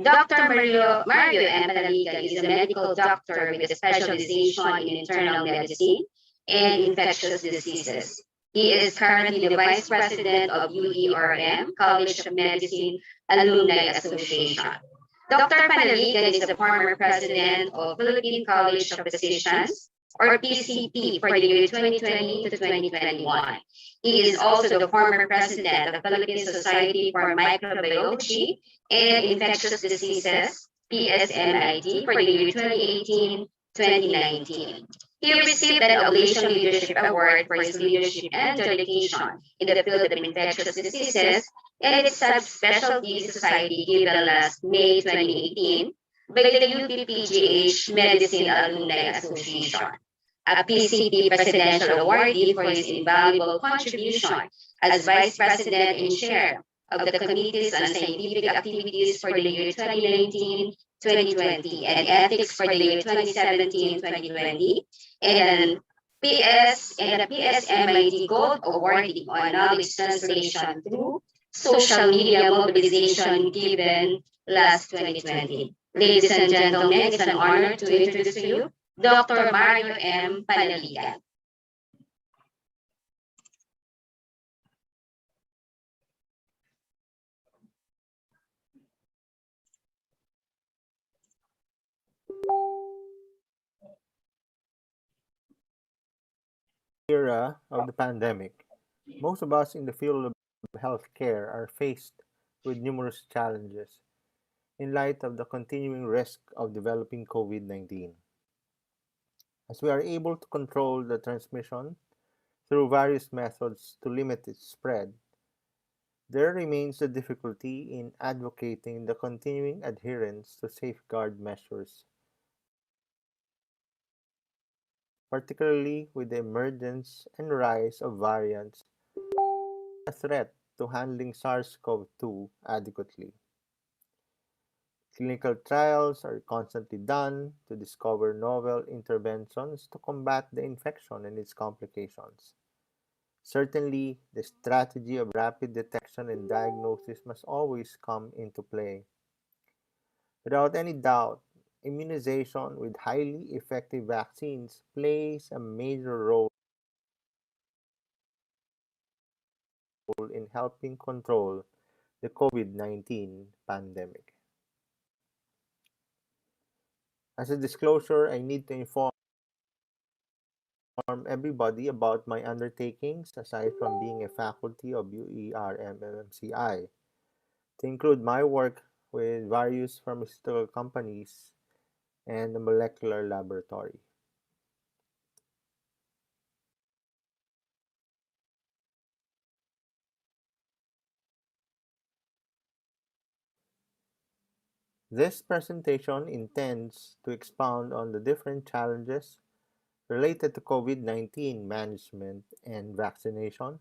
Dr. Mario M. Panaligan is a medical doctor with a specialization in internal medicine and infectious diseases. He is currently the Vice President of UERM, College of Medicine Alumni Association. Dr. Panaligan is the former president of Philippine College of Physicians, or PCP, for the year 2020 to 2021. He is also the former president of Philippine Society for Microbiology and Infectious Diseases, PSMID, for the year 2018-2019. He received an Oblation Leadership Award for his leadership and dedication in the field of infectious diseases and its subspecialty society given last May 2018 by the UPPGH Medicine Alumni Association. A PCP Presidential Awardee for his invaluable contribution as Vice President and Chair of the Committees on Scientific Activities for the year 2019-2020 and Ethics for the year 2017-2020, and a PSMID Gold Awardee on Knowledge Translation through Social Media Mobilization given last 2020. Ladies and gentlemen, it's an honor to introduce to you Dr. Mario M. Panaligan. Era of the pandemic, most of us in the field of healthcare are faced with numerous challenges in light of the continuing risk of developing COVID-19. As we are able to control the transmission through various methods to limit its spread, there remains the difficulty in advocating the continuing adherence to safeguard measures, particularly with the emergence and rise of variants, a threat to handling SARS-CoV-2 adequately. Clinical trials are constantly done to discover novel interventions to combat the infection and its complications. Certainly, the strategy of rapid detection and diagnosis must always come into play. Without any doubt, immunization with highly effective vaccines plays a major role in helping control the COVID-19 pandemic. As a disclosure, I need to inform everybody about my undertakings aside from being a faculty of UERMMCI, to include my work with various pharmaceutical companies and the molecular laboratory. This presentation intends to expound on the different challenges related to COVID-19 management and vaccination,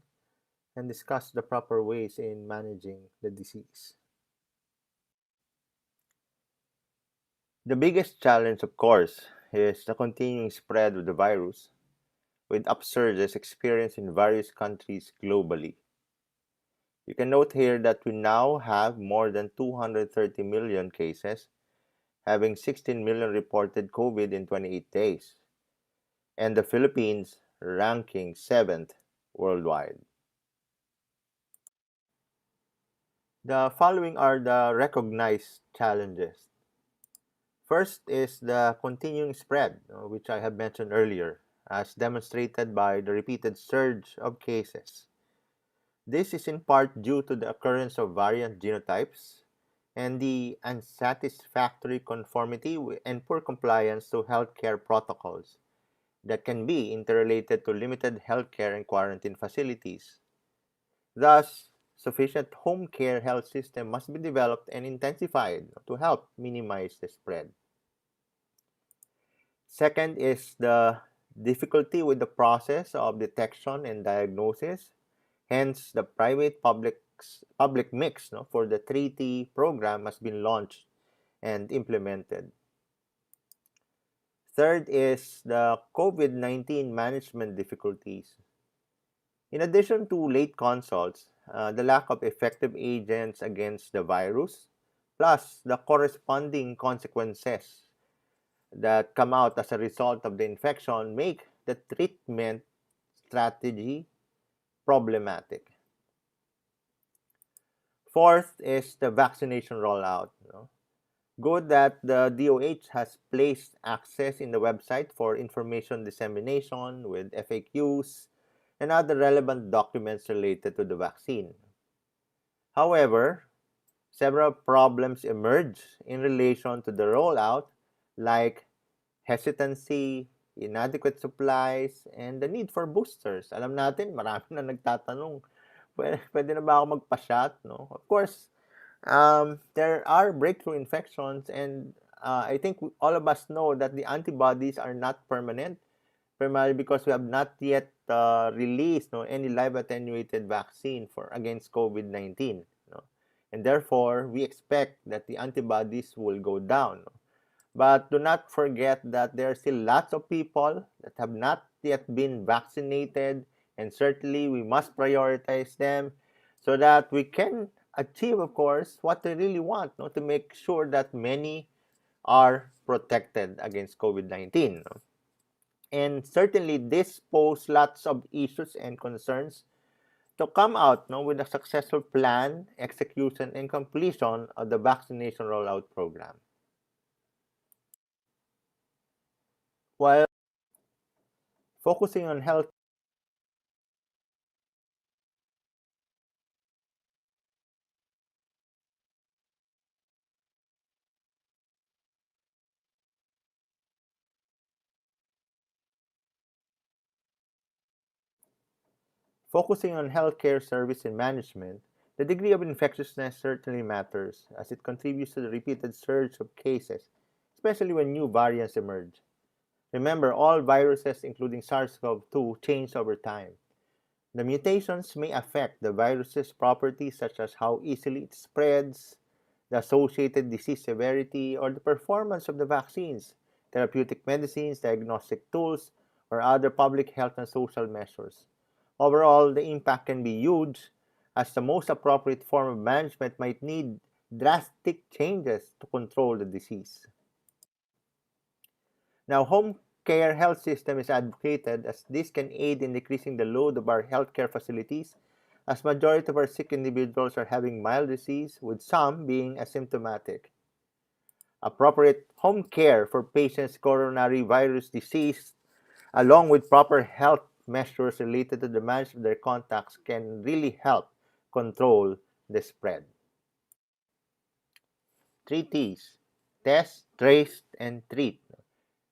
and discuss the proper ways in managing the disease. The biggest challenge, of course, is the continuing spread of the virus, with upsurges experienced in various countries globally. You can note here that we now have more than 230 million cases, having 16 million reported COVID in 28 days, and the Philippines ranking 7th worldwide. The following are the recognized challenges. First is the continuing spread, which I have mentioned earlier, as demonstrated by the repeated surge of cases. This is in part due to the occurrence of variant genotypes and the unsatisfactory conformity and poor compliance to healthcare protocols that can be interrelated to limited healthcare and quarantine facilities. Thus, sufficient home care health system must be developed and intensified to help minimize the spread. Second is the difficulty with the process of detection and diagnosis. Hence, the private-public mix for the 3T program has been launched and implemented. Third is the COVID-19 management difficulties. In addition to late consults, the lack of effective agents against the virus, plus the corresponding consequences that come out as a result of the infection, make the treatment strategy problematic. Fourth is the vaccination rollout. Good that the DOH has placed access in the website for information dissemination with FAQs and other relevant documents related to the vaccine. However, several problems emerge in relation to the rollout, like hesitancy, inadequate supplies, and the need for boosters. Alam natin, marami na nagtatanong, pwede na ba ako magpa-shot? No? Of course, there are breakthrough infections, and I think all of us know that the antibodies are not permanent, primarily because we have not yet released any live attenuated vaccine against COVID-19. And therefore, we expect that the antibodies will go down. But do not forget that there are still lots of people that have not yet been vaccinated, and certainly we must prioritize them so that we can achieve, of course, what we really want, to make sure that many are protected against COVID-19. And certainly this poses lots of issues and concerns to come out with a successful plan, execution, and completion of the vaccination rollout program. While focusing on health Focusing on healthcare service and management, the degree of infectiousness certainly matters, as it contributes to the repeated surge of cases, especially when new variants emerge. Remember, all viruses, including SARS-CoV-2, change over time. The mutations may affect the virus's properties, such as how easily it spreads, the associated disease severity, or the performance of the vaccines, therapeutic medicines, diagnostic tools, or other public health and social measures. Overall, the impact can be huge, as the most appropriate form of management might need drastic changes to control the disease. Now, home care health system is advocated as this can aid in decreasing the load of our healthcare facilities, as majority of our sick individuals are having mild disease, with some being asymptomatic. Appropriate home care for patients' coronary virus disease, along with proper health measures related to the management of their contacts, can really help control the spread. 3 T's: test, trace, and treat.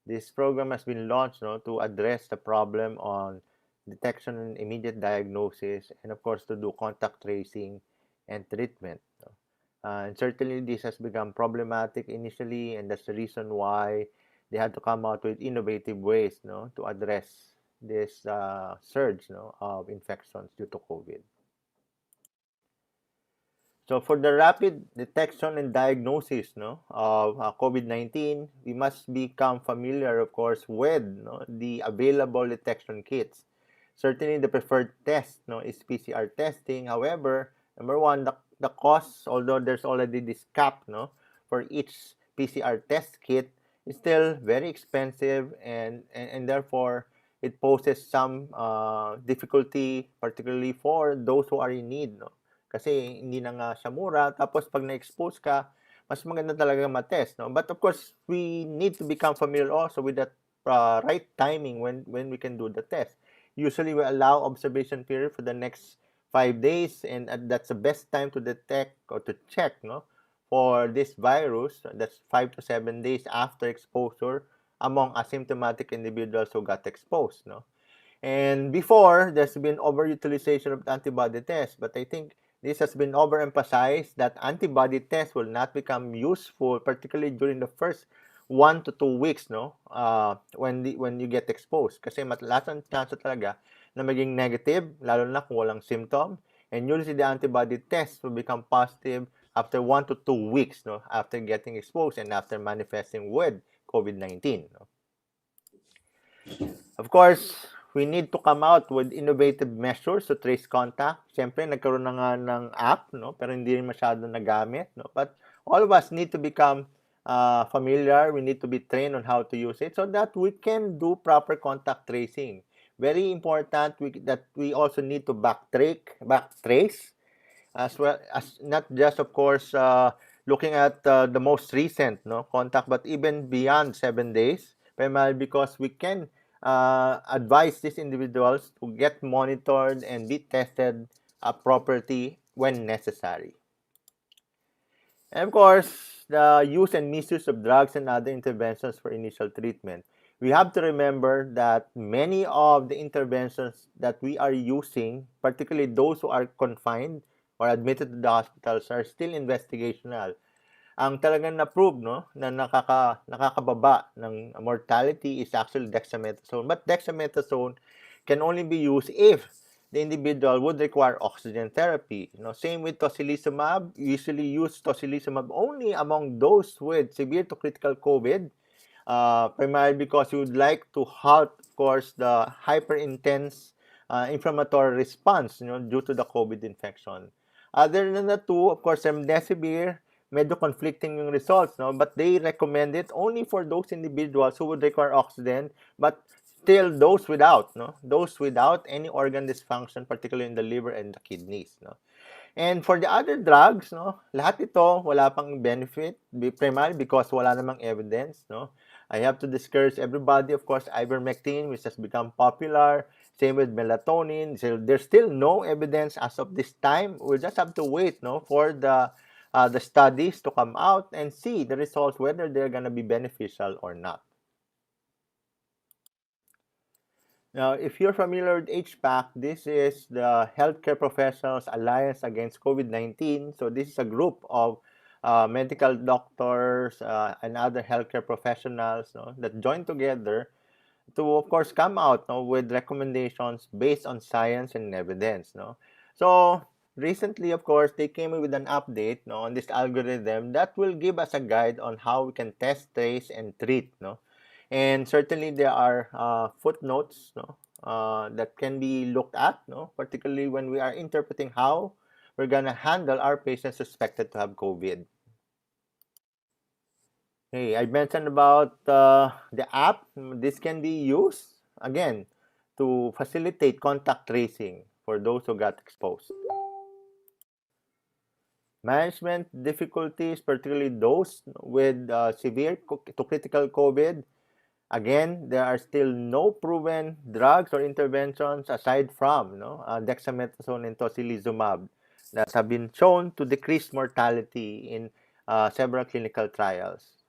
This program has been launched to address the problem on detection and immediate diagnosis, and of course to do contact tracing and treatment. And certainly this has become problematic initially, and that's the reason why they had to come out with innovative ways to address this surge of infections due to COVID. So for the rapid detection and diagnosis of COVID-19, we must become familiar, of course, with the available detection kits. Certainly, the preferred test is PCR testing. However, number one, the cost, although there's already this cap for each PCR test kit, is still very expensive, and therefore it poses some difficulty, particularly for those who are in need. Kasi hindi na nga siya mura, tapos pag na-expose ka, mas maganda talaga matest. But of course, we need to become familiar also with that right timing when we can do the test. Usually, we allow observation period for the next 5 days, and that's the best time to detect or to check for this virus. That's 5 to 7 days after exposure among asymptomatic individuals who got exposed. And before, there's been overutilization of antibody tests, but I think this has been overemphasized that antibody tests will not become useful, particularly during the first 1 to 2 weeks, when you get exposed. Kasi matalas ang chance talaga na maging negative, lalo na kung walang symptom. And usually the antibody test will become positive after 1 to 2 weeks, after getting exposed and after manifesting with COVID-19. Of course, we need to come out with innovative measures to trace contact. Siyempre, nagkaroon na nga ng app, pero hindi rin masyado nagamit. But all of us need to become familiar. We need to be trained on how to use it so that we can do proper contact tracing. Very important that we also need to backtrace, as well as not just, of course, looking at the most recent contact, but even beyond 7 days, primarily because we can advise these individuals to get monitored and be tested properly when necessary. And of course, the use and misuse of drugs and other interventions for initial treatment. We have to remember that many of the interventions that we are using, particularly those who are confined or admitted to the hospitals, are still investigational. Ang talagang na-prove na nakakababa ng mortality is actually dexamethasone. But dexamethasone can only be used if the individual would require oxygen therapy. Same with tocilizumab. We usually use tocilizumab only among those with severe to critical COVID, primarily because you would like to halt, of course, the hyper-intense inflammatory response due to the COVID infection. Other than the two, of course, remdesivir, medyo conflicting yung results, but they recommend it only for those individuals who would require oxygen, but still those without any organ dysfunction, particularly in the liver and the kidneys. And for the other drugs, lahat ito wala pang benefit, primarily because wala namang evidence. I have to discourage everybody, of course, ivermectin, which has become popular. Same with melatonin. So there's still no evidence as of this time. We'll just have to wait for the studies to come out and see the results, whether they're going to be beneficial or not. Now, if you're familiar with HPAC, this is the Healthcare Professionals Alliance Against COVID-19. So this is a group of medical doctors and other healthcare professionals that join together to, of course, come out with recommendations based on science and evidence. So recently, of course, they came with an update on this algorithm that will give us a guide on how we can test, trace, and treat. And certainly there are footnotes that can be looked at, particularly when we are interpreting how we're gonna handle our patients suspected to have COVID. Hey, I mentioned about the app. This can be used, again, to facilitate contact tracing for those who got exposed. Management difficulties, particularly those with severe to critical COVID. Again, there are still no proven drugs or interventions aside from dexamethasone and tocilizumab that have been shown to decrease mortality in several clinical trials.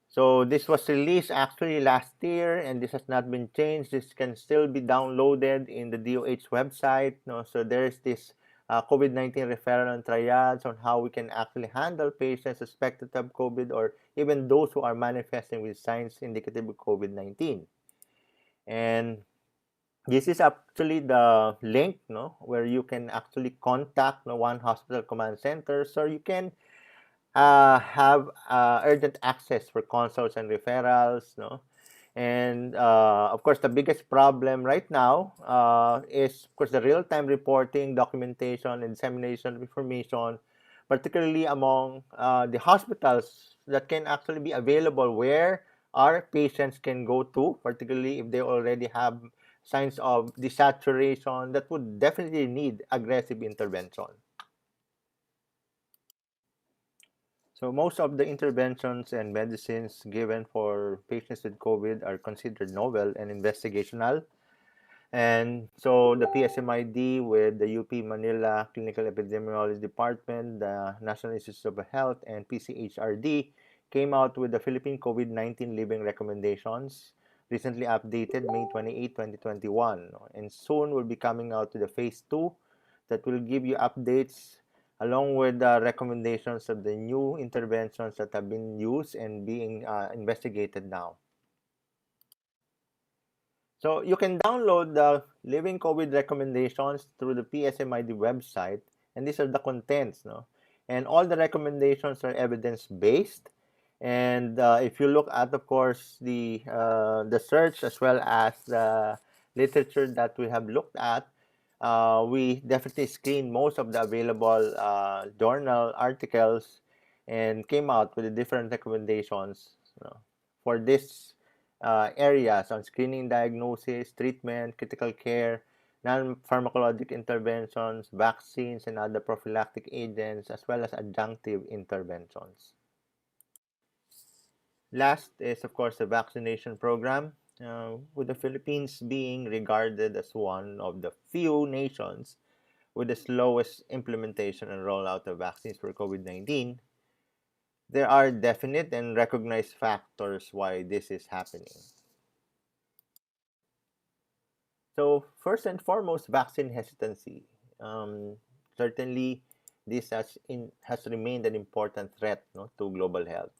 So this was released actually last year, and this has not been changed. This can still be downloaded in the DOH website. So there's this COVID-19 referral and triage on how we can actually handle patients suspected to have COVID or even those who are manifesting with signs indicative of COVID-19. And this is actually the link where you can actually contact one hospital command center, so you can have urgent access for consults and referrals, and of course the biggest problem right now is of course the real-time reporting, documentation, and dissemination of information, particularly among the hospitals that can actually be available where our patients can go to, particularly if they already have signs of desaturation that would definitely need aggressive intervention. So most of the interventions and medicines given for patients with COVID are considered novel and investigational. And so the PSMID with the UP Manila Clinical Epidemiology Department, the National Institute of Health, and PCHRD came out with the Philippine COVID-19 Living Recommendations, recently updated May 28, 2021. And soon will be coming out to the phase 2 that will give you updates along with the recommendations of the new interventions that have been used and being investigated now. So you can download the Living COVID recommendations through the PSMID website, and these are the contents, and all the recommendations are evidence-based. And if you look at, of course, the search as well as the literature that we have looked at, we definitely screened most of the available journal articles and came out with the different recommendations for this areas on screening, diagnosis, treatment, critical care, non-pharmacologic interventions, vaccines, and other prophylactic agents, as well as adjunctive interventions. Last is, of course, the vaccination program. With the Philippines being regarded as one of the few nations with the slowest implementation and rollout of vaccines for COVID-19, there are definite and recognized factors why this is happening. So first and foremost, vaccine hesitancy. Certainly, this has remained an important threat to global health.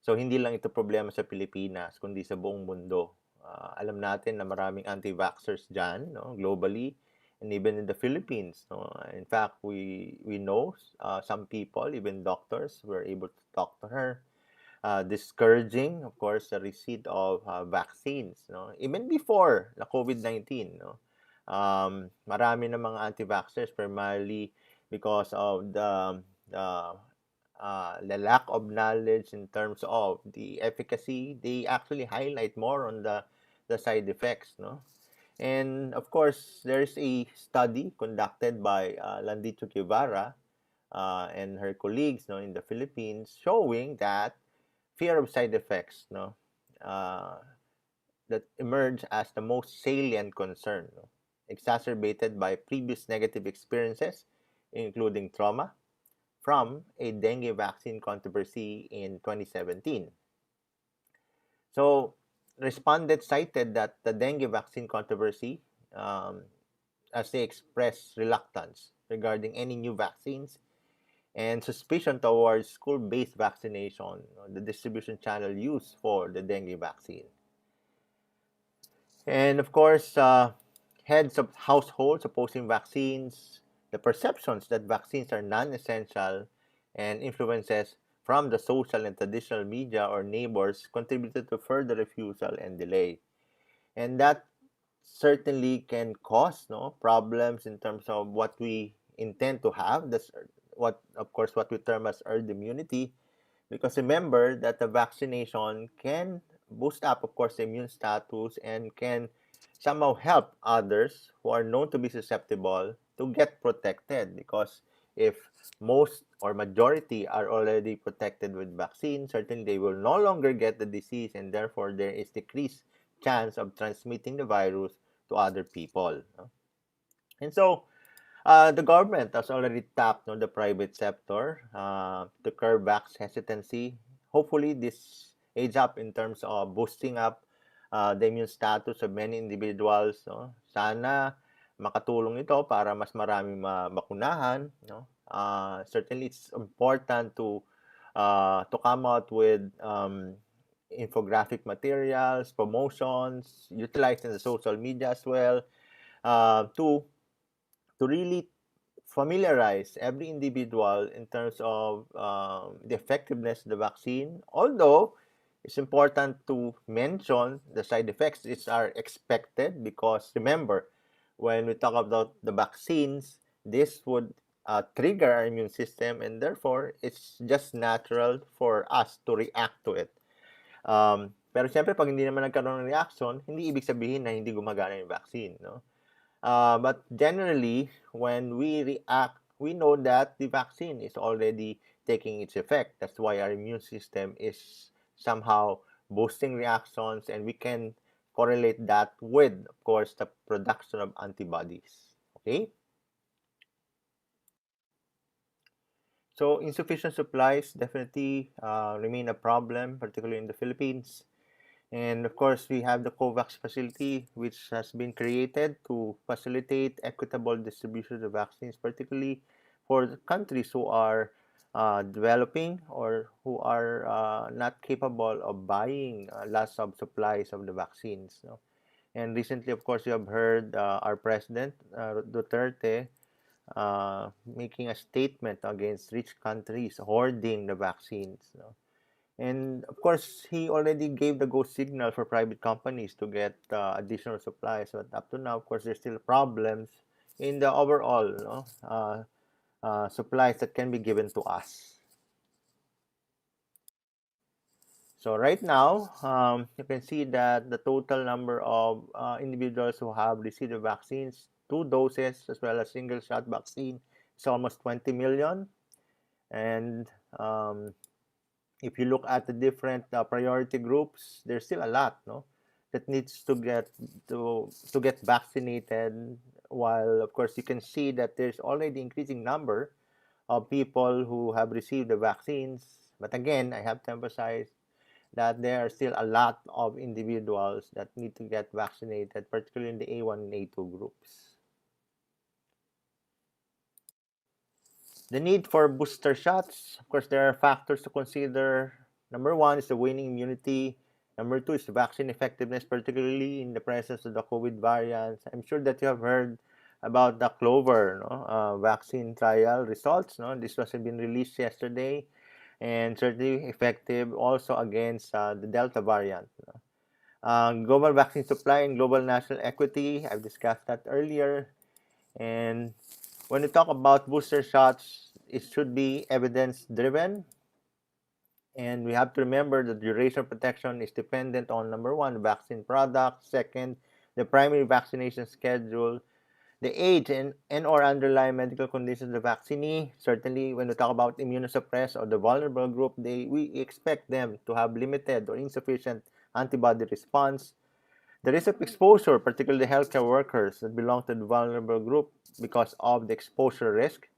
So hindi lang ito problema sa Pilipinas, kundi sa buong mundo. Alam natin na maraming anti-vaxxers dyan, globally, and even in the Philippines. In fact, we know some people, even doctors, were able to talk to her, discouraging, of course, the receipt of vaccines. Even before the COVID-19, marami na mga anti-vaxxers, primarily because of the lack of knowledge in terms of the efficacy. They actually highlight more on the side effects, And of course, there's a study conducted by Landito Guevara and her colleagues in the Philippines showing that fear of side effects that emerge as the most salient concern, exacerbated by previous negative experiences, including trauma from a dengue vaccine controversy in 2017. So, respondents cited that the dengue vaccine controversy, as they expressed reluctance regarding any new vaccines and suspicion towards school-based vaccination, the distribution channel used for the dengue vaccine. And of course, heads of households opposing vaccines, the perceptions that vaccines are non-essential, and influences from the social and traditional media or neighbors contributed to further refusal and delay. And that certainly can cause problems in terms of what we intend to have. That's what, of course, what we term as herd immunity. Because remember that the vaccination can boost up, of course, the immune status and can somehow help others who are known to be susceptible to get protected. Because if most or majority are already protected with vaccine, certainly they will no longer get the disease, and therefore there is decreased chance of transmitting the virus to other people. And so the government has already tapped the private sector to curb vax hesitancy. Hopefully, this aids up in terms of boosting up the immune status of many individuals. Sana makatulong ito para mas maraming mabakunahan. Certainly, it's important to come out with infographic materials, promotions, utilizing the social media as well to really familiarize every individual in terms of the effectiveness of the vaccine. Although it's important to mention the side effects, which are expected, because remember, when we talk about the vaccines, this would trigger our immune system, and therefore it's just natural for us to react to it. Pero siyempre, pag hindi naman nagkaroon ng reaction, hindi ibig sabihin na hindi gumagana yung vaccine, no? But generally, when we react, we know that the vaccine is already taking its effect. That's why our immune system is somehow boosting reactions, and we can correlate that with, of course, the production of antibodies. Okay? So insufficient supplies definitely remain a problem, particularly in the Philippines. And of course, we have the COVAX facility, which has been created to facilitate equitable distribution of the vaccines, particularly for the countries who are developing or who are not capable of buying lots of supplies of the vaccines. And recently, of course, you have heard our president, Duterte, making a statement against rich countries hoarding the vaccines. And of course, he already gave the go signal for private companies to get additional supplies. But up to now, of course, there's still problems in the overall supplies that can be given to us. So right now, you can see that the total number of individuals who have received the vaccines, 2 doses as well as single shot vaccine, is almost 20 million. And if you look at the different priority groups, there's still a lot, that needs to get vaccinated. While of course you can see that there's already increasing number of people who have received the vaccines. But again, I have to emphasize that there are still a lot of individuals that need to get vaccinated, particularly in the A1 and A2 groups. The need for booster shots, of course, there are factors to consider. Number 1 is the waning immunity. Number 2 is the vaccine effectiveness, particularly in the presence of the COVID variants. I'm sure that you have heard about the Clover vaccine trial results. This was been released yesterday, and certainly effective also against the Delta variant. Global vaccine supply and global national equity, I've discussed that earlier. And when we talk about booster shots, it should be evidence-driven. And we have to remember that duration protection is dependent on, number 1, the vaccine product. Second, the primary vaccination schedule. The age and or underlying medical conditions of the vaccinee. Certainly, when we talk about immunosuppressed or the vulnerable group, we expect them to have limited or insufficient antibody response. The risk of exposure, particularly healthcare workers that belong to the vulnerable group because of the exposure risk.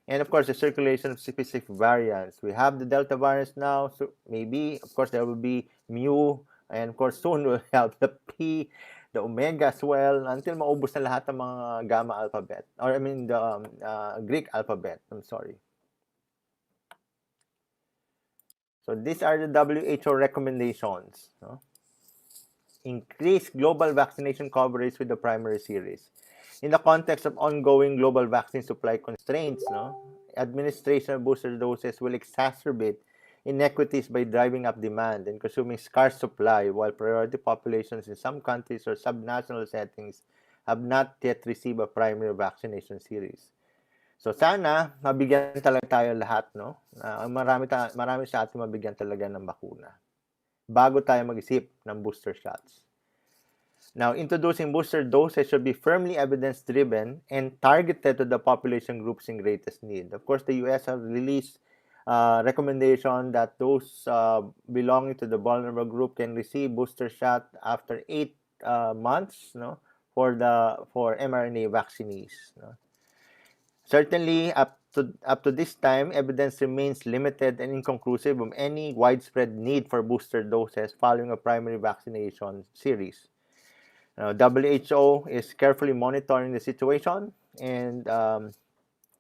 And of course, the circulation of specific variants. We have the Delta variants now, so maybe, of course, there will be Mu, and of course, soon we'll have the P, the Omega as well, until maubos na lahat ng mga Gamma alphabet, or I mean the Greek alphabet, I'm sorry. So these are the WHO recommendations. Increase global vaccination coverage with the primary series. In the context of ongoing global vaccine supply constraints, administration of booster doses will exacerbate inequities by driving up demand and consuming scarce supply, while priority populations in some countries or subnational settings have not yet received a primary vaccination series. So sana mabigyan talaga tayo lahat, no? Marami sa atin mabigyan talaga ng bakuna bago tayo mag-isip ng booster shots. Now, introducing booster doses should be firmly evidence-driven and targeted to the population groups in greatest need. Of course, the US have released recommendation that those belonging to the vulnerable group can receive booster shot after 8 months, no, for mRNA vaccinees. No? Certainly, up to this time, evidence remains limited and inconclusive of any widespread need for booster doses following a primary vaccination series. WHO is carefully monitoring the situation, and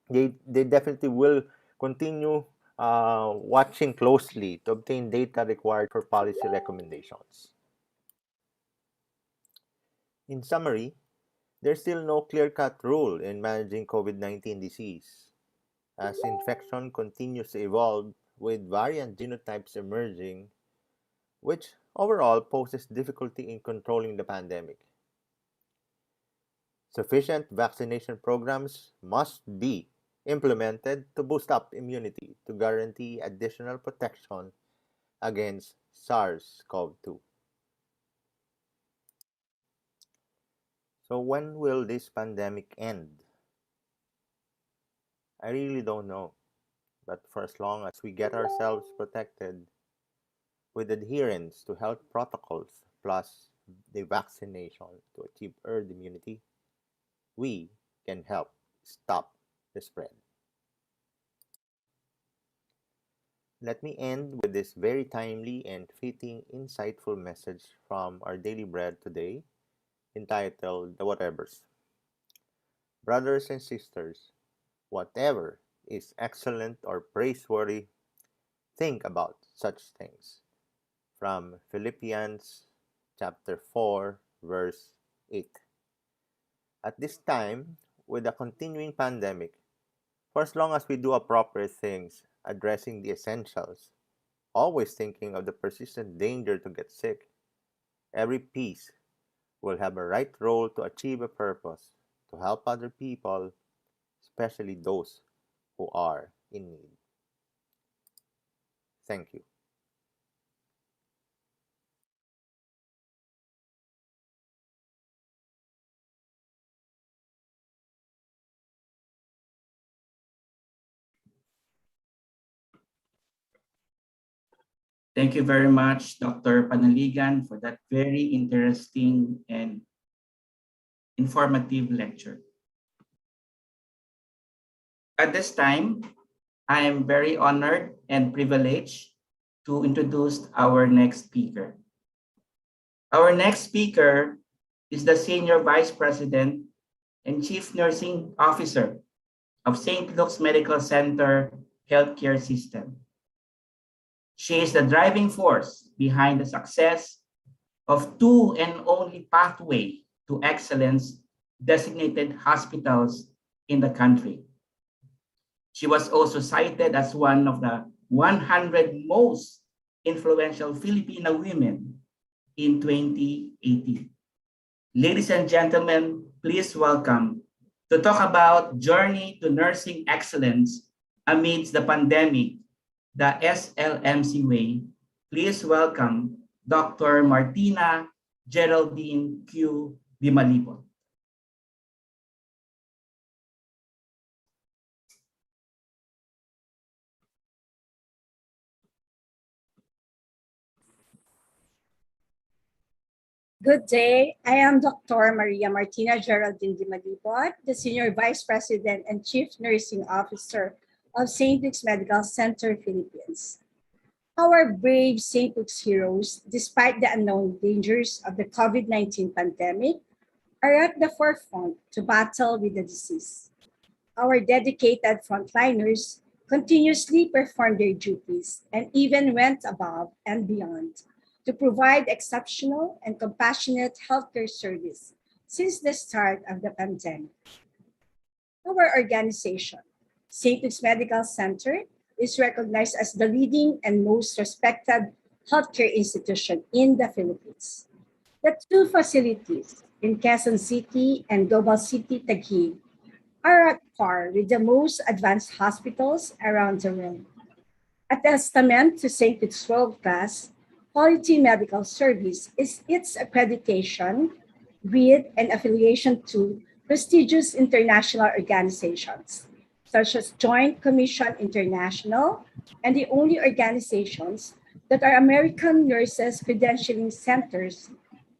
they definitely will continue watching closely to obtain data required for policy recommendations. In summary, there's still no clear-cut rule in managing COVID-19 disease, as infection continues to evolve with variant genotypes emerging, which overall poses difficulty in controlling the pandemic. Sufficient vaccination programs must be implemented to boost up immunity to guarantee additional protection against SARS-CoV-2. So when will this pandemic end? I really don't know, but for as long as we get ourselves protected with adherence to health protocols plus the vaccination to achieve herd immunity, we can help stop the spread. Let me end with this very timely and fitting, insightful message from our daily bread today, entitled The Whatevers. Brothers and sisters, whatever is excellent or praiseworthy, think about such things. From Philippians chapter 4, verse 8. At this time, with the continuing pandemic, for as long as we do appropriate things, addressing the essentials, always thinking of the persistent danger to get sick, every piece will have a right role to achieve a purpose, to help other people, especially those who are in need. Thank you. Thank you very much, Dr. Panaligan, for that very interesting and informative lecture. At this time, I am very honored and privileged to introduce our next speaker. Our next speaker is the Senior Vice President and Chief Nursing Officer of St. Luke's Medical Center Healthcare System. She is the driving force behind the success of two and only pathway to excellence designated hospitals in the country. She was also cited as one of the 100 most influential Filipino women in 2018. Ladies and gentlemen, please welcome to talk about Journey to Nursing Excellence amidst the pandemic, the SLMC way. Please welcome Dr. Martina Geraldine Q. Dimalibon. Good day. I am Dr. Maria Martina Geraldine Dimalibon, the Senior Vice President and Chief Nursing Officer of St. Luke's Medical Center, Philippines. Our brave St. Luke's heroes, despite the unknown dangers of the COVID-19 pandemic, are at the forefront to battle with the disease. Our dedicated frontliners continuously perform their duties and even went above and beyond to provide exceptional and compassionate healthcare service since the start of the pandemic. Our organization, St. Luke's Medical Center, is recognized as the leading and most respected healthcare institution in the Philippines. The two facilities in Quezon City and Global City Taguig are at par with the most advanced hospitals around the world. A testament to St. Luke's world-class quality medical service is its accreditation with and affiliation to prestigious international organizations, such as Joint Commission International, and the only organizations that are American Nurses Credentialing Centers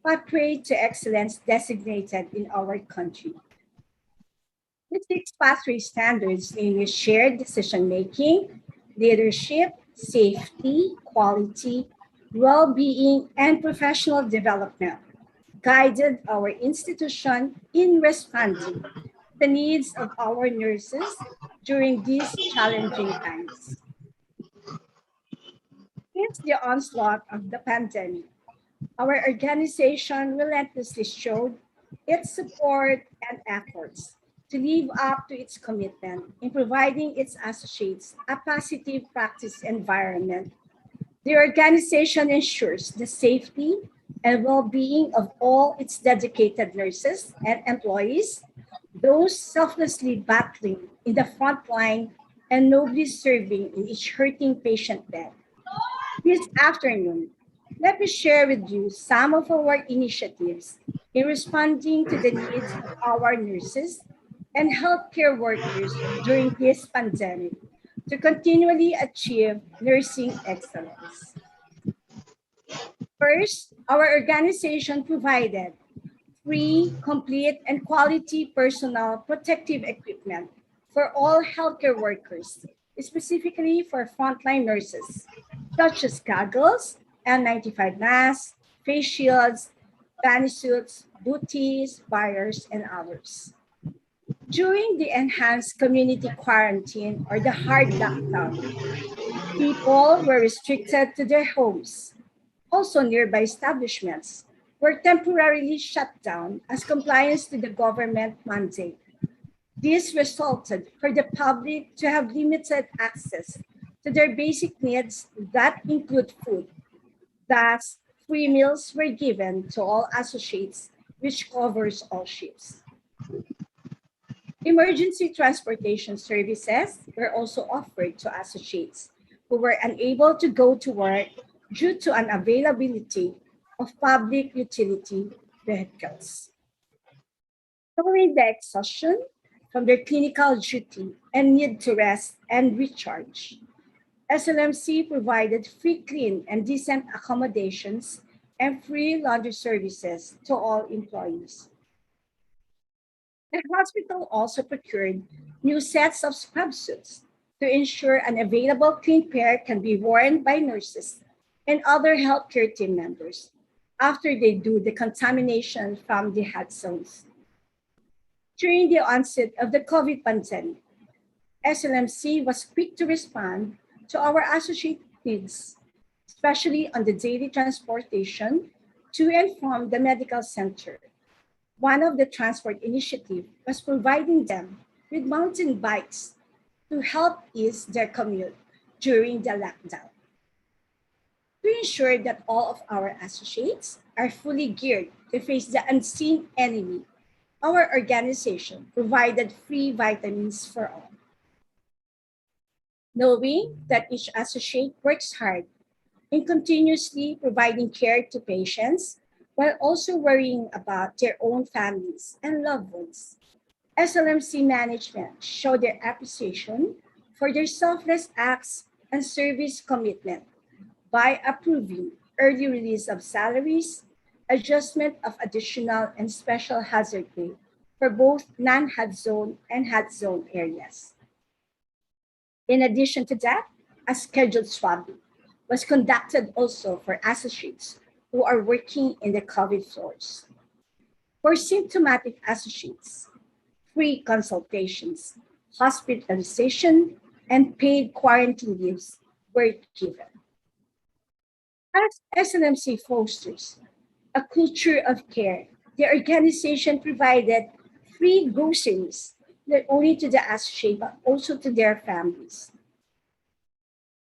pathway to excellence designated in our country. The 6 pathway standards, namely shared decision-making, leadership, safety, quality, well-being, and professional development, guided our institution in responding to the needs of our nurses during these challenging times. Since the onslaught of the pandemic, our organization relentlessly showed its support and efforts to live up to its commitment in providing its associates a positive practice environment. The organization ensures the safety and well-being of all its dedicated nurses and employees, those selflessly battling in the front line and nobly serving in each hurting patient bed. This afternoon, let me share with you some of our initiatives in responding to the needs of our nurses and healthcare workers during this pandemic to continually achieve nursing excellence. First, our organization provided free, complete, and quality personal protective equipment for all healthcare workers, specifically for frontline nurses, such as goggles, N95 masks, face shields, body suits, booties, wires, and others. During the enhanced community quarantine or the hard lockdown, people were restricted to their homes. Also, nearby establishments were temporarily shut down as compliance to the government mandate. This resulted for the public to have limited access to their basic needs that include food. Thus, free meals were given to all associates, which covers all shifts. Emergency transportation services were also offered to associates who were unable to go to work due to unavailability of public utility vehicles. Knowing the exhaustion from their clinical duty and need to rest and recharge, SLMC provided free clean and decent accommodations and free laundry services to all employees. The hospital also procured new sets of scrub suits to ensure an available clean pair can be worn by nurses and other healthcare team members after they do the contamination from the hot zones. During the onset of the COVID pandemic, SLMC was quick to respond to our associate needs, especially on the daily transportation to and from the medical center. One of the transport initiatives was providing them with mountain bikes to help ease their commute during the lockdown. To ensure that all of our associates are fully geared to face the unseen enemy, our organization provided free vitamins for all. Knowing that each associate works hard in continuously providing care to patients while also worrying about their own families and loved ones, SLMC management showed their appreciation for their selfless acts and service commitment by approving early release of salaries, adjustment of additional and special hazard pay for both non-HUD zone and HUD zone areas. In addition to that, a scheduled swabbing was conducted also for associates who are working in the COVID floors. For symptomatic associates, free consultations, hospitalization, and paid quarantine leaves were given. As SLMC fosters a culture of care, the organization provided free groceries not only to the associate but also to their families.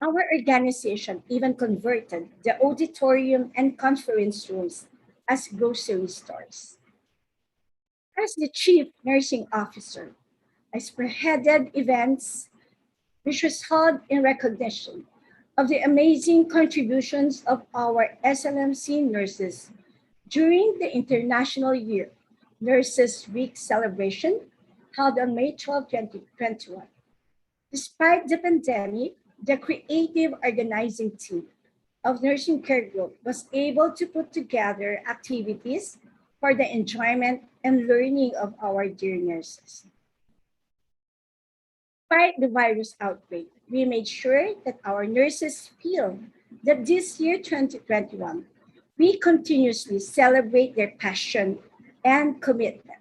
Our organization even converted the auditorium and conference rooms as grocery stores. As the Chief Nursing Officer, I spearheaded events which was held in recognition of the amazing contributions of our SLMC nurses during the International Year Nurses Week celebration held on May 12, 2021. Despite the pandemic, the creative organizing team of Nursing Care Group was able to put together activities for the enjoyment and learning of our dear nurses. Despite the virus outbreak, we made sure that our nurses feel that this year, 2021, we continuously celebrate their passion and commitment.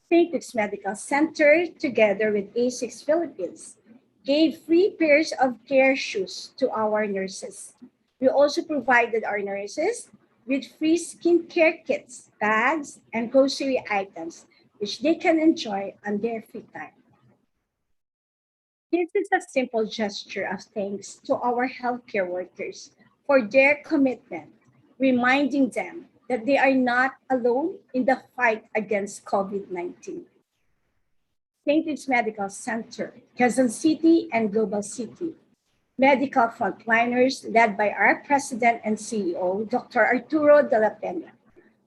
St. Luke's Medical Center, together with A6 Philippines, gave free pairs of care shoes to our nurses. We also provided our nurses with free skincare kits, bags, and grocery items, which they can enjoy on their free time. This is a simple gesture of thanks to our healthcare workers for their commitment, reminding them that they are not alone in the fight against COVID-19. St. Luke's Medical Center, Quezon City, and Global City, medical frontliners led by our President and CEO, Dr. Arturo de la Peña,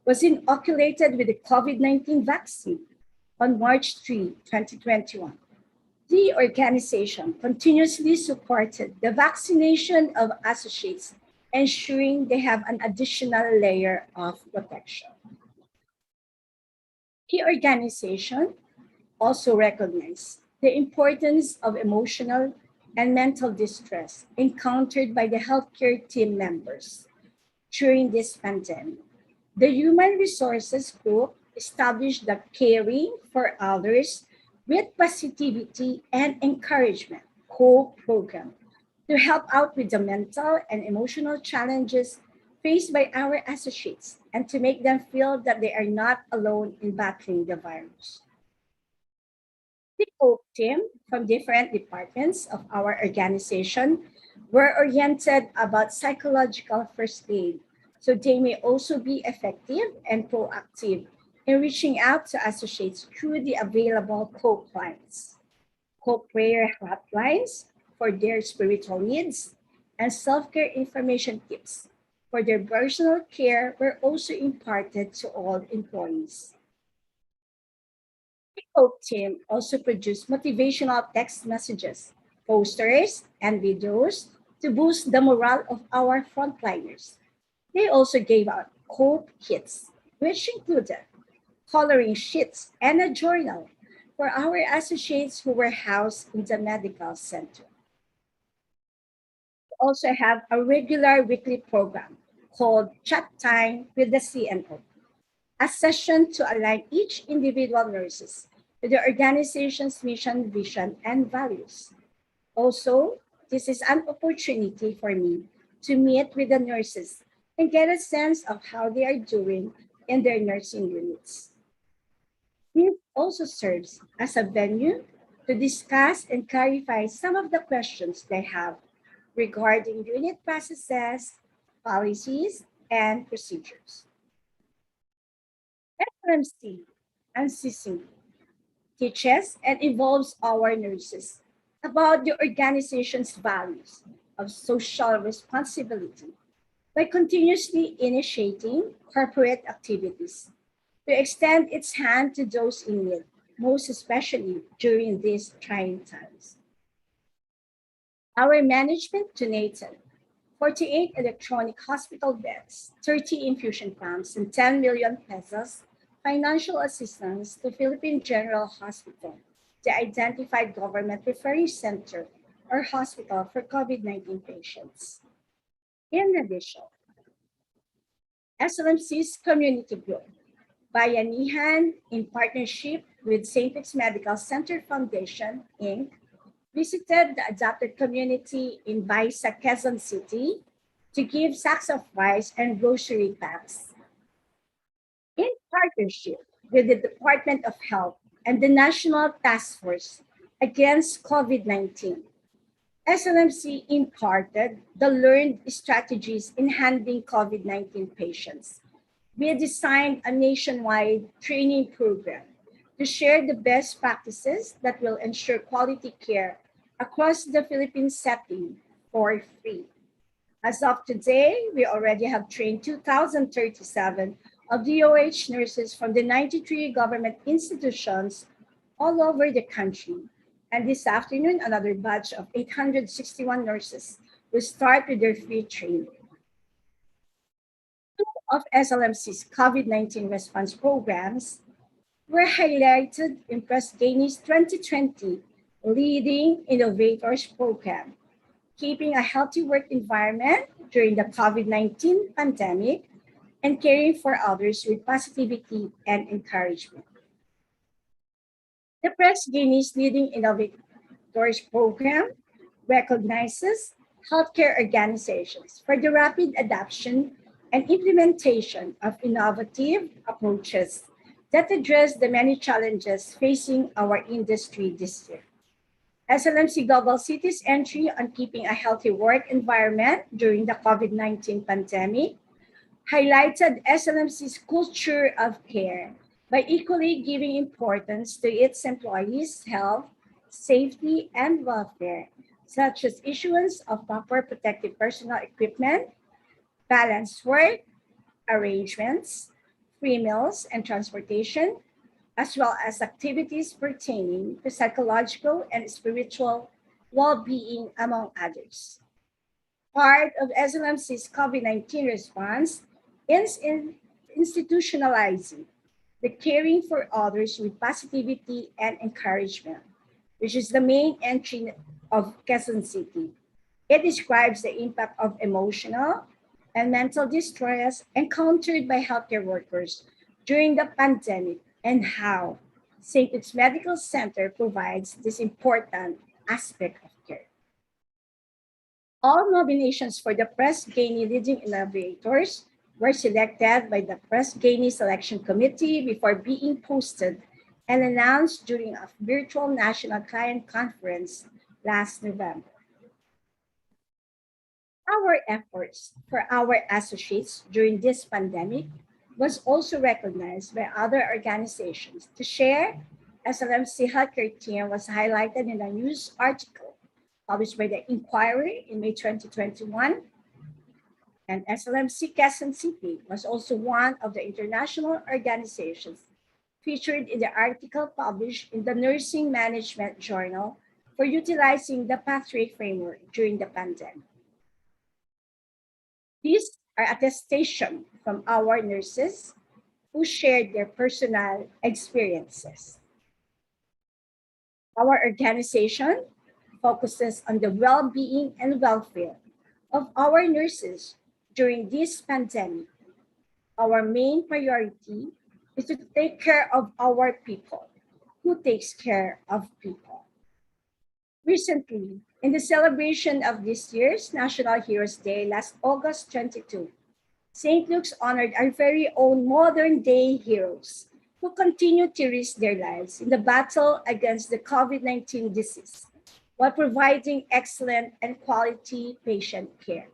was inoculated with the COVID-19 vaccine on March 3, 2021. The organization continuously supported the vaccination of associates, ensuring they have an additional layer of protection. The organization also recognized the importance of emotional and mental distress encountered by the healthcare team members during this pandemic. The Human Resources Group established the Caring for Others with Positivity and Encouragement COPE program to help out with the mental and emotional challenges faced by our associates and to make them feel that they are not alone in battling the virus. The COPE team from different departments of our organization were oriented about psychological first aid, so they may also be effective and proactive in reaching out to associates through the available COPE lines, COPE prayer hotlines for their spiritual needs, and self-care information tips for their personal care were also imparted to all employees. The COPE team also produced motivational text messages, posters, and videos to boost the morale of our frontliners. They also gave out COPE kits, which included coloring sheets and a journal for our associates who were housed in the medical center. We also have a regular weekly program called Chat Time with the CNO, a session to align each individual nurses with the organization's mission, vision, and values. Also, this is an opportunity for me to meet with the nurses and get a sense of how they are doing in their nursing units. This also serves as a venue to discuss and clarify some of the questions they have regarding unit processes, policies, and procedures. SLMC and CCC teaches and involves our nurses about the organization's values of social responsibility by continuously initiating corporate activities to extend its hand to those in need, most especially during these trying times. Our management donated 48 electronic hospital beds, 30 infusion pumps, and 10 million pesos financial assistance to Philippine General Hospital, the identified government referring center or hospital for COVID-19 patients. In addition, SLMC's community group, Bayanihan, in partnership with St. Luke's Medical Center Foundation, Inc., visited the adopted community in Baisa, Quezon City to give sacks of rice and grocery packs. In partnership with the Department of Health and the National Task Force Against COVID-19, SLMC imparted the learned strategies in handling COVID-19 patients. We designed a nationwide training program to share the best practices that will ensure quality care across the Philippine setting for free. As of today, we already have trained 2,037 of DOH nurses from the 93 government institutions all over the country. And this afternoon, another batch of 861 nurses will start with their free training. Two of SLMC's COVID-19 response programs were highlighted in Press Gainy's 2020 Leading Innovators Program, Keeping a Healthy Work Environment During the COVID-19 Pandemic, and Caring for Others with Positivity and Encouragement. The Press Gainy's Leading Innovators Program recognizes healthcare organizations for the rapid adoption and implementation of innovative approaches that address the many challenges facing our industry this year. SLMC Global City's entry on keeping a healthy work environment during the COVID-19 pandemic highlighted SLMC's culture of care by equally giving importance to its employees' health, safety, and welfare, such as issuance of proper protective personal equipment, balanced work arrangements, free meals and transportation, as well as activities pertaining to psychological and spiritual well-being, among others. Part of SLMC's COVID-19 response is in institutionalizing the caring for others with positivity and encouragement, which is the main entry of Quezon City. It describes the impact of emotional and mental distress encountered by healthcare workers during the pandemic and how St. Luke's Medical Center provides this important aspect of care. All nominations for the Press Gainy Leading Innovators were selected by the Press Gainy Selection Committee before being posted and announced during a virtual national client conference last November. Our efforts for our associates during this pandemic was also recognized by other organizations. To share, SLMC Healthcare Team was highlighted in a news article published by the Inquirer in May 2021. And SLMC Quezon City was also one of the international organizations featured in the article published in the Nursing Management Journal for utilizing the pathway framework during the pandemic. These are attestations from our nurses who shared their personal experiences. Our organization focuses on the well-being and welfare of our nurses during this pandemic. Our main priority is to take care of our people who takes care of people. Recently, in the celebration of this year's National Heroes Day last August 22, St. Luke's honored our very own modern-day heroes who continue to risk their lives in the battle against the COVID-19 disease while providing excellent and quality patient care.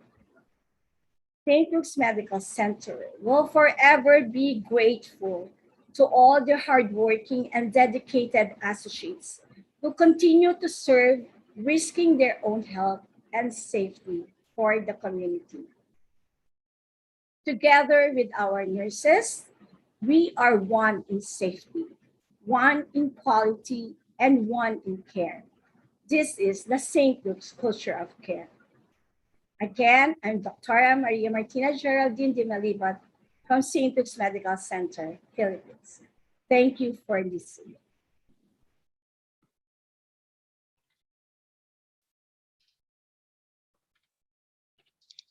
St. Luke's Medical Center will forever be grateful to all the hardworking and dedicated associates who continue to serve, risking their own health and safety for the community. Together with our nurses, we are one in safety, one in quality, and one in care. This is the St. Luke's culture of care. Again, I'm Dr. Maria Martina Geraldine de Malibot from St. Luke's Medical Center, Philippines. Thank you for listening.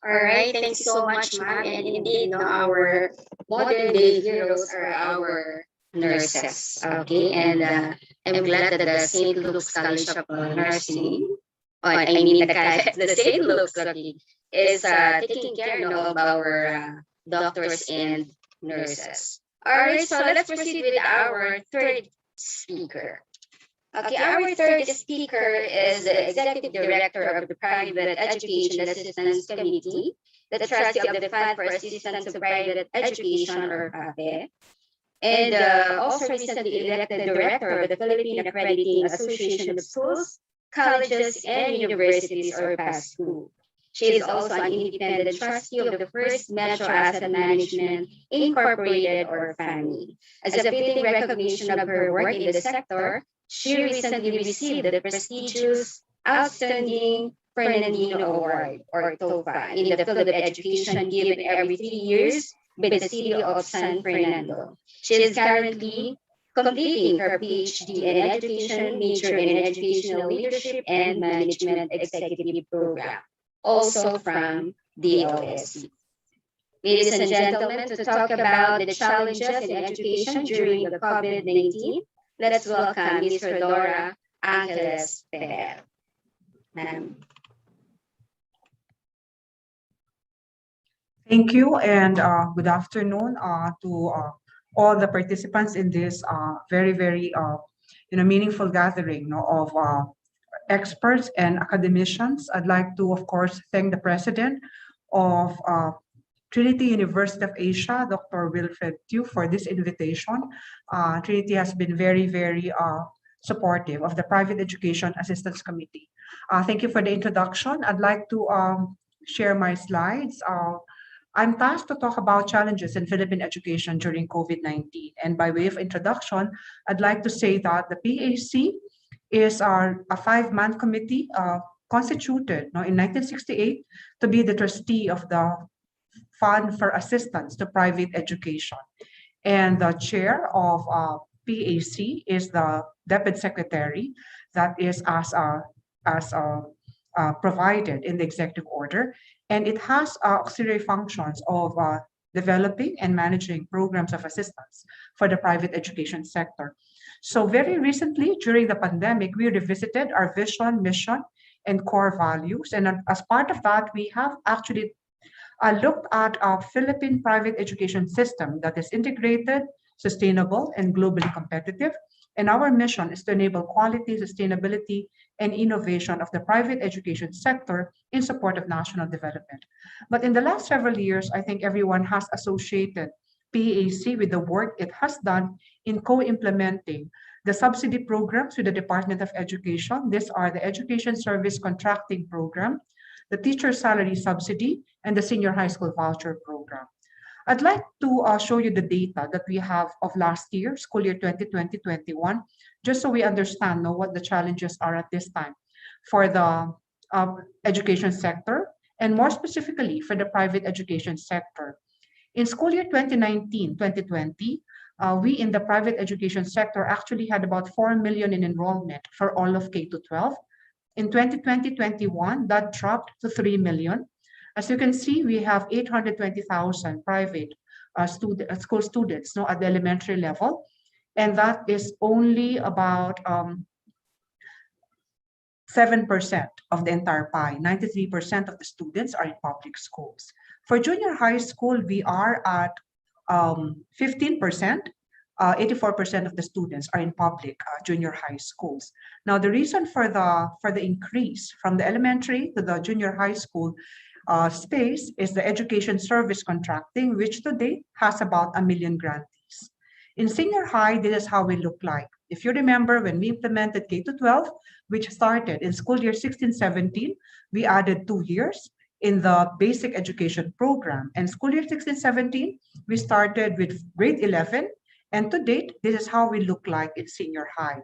All right, thank you so much, ma'am. And indeed, no, our modern day heroes are our nurses. Okay, and I'm glad that the St. Luke's College of Nursing, the St. Luke's College is taking care of our doctors and nurses. All right, so let's proceed with our third speaker. Okay, our third speaker is the Executive Director of the Private Education Assistance Committee, the trustee of the Fund for Assistance to Private Education, or PAPE, and also recently elected Director of the Philippine Accrediting Association of Schools, Colleges, and Universities, or PASCU. She is also an independent trustee of the First Metro Asset Management Incorporated, or FAMI. As a fitting recognition of her work in the sector, she recently received the prestigious Outstanding Fernandino Award, or TOFA, in the field of education given every 3 years by the city of San Fernando. She is currently completing her PhD in education, major in educational leadership and management executive program, also from the OSC. Ladies and gentlemen, to talk about the challenges in education during the COVID-19, let's welcome Ms. Rodora Angeles Ferrer. Ma'am. Thank you, and good afternoon to all the participants in this very meaningful gathering of experts and academicians. I'd like to, of course, thank the president of Trinity University of Asia, Dr. Wilfred Tu, for this invitation. Trinity has been very supportive of the Private Education Assistance Committee. Thank you for the introduction. I'd like to share my slides. I'm tasked to talk about challenges in Philippine education during COVID-19. And by way of introduction, I'd like to say that the PAC is a 5-man committee constituted in 1968 to be the trustee of the Fund for Assistance to Private Education. And the chair of PAC is the deputy secretary that is provided in the executive order. And it has auxiliary functions of developing and managing programs of assistance for the private education sector. So very recently, during the pandemic, we revisited our vision, mission, and core values. And as part of that, we have actually looked at our Philippine private education system that is integrated, sustainable, and globally competitive. And our mission is to enable quality, sustainability, and innovation of the private education sector in support of national development. But in the last several years, I think everyone has associated PAC with the work it has done in co-implementing the subsidy programs with the Department of Education. These are the Education Service Contracting Program, the Teacher Salary Subsidy, and the Senior High School Voucher Program. I'd like to show you the data that we have of last year, school year 2020-21, just so we understand what the challenges are at this time for the education sector, and more specifically for the private education sector. In school year 2019-2020, we in the private education sector actually had about 4 million in enrollment for all of K-12. In 2020-21, that dropped to 3 million. As you can see, we have 820,000 private school students at the elementary level, and that is only about 7% of the entire pie. 93% of the students are in public schools. For junior high school, we are at 15%. 84% of the students are in public junior high schools. Now, the reason for the increase from the elementary to the junior high school space is the education service contracting, which today has about 1 million grantees. In senior high, this is how we look like. If you remember, when we implemented K-12, which started in school year 16-17, we added 2 years in the basic education program. And school year 16-17, we started with grade 11. And to date, this is how we look like in senior high.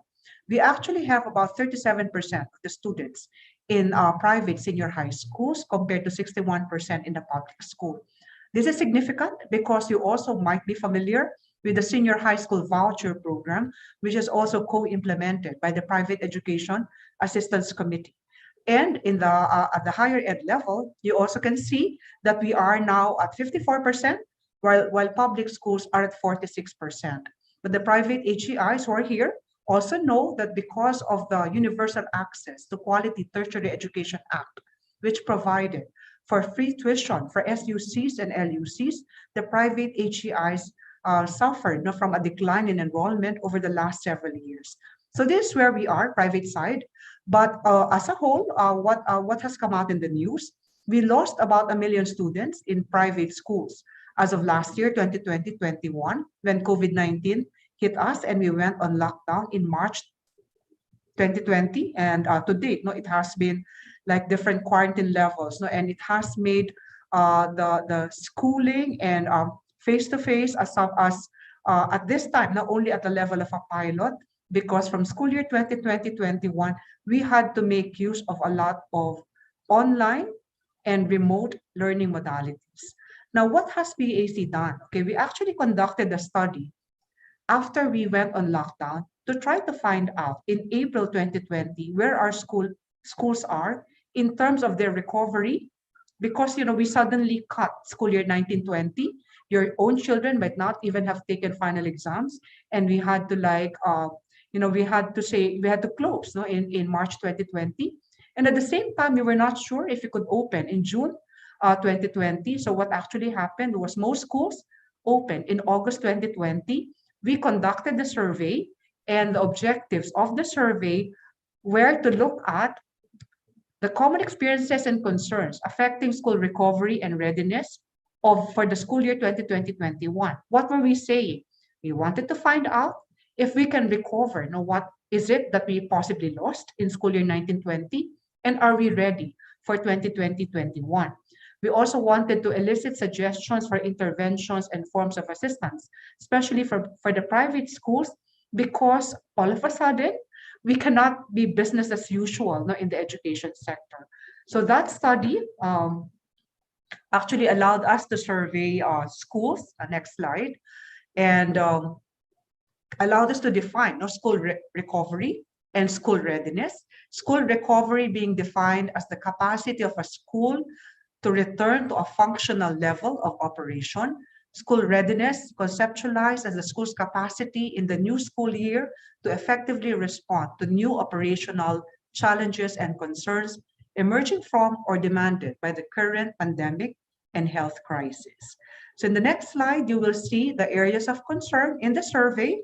We actually have about 37% of the students in private senior high schools compared to 61% in the public school. This is significant because you also might be familiar with the Senior High School Voucher Program, which is also co-implemented by the Private Education Assistance Committee. And in at the higher ed level, you also can see that we are now at 54%, while public schools are at 46%. But the private HEIs who are here also know that because of the Universal Access to Quality Tertiary Education Act, which provided for free tuition for SUCs and LUCs, the private HEIs suffered from a decline in enrollment over the last several years. So this is where we are, private side. But as a whole, what has come out in the news, we lost about 1 million students in private schools as of last year, 2020-21, when COVID-19 hit us and we went on lockdown in March 2020. And to date, no, it has been like different quarantine levels, no, and it has made the schooling and face-to-face as at this time, not only at the level of a pilot, because from school year 2020-21, we had to make use of a lot of online and remote learning modalities. Now, what has PAC done? Okay, we actually conducted a study after we went on lockdown to try to find out in April 2020 where our schools are in terms of their recovery, because we suddenly cut school year 1920. Your own children might not even have taken final exams, and we had to we had to close in March 2020. And at the same time, we were not sure if we could open in June 2020. So what actually happened was most schools opened in August 2020. We conducted the survey, and the objectives of the survey were to look at the common experiences and concerns affecting school recovery and readiness for the school year 2020-21. What were we saying? We wanted to find out if we can recover. What is it that we possibly lost in school year 1920, and are we ready for 2020-21? We also wanted to elicit suggestions for interventions and forms of assistance, especially for the private schools, because all of a sudden, we cannot be business as usual in the education sector. So that study actually allowed us to survey schools, next slide, and allowed us to define school recovery and school readiness. School recovery being defined as the capacity of a school to return to a functional level of operation. School readiness conceptualized as the school's capacity in the new school year to effectively respond to new operational challenges and concerns emerging from or demanded by the current pandemic and health crisis. So in the next slide, you will see the areas of concern in the survey.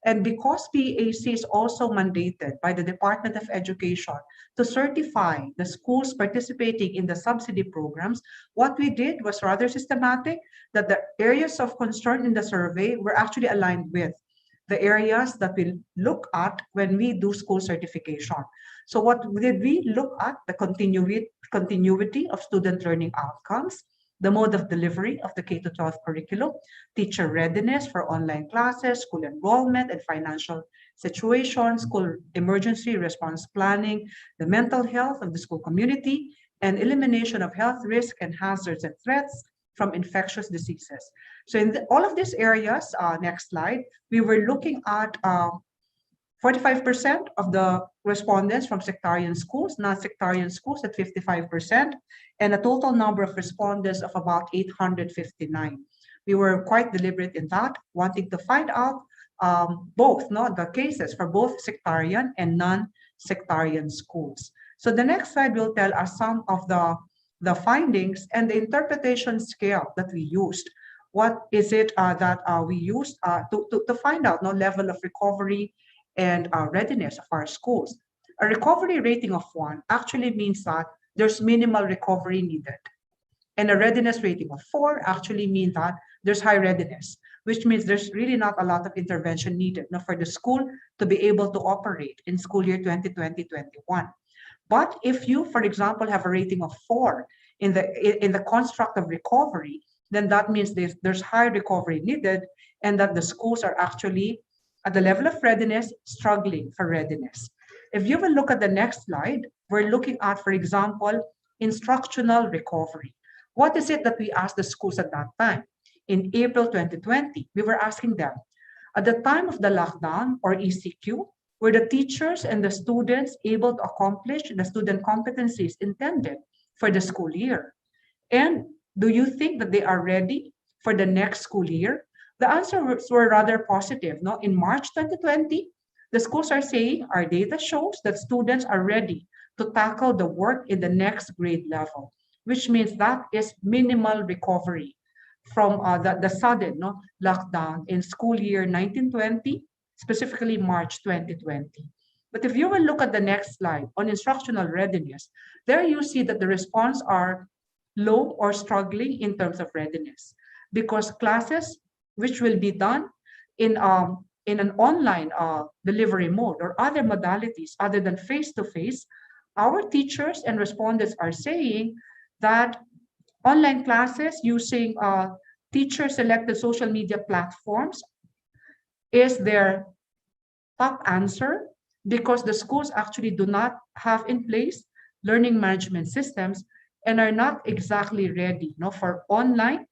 And because PAC is also mandated by the Department of Education to certify the schools participating in the subsidy programs, what we did was rather systematic, that the areas of concern in the survey were actually aligned with the areas that we look at when we do school certification. So what did we look at? The continuity of student learning outcomes, the mode of delivery of the K-12 curriculum, teacher readiness for online classes, school enrollment and financial situation, school emergency response planning, the mental health of the school community, and elimination of health risks and hazards and threats from infectious diseases. So in all of these areas, next slide, we were looking at 45% of the respondents from sectarian schools, non-sectarian schools at 55%, and a total number of respondents of about 859. We were quite deliberate in that, wanting to find out both the cases for both sectarian and non-sectarian schools. So the next slide will tell us some of the findings and the interpretation scale that we used. What is it that we used to find out level of recovery and readiness of our schools? A recovery rating of 1 actually means that there's minimal recovery needed. And a readiness rating of 4 actually means that there's high readiness, which means there's really not a lot of intervention needed for the school to be able to operate in school year 2020-21. But if you, for example, have a rating of 4 in the construct of recovery, then that means there's high recovery needed, and that the schools are actually at the level of readiness, struggling for readiness. If you will look at the next slide, we're looking at, for example, instructional recovery. What is it that we asked the schools at that time? In April 2020, we were asking them, at the time of the lockdown or ECQ, were the teachers and the students able to accomplish the student competencies intended for the school year? And do you think that they are ready for the next school year? The answers were rather positive. In March 2020, the schools are saying our data shows that students are ready to tackle the work in the next grade level, which means that is minimal recovery from the sudden lockdown in school year 1920 specifically March 2020. But if you will look at the next slide on instructional readiness, there you see that the response are low or struggling in terms of readiness, because classes which will be done in an online delivery mode or other modalities other than face-to-face, our teachers and respondents are saying that online classes using teacher-selected social media platforms is their top answer, because the schools actually do not have in place learning management systems and are not exactly ready for online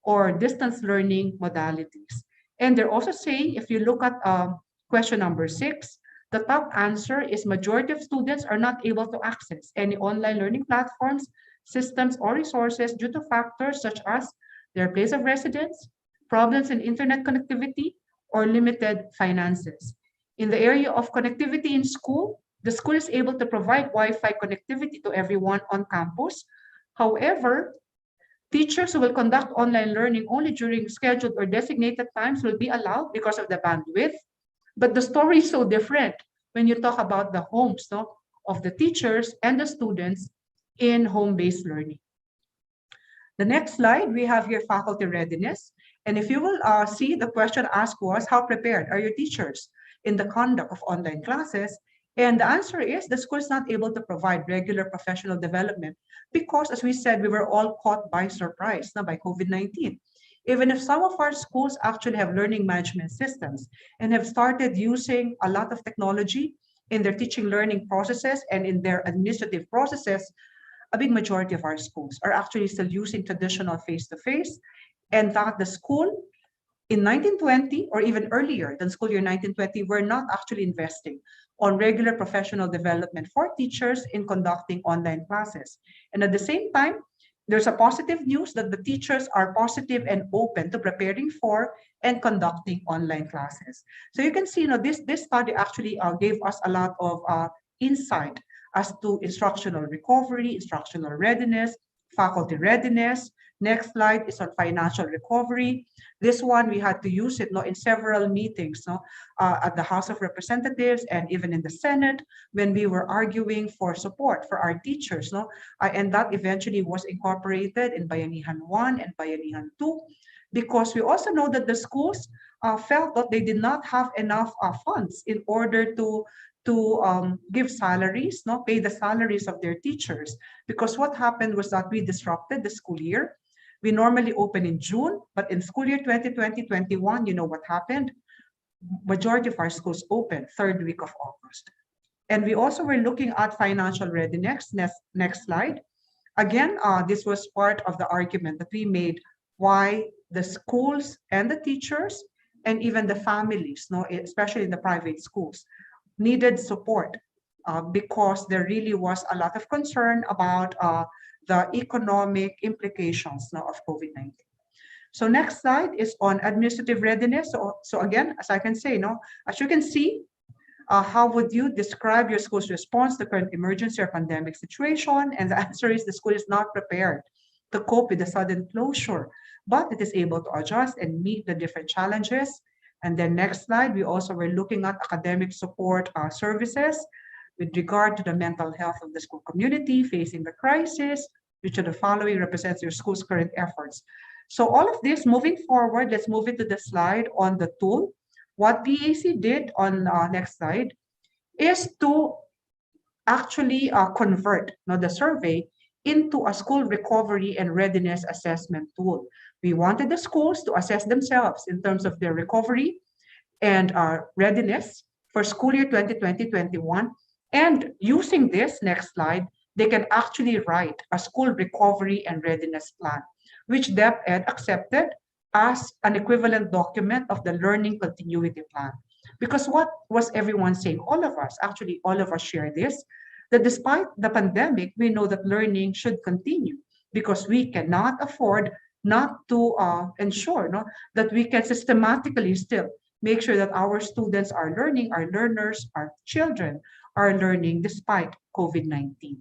or distance learning modalities. And they're also saying, if you look at question number 6, the top answer is majority of students are not able to access any online learning platforms, systems, or resources due to factors such as their place of residence, problems in internet connectivity, or limited finances. In the area of connectivity in school, the school is able to provide Wi-Fi connectivity to everyone on campus. However, teachers who will conduct online learning only during scheduled or designated times will be allowed because of the bandwidth. But the story is so different when you talk about the homes of the teachers and the students in home-based learning. The next slide, we have here faculty readiness. And if you will see, the question asked was, how prepared are your teachers in the conduct of online classes? And the answer is the school is not able to provide regular professional development because, as we said, we were all caught by surprise by COVID-19. Even if some of our schools actually have learning management systems and have started using a lot of technology in their teaching learning processes and in their administrative processes, a big majority of our schools are actually still using traditional face-to-face, and that the school in 1920 or even earlier than school year 1920 were not actually investing on regular professional development for teachers in conducting online classes. And at the same time, there's a positive news that the teachers are positive and open to preparing for and conducting online classes. So you can see, this study actually gave us a lot of insight as to instructional recovery, instructional readiness, faculty readiness. Next slide is on financial recovery. This one, we had to use it in several meetings at the House of Representatives and even in the Senate when we were arguing for support for our teachers. And that eventually was incorporated in Bayanihan 1 and Bayanihan 2, because we also know that the schools felt that they did not have enough funds in order to give salaries, pay the salaries of their teachers. Because what happened was that we disrupted the school year. We normally open in June, but in school year 2020-21, you know what happened? Majority of our schools opened third week of August. And we also were looking at financial readiness. Next slide. Again, this was part of the argument that we made why the schools and the teachers and even the families, especially in the private schools, needed support because there really was a lot of concern about the economic implications of COVID-19. So next slide is on administrative readiness. So again, as I can say, as you can see, how would you describe your school's response to current emergency or pandemic situation? And the answer is the school is not prepared to cope with the sudden closure, but it is able to adjust and meet the different challenges. And then next slide, we also were looking at academic support services with regard to the mental health of the school community facing the crisis, which of the following represents your school's current efforts. So all of this, moving forward, let's move into the slide on the tool. What PAC did on next slide is to actually convert the survey into a school recovery and readiness assessment tool. We wanted the schools to assess themselves in terms of their recovery and readiness for school year 2020-21. And using this, next slide, they can actually write a school recovery and readiness plan, which DepEd accepted as an equivalent document of the learning continuity plan. Because what was everyone saying? All of us share this, that despite the pandemic, we know that learning should continue because we cannot afford not to ensure that we can systematically still make sure that our students are learning, our learners, our children are learning despite COVID-19.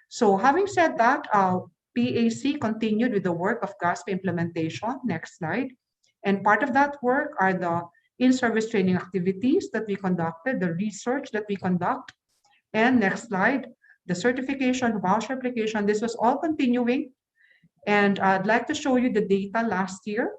So having said that, PAC continued with the work of GASP implementation. Next slide. And part of that work are the in-service training activities that we conducted, the research that we conduct, and next slide, the certification, voucher application. This was all continuing. And I'd like to show you the data last year.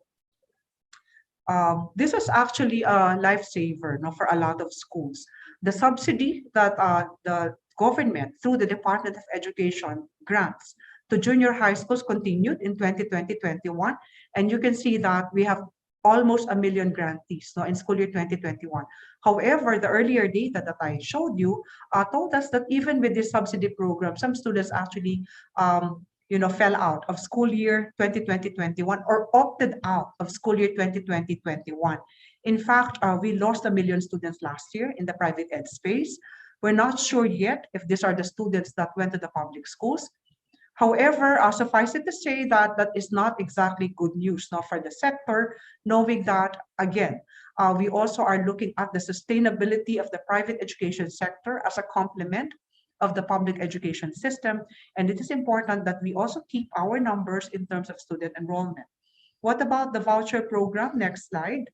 This was actually a lifesaver, for a lot of schools. The subsidy that the government, through the Department of Education, grants to junior high schools continued in 2020-21. And you can see that we have almost 1 million grantees in school year 2021. However, the earlier data that I showed you told us that even with this subsidy program, some students actually fell out of school year 2020-21 or opted out of school year 2020-21. In fact, we lost 1 million students last year in the private ed space. We're not sure yet if these are the students that went to the public schools. However, suffice it to say that that is not exactly good news for the sector, knowing that, again, we also are looking at the sustainability of the private education sector as a complement of the public education system. And it is important that we also keep our numbers in terms of student enrollment. What about the voucher program? Next slide.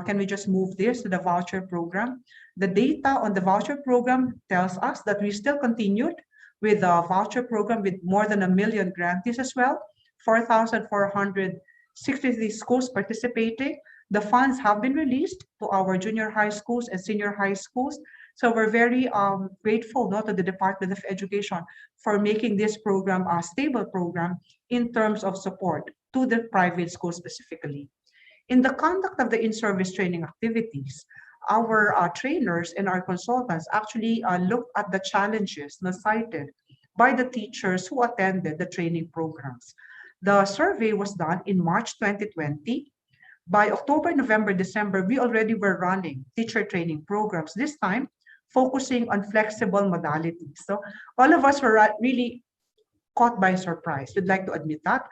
Can we just move this to the voucher program? The data on the voucher program tells us that we still continued with the voucher program with more than 1 million grantees as well, 4,463 schools participating. The funds have been released to our junior high schools and senior high schools. So we're very grateful to the Department of Education for making this program a stable program in terms of support to the private schools specifically. In the conduct of the in-service training activities, our trainers and our consultants actually looked at the challenges cited by the teachers who attended the training programs. The survey was done in March 2020. By October, November, December, we already were running teacher training programs, this time focusing on flexible modalities. So all of us were really caught by surprise. We'd like to admit that.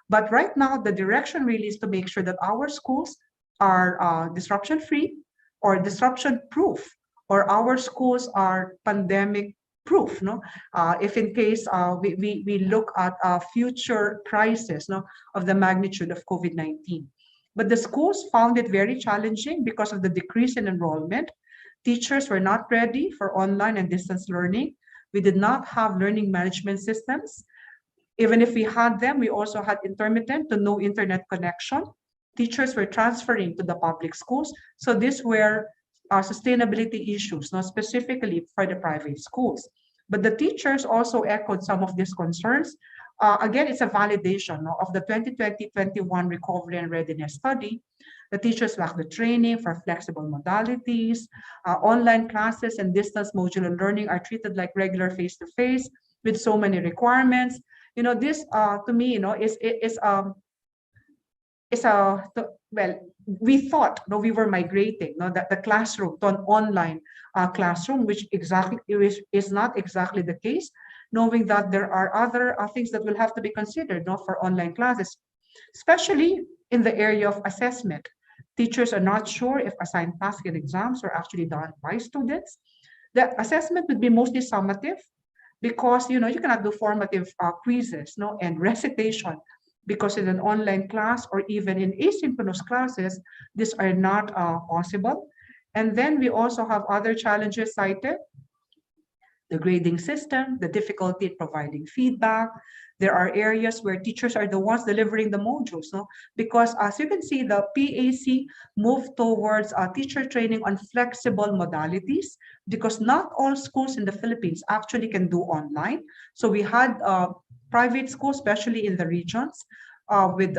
But right now, the direction really is to make sure that our schools are disruption-free or disruption-proof, or our schools are pandemic-proof. If in case we look at a future crisis of the magnitude of COVID-19. But the schools found it very challenging because of the decrease in enrollment. Teachers were not ready for online and distance learning. We did not have learning management systems. Even if we had them, we also had intermittent to no internet connection. Teachers were transferring to the public schools. So these were sustainability issues, not specifically for the private schools. But the teachers also echoed some of these concerns. Again, it's a validation of the 2020-21 Recovery and Readiness Study. The teachers lack the training for flexible modalities. Online classes and distance modular learning are treated like regular face-to-face with so many requirements. This to me, we thought we were migrating that the classroom to an online classroom, which exactly is not exactly the case, knowing that there are other things that will have to be considered for online classes, especially in the area of assessment. Teachers are not sure if assigned tasks and exams are actually done by students. The assessment would be mostly summative because you cannot do formative quizzes and recitation, because in an online class or even in asynchronous classes, these are not possible. And then we also have other challenges cited: the grading system, the difficulty in providing feedback. There are areas where teachers are the ones delivering the modules, because as you can see, the PAC moved towards teacher training on flexible modalities, because not all schools in the Philippines actually can do online. So we had private schools, especially in the regions, with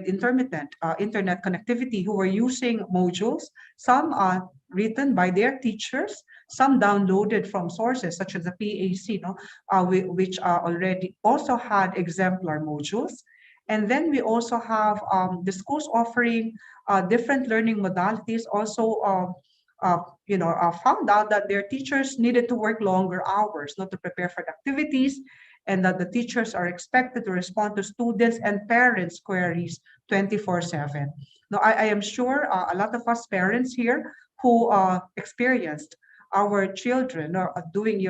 intermittent internet connectivity, who were using modules, some written by their teachers, some downloaded from sources such as the PAC, which already also had exemplar modules. And then we also have the schools offering different learning modalities also found out that their teachers needed to work longer hours to prepare for the activities, and that the teachers are expected to respond to students and parents' queries 24/7. Now, I am sure a lot of us parents here who experienced our children doing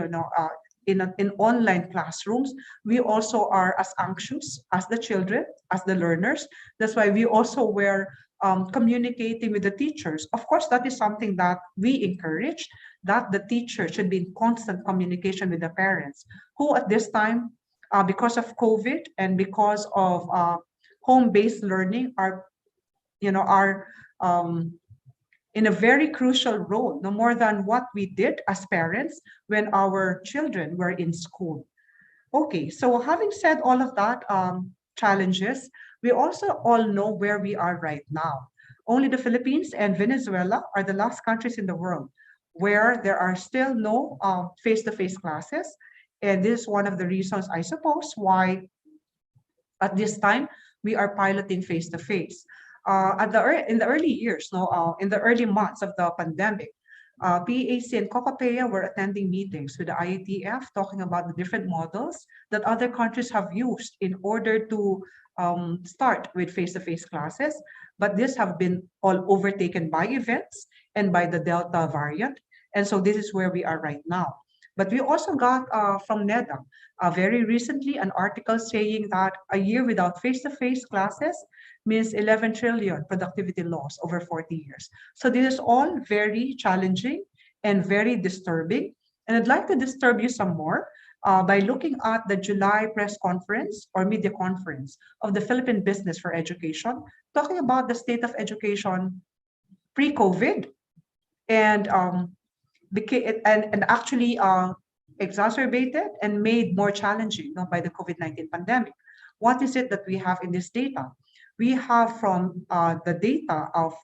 in online classrooms, we also are as anxious as the children, as the learners. That's why we also were communicating with the teachers. Of course, that is something that we encourage, that the teacher should be in constant communication with the parents, who at this time, because of COVID and because of home-based learning, are in a very crucial role, no more than what we did as parents when our children were in school. Okay, so having said all of that challenges, we also all know where we are right now. Only the Philippines and Venezuela are the last countries in the world where there are still no face-to-face classes. And this is one of the reasons, I suppose, why at this time we are piloting face-to-face. In the early years, in the early months of the pandemic, PAC and COCOPEA were attending meetings with the IATF, talking about the different models that other countries have used in order to start with face-to-face classes. But this have been all overtaken by events and by the Delta variant. And so this is where we are right now. But we also got from NEDA very recently an article saying that a year without face-to-face classes means 11 trillion productivity loss over 40 years. So this is all very challenging and very disturbing. And I'd like to disturb you some more by looking at the July press conference or media conference of the Philippine Business for Education, talking about the state of education pre-COVID and actually exacerbated and made more challenging by the COVID-19 pandemic. What is it that we have in this data? We have from the data of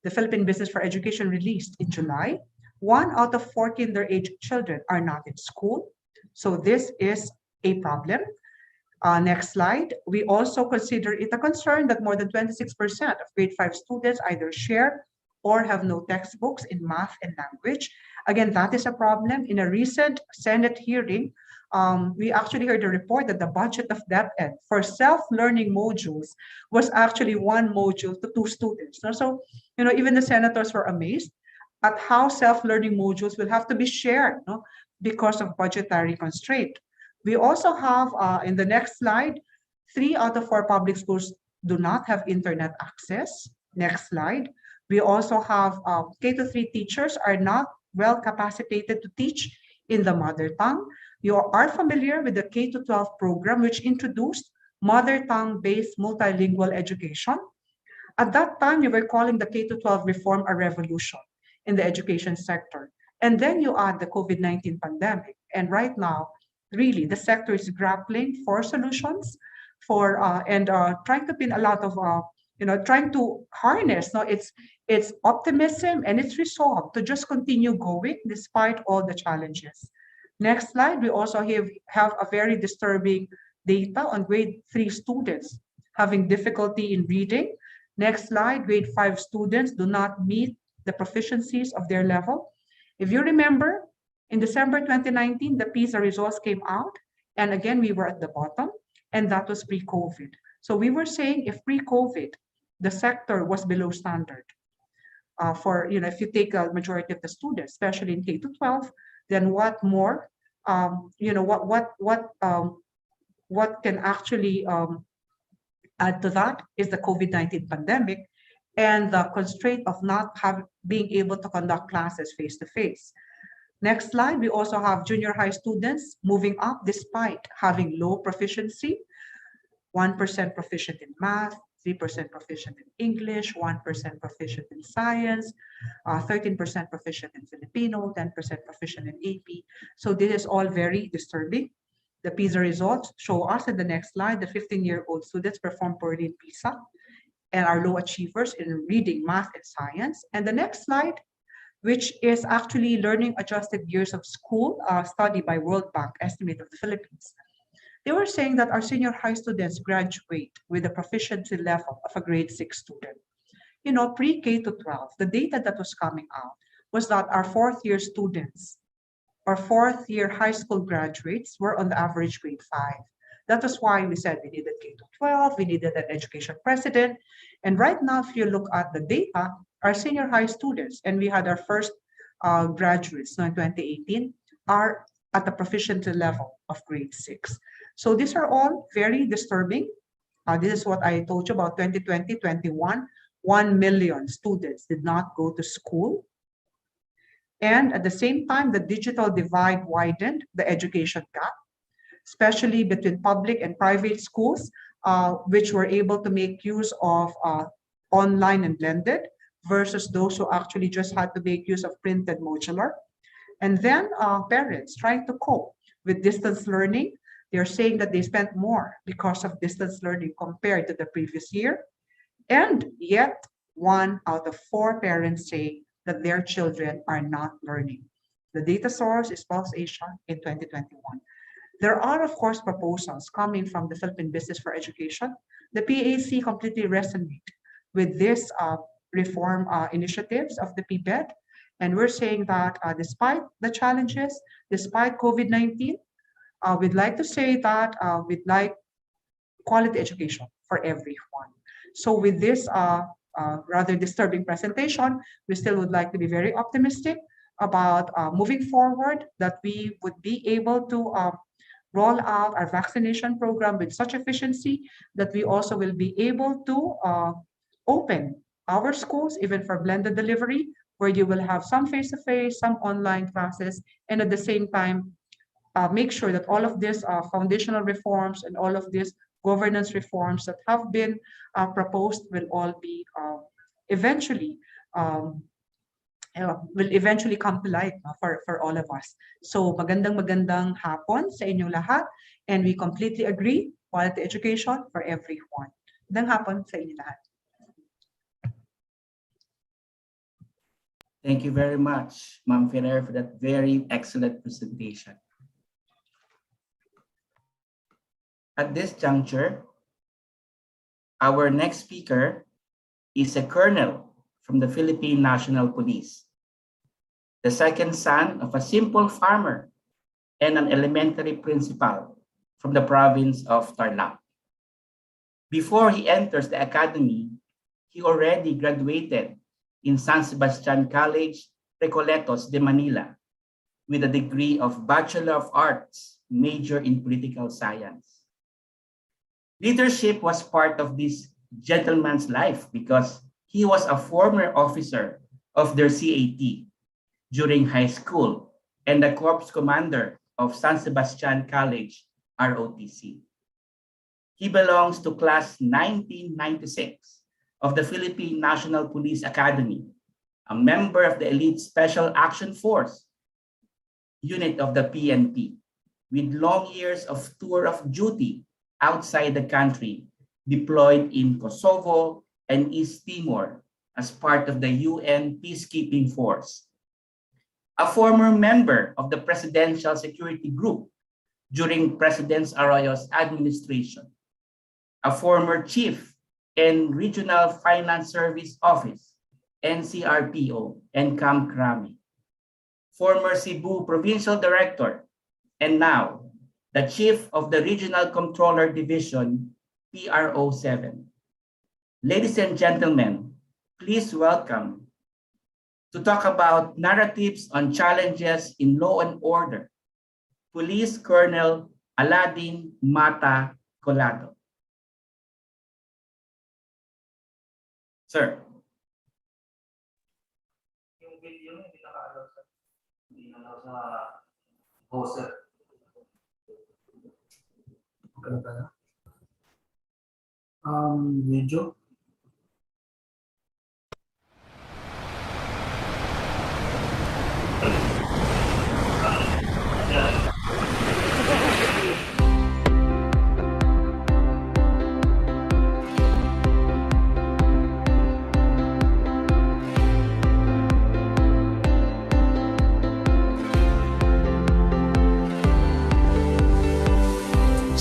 the Philippine Business for Education released in July, 1 out of 4 kinder-age children are not in school. So this is a problem. Next slide. We also consider it a concern that more than 26% of grade 5 students either share or have no textbooks in math and language. Again, that is a problem. In a recent Senate hearing, we actually heard a report that the budget of DepEd for self-learning modules was actually 1 module to 2 students. So, even the senators were amazed at how self-learning modules will have to be shared because of budgetary constraint. We also have, in the next slide, 3 out of 4 public schools do not have internet access. Next slide. We also have K-3 teachers are not well capacitated to teach in the mother tongue. You are familiar with the K-12 program, which introduced mother tongue-based multilingual education. At that time, you were calling the K-12 reform a revolution in the education sector. And then you add the COVID-19 pandemic. And right now, really, the sector is grappling for solutions and trying to pin a lot of, trying to harness its optimism and its resolve to just continue going despite all the challenges. Next slide, we also have a very disturbing data on grade 3 students having difficulty in reading. Next slide, grade 5 students do not meet the proficiencies of their level. If you remember, in December 2019, the PISA results came out, and again, we were at the bottom, and that was pre-COVID. So we were saying if pre-COVID, the sector was below standard, if you take a majority of the students, especially in K-12, then what more, what can actually add to that is the COVID-19 pandemic and the constraint of not being able to conduct classes face-to-face. Next slide, we also have junior high students moving up despite having low proficiency, 1% proficient in math, 3% proficient in English, 1% proficient in science, 13% proficient in Filipino, 10% proficient in AP. So this is all very disturbing. The PISA results show us in the next slide, the 15-year-old students perform poorly in PISA and are low achievers in reading, math, and science. And the next slide, which is actually learning adjusted years of school study by World Bank estimate of the Philippines. They were saying that our senior high students graduate with a proficiency level of a grade 6 student. Pre-K to 12, the data that was coming out was that our 4th-year students or 4th-year high school graduates were on the average grade 5. That was why we said we needed K to 12, we needed an education president. And right now, if you look at the data, our senior high students, and we had our first graduates in 2018, are at the proficiency level of grade 6. So these are all very disturbing. This is what I told you about 2020-21 1 million students did not go to school. And at the same time, the digital divide widened the education gap, especially between public and private schools, which were able to make use of online and blended versus those who actually just had to make use of printed modular. And then parents trying to cope with distance learning. They're saying that they spent more because of distance learning compared to the previous year. And yet 1 out of 4 parents say that their children are not learning. The data source is Pulse Asia in 2021. There are, of course, proposals coming from the Philippine Business for Education. The PAC completely resonate with this reform initiatives of the PBED. And we're saying that despite the challenges, despite COVID-19, we'd like to say that we'd like quality education for everyone. So with this rather disturbing presentation, we still would like to be very optimistic about moving forward, that we would be able to roll out our vaccination program with such efficiency that we also will be able to open our schools, even for blended delivery, where you will have some face-to-face, some online classes, and at the same time, make sure that all of these foundational reforms and all of these governance reforms that have been proposed will all be eventually come to light for all of us. So magandang hapon sa inyong lahat, and we completely agree, quality education for everyone. Magandang hapon sa inyong lahat. Thank you very much, Ma'am Ferrer, for that very excellent presentation. At this juncture, our next speaker is a colonel from the Philippine National Police, the second son of a simple farmer and an elementary principal from the province of Tarlac. Before he enters the academy, he already graduated in San Sebastian College, Recoletos de Manila, with a degree of Bachelor of Arts, major in political science. Leadership was part of this gentleman's life because he was a former officer of their CAT during high school and the corps commander of San Sebastian College, ROTC. He belongs to class 1996 of the Philippine National Police Academy, a member of the elite Special Action Force unit of the PNP, with long years of tour of duty outside the country, deployed in Kosovo and East Timor as part of the UN Peacekeeping Force. A former member of the Presidential Security Group during President Arroyo's administration. A former chief in Regional Finance Service Office, NCRPO, and Camp Crami. Former Cebu Provincial Director, and now the Chief of the Regional Controller Division, PRO7. Ladies and gentlemen, please welcome to talk about narratives on challenges in law and order, Police Colonel Aladin Mata Colado. Sir. Yung video hindi naka-allow sa hindi na sa poster. Video.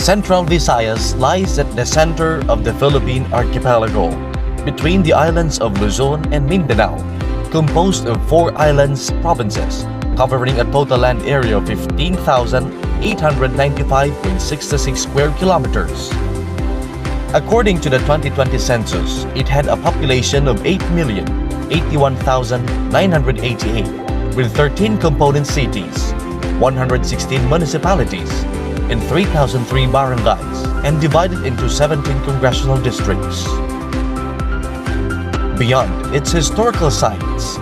Central Visayas lies at the center of the Philippine archipelago, between the islands of Luzon and Mindanao, composed of 4 islands provinces, covering a total land area of 15,895.66 square kilometers. According to the 2020 census, it had a population of 8,081,988, with 13 component cities, 116 municipalities, and 3,003 barangays, and divided into 17 congressional districts. Beyond its historical sites,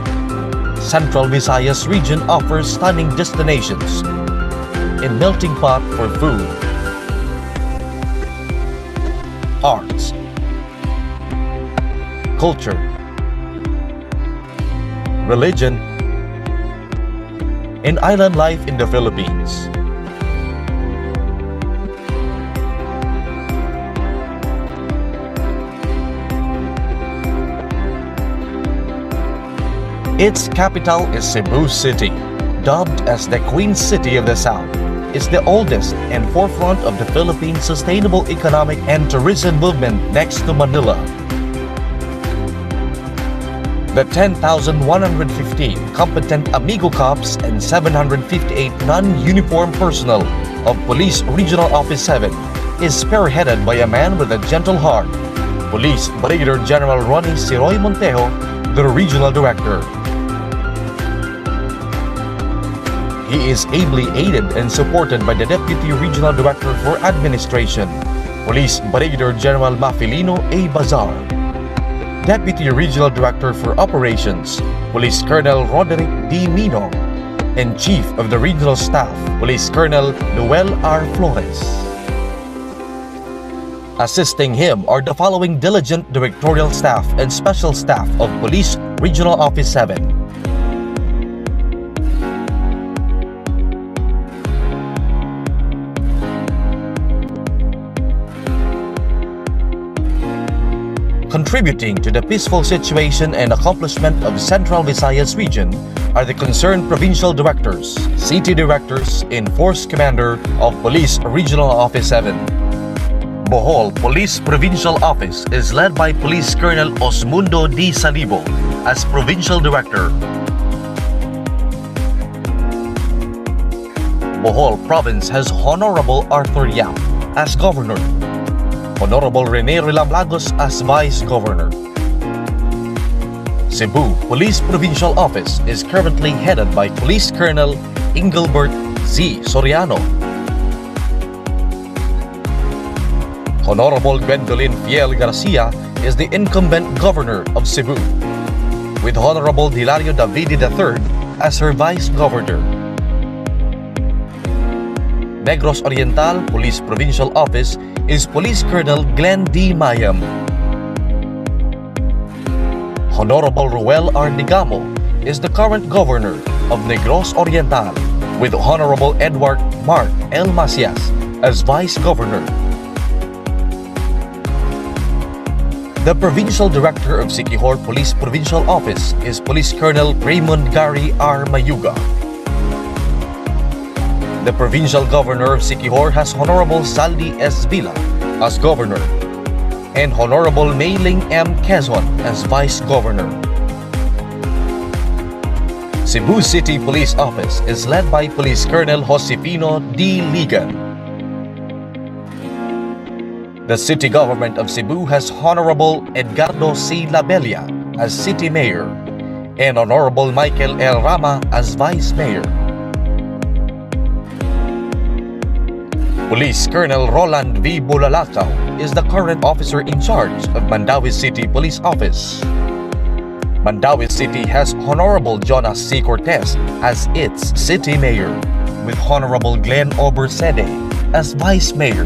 Central Visayas region offers stunning destinations, a melting pot for food, arts, culture, religion, and island life in the Philippines. Its capital is Cebu City, dubbed as the Queen City of the South. It's the oldest and forefront of the Philippine sustainable economic and tourism movement next to Manila. The 10,115 competent Amigo Cops and 758 non-uniform personnel of Police Regional Office 7 is spearheaded by a man with a gentle heart, Police Brigadier General Ronnie Siroy Montejo, the Regional Director. He is ably aided and supported by the Deputy Regional Director for Administration, Police Brigadier General Mafilino A. Bazar, Deputy Regional Director for Operations, Police Colonel Roderick D. Minong, and Chief of the Regional Staff, Police Colonel Noel R. Flores. Assisting him are the following diligent directorial staff and special staff of Police Regional Office 7. Contributing to the peaceful situation and accomplishment of Central Visayas region are the concerned provincial directors, city directors, and force commander of Police Regional Office 7. Bohol Police Provincial Office is led by Police Colonel Osmundo D. Salibo as Provincial Director. Bohol Province has Honorable Arthur Yap as Governor, Honorable Rene Relamlagos as Vice Governor. Cebu Police Provincial Office is currently headed by Police Colonel Engelbert Z. Soriano. Honorable Gwendolyn Fiel Garcia is the incumbent Governor of Cebu, with Honorable Hilario Davide III as her Vice Governor. Negros Oriental Police Provincial Office is Police Colonel Glenn D. Mayam. Honorable Ruel R. Digamo is the current Governor of Negros Oriental, with Honorable Edward Mark L. Macias as Vice Governor. The Provincial Director of Siquijor Police Provincial Office is Police Colonel Raymond Gary R. Mayuga. The Provincial Governor of Siquijor has Honorable Saldi S. Villa as Governor and Honorable Meiling M. Quezon as Vice Governor. Cebu City Police Office is led by Police Colonel Josefino D. Ligan. The City Government of Cebu has Honorable Edgardo C. Labella as City Mayor and Honorable Michael L. Rama as Vice Mayor. Police Colonel Roland V. Bulalakaw is the current officer in charge of Mandawi City Police Office. Mandawi City has Honorable Jonas C. Cortez as its City Mayor, with Honorable Glenn Obersede as Vice Mayor.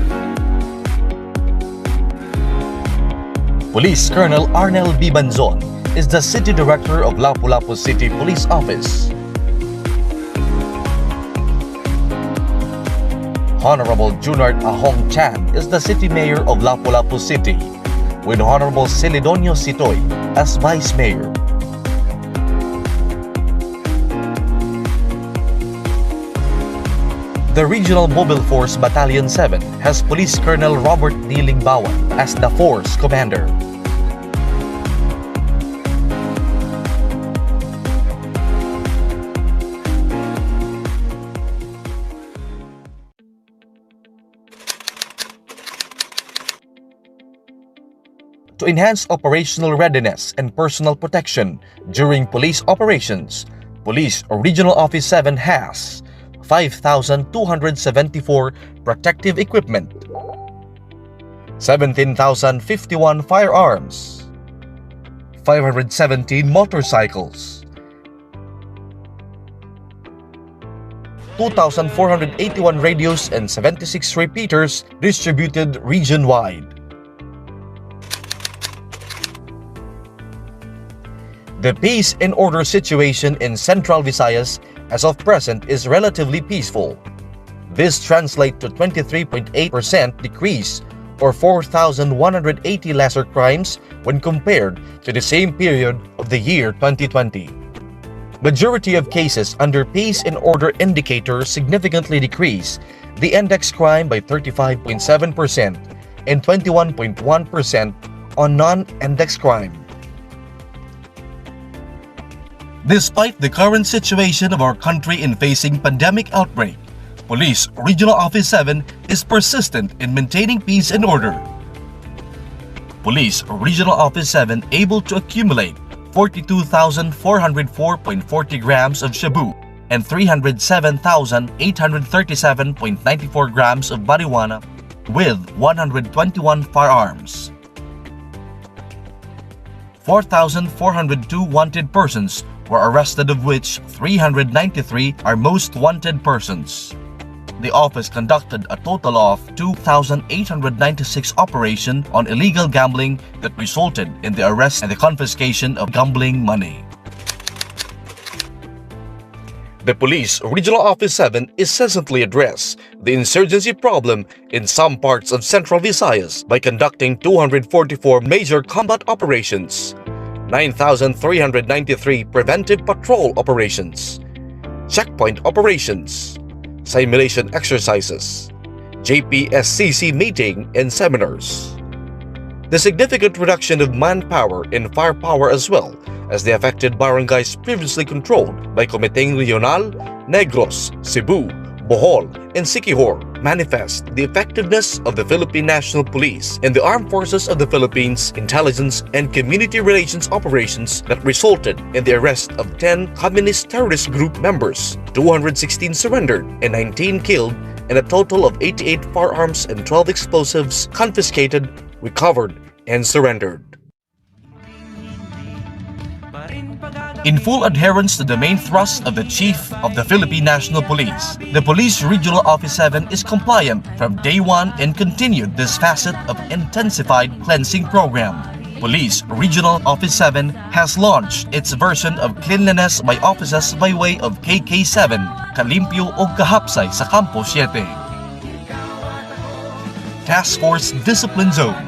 Police Colonel Arnel B. Banzon is the City Director of Lapu-Lapu City Police Office. Honorable Junard Ahong Chan is the City Mayor of Lapu-Lapu City, with Honorable Celidonio Sitoy as Vice Mayor. The Regional Mobile Force Battalion 7 has Police Colonel Robert D. Lingbawan as the Force Commander. To enhance operational readiness and personal protection during police operations, Police Regional Office 7 has 5,274 protective equipment, 17,051 firearms, 517 motorcycles, 2,481 radios and 76 repeaters distributed region-wide. The peace and order situation in Central Visayas as of present is relatively peaceful. This translates to 23.8% decrease or 4,180 lesser crimes when compared to the same period of the year 2020. Majority of cases under peace and order indicator significantly decrease the index crime by 35.7% and 21.1% on non-index crime. Despite the current situation of our country in facing pandemic outbreak, Police Regional Office 7 is persistent in maintaining peace and order. Police Regional Office 7 able to accumulate 42,404.40 grams of shabu and 307,837.94 grams of marijuana with 121 firearms. 4,402 wanted persons were arrested, of which 393 are most wanted persons. The office conducted a total of 2,896 operations on illegal gambling that resulted in the arrest and the confiscation of gambling money. The Police Regional Office 7 incessantly addressed the insurgency problem in some parts of Central Visayas by conducting 244 major combat operations, 9,393 preventive patrol operations, checkpoint operations, simulation exercises, JPSCC meeting and seminars. The significant reduction of manpower and firepower as well as the affected barangays previously controlled by Comiteng Regional, Negros, Cebu, Bohol, and Siquijor manifest the effectiveness of the Philippine National Police and the Armed Forces of the Philippines intelligence and community relations operations that resulted in the arrest of 10 communist terrorist group members, 216 surrendered and 19 killed, and a total of 88 firearms and 12 explosives confiscated, recovered, and surrendered. In full adherence to the main thrust of the Chief of the Philippine National Police, the Police Regional Office 7 is compliant from day one and continued this facet of intensified cleansing program. Police Regional Office 7 has launched its version of cleanliness by offices by way of KK7, Kalimpyo o Kahapsay sa Campo 7. Task Force Discipline Zone,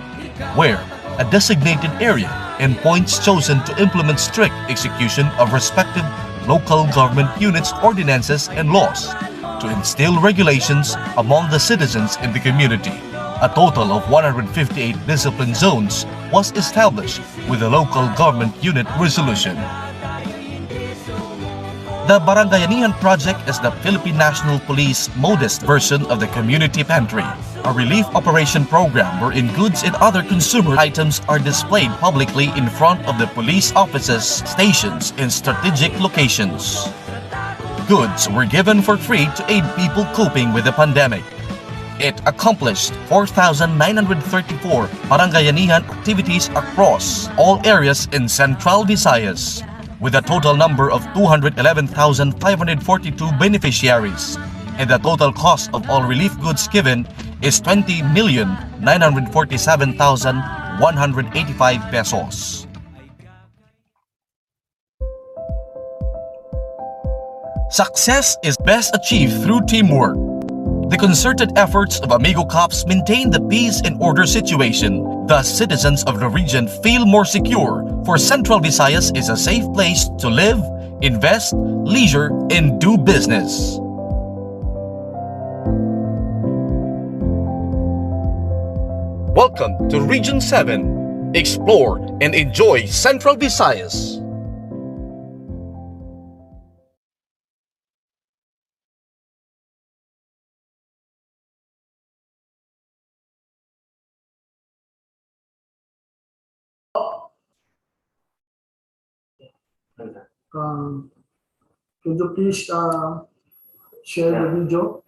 where a designated area and points chosen to implement strict execution of respective local government units' ordinances and laws to instill regulations among the citizens in the community. A total of 158 discipline zones was established with the local government unit resolution. The Barangayanihan Project is the Philippine National Police modest version of the Community Pantry, a relief operation program wherein goods and other consumer items are displayed publicly in front of the police offices, stations, and strategic locations. Goods were given for free to aid people coping with the pandemic. It accomplished 4,934 Barangayanihan activities across all areas in Central Visayas, with a total number of 211,542 beneficiaries, and the total cost of all relief goods given is 20,947,185 pesos. Success is best achieved through teamwork. The concerted efforts of Amigo Cops maintain the peace and order situation. Thus, citizens of the region feel more secure, for Central Visayas is a safe place to live, invest, leisure, and do business. Welcome to Region 7. Explore and enjoy Central Visayas. Could you please share the video?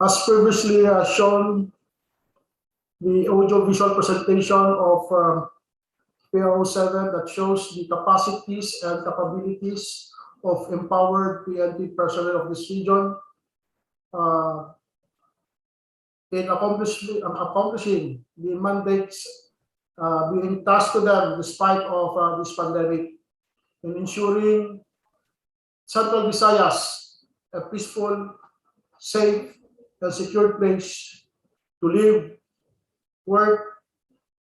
As previously shown the audiovisual presentation of PO7 that shows the capacities and capabilities of empowered PNP personnel of this region in accomplishing the mandates being tasked to them despite of this pandemic, in ensuring Central Visayas a peaceful, safe, and secure place to live, work,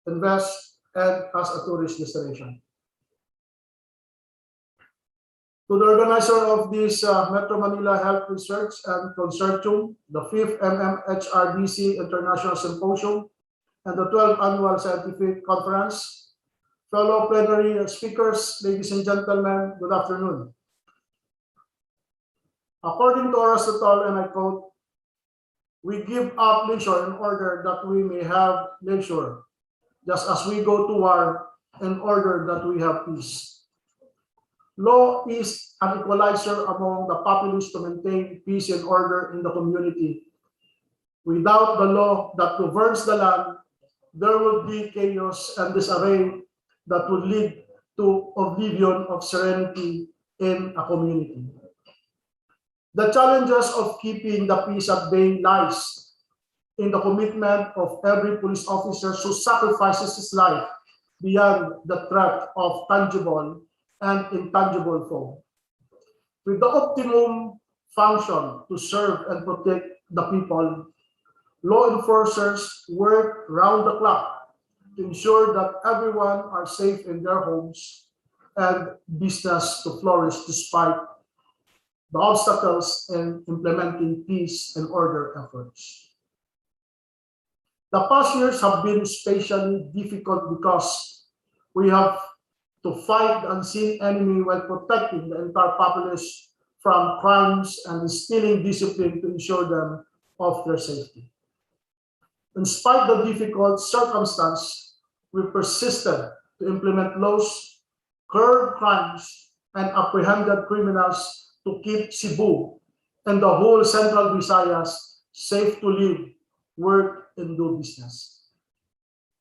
invest, and as a tourist destination. To the organizer of this Metro Manila Health Research and Consortium, the 5th MMHRDC International Symposium, and the 12th Annual Scientific Conference, fellow plenary speakers, ladies and gentlemen, good afternoon. According to Aristotle, and I quote, "We give up leisure in order that we may have leisure, just as we go to war in order that we have peace." Law is an equalizer among the populace to maintain peace and order in the community. Without the law that governs the land, there would be chaos and disarray that would lead to oblivion of serenity in a community. The challenges of keeping the peace at bay lies in the commitment of every police officer who sacrifices his life beyond the threat of tangible and intangible foe. With the optimum function to serve and protect the people, law enforcers work round the clock to ensure that everyone are safe in their homes and business to flourish despite the obstacles in implementing peace and order efforts. The past years have been especially difficult because we have to fight the unseen enemy while protecting the entire populace from crimes and instilling discipline to ensure them of their safety. In spite of the difficult circumstance, we persisted to implement laws, curb crimes, and apprehended criminals to keep Cebu and the whole Central Visayas safe to live, work, and do business.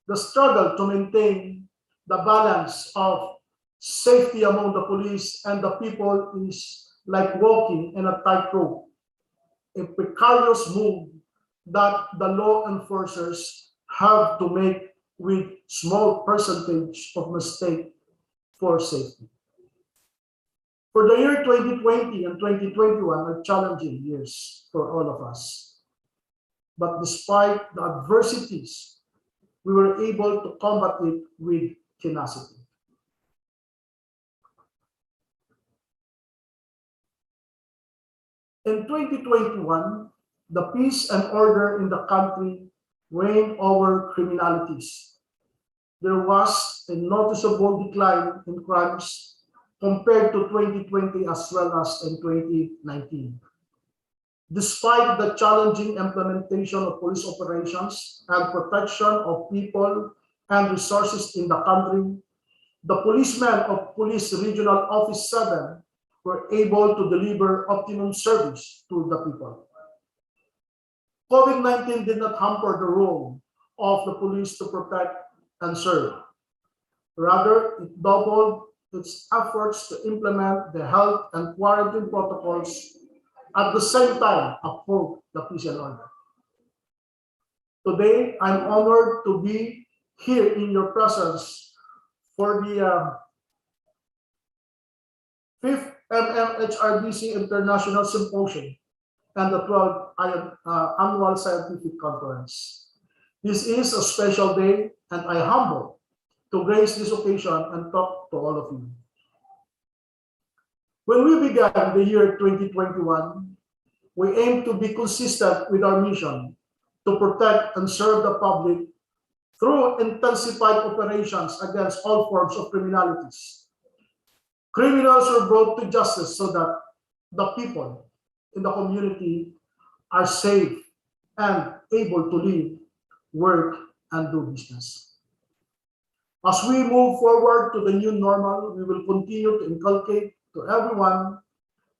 The struggle to maintain the balance of safety among the police and the people is like walking in a tightrope, a precarious move that the law enforcers have to make with small percentage of mistake for safety. For the year 2020 and 2021 are challenging years for all of us. But despite the adversities, we were able to combat it with tenacity. In 2021, the peace and order in the country reigned over criminalities. There was a noticeable decline in crimes compared to 2020 as well as in 2019. Despite the challenging implementation of police operations and protection of people and resources in the country, the policemen of Police Regional Office 7 were able to deliver optimum service to the people. COVID-19 did not hamper the role of the police to protect and serve. Rather, it doubled its efforts to implement the health and quarantine protocols, at the same time uphold the peace and order. Today, I'm honored to be here in your presence for the 5th MMHRDC International Symposium and the 12th Annual Scientific Conference. This is a special day, and I humble to grace this occasion and talk to all of you. When we began the year 2021, we aimed to be consistent with our mission to protect and serve the public through intensified operations against all forms of criminalities. Criminals were brought to justice so that the people in the community are safe and able to live, work, and do business. As we move forward to the new normal, we will continue to inculcate to everyone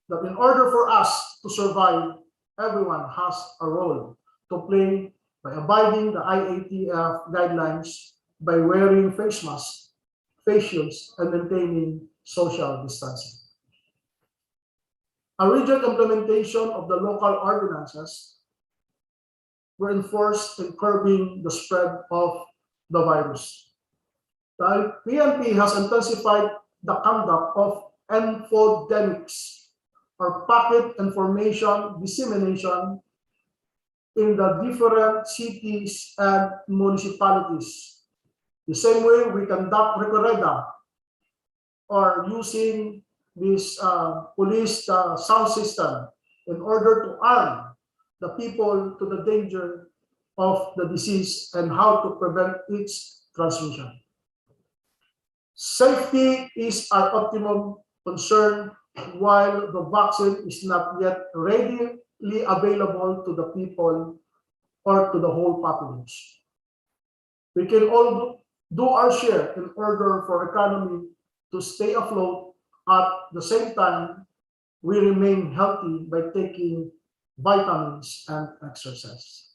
that in order for us to survive, everyone has a role to play by abiding the IATF guidelines, by wearing face masks, face shields, and maintaining social distancing. A rigid implementation of the local ordinances were enforced in curbing the spread of the virus. The PNP has intensified the conduct of infodemics, or packet information dissemination, in the different cities and municipalities. The same way we conduct recorrida, or using this police sound system in order to arm the people to the danger of the disease and how to prevent its transmission. Safety is our optimum concern, while the vaccine is not yet readily available to the people or to the whole population. We can all do our share in order for economy to stay afloat. At the same time, we remain healthy by taking vitamins and exercise.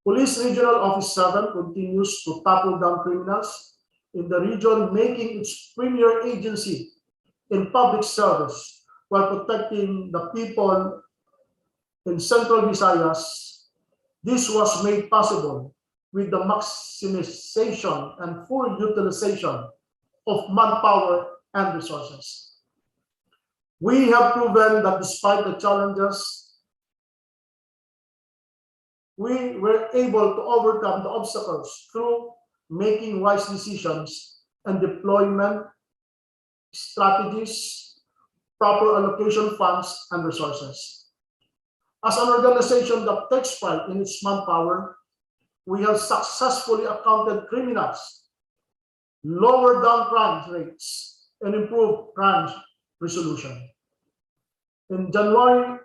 Police Regional Office 7 continues to tackle down criminals in the region, making its premier agency in public service while protecting the people in Central Visayas. This was made possible with the maximization and full utilization of manpower and resources. We have proven that despite the challenges, we were able to overcome the obstacles through making wise decisions and deployment strategies, proper allocation funds and resources. As an organization that takes pride in its manpower, we have successfully accounted criminals, lowered down crime rates, and improved crime resolution. In January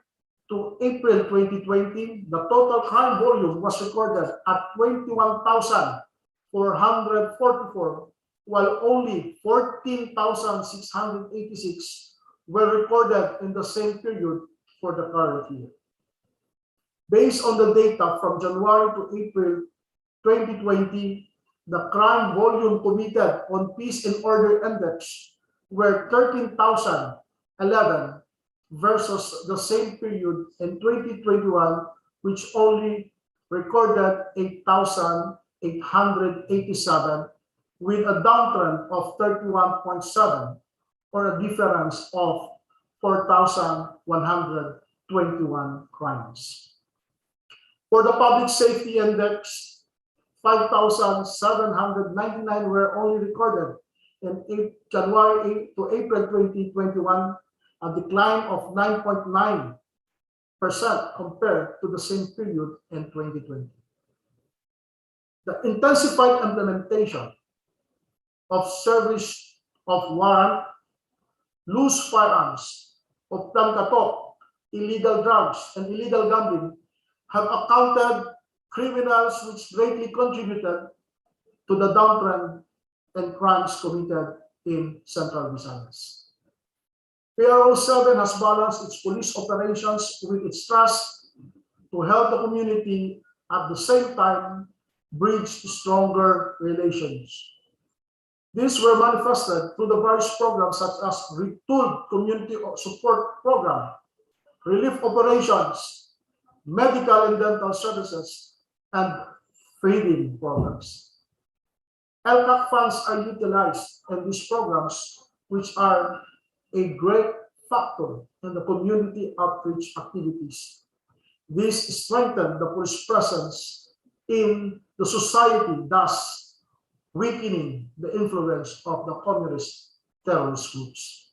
to April 2020, the total crime volume was recorded at 21,444, while only 14,686 were recorded in the same period for the current year. Based on the data from January to April 2020, the crime volume committed on Peace and Order Index were 13,011 versus the same period in 2021, which only recorded 8,887, with a downtrend of 31.7, or a difference of 4,121 crimes. For the Public Safety Index, 5,799 were only recorded in January to April 2021, a decline of 9.9% compared to the same period in 2020. The intensified implementation of service of warrant, loose firearms, of plangkatok, illegal drugs, and illegal gambling have accounted criminals, which greatly contributed to the downtrend and crimes committed in Central Visayas. PRO 7 has balanced its police operations with its trust to help the community, at the same time bridge stronger relations. These were manifested through the various programs such as Retooled Community Support Program, relief operations, medical and dental services, and feeding programs. LCAC funds are utilized in these programs, which are a great factor in the community outreach activities. This strengthened the police presence in the society, thus weakening the influence of the communist terrorist groups.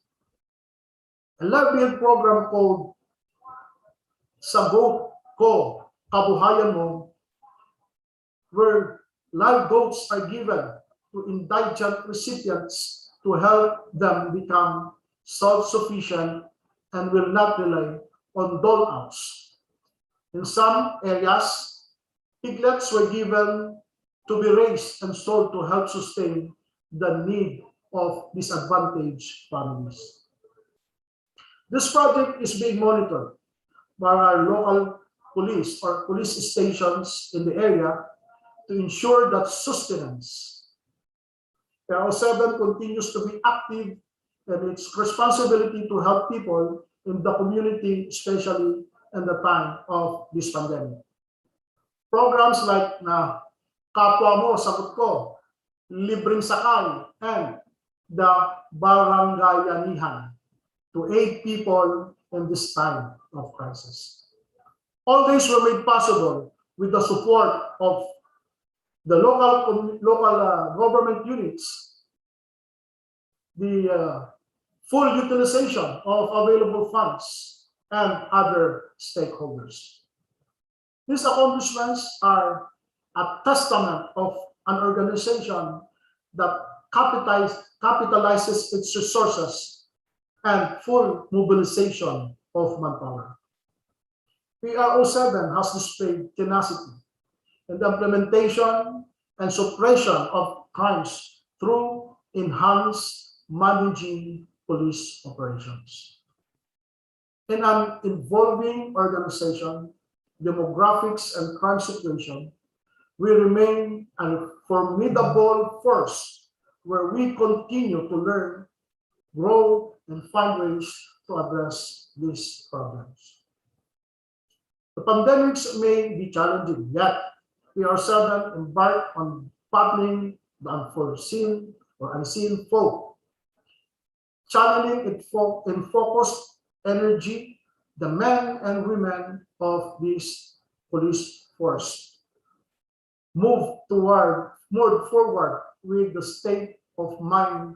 A live program called Sagot Ko Kabuhayan Mo, where live goats are given to indigent recipients to help them become self-sufficient and will not rely on dole-outs. In some areas, piglets were given to be raised and sold to help sustain the need of disadvantaged families. This project is being monitored by our local police or police stations in the area to ensure that sustenance. PRO 7 continues to be active in its responsibility to help people in the community, especially in the time of this pandemic. Programs like na Kapwa Mo, Sagot Ko, Libreng Sakay, and the Barangayanihan to aid people in this time of crisis. All these were made possible with the support of the local government units, the full utilization of available funds, and other stakeholders. These accomplishments are a testament of an organization that capitalizes its resources and full mobilization of manpower. PRO 7 has displayed tenacity in the implementation and suppression of crimes through enhanced managing police operations. In an evolving organization, demographics and crime situation, we remain a formidable force where we continue to learn, grow, and find ways to address these problems. The pandemics may be challenging, yet PRO 7 embarked on battling the unforeseen or unseen foe, channeling it in focused energy the men and women of this police force move forward with the state of mind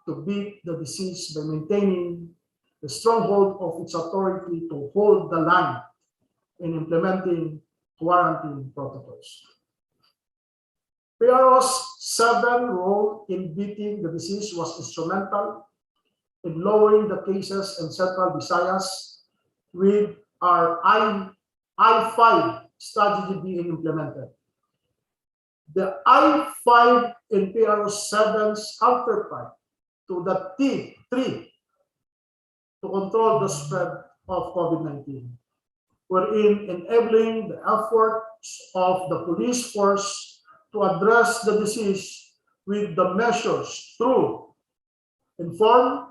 to beat the disease by maintaining the stronghold of its authority to hold the line in implementing quarantine protocols. PRO 7's role in beating the disease was instrumental in lowering the cases in Central Visayas, with our I-5 strategy being implemented. The I-5 in PRO 7's counterpart to the T3 to control the spread of COVID-19, wherein enabling the efforts of the police force to address the disease with the measures through inform,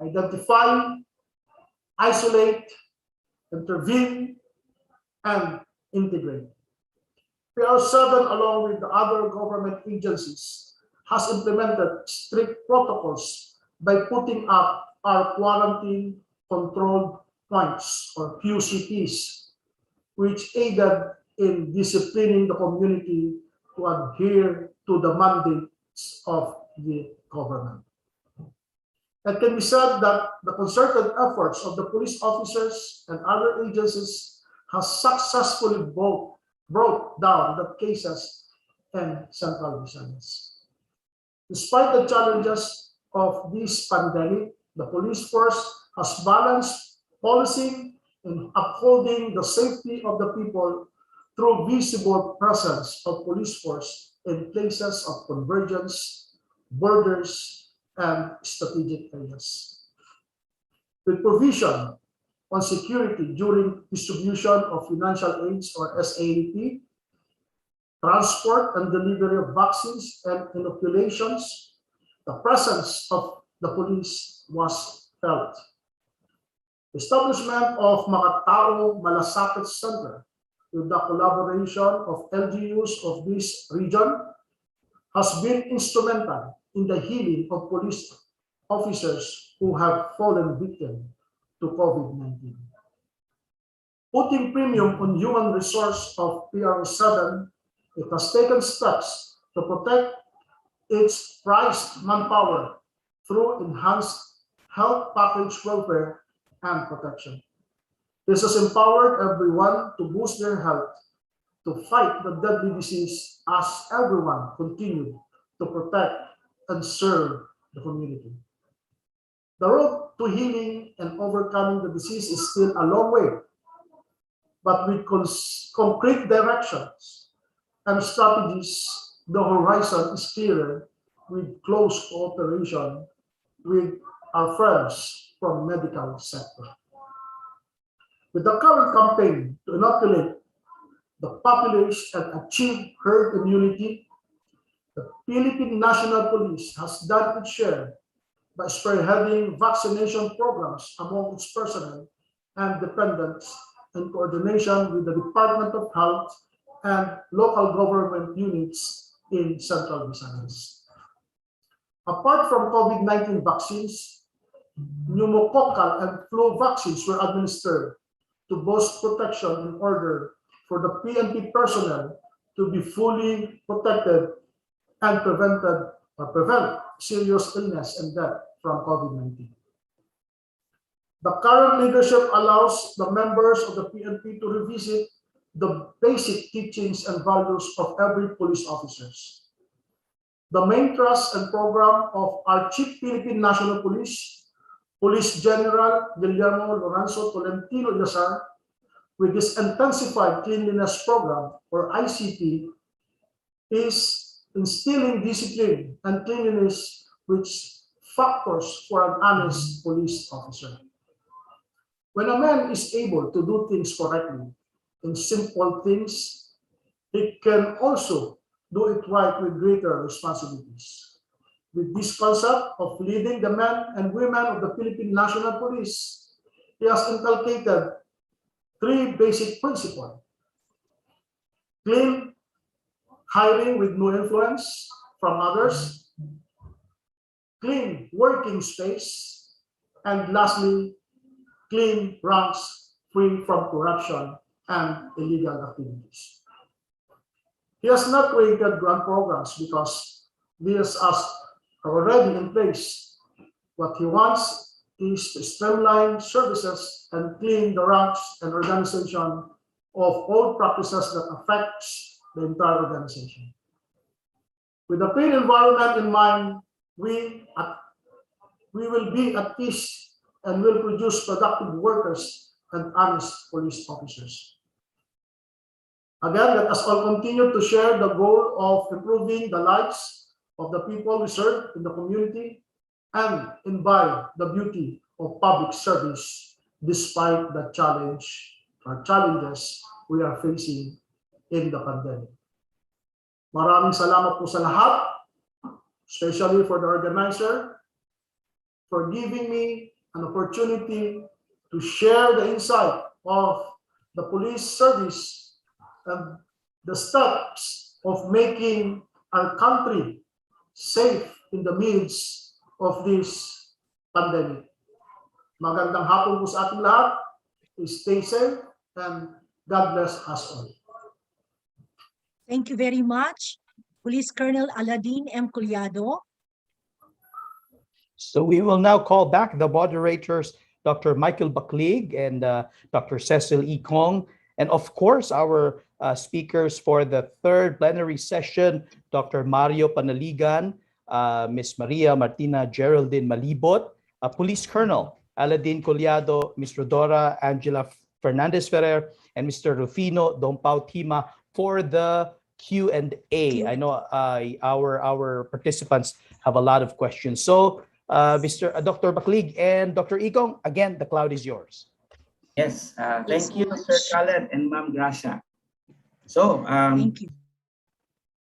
identify, isolate, intervene, and integrate. PRO 7, along with the other government agencies, has implemented strict protocols by putting up our quarantine controlled points or QCPs, which aided in disciplining the community to adhere to the mandates of the government. It can be said that the concerted efforts of the police officers and other agencies has successfully brought down the cases in Central Visayas. Despite the challenges of this pandemic, the police force has balanced policing and upholding the safety of the people through visible presence of police force in places of convergence, borders, and strategic areas. With provision on security during distribution of financial aids or SAEP, transport and delivery of vaccines and inoculations, the presence of the police was felt. Establishment of Makatao Malasakit Center with the collaboration of LGUs of this region has been instrumental in the healing of police officers who have fallen victim to COVID-19. Putting premium on human resource of PRO 7, it has taken steps to protect its prized manpower through enhanced health package welfare and protection. This has empowered everyone to boost their health to fight the deadly disease as everyone continued to protect and serve the community. The road to healing and overcoming the disease is still a long way, but with concrete directions and strategies, the horizon is clearer with close cooperation with our friends from medical sector. With the current campaign to inoculate the population and achieve herd immunity, the Philippine National Police has done its share by spearheading vaccination programs among its personnel and dependents in coordination with the Department of Health and local government units in Central Visayas. Apart from COVID-19 vaccines, pneumococcal and flu vaccines were administered to boost protection in order for the PNP personnel to be fully protected and prevent serious illness and death from COVID-19. The current leadership allows the members of the PNP to revisit the basic teachings and values of every police officers. The main thrust and program of our Chief Philippine National Police, Police General Guillermo Lorenzo Tolentino Illasar, with this intensified cleanliness program, or ICP, is instilling discipline and cleanliness, which factors for an honest police officer. When a man is able to do things correctly in simple things, he can also do it right with greater responsibilities. With this concept of leading the men and women of the Philippine National Police, he has inculcated three basic principles: clean hiring with no influence from others, clean working space, and lastly, clean ranks free from corruption and illegal activities. He has not created grant programs because these are already in place. What he wants is to streamline services and clean the ranks and organization of all practices that affects the entire organization. With the clean environment in mind, we will be at peace and will produce productive workers and honest police officers. Again, let us all continue to share the goal of improving the lives of the people we serve in the community and imbibe the beauty of public service despite the challenges we are facing in the pandemic. Maraming salamat po sa lahat, especially for the organizer, for giving me an opportunity to share the insight of the police service and the steps of making our country safe in the midst of this pandemic. Magandang hapon po sa ating lahat. Stay safe and God bless us all. Thank you very much, Police Colonel Aladin M. Collado. So we will now call back the moderators, Dr. Michael Baclig and Dr. Cecil E. Kong, and of course our speakers for the third plenary session, Dr. Mario Panaligan, Ms. Maria Martina Geraldine Malibot, Police Colonel Aladin Collado, Ms. Rodora Angela Fernandez Ferrer, and Mr. Rufino Dompao Tima for the Q&A. I know our participants have a lot of questions. So Dr. Baclig and Dr. Igong, again, the cloud is yours. Yes, thank you, Sir Khaled and Ma'am Gracia. So, thank you.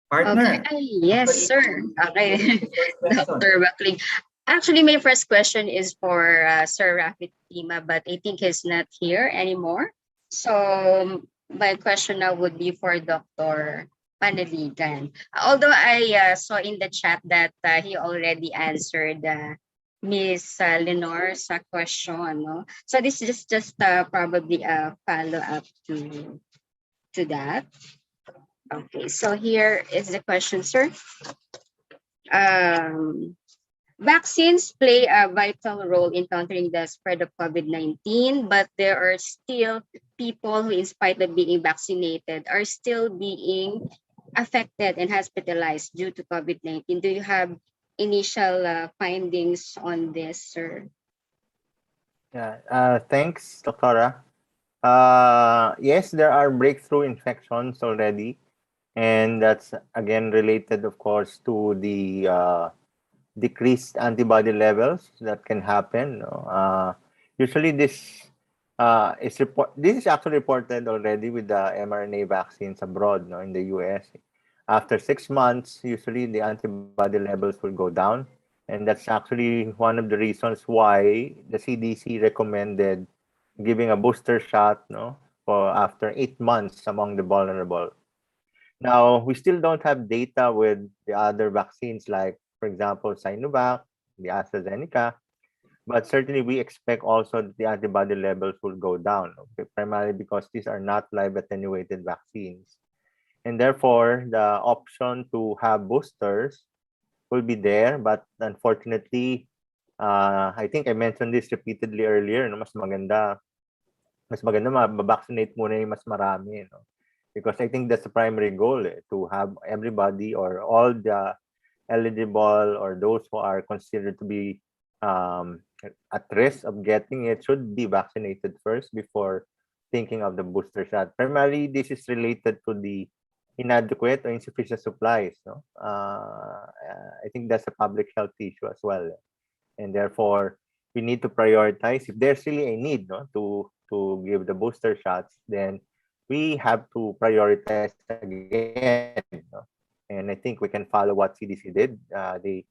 Partner. Okay. Yes, sir. Okay, Dr. Baclig. Actually, my first question is for Sir Rafi Tima, but I think he's not here anymore. So my question now would be for Dr. Panaligan. Although I saw in the chat that he already answered Ms. Lenor's question, no? So this is just probably a follow-up to that. Okay, so here is the question, sir. Vaccines play a vital role in countering the spread of COVID-19, but there are still people who, in spite of being vaccinated, are still being affected and hospitalized due to COVID-19. Do you have initial findings on this, sir? Yeah, thanks, Doctora. Yes, there are breakthrough infections already, and that's again related, of course, to the decreased antibody levels that can happen. Usually, this This is actually reported already with the mRNA vaccines abroad, no, in the US. After 6 months, usually the antibody levels will go down. And that's actually one of the reasons why the CDC recommended giving a booster shot, no, for after 8 months among the vulnerable. Now, we still don't have data with the other vaccines like, for example, Sinovac, the AstraZeneca, but certainly we expect also that the antibody levels will go down, okay, primarily because these are not live attenuated vaccines. And therefore, the option to have boosters will be there, but unfortunately, I think I mentioned this repeatedly earlier, no, mas maganda ma-vaccinate muna yung mas marami, no? Because I think that's the primary goal, to have everybody or all the eligible or those who are considered to be at risk of getting it should be vaccinated first before thinking of the booster shot. Primarily, this is related to the inadequate or insufficient supplies. No, I think that's a public health issue as well, and therefore we need to prioritize. If there's really a need, no, to give the booster shots, then we have to prioritize again. No? And I think we can follow what CDC did. They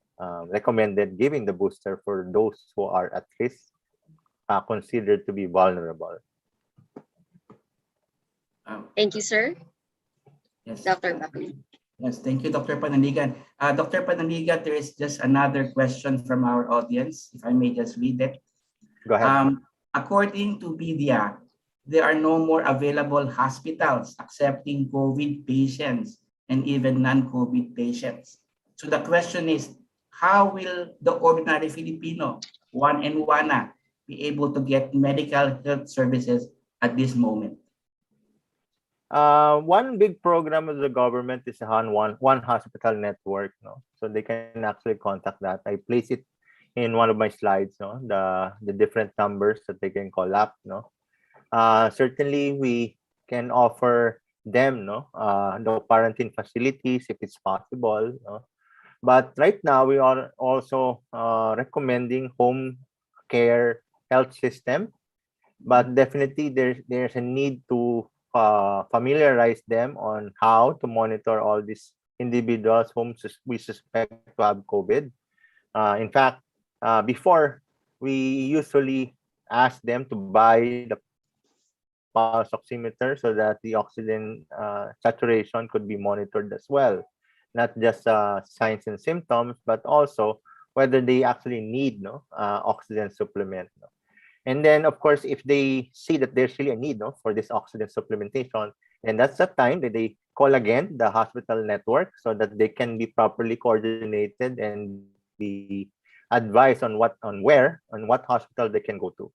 recommended giving the booster for those who are at risk, considered to be vulnerable. Thank you, sir. Yes. Dr. Buckley. Yes, thank you, Dr. Pananigan. Dr. Pananigan, there is just another question from our audience, if I may just read it. Go ahead. According to media, there are no more available hospitals accepting COVID patients and even non-COVID patients. So the question is, how will the ordinary Filipino, one and one, be able to get medical health services at this moment? One big program of the government is one hospital network. No, so they can actually contact that. I place it in one of my slides. No, the different numbers that they can call up. No, certainly we can offer them, no, the quarantine facilities if it's possible. No? But right now we are also recommending home care health system. But definitely there's a need to familiarize them on how to monitor all these individuals whom we suspect to have COVID. In fact, before we usually ask them to buy the pulse oximeter so that the oxygen saturation could be monitored as well, not just signs and symptoms, but also whether they actually need oxygen supplement. No? And then, of course, if they see that there's really a need, no, for this oxygen supplementation, and that's the time that they call again the hospital network so that they can be properly coordinated and be advised on what hospital they can go to.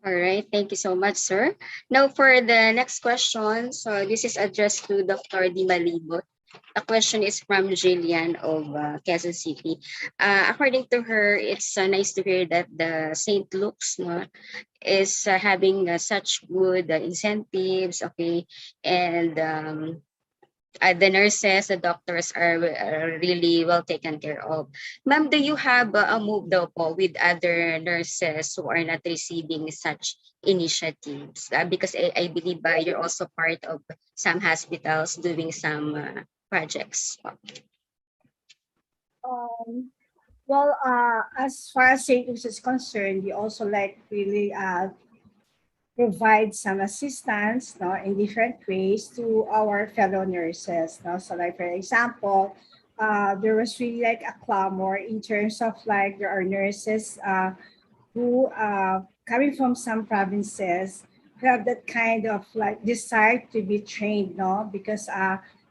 All right, thank you so much, sir. Now for the next question, so this is addressed to Dr. Di Malibot. The question is from Jillian of Quezon City. According to her, it's nice to hear that the St. Luke's is having such good incentives, okay, and the nurses, the doctors are really well taken care of. Ma'am, do you have a move daw po with other nurses who are not receiving such initiatives? Because I believe you're also part of some hospitals doing some projects. Well, as far as St. Luke's is concerned, we also really provide some assistance, in different ways to our fellow nurses. So for example, there was really a clamor in terms of there are nurses who coming from some provinces who have that kind of desire to be trained, because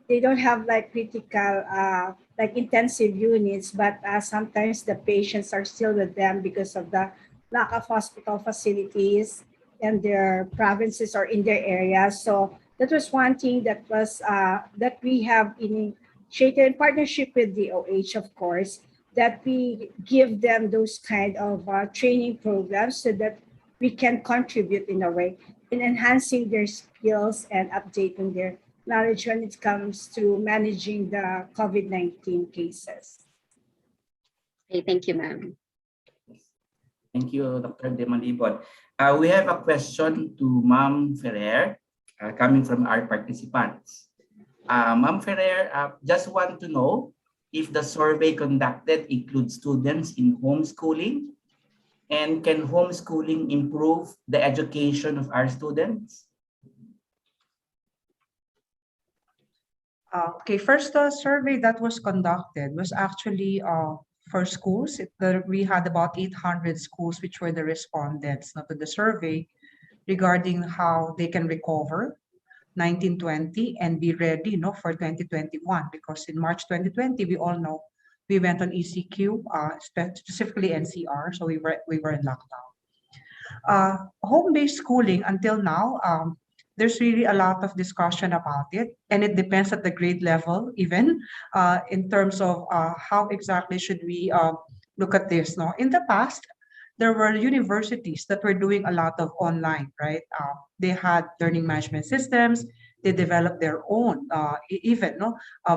they don't have critical intensive units, but sometimes the patients are still with them because of the lack of hospital facilities in their provinces or in their areas. So that was one thing that was that we have initiated in partnership with the OH, of course, that we give them those kind of training programs so that we can contribute in a way in enhancing their skills and updating their knowledge when it comes to managing the COVID-19 cases. Okay, thank you, ma'am. Thank you, Dr. De Malibon. We have a question to Ma'am Ferrer coming from our participants. Ma'am Ferrer, just want to know if the survey conducted includes students in homeschooling, and can homeschooling improve the education of our students? Okay, first, the survey that was conducted was actually for schools. We had about 800 schools which were the respondents to the survey regarding how they can recover 1920 and be ready for 2021, because in March 2020 we all know we went on ECQ, specifically NCR, so we were in lockdown. Home-based schooling until now, there's really a lot of discussion about it, and it depends at the grade level even in terms of how exactly should we look at this. No, in the past there were universities that were doing a lot of online, right? They had learning management systems. They developed their own,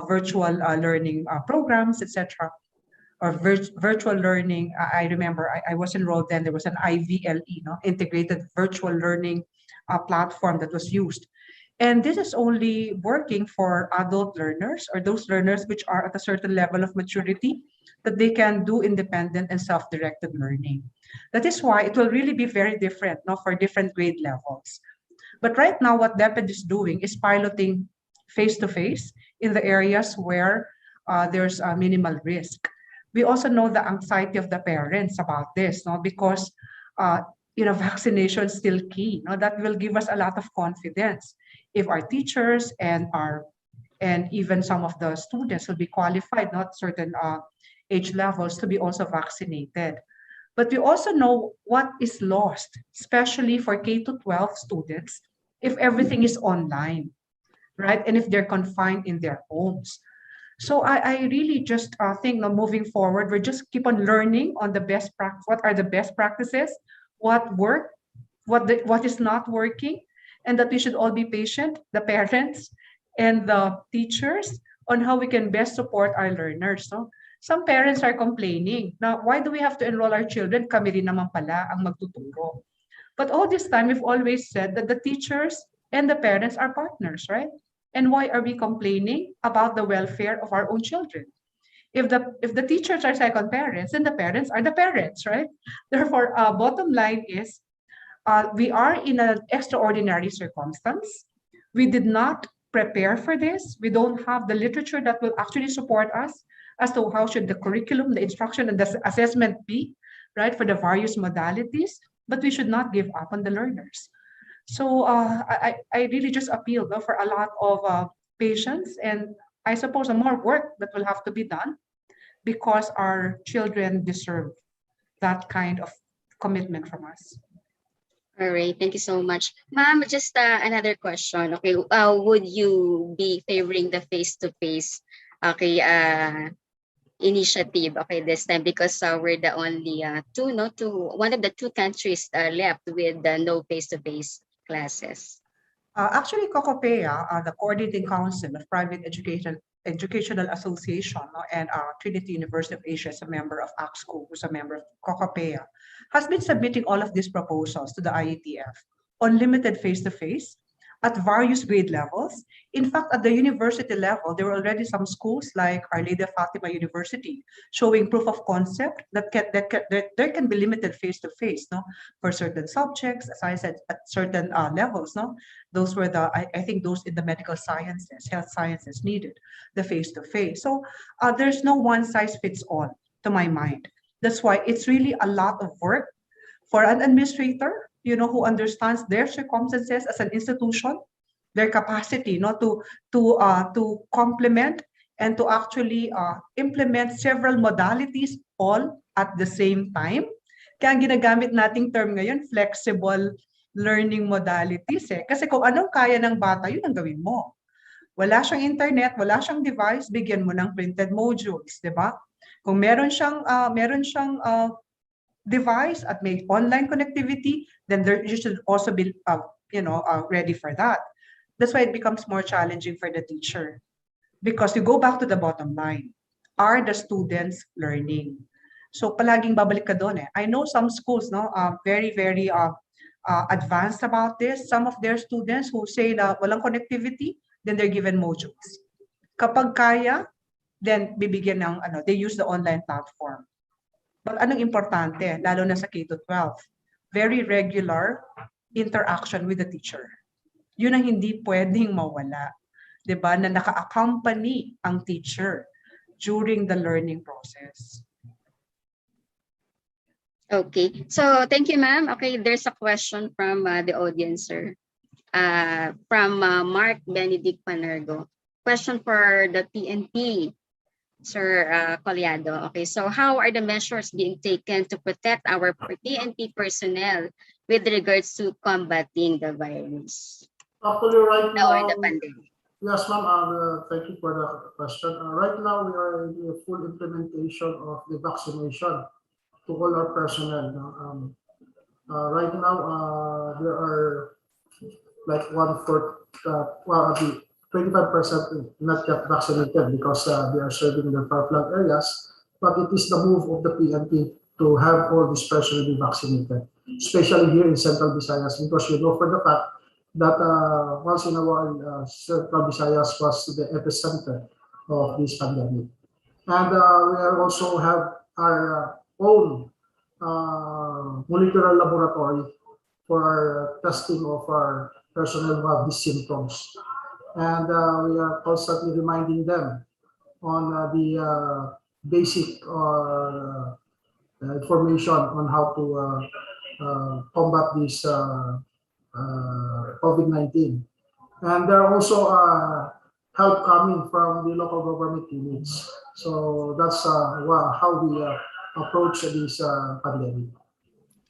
virtual learning programs, etc. Or virtual learning. I remember I was enrolled then. There was an IVLE, integrated virtual learning platform that was used. And this is only working for adult learners, or those learners which are at a certain level of maturity that they can do independent and self-directed learning. That is why it will really be very different for different grade levels. But right now, what DepEd is doing is piloting face-to-face in the areas where there's a minimal risk. We also know the anxiety of the parents about this, because vaccination is still key. That will give us a lot of confidence if our teachers and even some of the students will be qualified, not certain age levels, to be also vaccinated. But we also know what is lost, especially for K-12 students, if everything is online, right? And if they're confined in their homes. So I really just think moving forward, we just keep on learning on the best practice. What are the best practices? What work? What is not working? And that we should all be patient, the parents and the teachers, on how we can best support our learners. So some parents are complaining. Now, why do we have to enroll our children? Kami rin naman pala ang magtuturo. But all this time, we've always said that the teachers and the parents are partners, right? And why are we complaining about the welfare of our own children? If the teachers are second parents, then the parents are the parents, right? Therefore, bottom line is, we are in an extraordinary circumstance. We did not prepare for this. We don't have the literature that will actually support us as to how should the curriculum, the instruction, and the assessment be, right, for the various modalities. But we should not give up on the learners. So I really just appeal for a lot of patience, and I suppose more work that will have to be done, because our children deserve that kind of commitment from us. All right, thank you so much. Ma'am, just another question. Okay, would you be favoring the face-to-face initiative this time, because we're the only one of the two countries left with no face-to-face classes? Actually, COCOPEA, the Coordinating Council of Private Educational Association, and Trinity University of Asia is a member of AXCO, who's a member of COCOPEA, has been submitting all of these proposals to the IETF on limited face-to-face at various grade levels. In fact, at the university level, there were already some schools like Our Lady of Fatima University showing proof of concept that there can be limited face-to-face, for certain subjects, as I said, at certain levels. Those were I think those in the medical sciences, health sciences needed the face-to-face. So there's no one size fits all, to my mind. That's why it's really a lot of work for an administrator, who understands their circumstances as an institution, their capacity, to complement and to actually implement several modalities all at the same time. Kaya ang ginagamit nating term ngayon, flexible learning modalities. Kasi kung anong kaya ng bata, yun ang gawin mo. Wala siyang internet, wala siyang device, bigyan mo ng printed modules, di ba? Kung meron siyang device at may online connectivity, then you should also be ready for that. That's why it becomes more challenging for the teacher, because you go back to the bottom line. Are the students learning? So palaging babalik ka doon eh. I know some schools no very advanced about this. Some of their students who say na walang connectivity, then they're given modules. Kapag kaya, then bibigyan ng they use the online platform. But anong importante, lalo na sa K-12, very regular interaction with the teacher. Yun ang hindi pwedeng mawala. 'Di ba? Na naka-accompany ang teacher during the learning process. Okay, so thank you, ma'am. Okay, there's a question from the audience, sir. From Mark Benedict Panergo. Question for the PNP, Sir Collado. Okay, so how are the measures being taken to protect our PNP personnel with regards to combating the virus? Actually, right now, Or the pandemic? yes, ma'am. Thank you for the question. Right now, we are in the full implementation of the vaccination to all our personnel. Right now, there are like 1/4, 25% not yet vaccinated because they are serving the far-flung areas. But it is the move of the PNP to have all this personnel be vaccinated, especially here in Central Visayas, because you know for the fact that once in a while, Central Visayas was the epicenter of this pandemic. And we also have our own molecular laboratory for our testing of our personnel who have these symptoms. And we are constantly reminding them on the basic information on how to combat this COVID-19. And there are also help coming from the local government units. So that's how we approach this pandemic.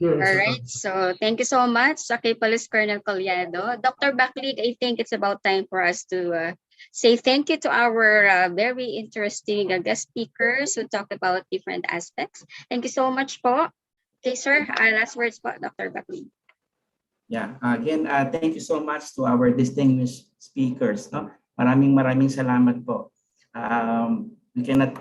All right, so thank you so much, okay, Police Colonel Collado. Dr. Baklig, I think it's about time for us to say thank you to our very interesting guest speakers who talked about different aspects. Thank you so much po. Okay, sir, last words po, Dr. Baklig. Yeah, again, thank you so much to our distinguished speakers. No? Maraming salamat po. We cannot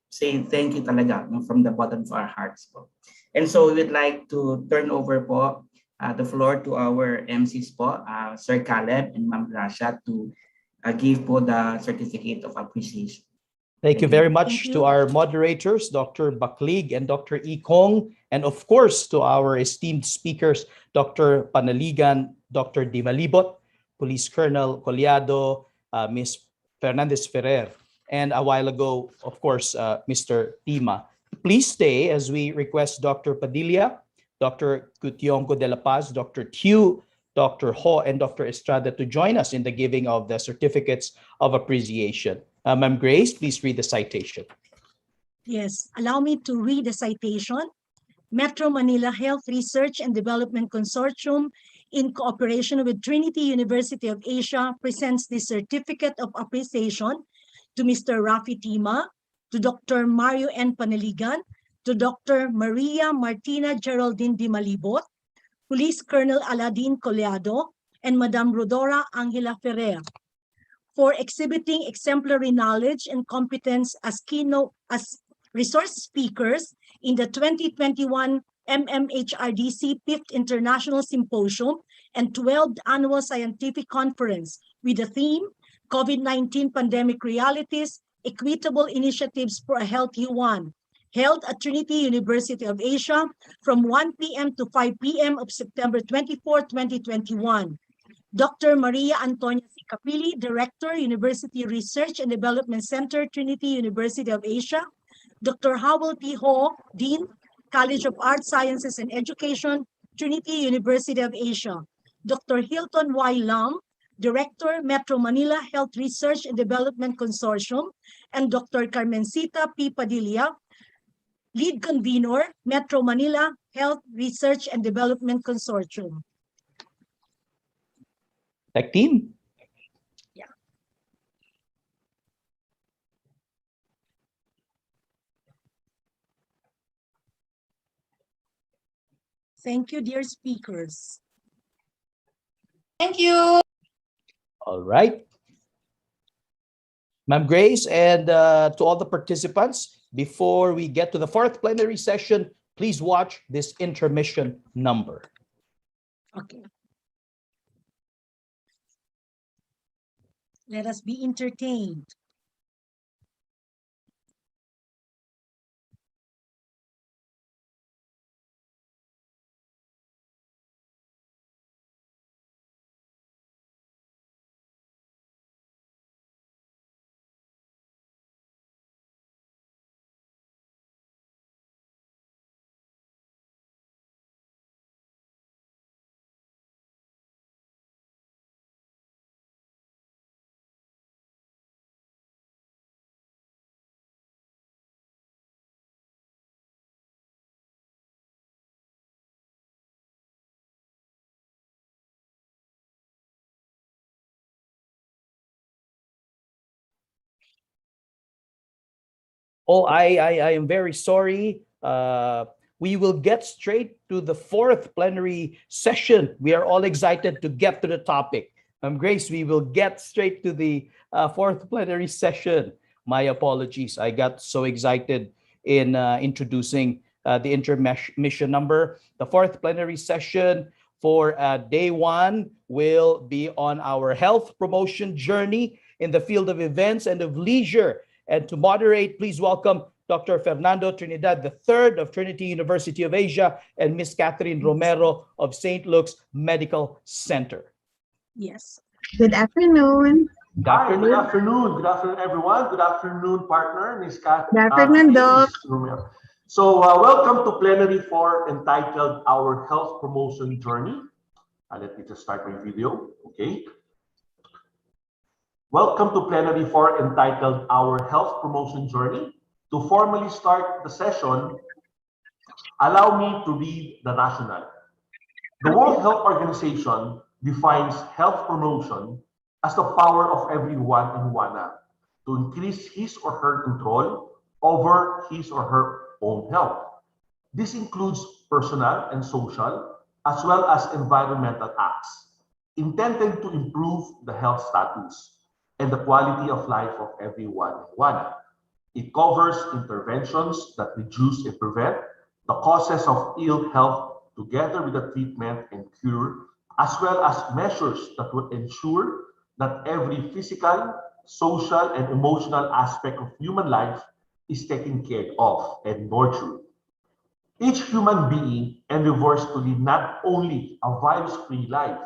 say thank you talaga from the bottom of our hearts po. And so we'd like to turn over po the floor to our MCs po, Sir Caleb and Ma'am Gracia, to give po the certificate of appreciation. Thank you very much to our moderators, Dr. Baklig and Dr. Ikong, and of course to our esteemed speakers, Dr. Panaligan, Dr. Di Malibot, Police Colonel Collado, Ms. Fernandez Ferrer, and a while ago, of course, Mr. Tima. Please stay as we request Dr. Padilla, Dr. Cutiongo de la Paz, Dr. Tiu, Dr. Ho, and Dr. Estrada to join us in the giving of the certificates of appreciation. Ma'am Grace, please read the citation. Yes, allow me to read the citation. Metro Manila Health Research and Development Consortium, in cooperation with Trinity University of Asia, presents this certificate of appreciation to Mr. Rafi Tima, to Dr. Mario N. Panaligan, to Dr. Maria Martina Geraldine Di Malibot, Police Colonel Aladin Collado, and Madam Rodora Angela Ferrer, for exhibiting exemplary knowledge and competence as resource speakers in the 2021 MMHRDC 5th International Symposium and 12th Annual Scientific Conference with the theme, COVID-19 Pandemic Realities, Equitable Initiatives for a Healthy One, held at Trinity University of Asia from 1 p.m. to 5 p.m. of September 24, 2021. Dr. Maria Antonia Sicapili, Director, University Research and Development Center, Trinity University of Asia. Dr. Howell P. Ho, Dean, College of Arts, Sciences and Education, Trinity University of Asia. Dr. Hilton Y. Lam, Director, Metro Manila Health Research and Development Consortium, and Dr. Carmencita P. Padilla, Lead Convener, Metro Manila Health Research and Development Consortium. Tech team. Yeah. Thank you, dear speakers. Thank you. All right. Ma'am Grace, and to all the participants, before we get to the fourth plenary session, please watch this intermission number. Okay. Let us be entertained. Oh, I am very sorry. We will get straight to the fourth plenary session. We are all excited to get to the topic. Grace, we will get straight to the fourth plenary session. My apologies. I got so excited in introducing the intermission number. The fourth plenary session for day one will be on our health promotion journey in the field of events and of leisure. And to moderate, please welcome Dr. Fernando Trinidad III of Trinity University of Asia and Miss Catherine Romero of St. Luke's Medical Center. Yes. Good afternoon. Good afternoon. Good afternoon. Good afternoon, everyone. Good afternoon, partner, Miss Catherine. Good afternoon, Doc. So welcome to Plenary 4 entitled Our Health Promotion Journey. Let me just start my video. Okay. Welcome to Plenary 4 entitled Our Health Promotion Journey. To formally start the session, allow me to read the rationale. The World Health Organization defines health promotion as the power of everyone in WANA to increase his or her control over his or her own health. This includes personal and social, as well as environmental acts, intended to improve the health status and the quality of life of everyone in WANA. It covers interventions that reduce and prevent the causes of ill health together with the treatment and cure, as well as measures that will ensure that every physical, social, and emotional aspect of human life is taken care of and nurtured. Each human being endeavors to live not only a virus-free life,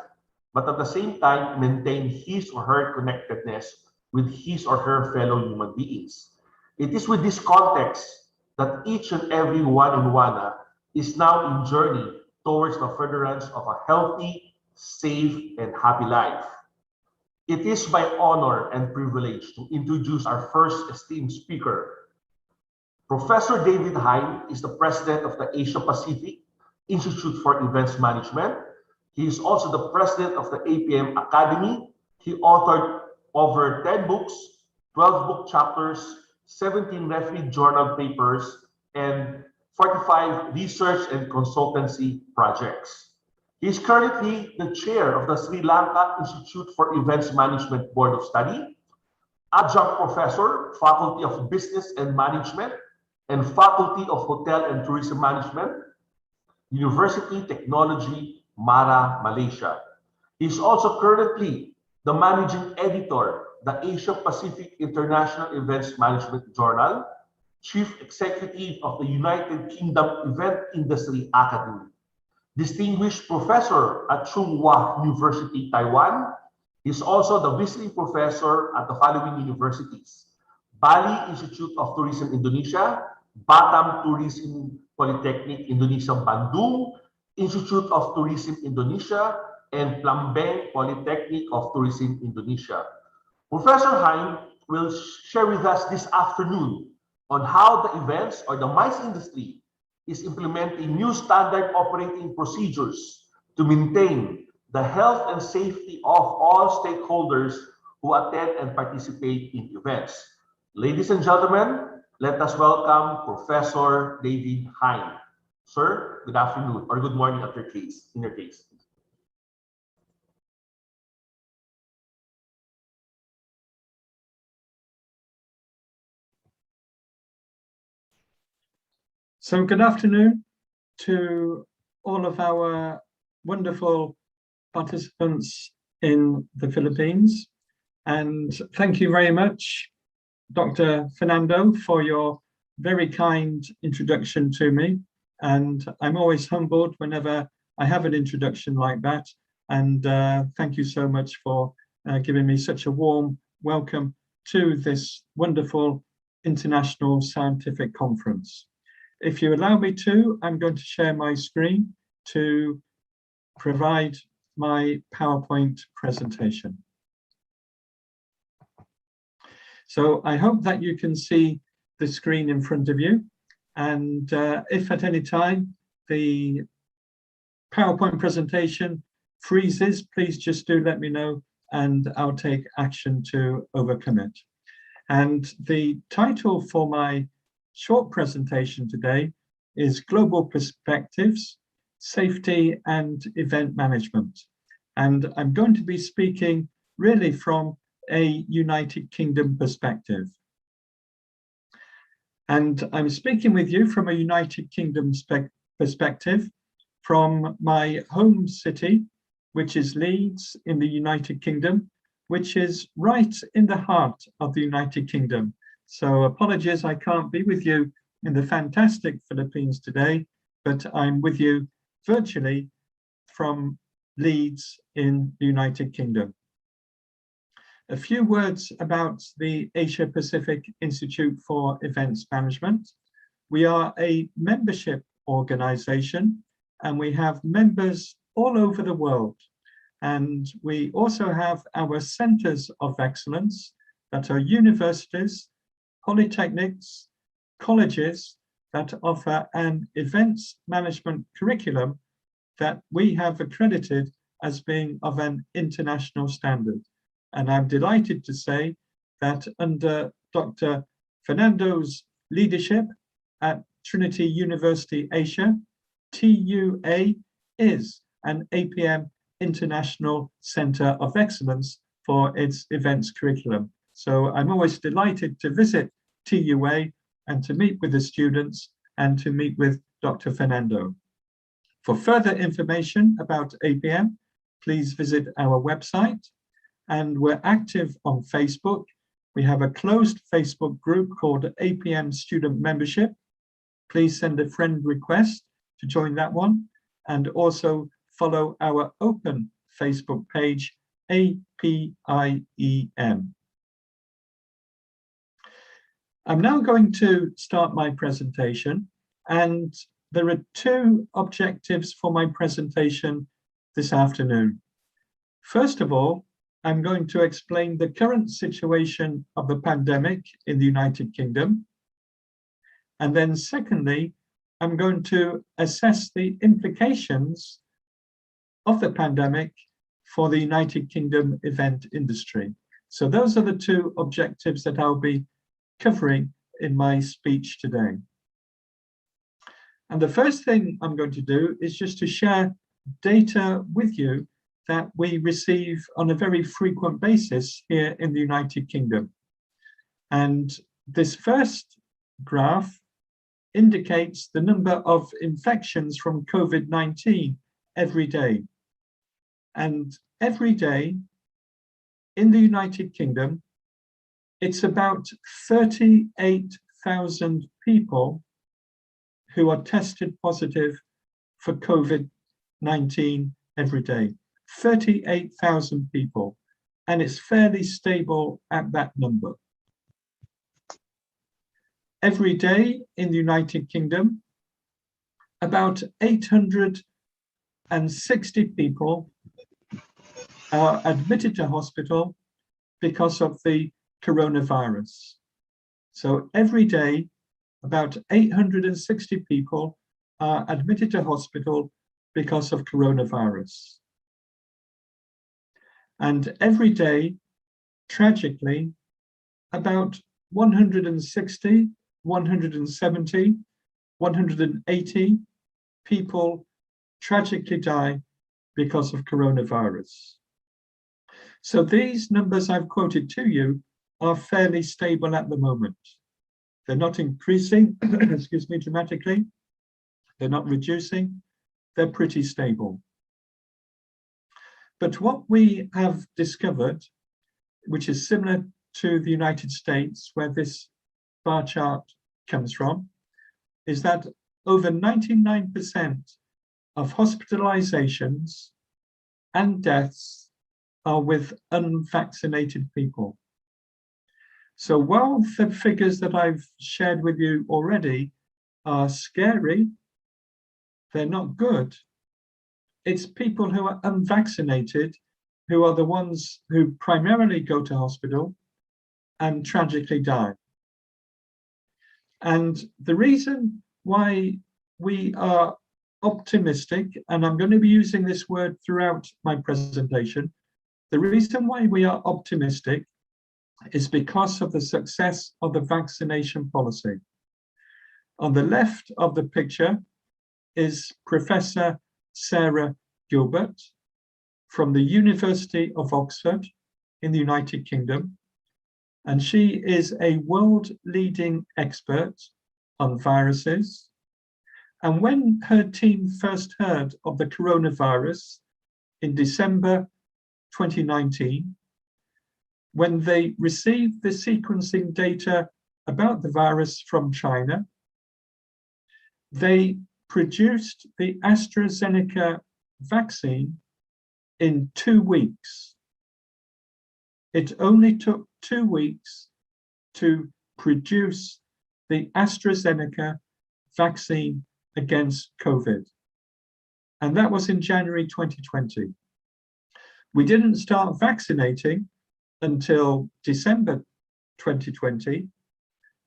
but at the same time maintain his or her connectedness with his or her fellow human beings. It is with this context that each and every one in WANA is now in journey towards the furtherance of a healthy, safe, and happy life. It is my honor and privilege to introduce our first esteemed speaker. Professor David Hein is the president of the Asia Pacific Institute for Events Management. He is also the president of the APM Academy. He authored over 10 books, 12 book chapters, 17 refereed journal papers, and 45 research and consultancy projects. He is currently the chair of the Sri Lanka Institute for Events Management Board of Study, adjunct professor, Faculty of Business and Management, and Faculty of Hotel and Tourism Management, University Technology, Mara, Malaysia. He is also currently the managing editor, the Asia Pacific International Events Management Journal, chief executive of the United Kingdom Event Industry Academy, distinguished professor at Tsinghua University, Taiwan. He is also the visiting professor at the following universities: Bali Institute of Tourism Indonesia, Batam Tourism Polytechnic Indonesia Bandung, Institute of Tourism Indonesia, and Plambang Polytechnic of Tourism Indonesia. Professor Hein will share with us this afternoon on how the events or the MICE industry is implementing new standard operating procedures to maintain the health and safety of all stakeholders who attend and participate in events. Ladies and gentlemen, let us welcome Professor David Hein. Sir, good afternoon or good morning at your case, in your case. So good afternoon to all of our wonderful participants in the Philippines. And thank you very much, Dr. Fernando, for your very kind introduction to me. And I'm always humbled whenever I have an introduction like that. And thank you so much for giving me such a warm welcome to this wonderful international scientific conference. If you allow me to, I'm going to share my screen to provide my PowerPoint presentation. So I hope that you can see the screen in front of you. And if at any time the PowerPoint presentation freezes, please just do let me know and I'll take action to overcome it. And the title for my short presentation today is Global Perspectives, Safety and Event Management. And I'm going to be speaking really from a United Kingdom perspective. And I'm speaking with you from a United Kingdom perspective from my home city, which is Leeds in the United Kingdom, which is right in the heart of the United Kingdom. So apologies, I can't be with you in the fantastic Philippines today, but I'm with you virtually from Leeds in the United Kingdom. A few words about the Asia Pacific Institute for Events Management. We are a membership organization and we have members all over the world. And we also have our centers of excellence that are universities, polytechnics, colleges that offer an events management curriculum that we have accredited as being of an international standard. And I'm delighted to say that under Dr. Fernando's leadership at Trinity University Asia, TUA is an APM International Center of Excellence for its events curriculum. So I'm always delighted to visit TUA and to meet with the students and to meet with Dr. Fernando. For further information about APM, please visit our website. And we're active on Facebook. We have a closed Facebook group called APM Student Membership. Please send a friend request to join that one. And also follow our open Facebook page, APIEM. I'm now going to start my presentation. And there are two objectives for my presentation this afternoon. First of all, I'm going to explain the current situation of the pandemic in the United Kingdom. And then secondly, I'm going to assess the implications of the pandemic for the United Kingdom event industry. So those are the two objectives that I'll be covering in my speech today. And the first thing I'm going to do is just to share data with you that we receive on a very frequent basis here in the United Kingdom. And this first graph indicates the number of infections from COVID-19 every day. And every day in the United Kingdom, it's about 38,000 people who are tested positive for COVID-19 every day. 38,000 people, and it's fairly stable at that number. Every day in the United Kingdom, about 860 people are admitted to hospital because of the coronavirus. So every day, about 860 people are admitted to hospital because of coronavirus. And every day, tragically, about 160, 170, 180 people tragically die because of coronavirus. So these numbers I've quoted to you are fairly stable at the moment. They're not increasing, excuse me, dramatically, they're not reducing, they're pretty stable. But what we have discovered, which is similar to the United States, where this bar chart comes from, is that over 99% of hospitalizations and deaths are with unvaccinated people. So while the figures that I've shared with you already are scary, they're not good. It's people who are unvaccinated who are the ones who primarily go to hospital and tragically die. And the reason why we are optimistic, and I'm going to be using this word throughout my presentation, the reason why we are optimistic is because of the success of the vaccination policy. On the left of the picture is Professor Sarah Gilbert from the University of Oxford in the United Kingdom. And she is a world-leading expert on viruses. And when her team first heard of the coronavirus in December 2019, when they received the sequencing data about the virus from China, they produced the AstraZeneca vaccine in 2 weeks. It only took 2 weeks to produce the AstraZeneca vaccine against COVID. And that was in January 2020. We didn't start vaccinating until December 2020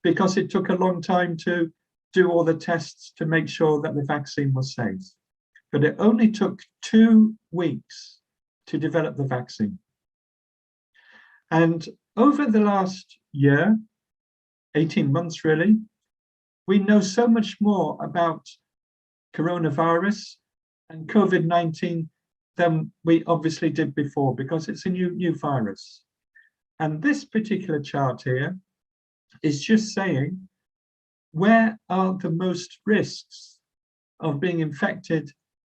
because it took a long time to do all the tests to make sure that the vaccine was safe. But it only took 2 weeks to develop the vaccine. And over the last year, 18 months really, we know so much more about coronavirus and COVID-19 than we obviously did before, because it's a new virus. And this particular chart here is just saying, where are the most risks of being infected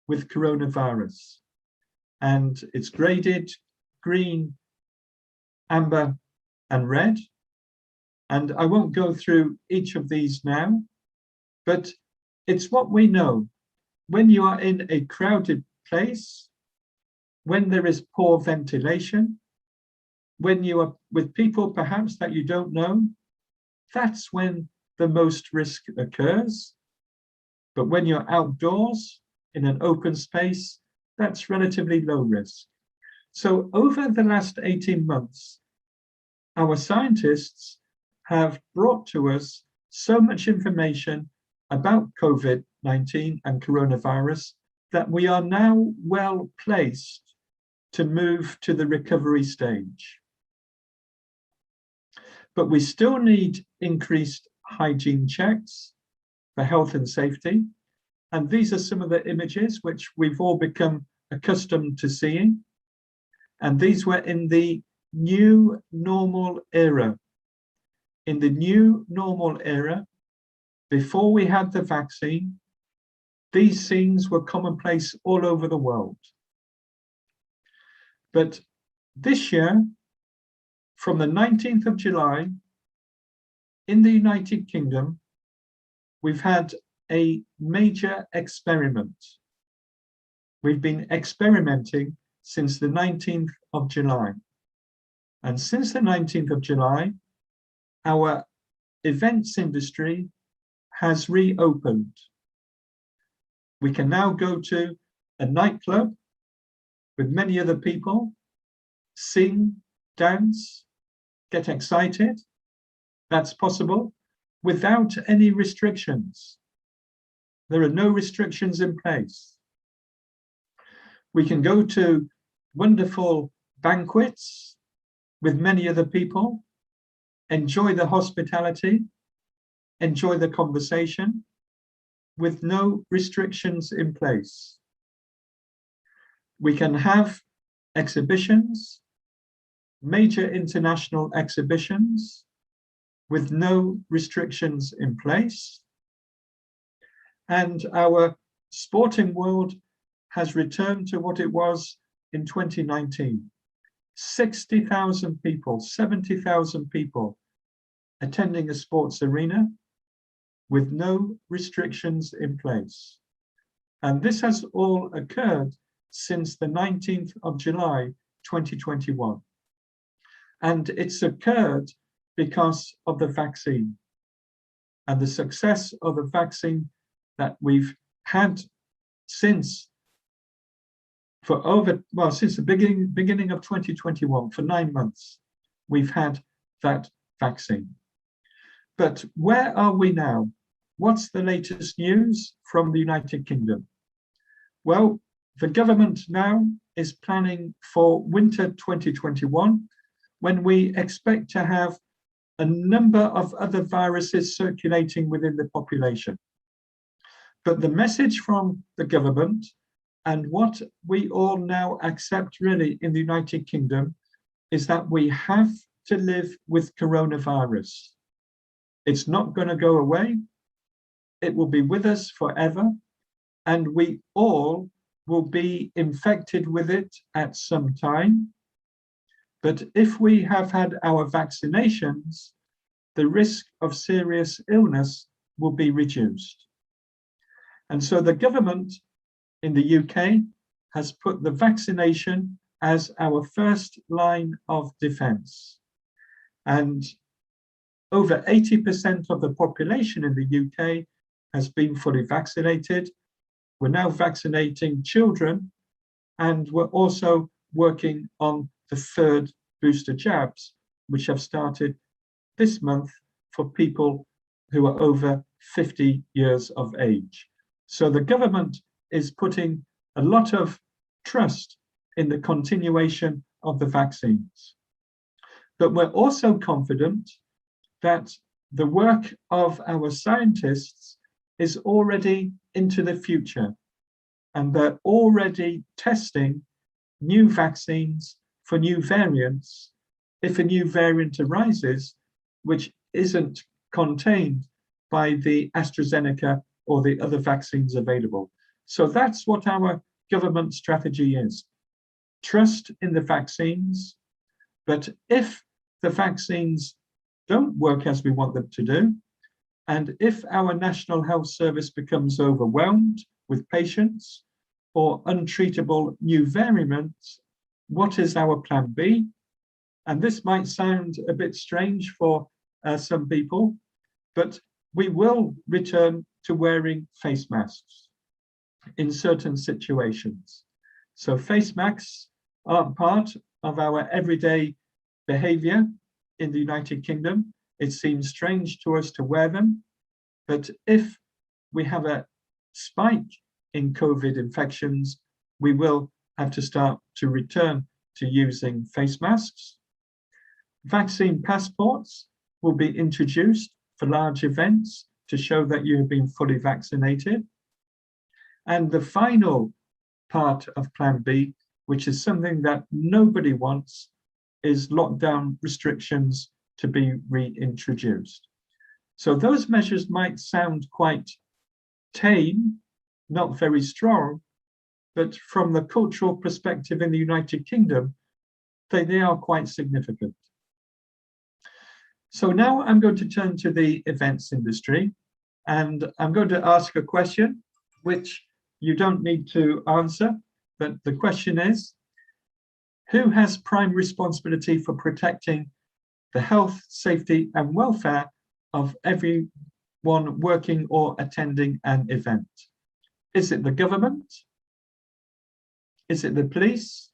with coronavirus? And it's graded green, amber, and red. And I won't go through each of these now, but it's what we know. When you are in a crowded place, when there is poor ventilation, when you are with people perhaps that you don't know, that's when the most risk occurs. But when you're outdoors in an open space, that's relatively low risk. So over the last 18 months, our scientists have brought to us so much information about COVID-19 and coronavirus that we are now well placed to move to the recovery stage. But we still need increased hygiene checks for health and safety. And these are some of the images which we've all become accustomed to seeing. And these were in the new normal era. In the new normal era, before we had the vaccine, these scenes were commonplace all over the world. But this year, from the 19th of July, in the United Kingdom, we've had a major experiment. We've been experimenting since the 19th of July. And since the 19th of July, our events industry has reopened. We can now go to a nightclub with many other people, sing, dance, get excited. That's possible without any restrictions. There are no restrictions in place. We can go to wonderful banquets with many other people, enjoy the hospitality, enjoy the conversation with no restrictions in place. We can have exhibitions, major international exhibitions with no restrictions in place. and our sporting world has returned to what it was in 2019. 60,000 people, 70,000 people attending a sports arena with no restrictions in place. And this has all occurred since the 19th of July, 2021. And it's occurred because of the vaccine and the success of the vaccine that we've had since the beginning of 2021, for 9 months, we've had that vaccine. But where are we now? What's the latest news from the United Kingdom? Well, the government now is planning for winter 2021, when we expect to have a number of other viruses circulating within the population. But the message from the government, and what we all now accept really in the United Kingdom, is that we have to live with coronavirus. It's not going to go away. It will be with us forever, and we all will be infected with it at some time. But if we have had our vaccinations, the risk of serious illness will be reduced. And so the government in the UK has put the vaccination as our first line of defense. And over 80% of the population in the UK has been fully vaccinated. We're now vaccinating children, and we're also working on the third booster jabs, which have started this month for people who are over 50 years of age. So the government is putting a lot of trust in the continuation of the vaccines. But we're also confident that the work of our scientists is already into the future, and they're already testing new vaccines for new variants if a new variant arises, which isn't contained by the AstraZeneca or the other vaccines available. So that's what our government strategy is. Trust in the vaccines, but if the vaccines don't work as we want them to do, and if our National Health Service becomes overwhelmed with patients or untreatable new variants, what is our plan B? And this might sound a bit strange for some people, but we will return to wearing face masks in certain situations. So face masks are part of our everyday behavior in the United Kingdom. It seems strange to us to wear them, but if we have a spike in COVID infections, we will have to start to return to using face masks. Vaccine passports will be introduced for large events to show that you have been fully vaccinated. And the final part of Plan B, which is something that nobody wants, is lockdown restrictions to be reintroduced. So those measures might sound quite tame, not very strong, but from the cultural perspective in the United Kingdom, they are quite significant. So now I'm going to turn to the events industry, and I'm going to ask a question which you don't need to answer, but the question is, who has prime responsibility for protecting the health, safety, and welfare of everyone working or attending an event? Is it the government? Is it the police?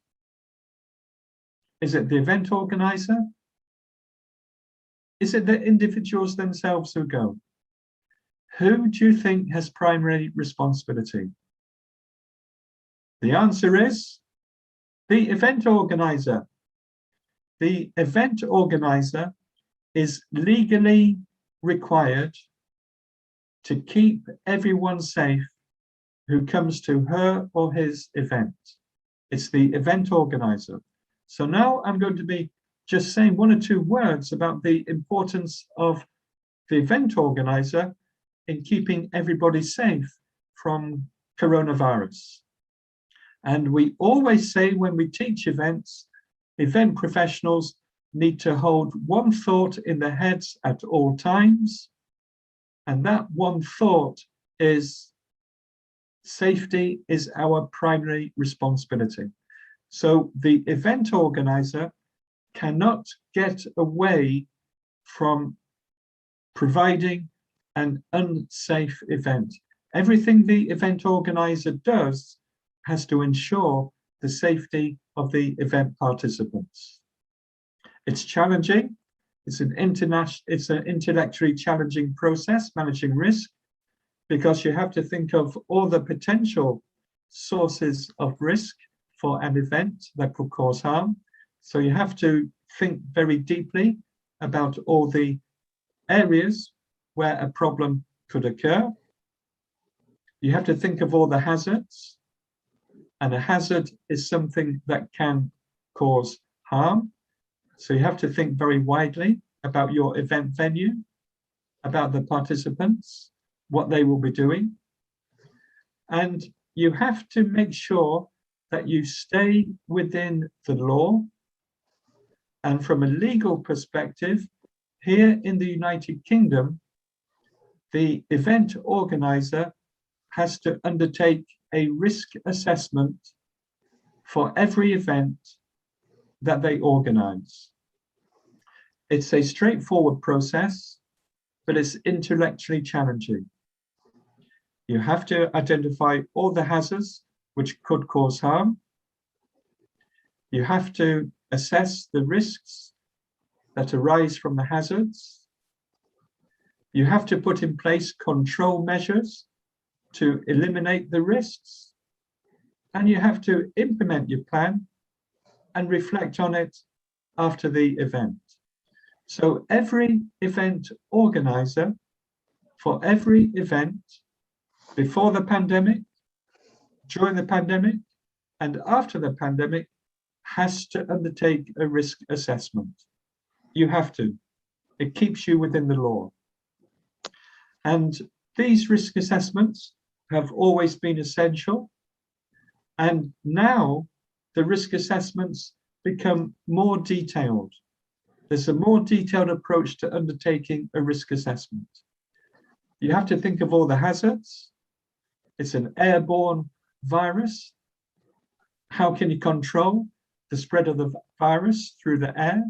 Is it the event organizer? Is it the individuals themselves who go? Who do you think has primary responsibility? The answer is the event organizer. The event organizer is legally required to keep everyone safe who comes to her or his event. It's the event organizer. So now I'm going to be just saying one or two words about the importance of the event organizer in keeping everybody safe from coronavirus. And we always say when we teach events, event professionals need to hold one thought in their heads at all times. And that one thought is safety is our primary responsibility. So the event organizer cannot get away from providing an unsafe event. Everything the event organizer does has to ensure the safety of the event participants. It's challenging. It's an intellectually challenging process, managing risk, because you have to think of all the potential sources of risk for an event that could cause harm. So you have to think very deeply about all the areas where a problem could occur. You have to think of all the hazards, and a hazard is something that can cause harm. So you have to think very widely about your event venue, about the participants, what they will be doing. And you have to make sure that you stay within the law. And from a legal perspective, here in the United Kingdom, the event organizer has to undertake a risk assessment for every event that they organize. It's a straightforward process, but it's intellectually challenging. You have to identify all the hazards which could cause harm. You have to assess the risks that arise from the hazards. You have to put in place control measures to eliminate the risks. And you have to implement your plan and reflect on it after the event. So every event organizer, for every event, before the pandemic, during the pandemic, and after the pandemic, has to undertake a risk assessment. You have to. It keeps you within the law. And these risk assessments have always been essential. And now the risk assessments become more detailed. There's a more detailed approach to undertaking a risk assessment. You have to think of all the hazards. It's an airborne virus. How can you control the spread of the virus through the air?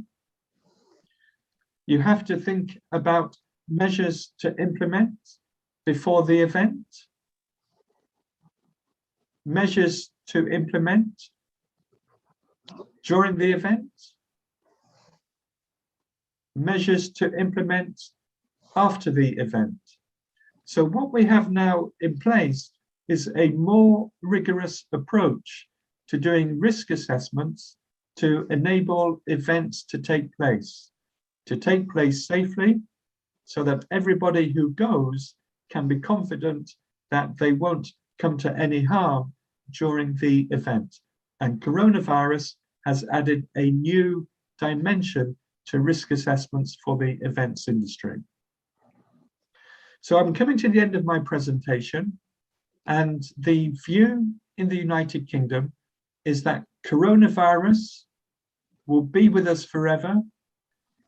You have to think about measures to implement before the event, measures to implement during the event, measures to implement after the event. So what we have now in place is a more rigorous approach to doing risk assessments to enable events to take place safely, so that everybody who goes can be confident that they won't come to any harm during the event. And coronavirus has added a new dimension to risk assessments for the events industry. So I'm coming to the end of my presentation, and the view in the United Kingdom is that coronavirus will be with us forever,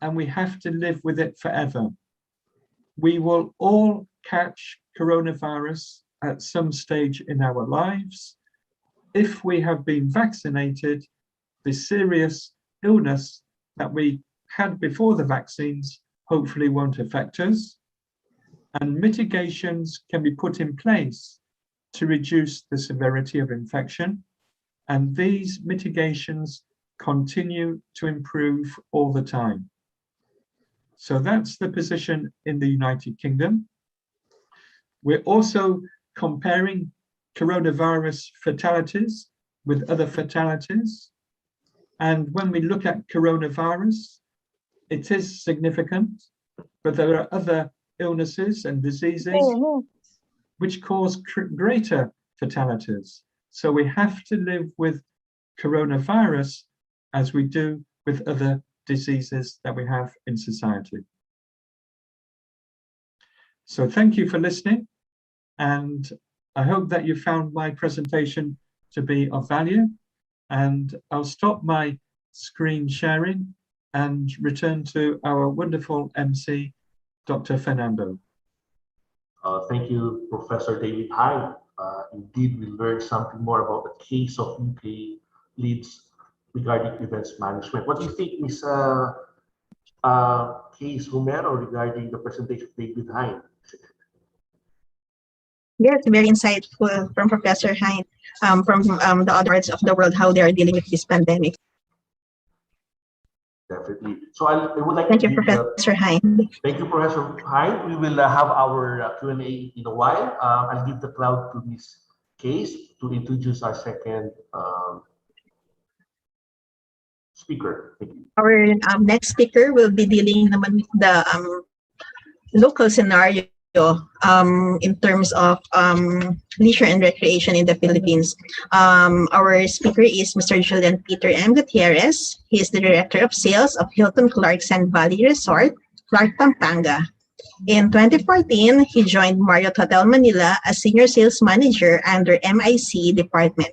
and we have to live with it forever. We will all catch coronavirus at some stage in our lives. If we have been vaccinated, the serious illness that we had before the vaccines hopefully won't affect us. And mitigations can be put in place to reduce the severity of infection. And these mitigations continue to improve all the time. So that's the position in the United Kingdom. We're also comparing coronavirus fatalities with other fatalities. And when we look at coronavirus, it is significant, but there are other illnesses and diseases which cause greater fatalities. So we have to live with coronavirus as we do with other diseases that we have in society. So thank you for listening, and I hope that you found my presentation to be of value, and I'll stop my screen sharing and return to our wonderful MC, Dr. Fernando. Thank you, Professor David Hyde. Indeed, we learned something more about the case of UK leads regarding events management. What do you think, Ms. Case Romero, regarding the presentation of David Hyde? Yes, very insightful from Professor Hein, from the other parts of the world, how they are dealing with this pandemic. Definitely. So I would like Thank to you, give Professor Hein. Thank you, Professor Hyde. We will have our Q&A in a while. I'll give the cloud to Ms. Case to introduce our second speaker. Thank you. Our next speaker will be dealing with the local scenario in terms of leisure and recreation in the Philippines. Our speaker is Mr. Julian Peter M. Gutierrez. He is the Director of Sales of Hilton Clark Sand Valley Resort, Clark, Pampanga. In 2014, he joined Marriott Hotel Manila as Senior Sales Manager under MIC Department.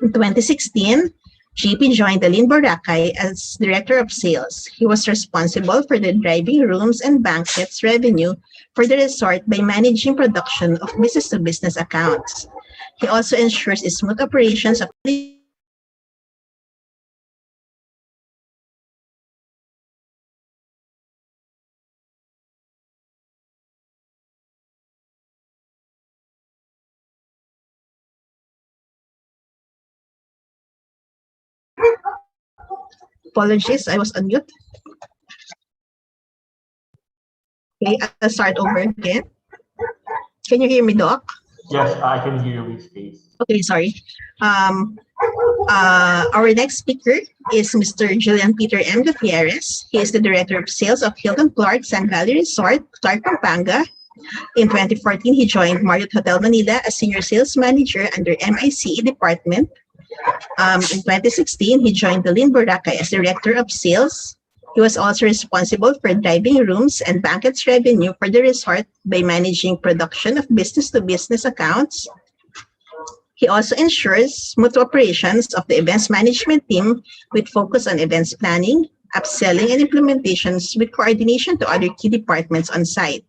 In 2016, JP joined the Lynn Boracay as Director of Sales. He was responsible for the driving rooms and banquets revenue for the resort by managing production of business-to-business accounts. He also ensures smooth operations of Apologies, I was on mute. Okay, I'll start over again. Can you hear me, Doc? Yes, I can hear you, Ms. Case. Okay, sorry. Our next speaker is Mr. Julian Peter M. Gutierrez. He is the Director of Sales of Hilton Clark Sand Valley Resort, Clark, Pampanga. In 2014, he joined Marriott Hotel Manila as Senior Sales Manager under MICE Department. In 2016, he joined the Lynn Boracay as Director of Sales. He was also responsible for driving rooms and banquets revenue for the resort by managing production of business-to-business accounts. He also ensures smooth operations of the events management team with focus on events planning, upselling, and implementations with coordination to other key departments on site.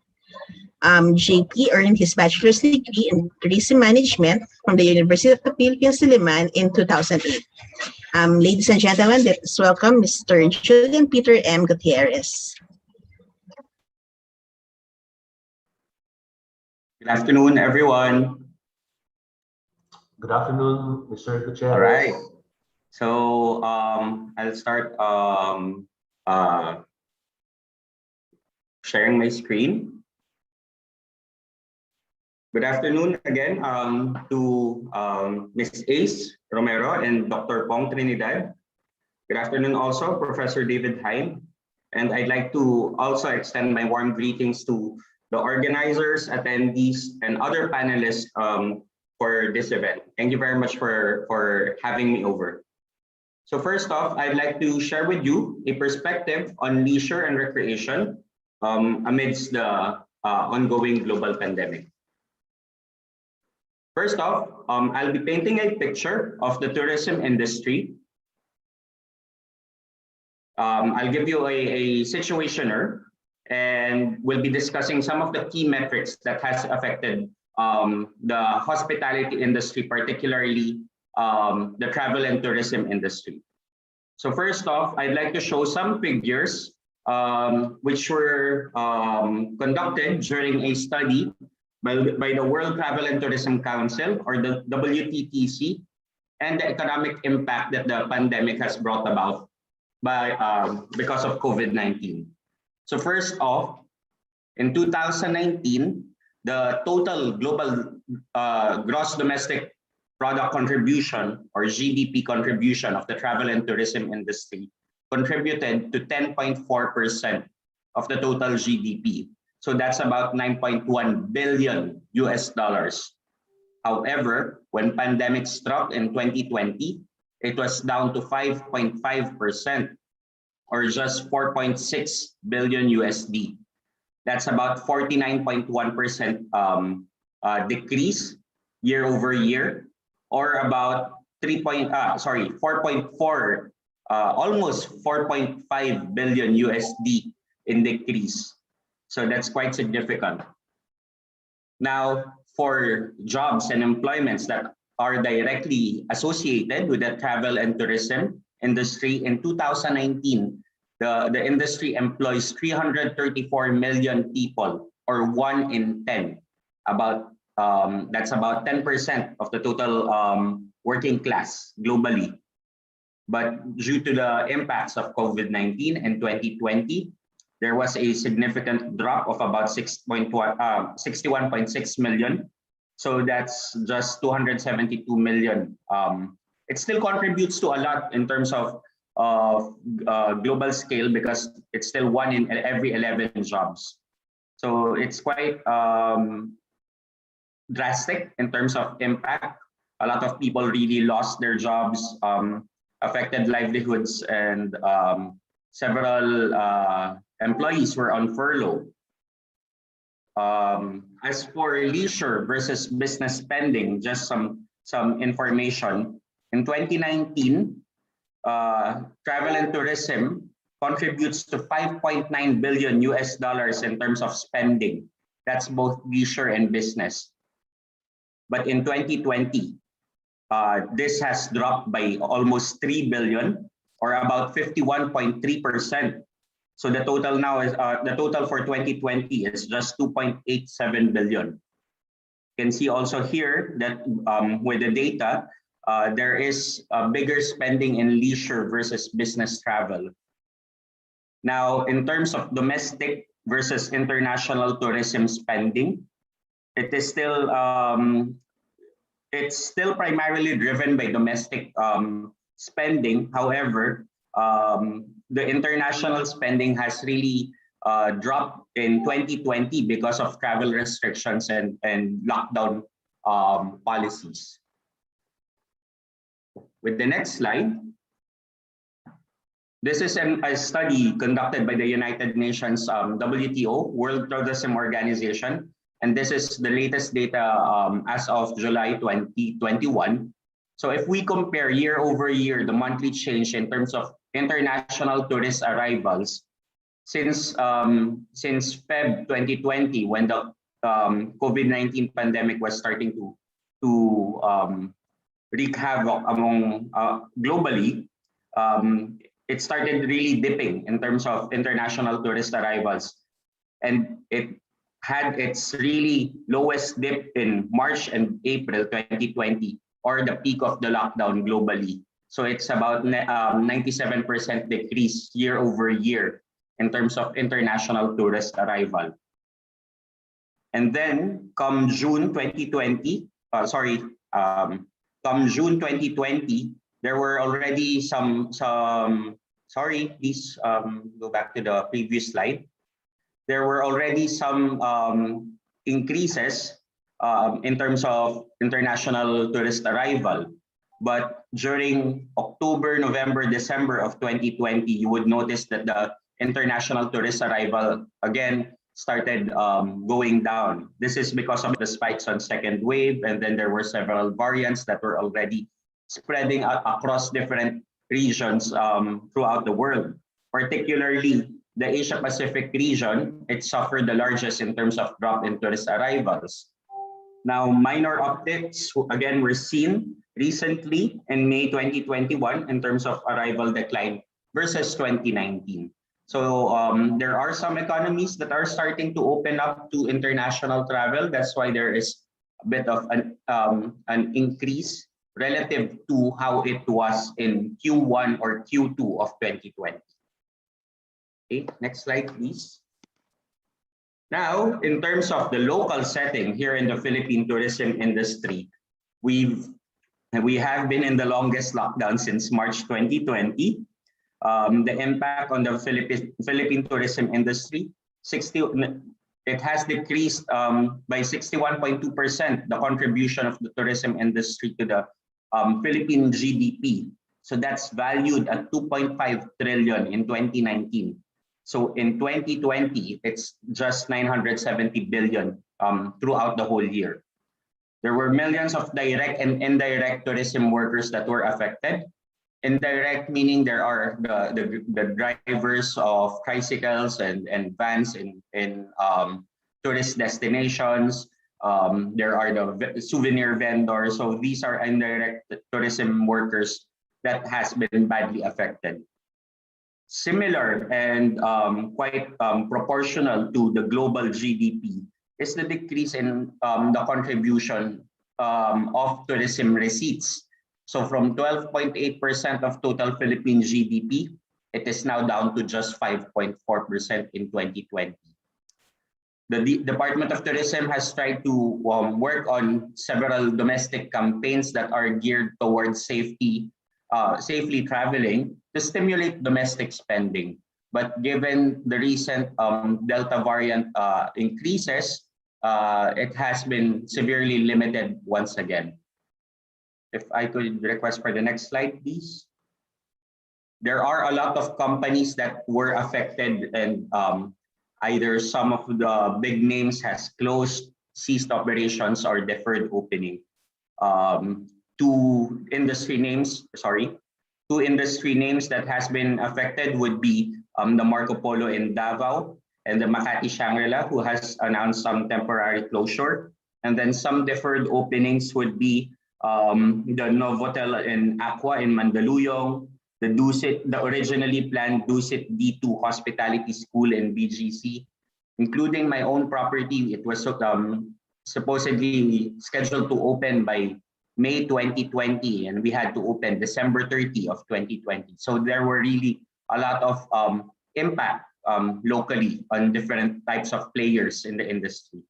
JP earned his bachelor's degree in tourism management from the University of the Philippines, Diliman in 2008. Ladies and gentlemen, let's welcome Mr. Julian Peter M. Gutierrez. Good afternoon, everyone. Good afternoon, Mr. Gutierrez. All right. So I'll start sharing my screen. Good afternoon again to Ms. Ace Romero and Dr. Pong Trinidad. Good afternoon also, Professor David Hyde. And I'd like to also extend my warm greetings to the organizers, attendees, and other panelists for this event. Thank you very much for having me over. So first off, I'd like to share with you a perspective on leisure and recreation amidst the ongoing global pandemic. First off, I'll be painting a picture of the tourism industry. I'll give you a situationer, and we'll be discussing some of the key metrics that has affected the hospitality industry, particularly the travel and tourism industry. So first off, I'd like to show some figures which were conducted during a study by the World Travel and Tourism Council, or the WTTC, and the economic impact that the pandemic has brought about because of COVID-19. So first off, in 2019, the total global gross domestic product contribution, or GDP contribution, of the travel and tourism industry contributed to 10.4% of the total GDP. So that's about $9.1 billion. However, when pandemic struck in 2020, it was down to 5.5%, or just $4.6 billion USD. That's about 49.1% decrease year over year, or about 4.4, almost 4.5 billion USD in decrease. So that's quite significant. Now, for jobs and employments that are directly associated with the travel and tourism industry, in 2019, the industry employs 334 million people, or 1 in 10. That's about 10% of the total working class globally. But due to the impacts of COVID-19 in 2020, there was a significant drop of about 61.6 million. So that's just 272 million. It still contributes to a lot in terms of global scale, because it's still 1 in every 11 jobs. So it's quite drastic in terms of impact. A lot of people really lost their jobs, affected livelihoods, and several employees were on furlough. As for leisure versus business spending, just some information. In 2019, travel and tourism contributes to $5.9 billion in terms of spending. That's both leisure and business. But in 2020, this has dropped by almost 3 billion, or about 51.3%. So the total now is the total for 2020 is just 2.87 billion. You can see also here that with the data, there is a bigger spending in leisure versus business travel. Now, in terms of domestic versus international tourism spending, it is still it's still primarily driven by domestic spending. However, the international spending has really dropped in 2020 because of travel restrictions and lockdown policies. With the next slide, this is a study conducted by the United Nations WTO, World Tourism Organization, and this is the latest data as of July 2021. So if we compare year over year the monthly change in terms of international tourist arrivals since Feb 2020, when the COVID-19 pandemic was starting to wreak havoc among globally, it started really dipping in terms of international tourist arrivals, and it had its really lowest dip in March and April 2020, or the peak of the lockdown globally. So it's about 97% decrease year over year in terms of international tourist arrival. And then come June 2020, come June 2020, there were already sorry, please go back to the previous slide. There were already some increases in terms of international tourist arrival. But during October, November, December of 2020, you would notice that the international tourist arrival again started going down. This is because of the spikes on second wave, and then there were several variants that were already spreading across different regions throughout the world. Particularly the Asia Pacific region, it suffered the largest in terms of drop in tourist arrivals. Now, minor upticks again were seen recently in May 2021 in terms of arrival decline versus 2019. So there are some economies that are starting to open up to international travel. That's why there is a bit of an increase relative to how it was in Q1 or Q2 of 2020. Okay, next slide, please. Now, in terms of the local setting here in the Philippine tourism industry, we have been in the longest lockdown since March 2020. The impact on the Philippine tourism industry, it has decreased by 61.2%, the contribution of the tourism industry to the Philippine GDP. So that's valued at 2.5 trillion in 2019. So in 2020, it's just 970 billion throughout the whole year. There were millions of direct and indirect tourism workers that were affected. Indirect meaning there are the drivers of tricycles and vans in tourist destinations. There are the souvenir vendors. So these are indirect tourism workers that has been badly affected. Similar and quite proportional to the global GDP is the decrease in the contribution of tourism receipts. So from 12.8% of total Philippine GDP, it is now down to just 5.4% in 2020. The Department of Tourism has tried to work on several domestic campaigns that are geared towards safely traveling to stimulate domestic spending. But given the recent Delta variant increases, it has been severely limited once again. If I could request for the next slide, please. There are a lot of companies that were affected, and either some of the big names has closed, ceased operations, or deferred opening. Two industry names that has been affected would be the Marco Polo in Davao and the Makati Shangri-La, who has announced some temporary closure. And then some deferred openings would be the Novotel in Aqua in Mandaluyong, the originally planned Dusit D2 Hospitality School in BGC, including my own property. It was supposedly scheduled to open by May 2020, and we had to open December 30 of 2020. So there were really a lot of impact locally on different types of players in the industry.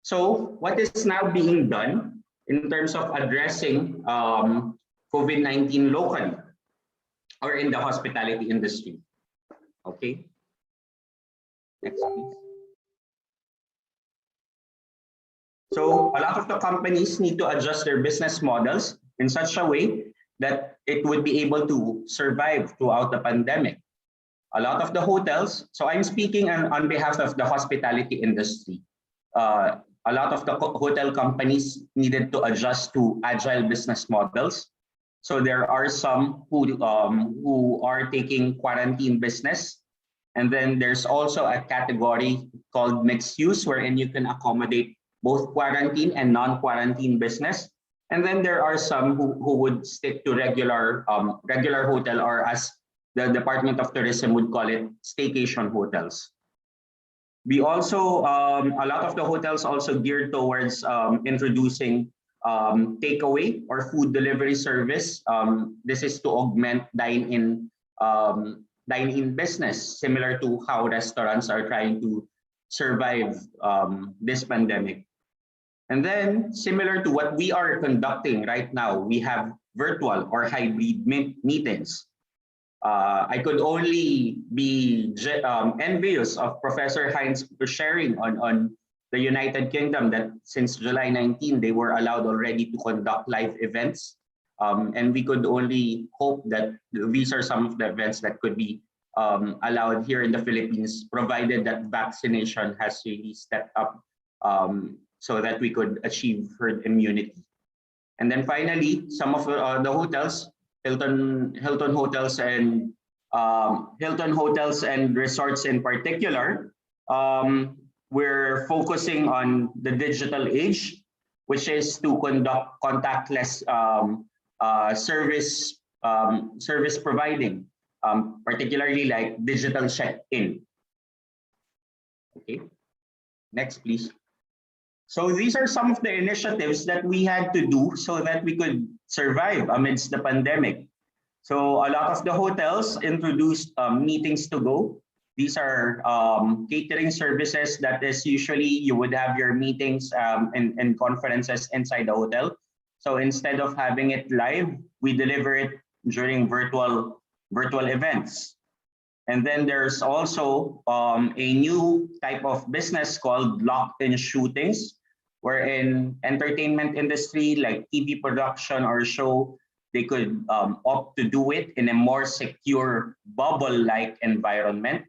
So what is now being done in terms of addressing COVID-19 locally or in the hospitality industry? Okay. Next, please. So a lot of the companies need to adjust their business models in such a way that it would be able to survive throughout the pandemic. A lot of the hotels, so I'm speaking on behalf of the hospitality industry. A lot of the hotel companies needed to adjust to agile business models. So there are some who are taking quarantine business. And then there's also a category called mixed use, wherein you can accommodate both quarantine and non-quarantine business. And then there are some who would stick to regular hotel, or as the Department of Tourism would call it, staycation hotels. We also, a lot of the hotels also geared towards introducing takeaway or food delivery service. This is to augment dine-in business, similar to how restaurants are trying to survive this pandemic. And then, similar to what we are conducting right now, we have virtual or hybrid meetings. I could only be envious of Professor Heinz sharing on the United Kingdom that since July 19, they were allowed already to conduct live events. And we could only hope that these are some of the events that could be allowed here in the Philippines, provided that vaccination has really stepped up so that we could achieve herd immunity. And then finally, some of the hotels, Hilton hotels and resorts in particular, we're focusing on the digital age, which is to conduct contactless service providing, particularly like digital check-in. Okay, next please. So these are some of the initiatives that we had to do so that we could survive amidst the pandemic. So a lot of the hotels introduced meetings to go. These are catering services that is usually you would have your meetings and conferences inside the hotel. So instead of having it live, we deliver it during virtual events. And then there's also a new type of business called locked-in shootings, wherein entertainment industry like TV production or show, they could opt to do it in a more secure bubble-like environment.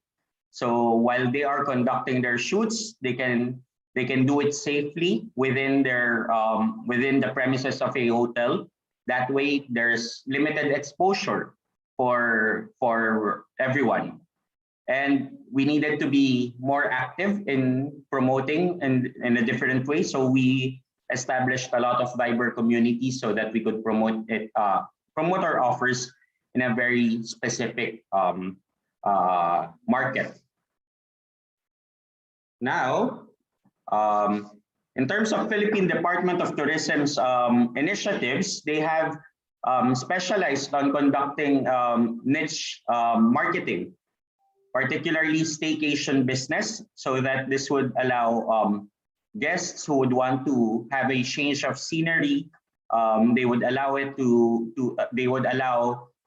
So while they are conducting their shoots, they can They can do it safely within within the premises of a hotel. That way, there's limited exposure for everyone. And we needed to be more active in promoting in a different way. So we established a lot of Viber communities so that we could promote our offers in a very specific market. Now, in terms of Philippine Department of Tourism's initiatives, they have specialized on conducting niche marketing, particularly staycation business, so that this would allow guests who would want to have a change of scenery. They would allow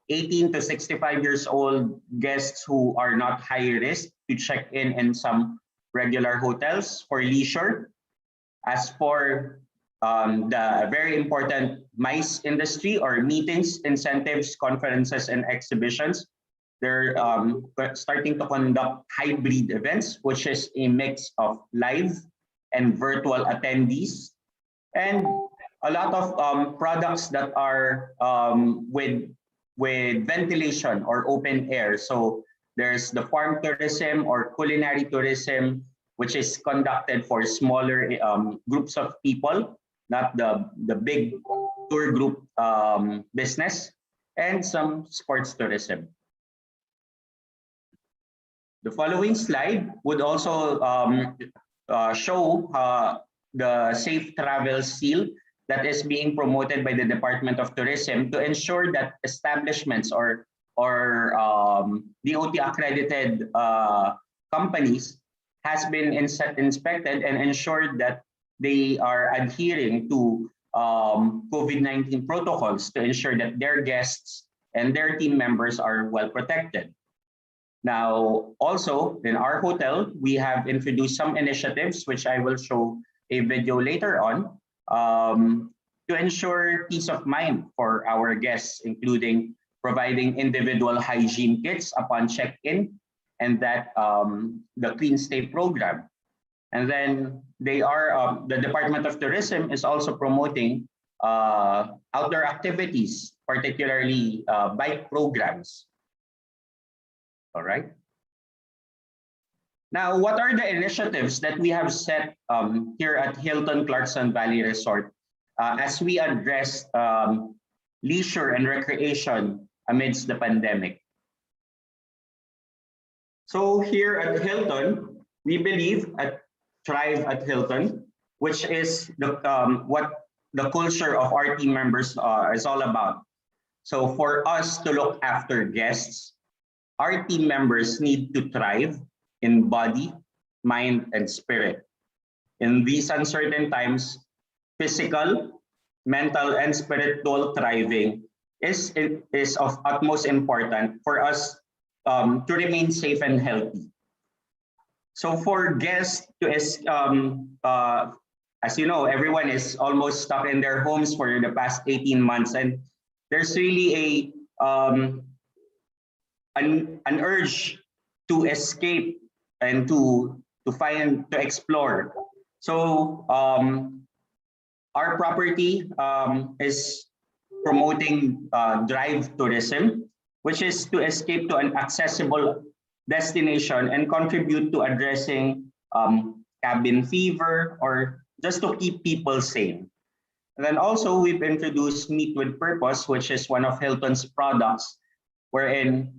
18 to 65 years old guests who are not high risk to check in some regular hotels for leisure. As for the very important MICE industry, or meetings, incentives, conferences, and exhibitions, they're starting to conduct hybrid events, which is a mix of live and virtual attendees, and a lot of products that are with ventilation or open air. So there's the farm tourism or culinary tourism, which is conducted for smaller groups of people, not the big tour group business, and some sports tourism. The following slide would also show the Safe Travel Seal that is being promoted by the Department of Tourism to ensure that establishments or DOT accredited companies has been inspected and ensured that they are adhering to COVID-19 protocols to ensure that their guests and their team members are well protected. Now, also in our hotel, we have introduced some initiatives, which I will show a video later on, to ensure peace of mind for our guests, including providing individual hygiene kits upon check-in, and that the Clean Stay program. And then they are, the Department of Tourism is also promoting outdoor activities, particularly bike programs. All right. Now, what are the initiatives that we have set here at Hilton Clarkson Valley Resort as we address leisure and recreation amidst the pandemic? So here at Hilton, we believe at Thrive at Hilton, which is what the culture of our team members is all about. So for us to look after guests, our team members need to thrive in body, mind, and spirit. In these uncertain times, physical, mental, and spiritual thriving is of utmost importance for us to remain safe and healthy. So for guests to, as you know, everyone is almost stuck in their homes for the past 18 months, and there's really an urge to escape and to explore. So our property is promoting drive tourism, which is to escape to an accessible destination and contribute to addressing cabin fever, or just to keep people sane. And then also we've introduced Meet with Purpose, which is one of Hilton's products, wherein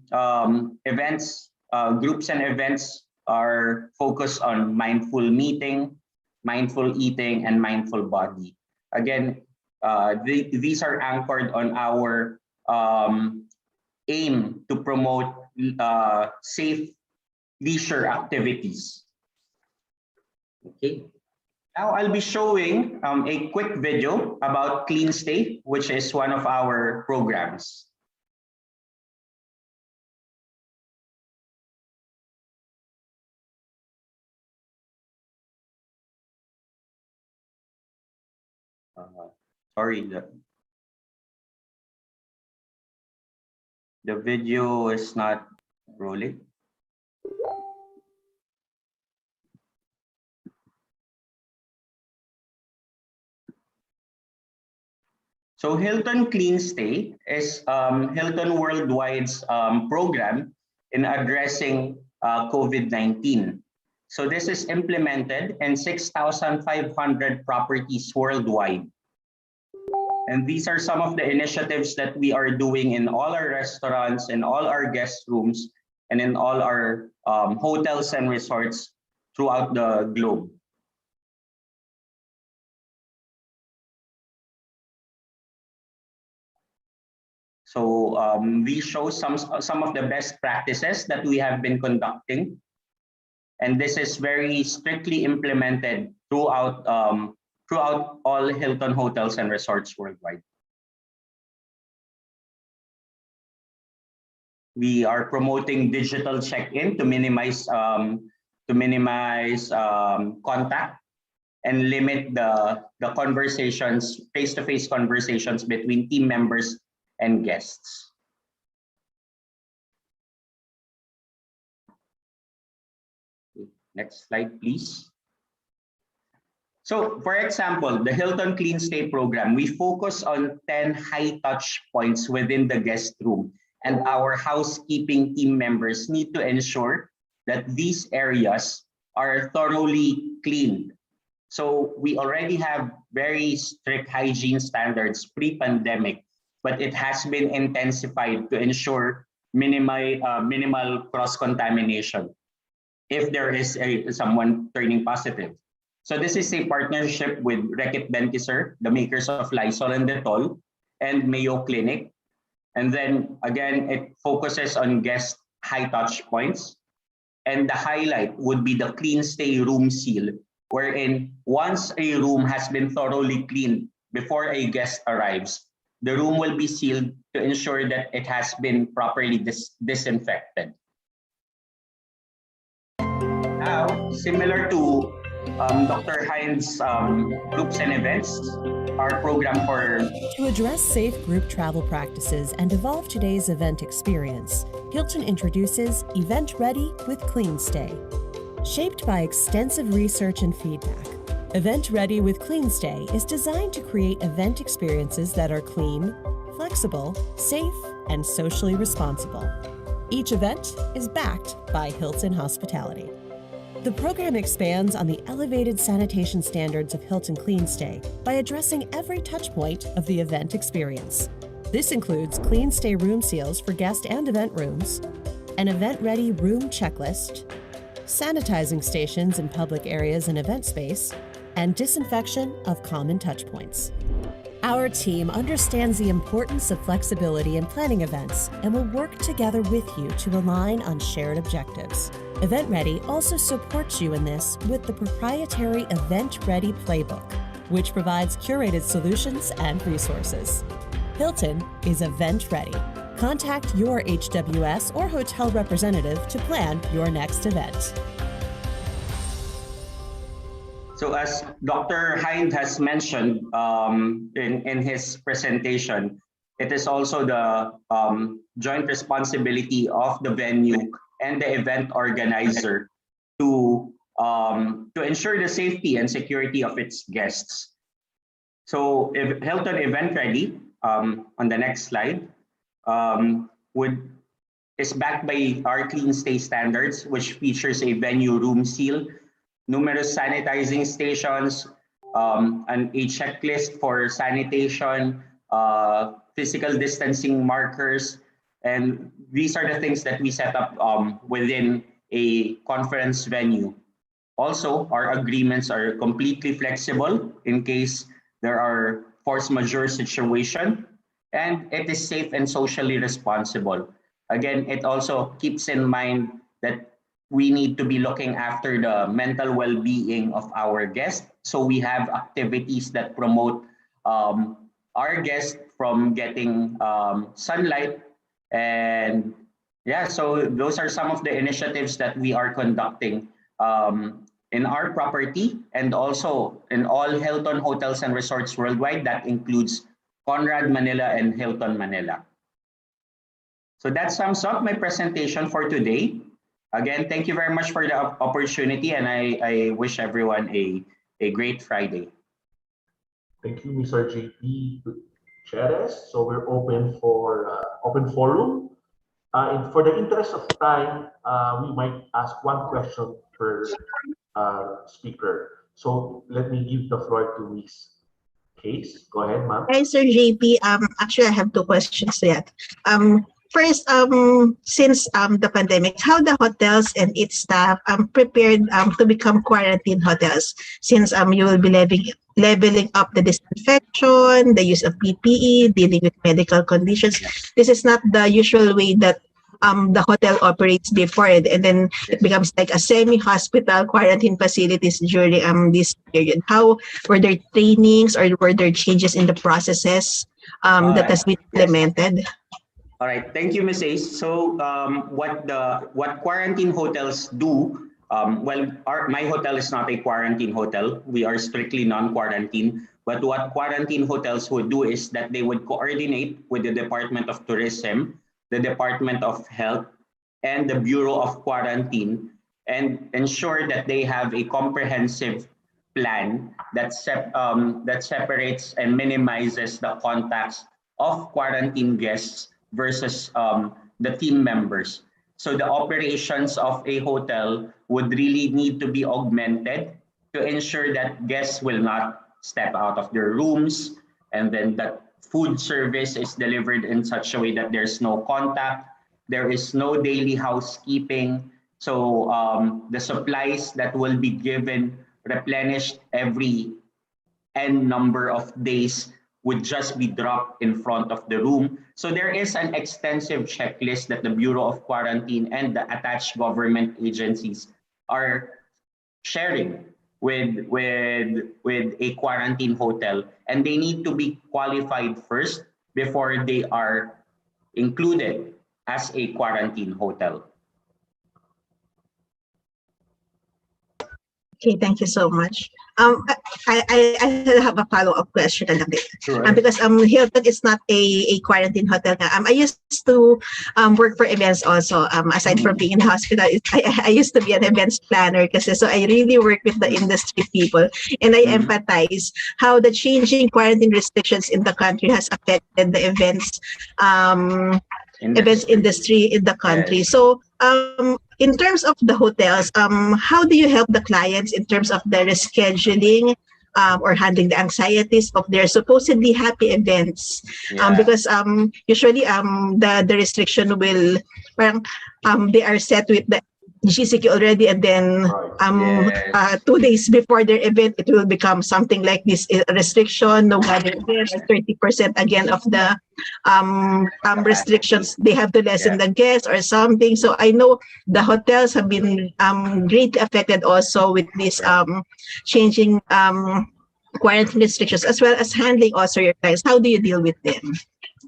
events, groups and events are focused on mindful meeting, mindful eating, and mindful body. Again, these are anchored on our aim to promote safe leisure activities. Okay. Now I'll be showing a quick video about Clean Stay, which is one of our programs. Sorry, the video is not rolling. So Hilton Clean Stay is Hilton Worldwide's program in addressing COVID-19. So this is implemented in 6,500 properties worldwide. And these are some of the initiatives that we are doing in all our restaurants, in all our guest rooms, and in all our hotels and resorts throughout the globe. So we show some of the best practices that we have been conducting. And this is very strictly implemented throughout all Hilton hotels and resorts worldwide. We are promoting digital check-in to minimize contact and limit the conversations, face-to-face conversations between team members and guests. Next slide, please. So, for example, the Hilton Clean Stay program, we focus on 10 high touch points within the guest room, and our housekeeping team members need to ensure that these areas are thoroughly cleaned. So we already have very strict hygiene standards pre-pandemic, but it has been intensified to ensure minimal cross-contamination if there is someone turning positive. So this is a partnership with Reckitt Benckiser, the makers of Lysol and Dettol, and Mayo Clinic. And then again, it focuses on guest high touch points. And the highlight would be the Clean Stay room seal, wherein once a room has been thoroughly cleaned before a guest arrives, the room will be sealed to ensure that it has been properly disinfected. Now, similar to Dr. Hines' groups and events, our program To address safe group travel practices and evolve today's event experience, Hilton introduces Event Ready with Clean Stay. Shaped by extensive research and feedback, Event Ready with Clean Stay is designed to create event experiences that are clean, flexible, safe, and socially responsible. Each event is backed by Hilton Hospitality. The program expands on the elevated sanitation standards of Hilton Clean Stay by addressing every touch point of the event experience. This includes Clean Stay room seals for guest and event rooms, an event-ready room checklist, sanitizing stations in public areas and event space, and disinfection of common touch points. Our team understands the importance of flexibility in planning events and will work together with you to align on shared objectives. Event Ready also supports you in this with the proprietary Event Ready Playbook, which provides curated solutions and resources. Hilton is Event Ready. Contact your HWS or hotel representative to plan your next event. So as Dr. Hind has mentioned in his presentation, it is also the joint responsibility of the venue and the event organizer to ensure the safety and security of its guests. So if Hilton Event Ready, on the next slide, is backed by our Clean Stay standards, which features a venue room seal, numerous sanitizing stations, and a checklist for sanitation, physical distancing markers, and these are the things that we set up within a conference venue. Also, our agreements are completely flexible in case there are force majeure situation, and it is safe and socially responsible. Again, it also keeps in mind that we need to be looking after the mental well-being of our guests. So we have activities that promote our guests from getting sunlight. And yeah, so those are some of the initiatives that we are conducting in our property and also in all Hilton hotels and resorts worldwide. That includes Conrad Manila and Hilton Manila. So that sums up my presentation for today. Again, thank you very much for the opportunity, and I wish everyone a great Friday. Thank you, Mr. JP. Cheres. So we're open for open forum. For the interest of time, we might ask one question per speaker. So let me give the floor to Ms. Case. Go ahead, ma'am. Hi, Sir JP. Actually, I have two questions yet. First, since the pandemic, how the hotels and its staff prepared to become quarantine hotels? Since you will be leveling up the disinfection, the use of PPE, dealing with medical conditions. This is not the usual way that the hotel operates before it, and then it becomes like a semi-hospital quarantine facilities during this period. How were there trainings or were there changes in the processes that has been implemented? All right, thank you, Ms. Ace. So what quarantine hotels do, my hotel is not a quarantine hotel. We are strictly non-quarantine. But what quarantine hotels would do is that they would coordinate with the Department of Tourism, the Department of Health, and the Bureau of Quarantine, and ensure that they have a comprehensive plan that separates and minimizes the contacts of quarantine guests versus the team members. So the operations of a hotel would really need to be augmented to ensure that guests will not step out of their rooms, and then that food service is delivered in such a way that there's no contact, there is no daily housekeeping. So the supplies that will be given, replenished every n number of days, would just be dropped in front of the room. So there is an extensive checklist that the Bureau of Quarantine and the attached government agencies are sharing with a quarantine hotel, and they need to be qualified first before they are included as a quarantine hotel. Okay, thank you so much. I have a follow-up question a bit. Sure. Because Hilton is not a quarantine hotel. I used to work for events also. Aside from being in the hospital, I used to be an events planner so I really work with the industry people, and I empathize how the changing quarantine restrictions in the country has affected the events industry in the country. Yes. So in terms of the hotels, how do you help the clients in terms of the rescheduling or handling the anxieties of their supposedly happy events? Because usually the restriction will, they are set with the GCQ already, and then 2 days before their event, it will become something like this restriction, no gathering guests, 30% again of the restrictions. They have to lessen the guests or something. So I know the hotels have been greatly affected also with this changing quarantine restrictions, as well as handling also your clients. How do you deal with them?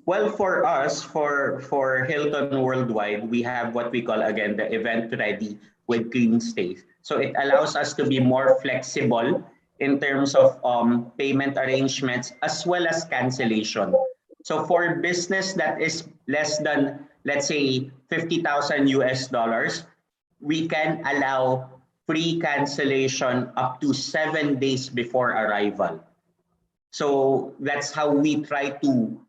Well, for us, for Hilton Worldwide, we have what we call, again, the event ready with clean stays. So it allows us to be more flexible in terms of payment arrangements as well as cancellation. So for business that is less than, let's say, $50,000 US, we can allow free cancellation up to 7 days before arrival. So that's how we try to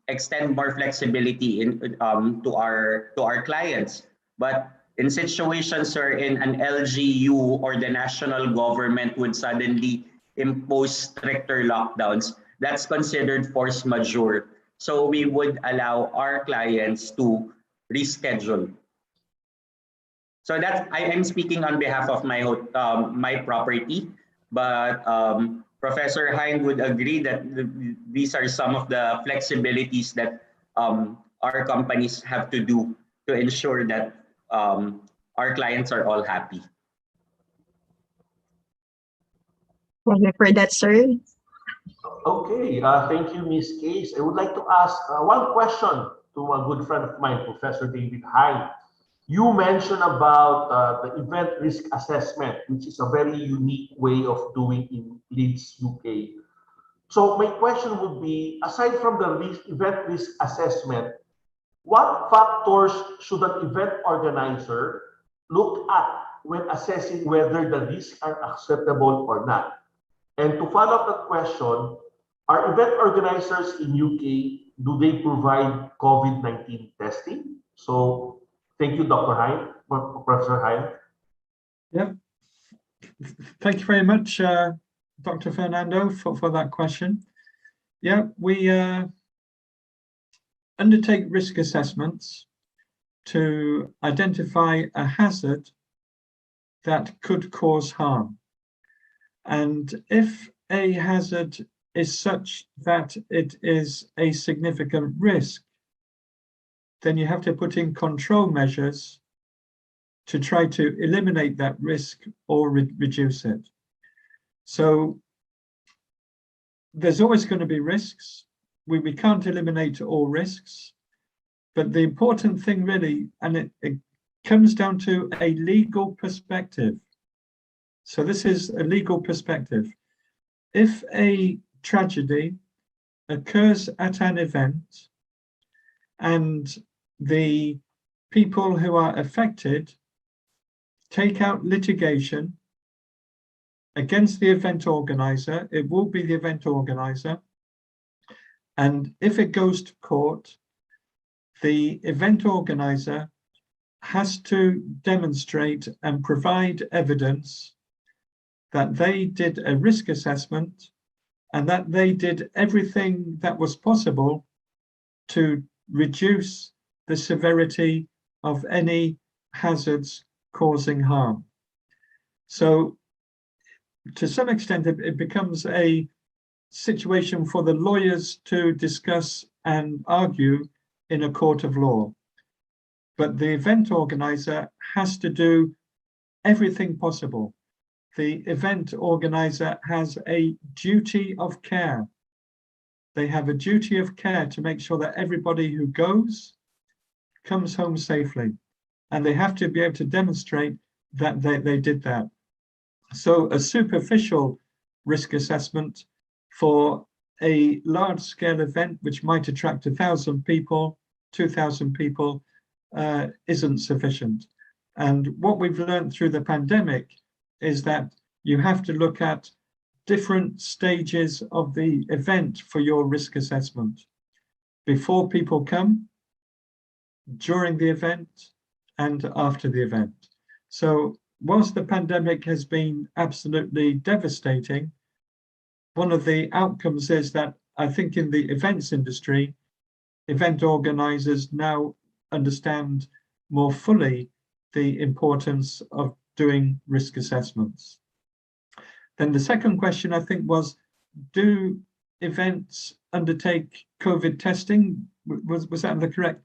extend more flexibility to our clients. But in situations wherein an LGU or the national government would suddenly impose stricter lockdowns, that's considered force majeure. So we would allow our clients to reschedule. So that I am speaking on behalf of my my property, but Professor Hind would agree that these are some of the flexibilities that our companies have to do to ensure that our clients are all happy. Thank you for that, sir. Okay, thank you, Ms. Case. I would like to ask one question to a good friend of mine, Professor David Hind. You mentioned about the event risk assessment, which is a very unique way of doing in Leeds, UK. So my question would be, aside from the event risk assessment, what factors should an event organizer look at when assessing whether the risks are acceptable or not? And to follow up that question, Are event organizers in UK, do they provide COVID-19 testing? So thank you, Dr. Hein, Professor Hein. Yeah, thank you very much, Dr. Fernando, for that question. Yeah, we undertake risk assessments to identify a hazard that could cause harm. And if a hazard is such that it is a significant risk, then you have to put in control measures to try to eliminate that risk or reduce it. So there's always going to be risks. We can't eliminate all risks, but the important thing really, and it comes down to a legal perspective. So this is a legal perspective. If a tragedy occurs at an event and the people who are affected take out litigation against the event organizer, it will be the event organizer. And if it goes to court, the event organizer has to demonstrate and provide evidence that they did a risk assessment and that they did everything that was possible to reduce the severity of any hazards causing harm. So to some extent, it becomes a situation for the lawyers to discuss and argue in a court of law. But the event organizer has to do everything possible. The event organizer has a duty of care. They have a duty of care to make sure that everybody who goes comes home safely. And they have to be able to demonstrate that they did that. So a superficial risk assessment for a large-scale event which might attract 1,000 people, 2,000 people, isn't sufficient. And what we've learned through the pandemic is that you have to look at different stages of the event for your risk assessment. Before people come, during the event, and after the event. So whilst the pandemic has been absolutely devastating, one of the outcomes is that I think in the events industry, event organizers now understand more fully the importance of doing risk assessments. Then the second question I think was, do events undertake COVID testing? Was that the correct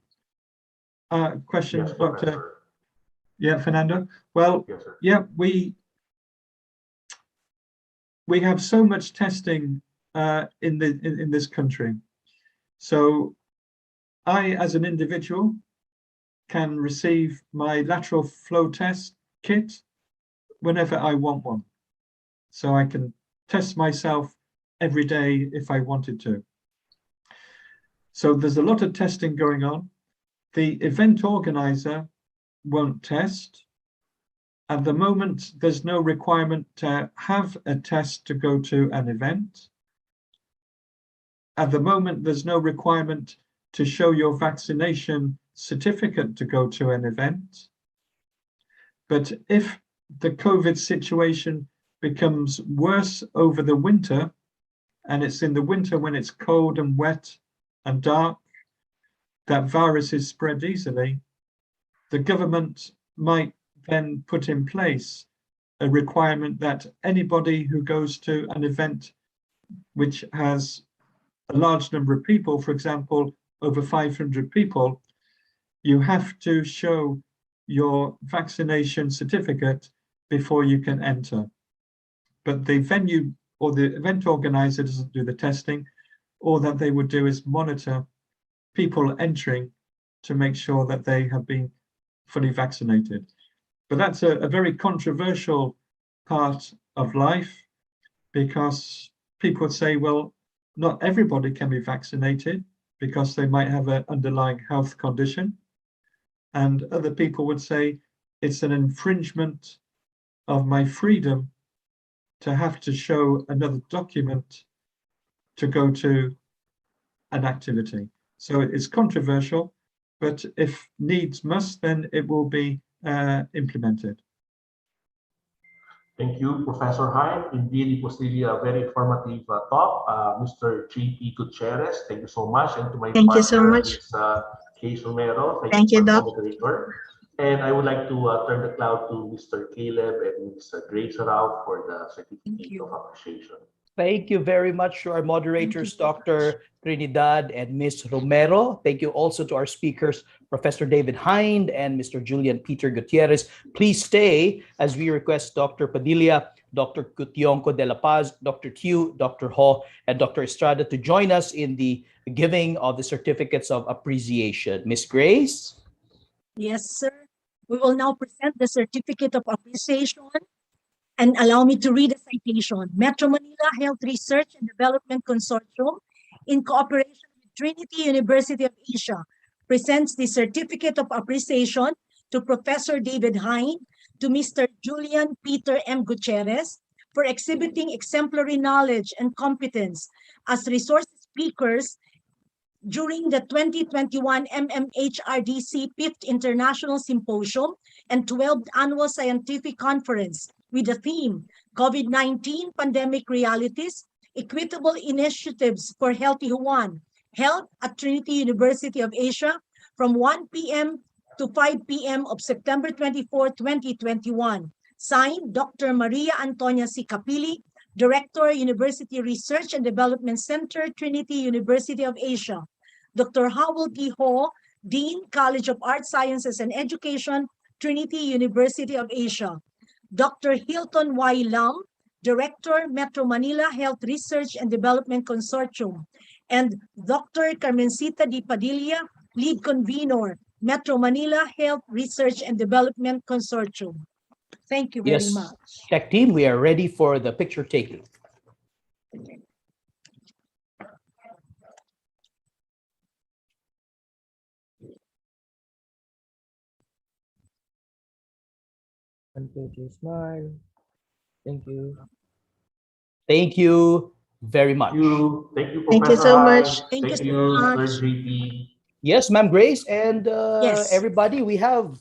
question, Yes, Dr. Professor. Yeah, Fernando? Well, Yes, sir. yeah, we have so much testing in this country. So I, as an individual, can receive my lateral flow test kit whenever I want one. So I can test myself every day if I wanted to. So there's a lot of testing going on. The event organizer won't test. At the moment, there's no requirement to have a test to go to an event. At the moment, there's no requirement to show your vaccination certificate to go to an event. But if the COVID situation becomes worse over the winter, and it's in the winter when it's cold and wet and dark, that virus is spread easily, the government might then put in place a requirement that anybody who goes to an event which has a large number of people, for example, over 500 people, you have to show your vaccination certificate before you can enter. But the venue or the event organizer doesn't do the testing. All that they would do is monitor people entering to make sure that they have been fully vaccinated. But that's a very controversial part of life, because people would say, well, not everybody can be vaccinated because they might have an underlying health condition. And other people would say it's an infringement of my freedom to have to show another document to go to an activity. So it's controversial, but if needs must, then it will be implemented. Thank you, Professor Hein. Indeed, it was really a very informative talk. Mr. J.P. Gutierrez, thank you so much. And to my Thank you partner, so much. Ms. Case Romero, Thank you, for Doc. moderator. And I would like to turn the cloud to Mr. Caleb and Ms. Grace Rao for the certificate of appreciation. Thank you very much to our moderators, Dr. Trinidad and Ms. Romero. Thank you also to our speakers, Professor David Hind and Mr. Julian Peter Gutierrez. Please stay as we request Dr. Padilla, Dr. Cutionco de la Paz, Dr. Q, Dr. Ho, and Dr. Estrada to join us in the giving of the certificates of appreciation. Ms. Grace? Yes, sir. We will now present the certificate of appreciation. And allow me to read the citation. Metro Manila Health Research and Development Consortium, in cooperation with Trinity University of Asia, presents the certificate of appreciation to Professor David Hind, to Mr. Julian Peter M. Gutierrez, for exhibiting exemplary knowledge and competence as resource speakers during the 2021 MMHRDC 5th International Symposium and 12th Annual Scientific Conference with the theme, COVID-19 Pandemic Realities, Equitable Initiatives for Healthy Juan, held at Trinity University of Asia from 1 p.m. to 5 p.m. of September 24, 2021. Signed, Dr. Maria Antonia C. Capili, Director, University Research and Development Center, Trinity University of Asia. Dr. Howell P. Ho, Dean, College of Arts, Sciences and Education, Trinity University of Asia. Dr. Hilton Y. Lam, Director, Metro Manila Health Research and Development Consortium. And Dr. Carmencita Di Padilla, Lead Convener, Metro Manila Health Research and Development Consortium. Thank you very much. Tech team, we are ready for the picture taking. Smile. Thank you. Thank you very much. Thank you, Thank you so much. Thank you so Sir much. JP. Yes, Ma'am Grace, and Yes. everybody, we have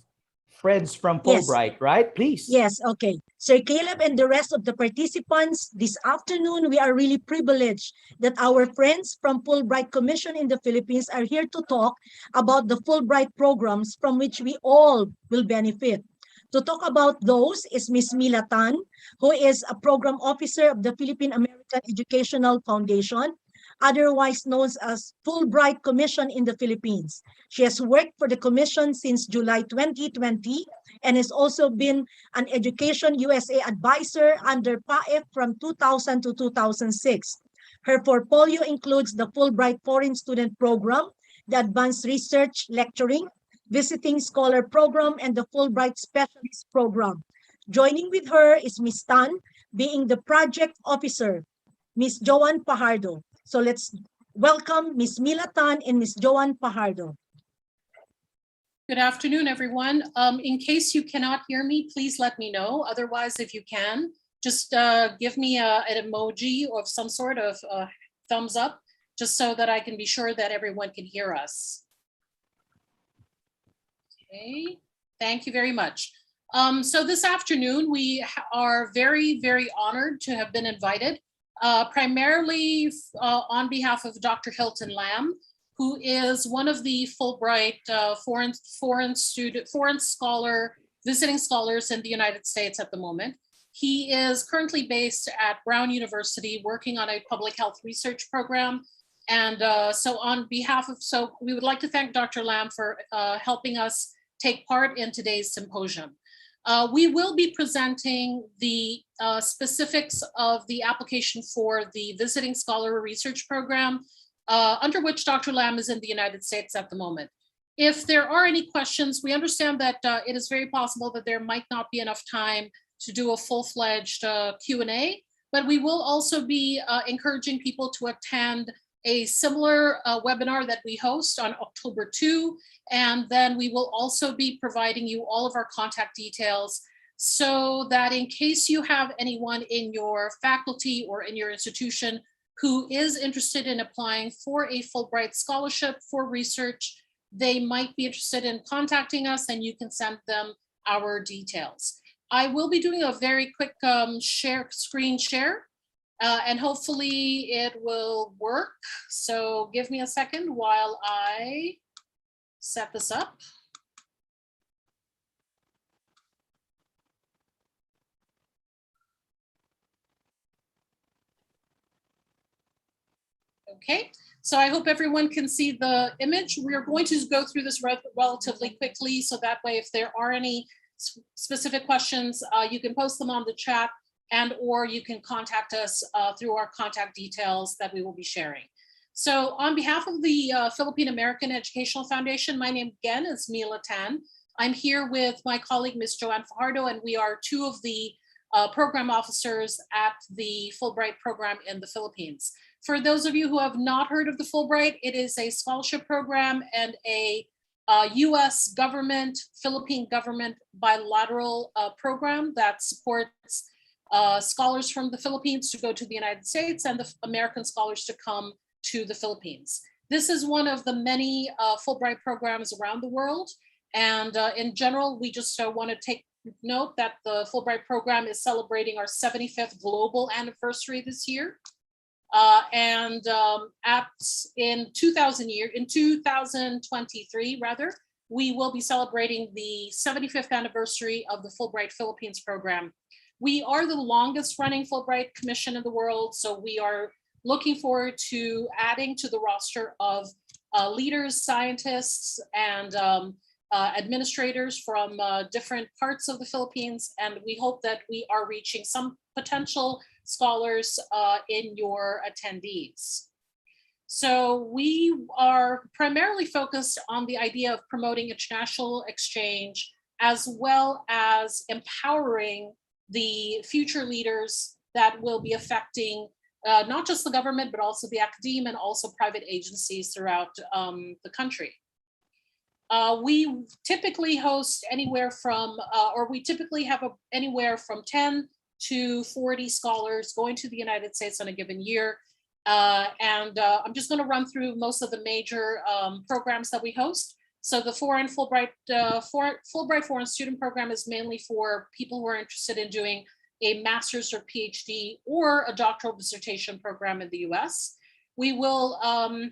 friends from Yes. Fulbright, right? Please. Yes, okay. Sir Caleb and the rest of the participants, this afternoon, we are really privileged that our friends from Fulbright Commission in the Philippines are here to talk about the Fulbright programs from which we all will benefit. To talk about those is Ms. Mila Tan, who is a program officer of the Philippine American Educational Foundation, otherwise known as Fulbright Commission in the Philippines. She has worked for the Commission since July 2020 and has also been an Education USA advisor under PAEF from 2000 to 2006. Her portfolio includes the Fulbright Foreign Student Program, the Advanced Research Lecturing, Visiting Scholar Program, and the Fulbright Specialist Program. Joining with her is Ms. Tan, being the project officer, Ms. Joan Pajardo. So let's welcome Ms. Mila Tan and Ms. Joan Pajardo. Good afternoon, everyone. In case you cannot hear me, please let me know. Otherwise, if you can, just give me an emoji of some sort of thumbs up, just so that I can be sure that everyone can hear us. Okay, thank you very much. So this afternoon, we are very, very honored to have been invited, primarily on behalf of Dr. Hilton Lam, who is one of the Fulbright foreign scholar, visiting scholars in the United States at the moment. He is currently based at Brown University, working on a public health research program. And so we would like to thank Dr. Lam for helping us take part in today's symposium. We will be presenting the specifics of the application for the Visiting Scholar Research Program, under which Dr. Lam is in the United States at the moment. If there are any questions, we understand that it is very possible that there might not be enough time to do a full-fledged Q&A, but we will also be encouraging people to attend a similar webinar that we host on October 2, and then we will also be providing you all of our contact details so that in case you have anyone in your faculty or in your institution who is interested in applying for a Fulbright scholarship for research, they might be interested in contacting us, and you can send them our details. I will be doing a very quick screen share, and hopefully it will work. So give me a second while I set this up. Okay, so I hope everyone can see the image. We are going to go through this relatively quickly, so that way if there are any specific questions, you can post them on the chat, and or you can contact us through our contact details that we will be sharing. So on behalf of the Philippine American Educational Foundation, my name again is Mila Tan. I'm here with my colleague, Ms. Joanne Fajardo, and we are two of the program officers at the Fulbright program in the Philippines. For those of you who have not heard of the Fulbright, it is a scholarship program and a US government, Philippine government bilateral program that supports scholars from the Philippines to go to the United States and the American scholars to come to the Philippines. This is one of the many Fulbright programs around the world. And in general, we just want to take note that the Fulbright program is celebrating our 75th global anniversary this year. In 2023, we will be celebrating the 75th anniversary of the Fulbright Philippines program. We are the longest running Fulbright commission in the world, so we are looking forward to adding to the roster of leaders, scientists, and administrators from different parts of the Philippines, and we hope that we are reaching some potential scholars in your attendees. So we are primarily focused on the idea of promoting international exchange, as well as empowering the future leaders that will be affecting not just the government, but also the academia and also private agencies throughout the country. We typically host anywhere from, we typically have anywhere from 10 to 40 scholars going to the United States on a given year. I'm just going to run through most of the major programs that we host. So the Fulbright Foreign Student Program is mainly for people who are interested in doing a master's or PhD or a doctoral dissertation program in the US. We will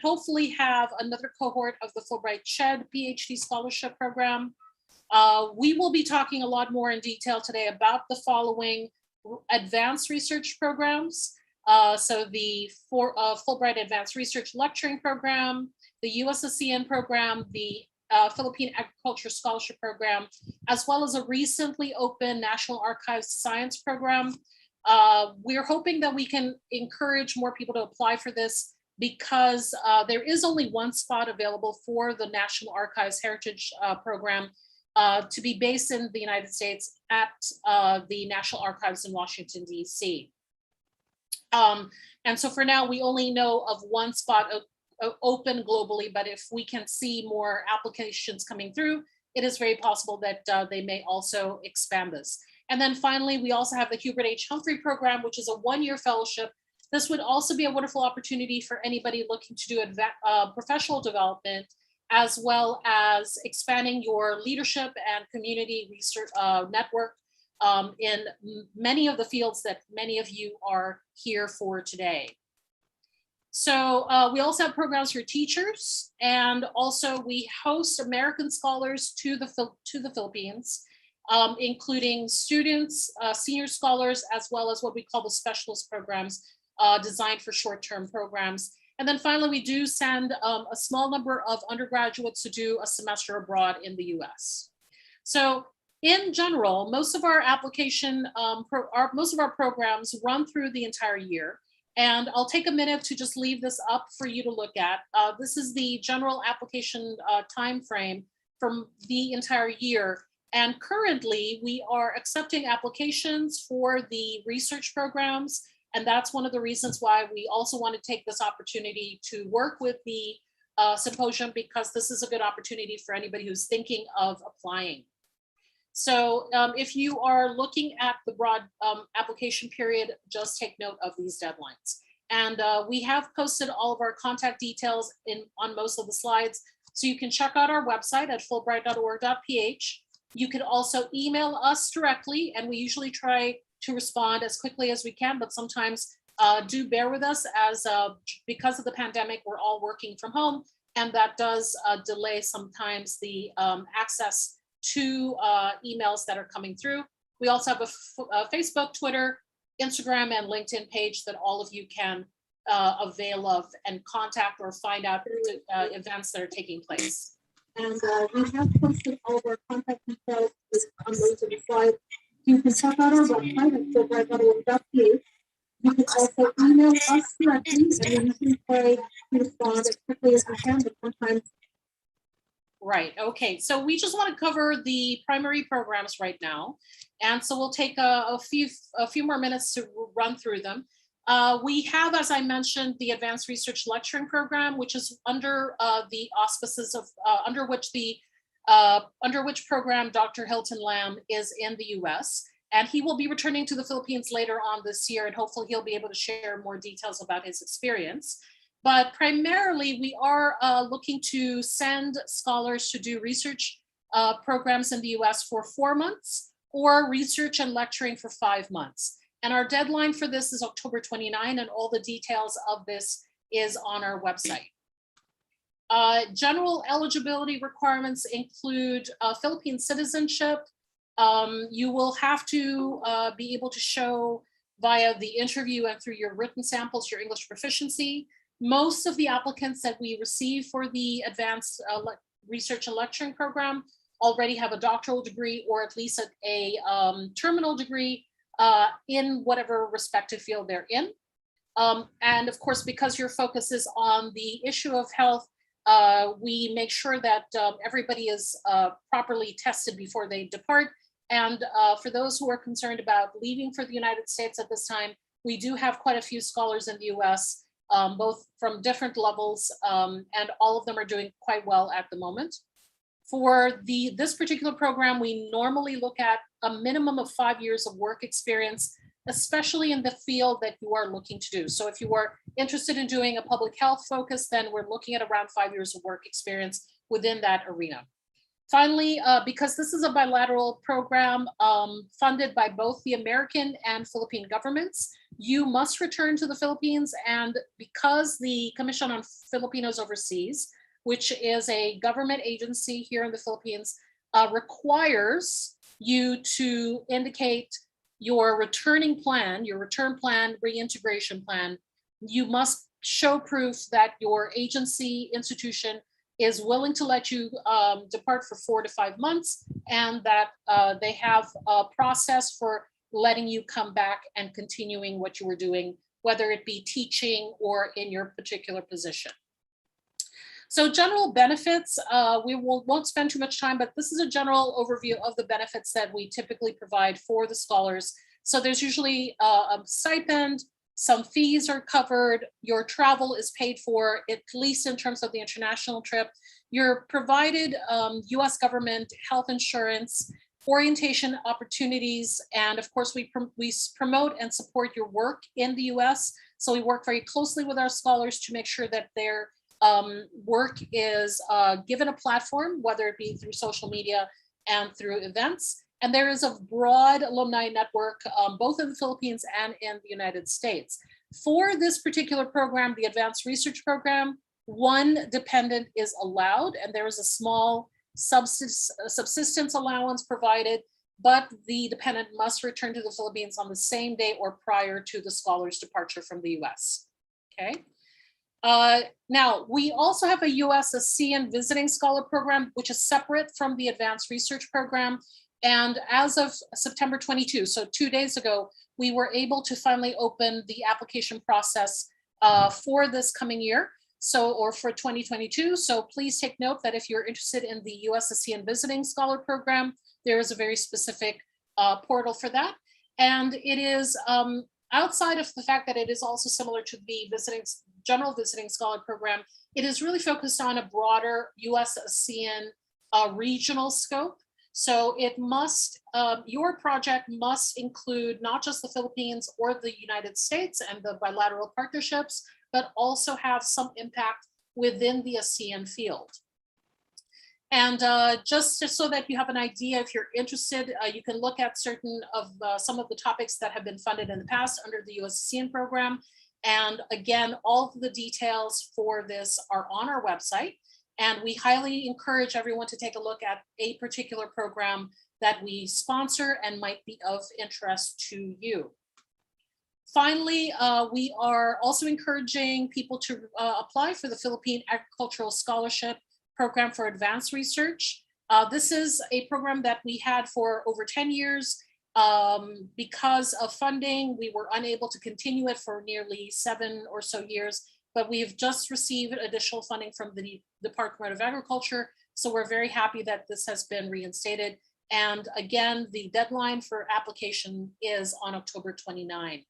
hopefully have another cohort of the Fulbright SHED PhD scholarship program. We will be talking a lot more in detail today about the following advanced research programs. So the Fulbright Advanced Research Lecturing Program, the USSCN program, the Philippine Agriculture Scholarship Program, as well as a recently opened National Archives Science Program. We're hoping that we can encourage more people to apply for this because there is only one spot available for the National Archives Heritage Program to be based in the United States at the National Archives in Washington, D.C. And so for now, we only know of one spot open globally, but if we can see more applications coming through, it is very possible that they may also expand this. And then finally, we also have the Hubert H. Humphrey program, which is a one-year fellowship. This would also be a wonderful opportunity for anybody looking to do professional development, as well as expanding your leadership and community research network in many of the fields that many of you are here for today. So we also have programs for teachers, and also we host American scholars to the Philippines, including students, senior scholars, as well as what we call the specialist programs designed for short-term programs. And then finally, we do send a small number of undergraduates to do a semester abroad in the US. So in general, most of our most of our programs run through the entire year. And I'll take a minute to just leave this up for you to look at. This is the general application time frame from the entire year. And currently, we are accepting applications for the research programs. And that's one of the reasons why we also want to take this opportunity to work with the symposium, because this is a good opportunity for anybody who's thinking of applying. So if you are looking at the broad application period, just take note of these deadlines. And we have posted all of our contact details on most of the slides. So you can check out our website at fulbright.org.ph. You can also email us directly, and we usually try to respond as quickly as we can, but sometimes do bear with us as because of the pandemic, we're all working from home, and that does delay sometimes the access to emails that are coming through. We also have a Facebook, Twitter, Instagram, and LinkedIn page that all of you can avail of and contact or find out events that are taking place. And we have posted all of our contact details on those of the slide. You can check out our website at fulbright.org.ph. You can also email us directly, and we usually try to respond as quickly as we can, but sometimes. Right, okay, so we just want to cover the primary programs right now. And so we'll take a few more minutes to run through them. We have, as I mentioned, the Advanced Research Lecturing Program, which is under the auspices of, under which program Dr. Hilton Lam is in the US. And he will be returning to the Philippines later on this year, and hopefully he'll be able to share more details about his experience. But primarily, we are looking to send scholars to do research programs in the US for 4 months, or research and lecturing for 5 months. And our deadline for this is October 29, and all the details of this is on our website. General eligibility requirements include Philippine citizenship. You will have to be able to show via the interview and through your written samples your English proficiency. Most of the applicants that we receive for the Advanced Research and Lecturing Program already have a doctoral degree, or at least a terminal degree in whatever respective field they're in. And of course, because your focus is on the issue of health, we make sure that everybody is properly tested before they depart. And for those who are concerned about leaving for the United States at this time, we do have quite a few scholars in the US, both from different levels, and all of them are doing quite well at the moment. For this particular program, we normally look at a minimum of 5 years of work experience, especially in the field that you are looking to do. So if you are interested in doing a public health focus, then we're looking at around 5 years of work experience within that arena. Finally, because this is a bilateral program funded by both the American and Philippine governments, you must return to the Philippines. And because the Commission on Filipinos Overseas, which is a government agency here in the Philippines, requires you to indicate your returning plan, your return plan, reintegration plan. You must show proof that your agency institution is willing to let you depart for 4 to 5 months, and that they have a process for letting you come back and continuing what you were doing, whether it be teaching or in your particular position. So general benefits, we won't spend too much time, but this is a general overview of the benefits that we typically provide for the scholars. So there's usually a stipend, some fees are covered, your travel is paid for, at least in terms of the international trip. You're provided US government health insurance, orientation opportunities, and of course we promote and support your work in the US. So we work very closely with our scholars to make sure that their work is given a platform, whether it be through social media and through events. And there is a broad alumni network, both in the Philippines and in the United States. For this particular program, the Advanced Research Program, 1 dependent is allowed, and there is a small subsistence allowance provided, but the dependent must return to the Philippines on the same day or prior to the scholar's departure from the US. Okay. Now, we also have a US ASEAN Visiting Scholar Program, which is separate from the Advanced Research Program. And as of September 22, so 2 days ago, we were able to finally open the application process for this coming year, or for 2022. So please take note that if you're interested in the US ASEAN Visiting Scholar Program, there is a very specific portal for that. And it is outside of the fact that it is also similar to the General Visiting Scholar Program, it is really focused on a broader US ASEAN regional scope. So it must, your project must include not just the Philippines or the United States and the bilateral partnerships, but also have some impact within the ASEAN field. And just so that you have an idea, if you're interested, you can look at some of the topics that have been funded in the past under the US-ASEAN program. And again, all of the details for this are on our website. And we highly encourage everyone to take a look at a particular program that we sponsor and might be of interest to you. Finally, we are also encouraging people to apply for the Philippine Agricultural Scholarship Program for Advanced Research. This is a program that we had for over 10 years. Because of funding, we were unable to continue it for nearly 7 or so years, but we've just received additional funding from the Department of Agriculture. So we're very happy that this has been reinstated. And again, the deadline for application is on October 29.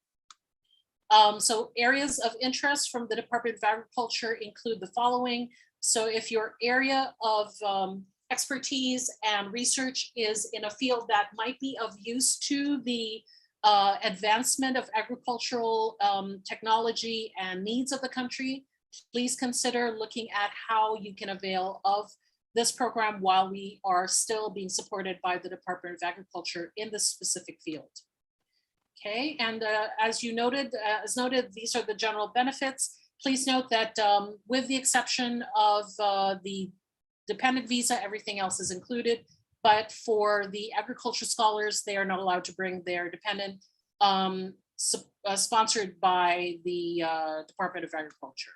So areas of interest from the Department of Agriculture include the following. So if your area of expertise and research is in a field that might be of use to the advancement of agricultural technology and needs of the country, please consider looking at how you can avail of this program while we are still being supported by the Department of Agriculture in this specific field. Okay, and as noted, these are the general benefits. Please note that with the exception of the dependent visa, everything else is included. But for the agriculture scholars, they are not allowed to bring their dependent, sponsored by the Department of Agriculture.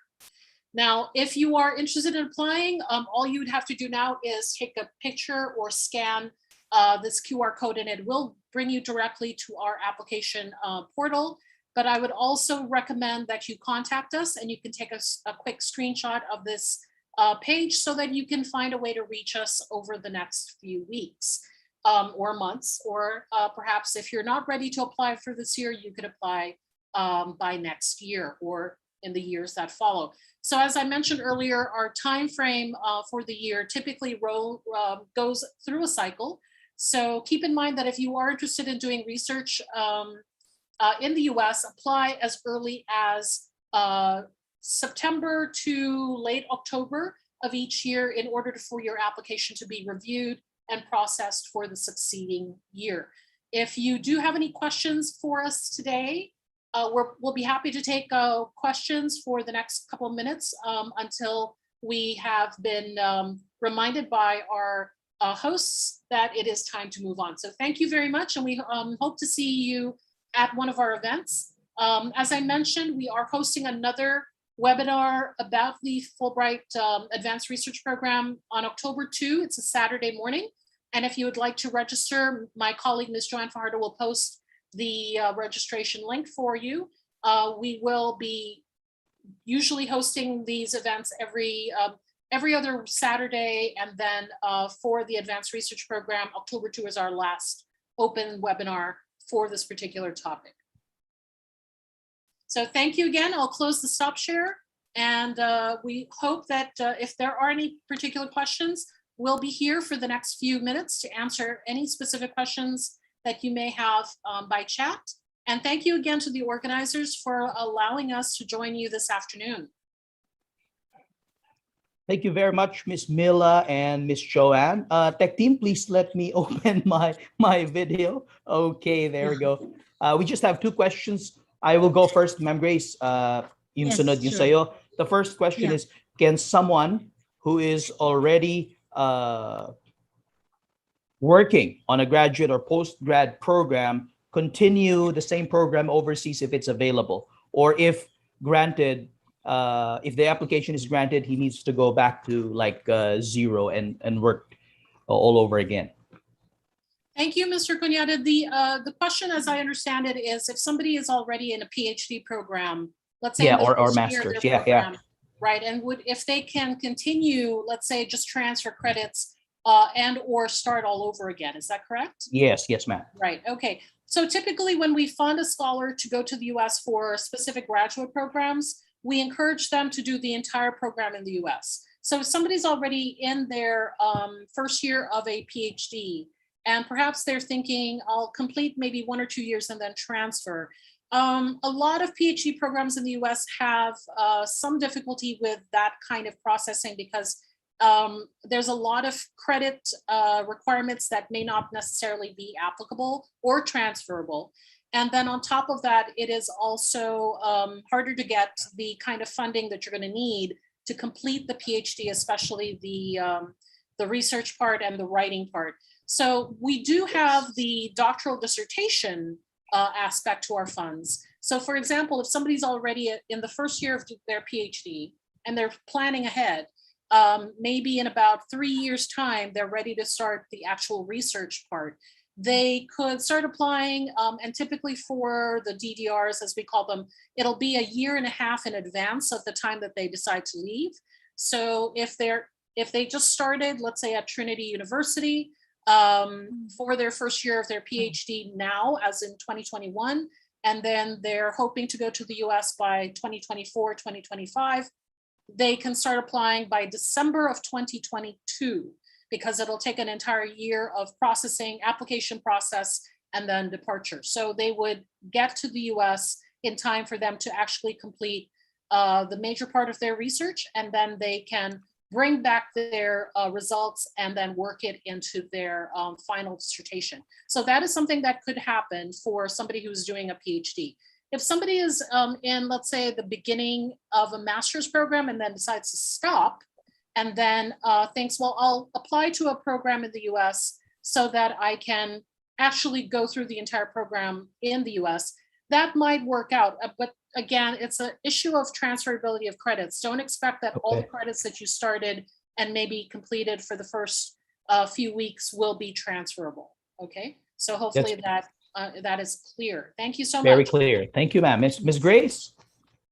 Now, if you are interested in applying, all you would have to do now is take a picture or scan this QR code, and it will bring you directly to our application portal. But I would also recommend that you contact us, and you can take a quick screenshot of this page so that you can find a way to reach us over the next few weeks or months, or perhaps if you're not ready to apply for this year, you could apply by next year or in the years that follow. So as I mentioned earlier, our time frame for the year typically goes through a cycle. So keep in mind that if you are interested in doing research in the US, apply as early as September to late October of each year in order for your application to be reviewed and processed for the succeeding year. If you do have any questions for us today, we'll be happy to take questions for the next couple of minutes until we have been reminded by our hosts that it is time to move on. So thank you very much, and we hope to see you at one of our events. As I mentioned, we are hosting another webinar about the Fulbright Advanced Research Program on October 2. It's a Saturday morning. And if you would like to register, my colleague, Ms. Joanne Fajardo, will post the registration link for you. We will be usually hosting these events every other Saturday. And then for the Advanced Research Program, October 2 is our last open webinar for this particular topic. So thank you again. I'll close the stop share. And we hope that if there are any particular questions, we'll be here for the next few minutes to answer any specific questions that you may have by chat. And thank you again to the organizers for allowing us to join you this afternoon. Thank you very much, Ms. Mila and Ms. Joanne. Tech team, please let me open my video. Okay, there we go. We just have 2 questions. I will go first, Ma'am Grace. Yung sunod yung sa'yo. The first question is, can someone who is already working on a graduate or post-grad program continue the same program overseas if it's available? Or if granted, if the application is granted, he needs to go back to like zero and work all over again? Thank you, Mr. Cunyada. The question, as I understand it, is if somebody is already in a PhD program, let's say or master's, program, right? And if they can continue, let's say, just transfer credits and or start all over again, is that correct? Yes, ma'am. Right. Okay. So typically, when we fund a scholar to go to the U.S. for specific graduate programs, we encourage them to do the entire program in the U.S. So if somebody's already in their first year of a PhD And perhaps they're thinking, I'll complete maybe 1 or 2 years and then transfer. A lot of PhD programs in the US have some difficulty with that kind of processing because there's a lot of credit requirements that may not necessarily be applicable or transferable. And then on top of that, it is also harder to get the kind of funding that you're going to need to complete the PhD, especially the research part and the writing part. So we do have the doctoral dissertation aspect to our funds. So for example, if somebody's already in the first year of their PhD and they're planning ahead, maybe in about 3 years' time, they're ready to start the actual research part. They could start applying, and typically for the DDRs, as we call them, it'll be 1.5 years in advance of the time that they decide to leave. So if they just started, let's say at Trinity University, for their first year of their PhD now, as in 2021, and then they're hoping to go to the US by 2024, 2025, they can start applying by December of 2022, because it'll take an entire year of processing, application process, and then departure. So they would get to the US in time for them to actually complete the major part of their research, and then they can bring back their results and then work it into their final dissertation. So that is something that could happen for somebody who's doing a PhD. If somebody is in, let's say, the beginning of a master's program and then decides to stop and then thinks, well, I'll apply to a program in the US so that I can actually go through the entire program in the US, that might work out. But again, it's an issue of transferability of credits. Don't expect that all the credits that you started and maybe completed for the first few weeks will be transferable. Okay, so hopefully that is clear. Thank you so much. Very clear. Thank you, ma'am. Ms. Grace?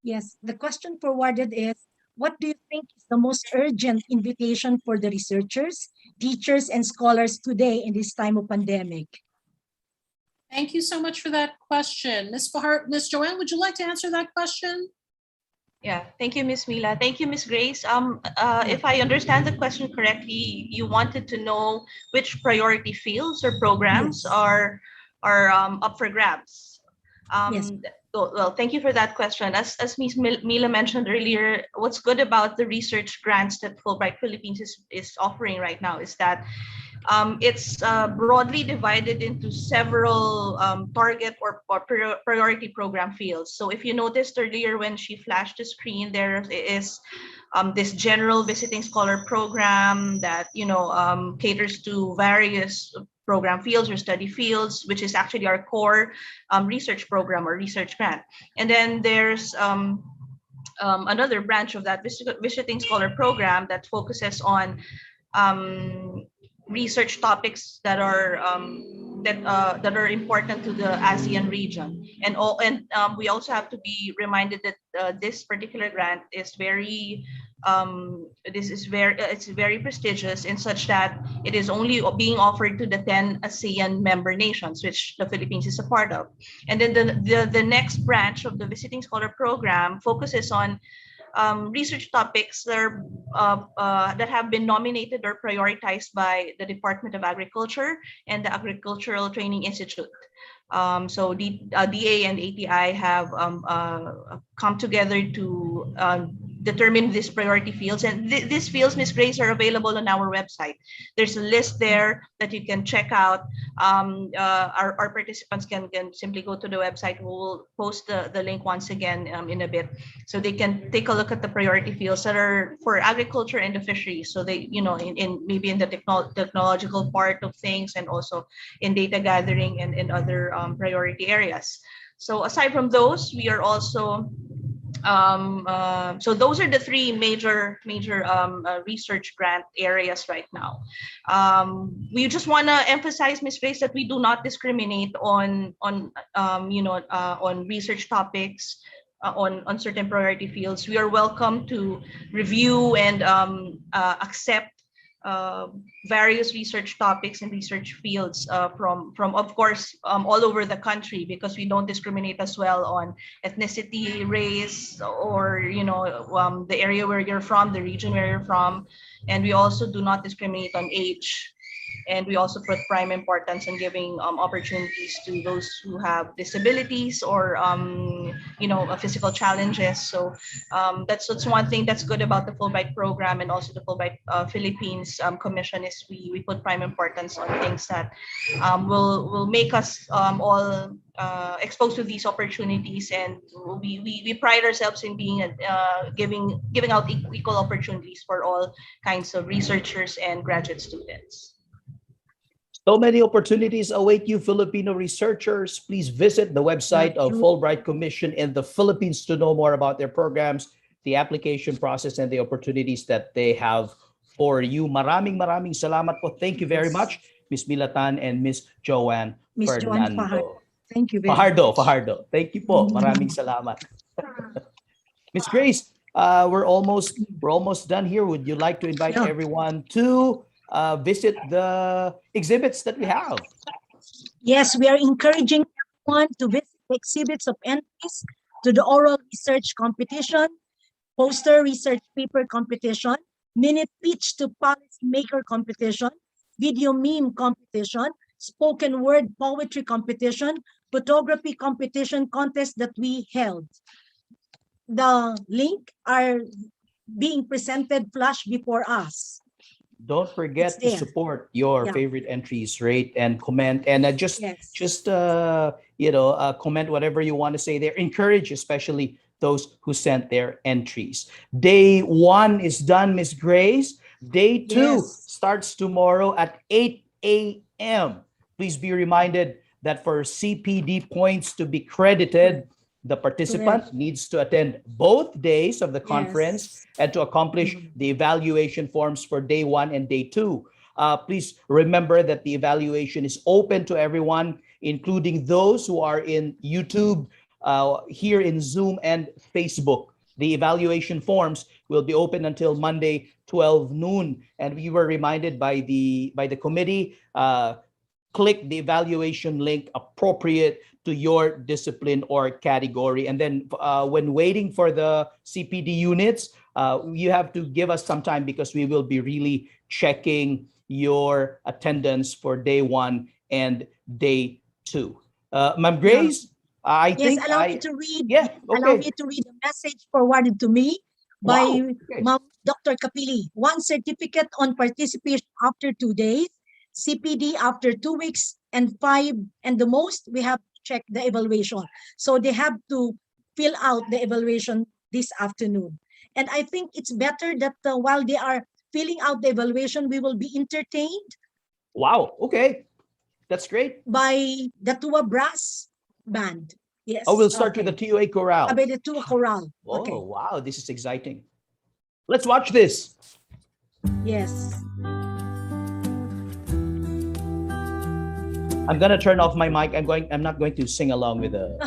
Yes, the question forwarded is, what do you think is the most urgent invitation for the researchers, teachers, and scholars today in this time of pandemic? Thank you so much for that question. Ms. Joanne, would you like to answer that question? Yeah, thank you, Ms. Mila. Thank you, Ms. Grace. If I understand the question correctly, you wanted to know which priority fields or programs are up for grabs. Yes. Well, thank you for that question. As Ms. Mila mentioned earlier, what's good about the research grants that Fulbright Philippines is offering right now is that it's broadly divided into several target or priority program fields. So if you noticed earlier when she flashed the screen, there is this general visiting scholar program that caters to various program fields or study fields, which is actually our core research program or research grant. And then there's another branch of that visiting scholar program that focuses on research topics that are important to the ASEAN region, and we also have to be reminded that this particular grant is very prestigious in such that it is only being offered to the 10 ASEAN member nations, which the Philippines is a part of. And then the next branch of the visiting scholar program focuses on research topics that have been nominated or prioritized by the Department of Agriculture and the Agricultural Training Institute. So DA and ATI have come together to determine these priority fields, and these fields, Ms. Grace, are available on our website. There's a list there that you can check out. Our participants can simply go to the website. We'll post the link once again in a bit, so they can take a look at the priority fields that are for agriculture and the fisheries. So they, maybe in the technological part of things, and also in data gathering and other priority areas. So aside from those, we are also so those are the three major research grant areas right now. We just want to emphasize, Ms. Grace, that we do not discriminate on research topics on certain priority fields. We are welcome to review and accept various research topics and research fields from of course all over the country, because we don't discriminate as well on ethnicity, race, or the area where you're from, the region where you're from, and we also do not discriminate on age And we also put prime importance on giving opportunities to those who have disabilities or physical challenges. So that's one thing that's good about the Fulbright program, and also the Fulbright Philippines Commission is we put prime importance on things that will make us all exposed to these opportunities, and we pride ourselves in being giving out equal opportunities for all kinds of researchers and graduate students. So many opportunities await you, Filipino researchers. Please visit the website of Fulbright Commission in the Philippines to know more about their programs, the application process, and the opportunities that they have for you. Maraming salamat po. Thank you very much, Ms. Milatan and Ms. Joanne Fernando. Thank you very much. Fajardo. Thank you po. Maraming salamat. Ms. Grace, we're almost done here. Would you like to invite everyone to visit the exhibits that we have? Yes, we are encouraging everyone to visit the exhibits of entries to the oral research competition, poster research paper competition, minute pitch to policymaker competition, video meme competition, spoken word poetry competition, photography competition contest that we held. The link are being presented flash before us. Don't forget to support your favorite entries, rate and comment, and comment whatever you want to say there. Encourage especially those who sent their entries. Day 1 is done, Miss Grace. Day 2 starts tomorrow at 8 a.m. Please be reminded that for CPD points to be credited, the participant needs to attend both days of the conference and to accomplish the evaluation forms for day 1 and day 2. Please remember that the evaluation is open to everyone, including those who are in YouTube, here in Zoom and Facebook. The evaluation forms will be open until Monday, 12 noon. And we were reminded by the committee, click the evaluation link appropriate to your discipline or category. And then when waiting for the CPD units, you have to give us some time because we will be really checking your attendance for day 1 and day 2. Ma'am Grace, I think allow me to read a message forwarded to me by Dr. Kapili. 1 certificate on participation after 2 days, CPD after 2 weeks, and 5, and the most we have to check the evaluation. So they have to fill out the evaluation this afternoon. And I think it's better that while they are filling out the evaluation, we will be entertained. Wow, okay. That's great. By the TUA brass band. Yes. Oh, we'll start with the TUA chorale. By the TUA chorale. Oh, wow, this is exciting. Let's watch this. Yes. I'm gonna turn off my mic. I'm not going to sing along with the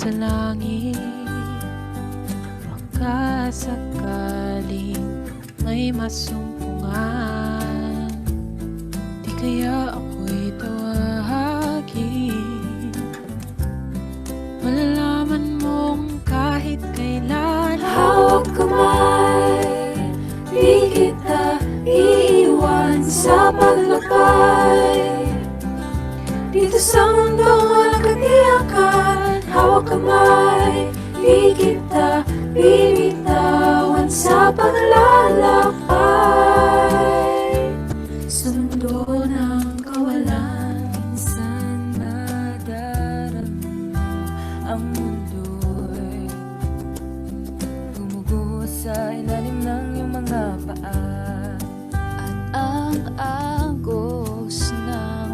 sa langit, baka sakaling may masumpungan, di kaya ako'y tawagin. Malalaman mong kahit kailan hawak kamay, di kita iiwan sa paglakay. Dito sa mundong walang katiyakan, hawak kamay, di kita binitawan sa paglalakbay. Sa mundo ng kawalan, minsan madarama ang mundo'y gumugo sa ilalim ng iyong mga paa. At ang agos ng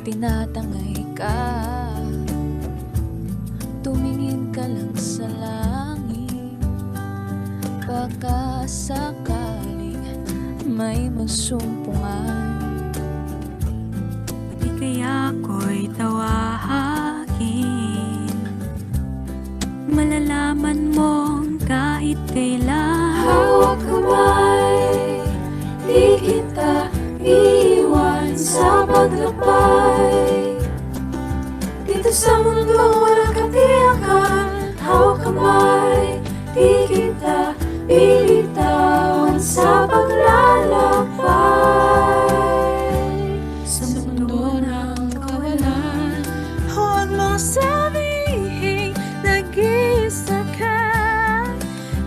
tinatangay ka tumingin ka lang sa langit, baka sakaling may masumpungan. Di kaya ako'y tawagin, malalaman mong kahit kailan. Hawak kamay, di kita iiwan sa paglakbay. Dito sa mundong walang katiyakan, hawak kamay, di kita bibitawan sa paglalakbay. Sa mundo ng kawalan, huwag mong sabihin nag-isa ka.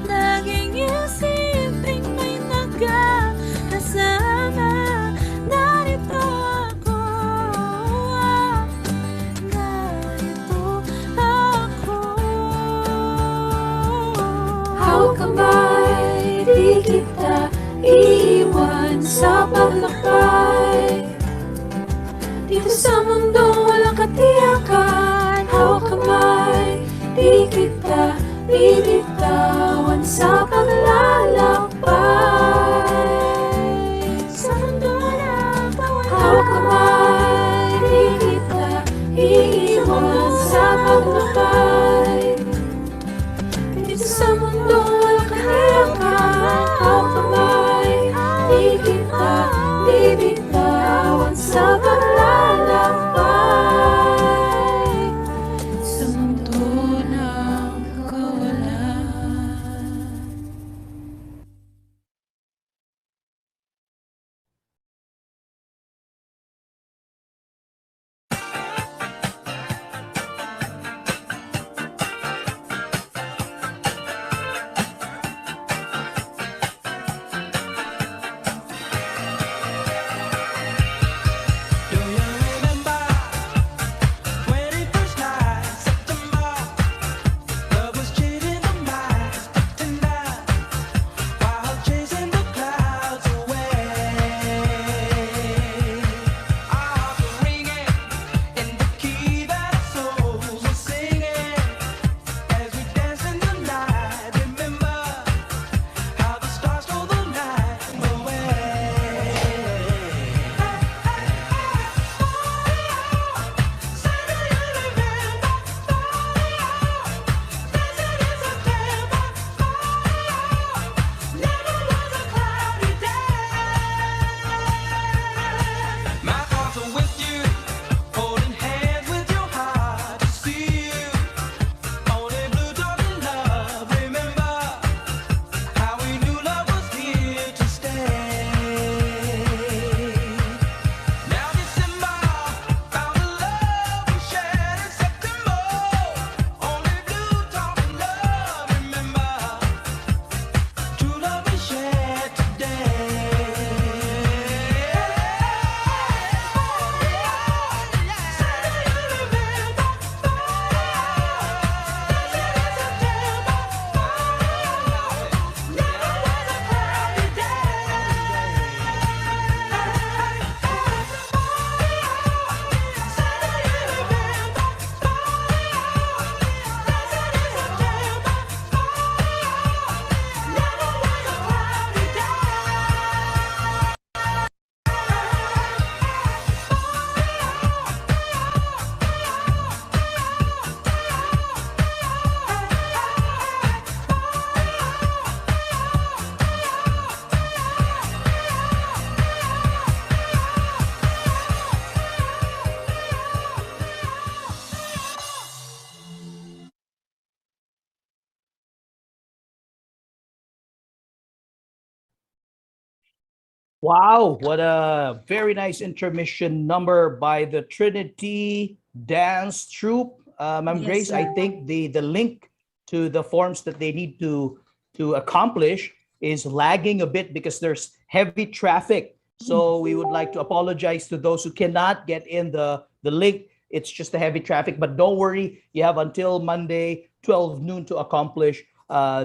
Laging isipin may nagkakasama. Narito ako, narito ako. Hawak kamay, di kita iiwan sa paglakbay. Dito sa mundong walang katiyakan, hawak kamay, di kita bibitawan sa paglalakbay. Sa mundo ng kawalan, hawak kamay, di kita iiwan sa paglakbay. Dito sa mundong walang katiyakan, hawak kamay, di kita bibitawan sa paglalakbay. Sa mundo ng kawalan. Wow, what a very nice intermission number by the Trinity Dance Troupe. Ma'am Yes, Grace, I sir. think the link to the forms that they need to accomplish is lagging a bit because there's heavy traffic. So we would like to apologize to those who cannot get in the link. It's just a heavy traffic, but don't worry. You have until Monday, 12 noon to accomplish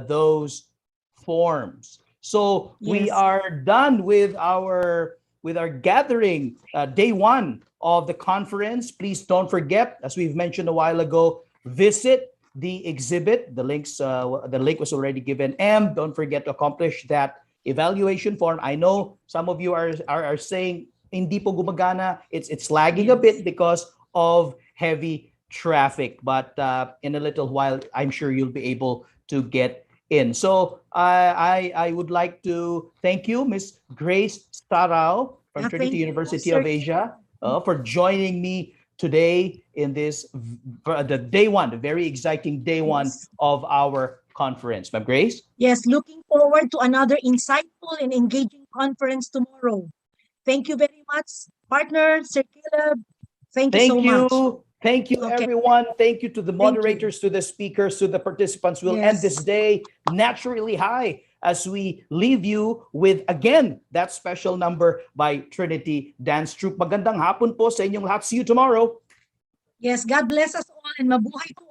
those forms. So we Yes. are done with our gathering, day one of the conference. Please don't forget, as we've mentioned a while ago, visit the exhibit. The link was already given. And don't forget to accomplish that evaluation form. I know some of you are saying hindi po gumagana. It's lagging a bit because of heavy traffic, but in a little while, I'm sure you'll be able to get in. So I would like to thank you, Miss Grace Starao from Trinity University of Asia, for joining me today in this the very exciting day one of our conference. Ma'am Grace? Yes, looking forward to another insightful and engaging conference tomorrow. Thank you very much, partner, Sir Caleb. Thank you so much. Thank you, everyone. Thank you to the moderators, to the speakers, to the participants. We'll end this day naturally high as we leave you with, again, that special number by Trinity Dance Troupe. Magandang hapon po sa inyong lahat. See you tomorrow. Yes, God bless us all and mabuhay po.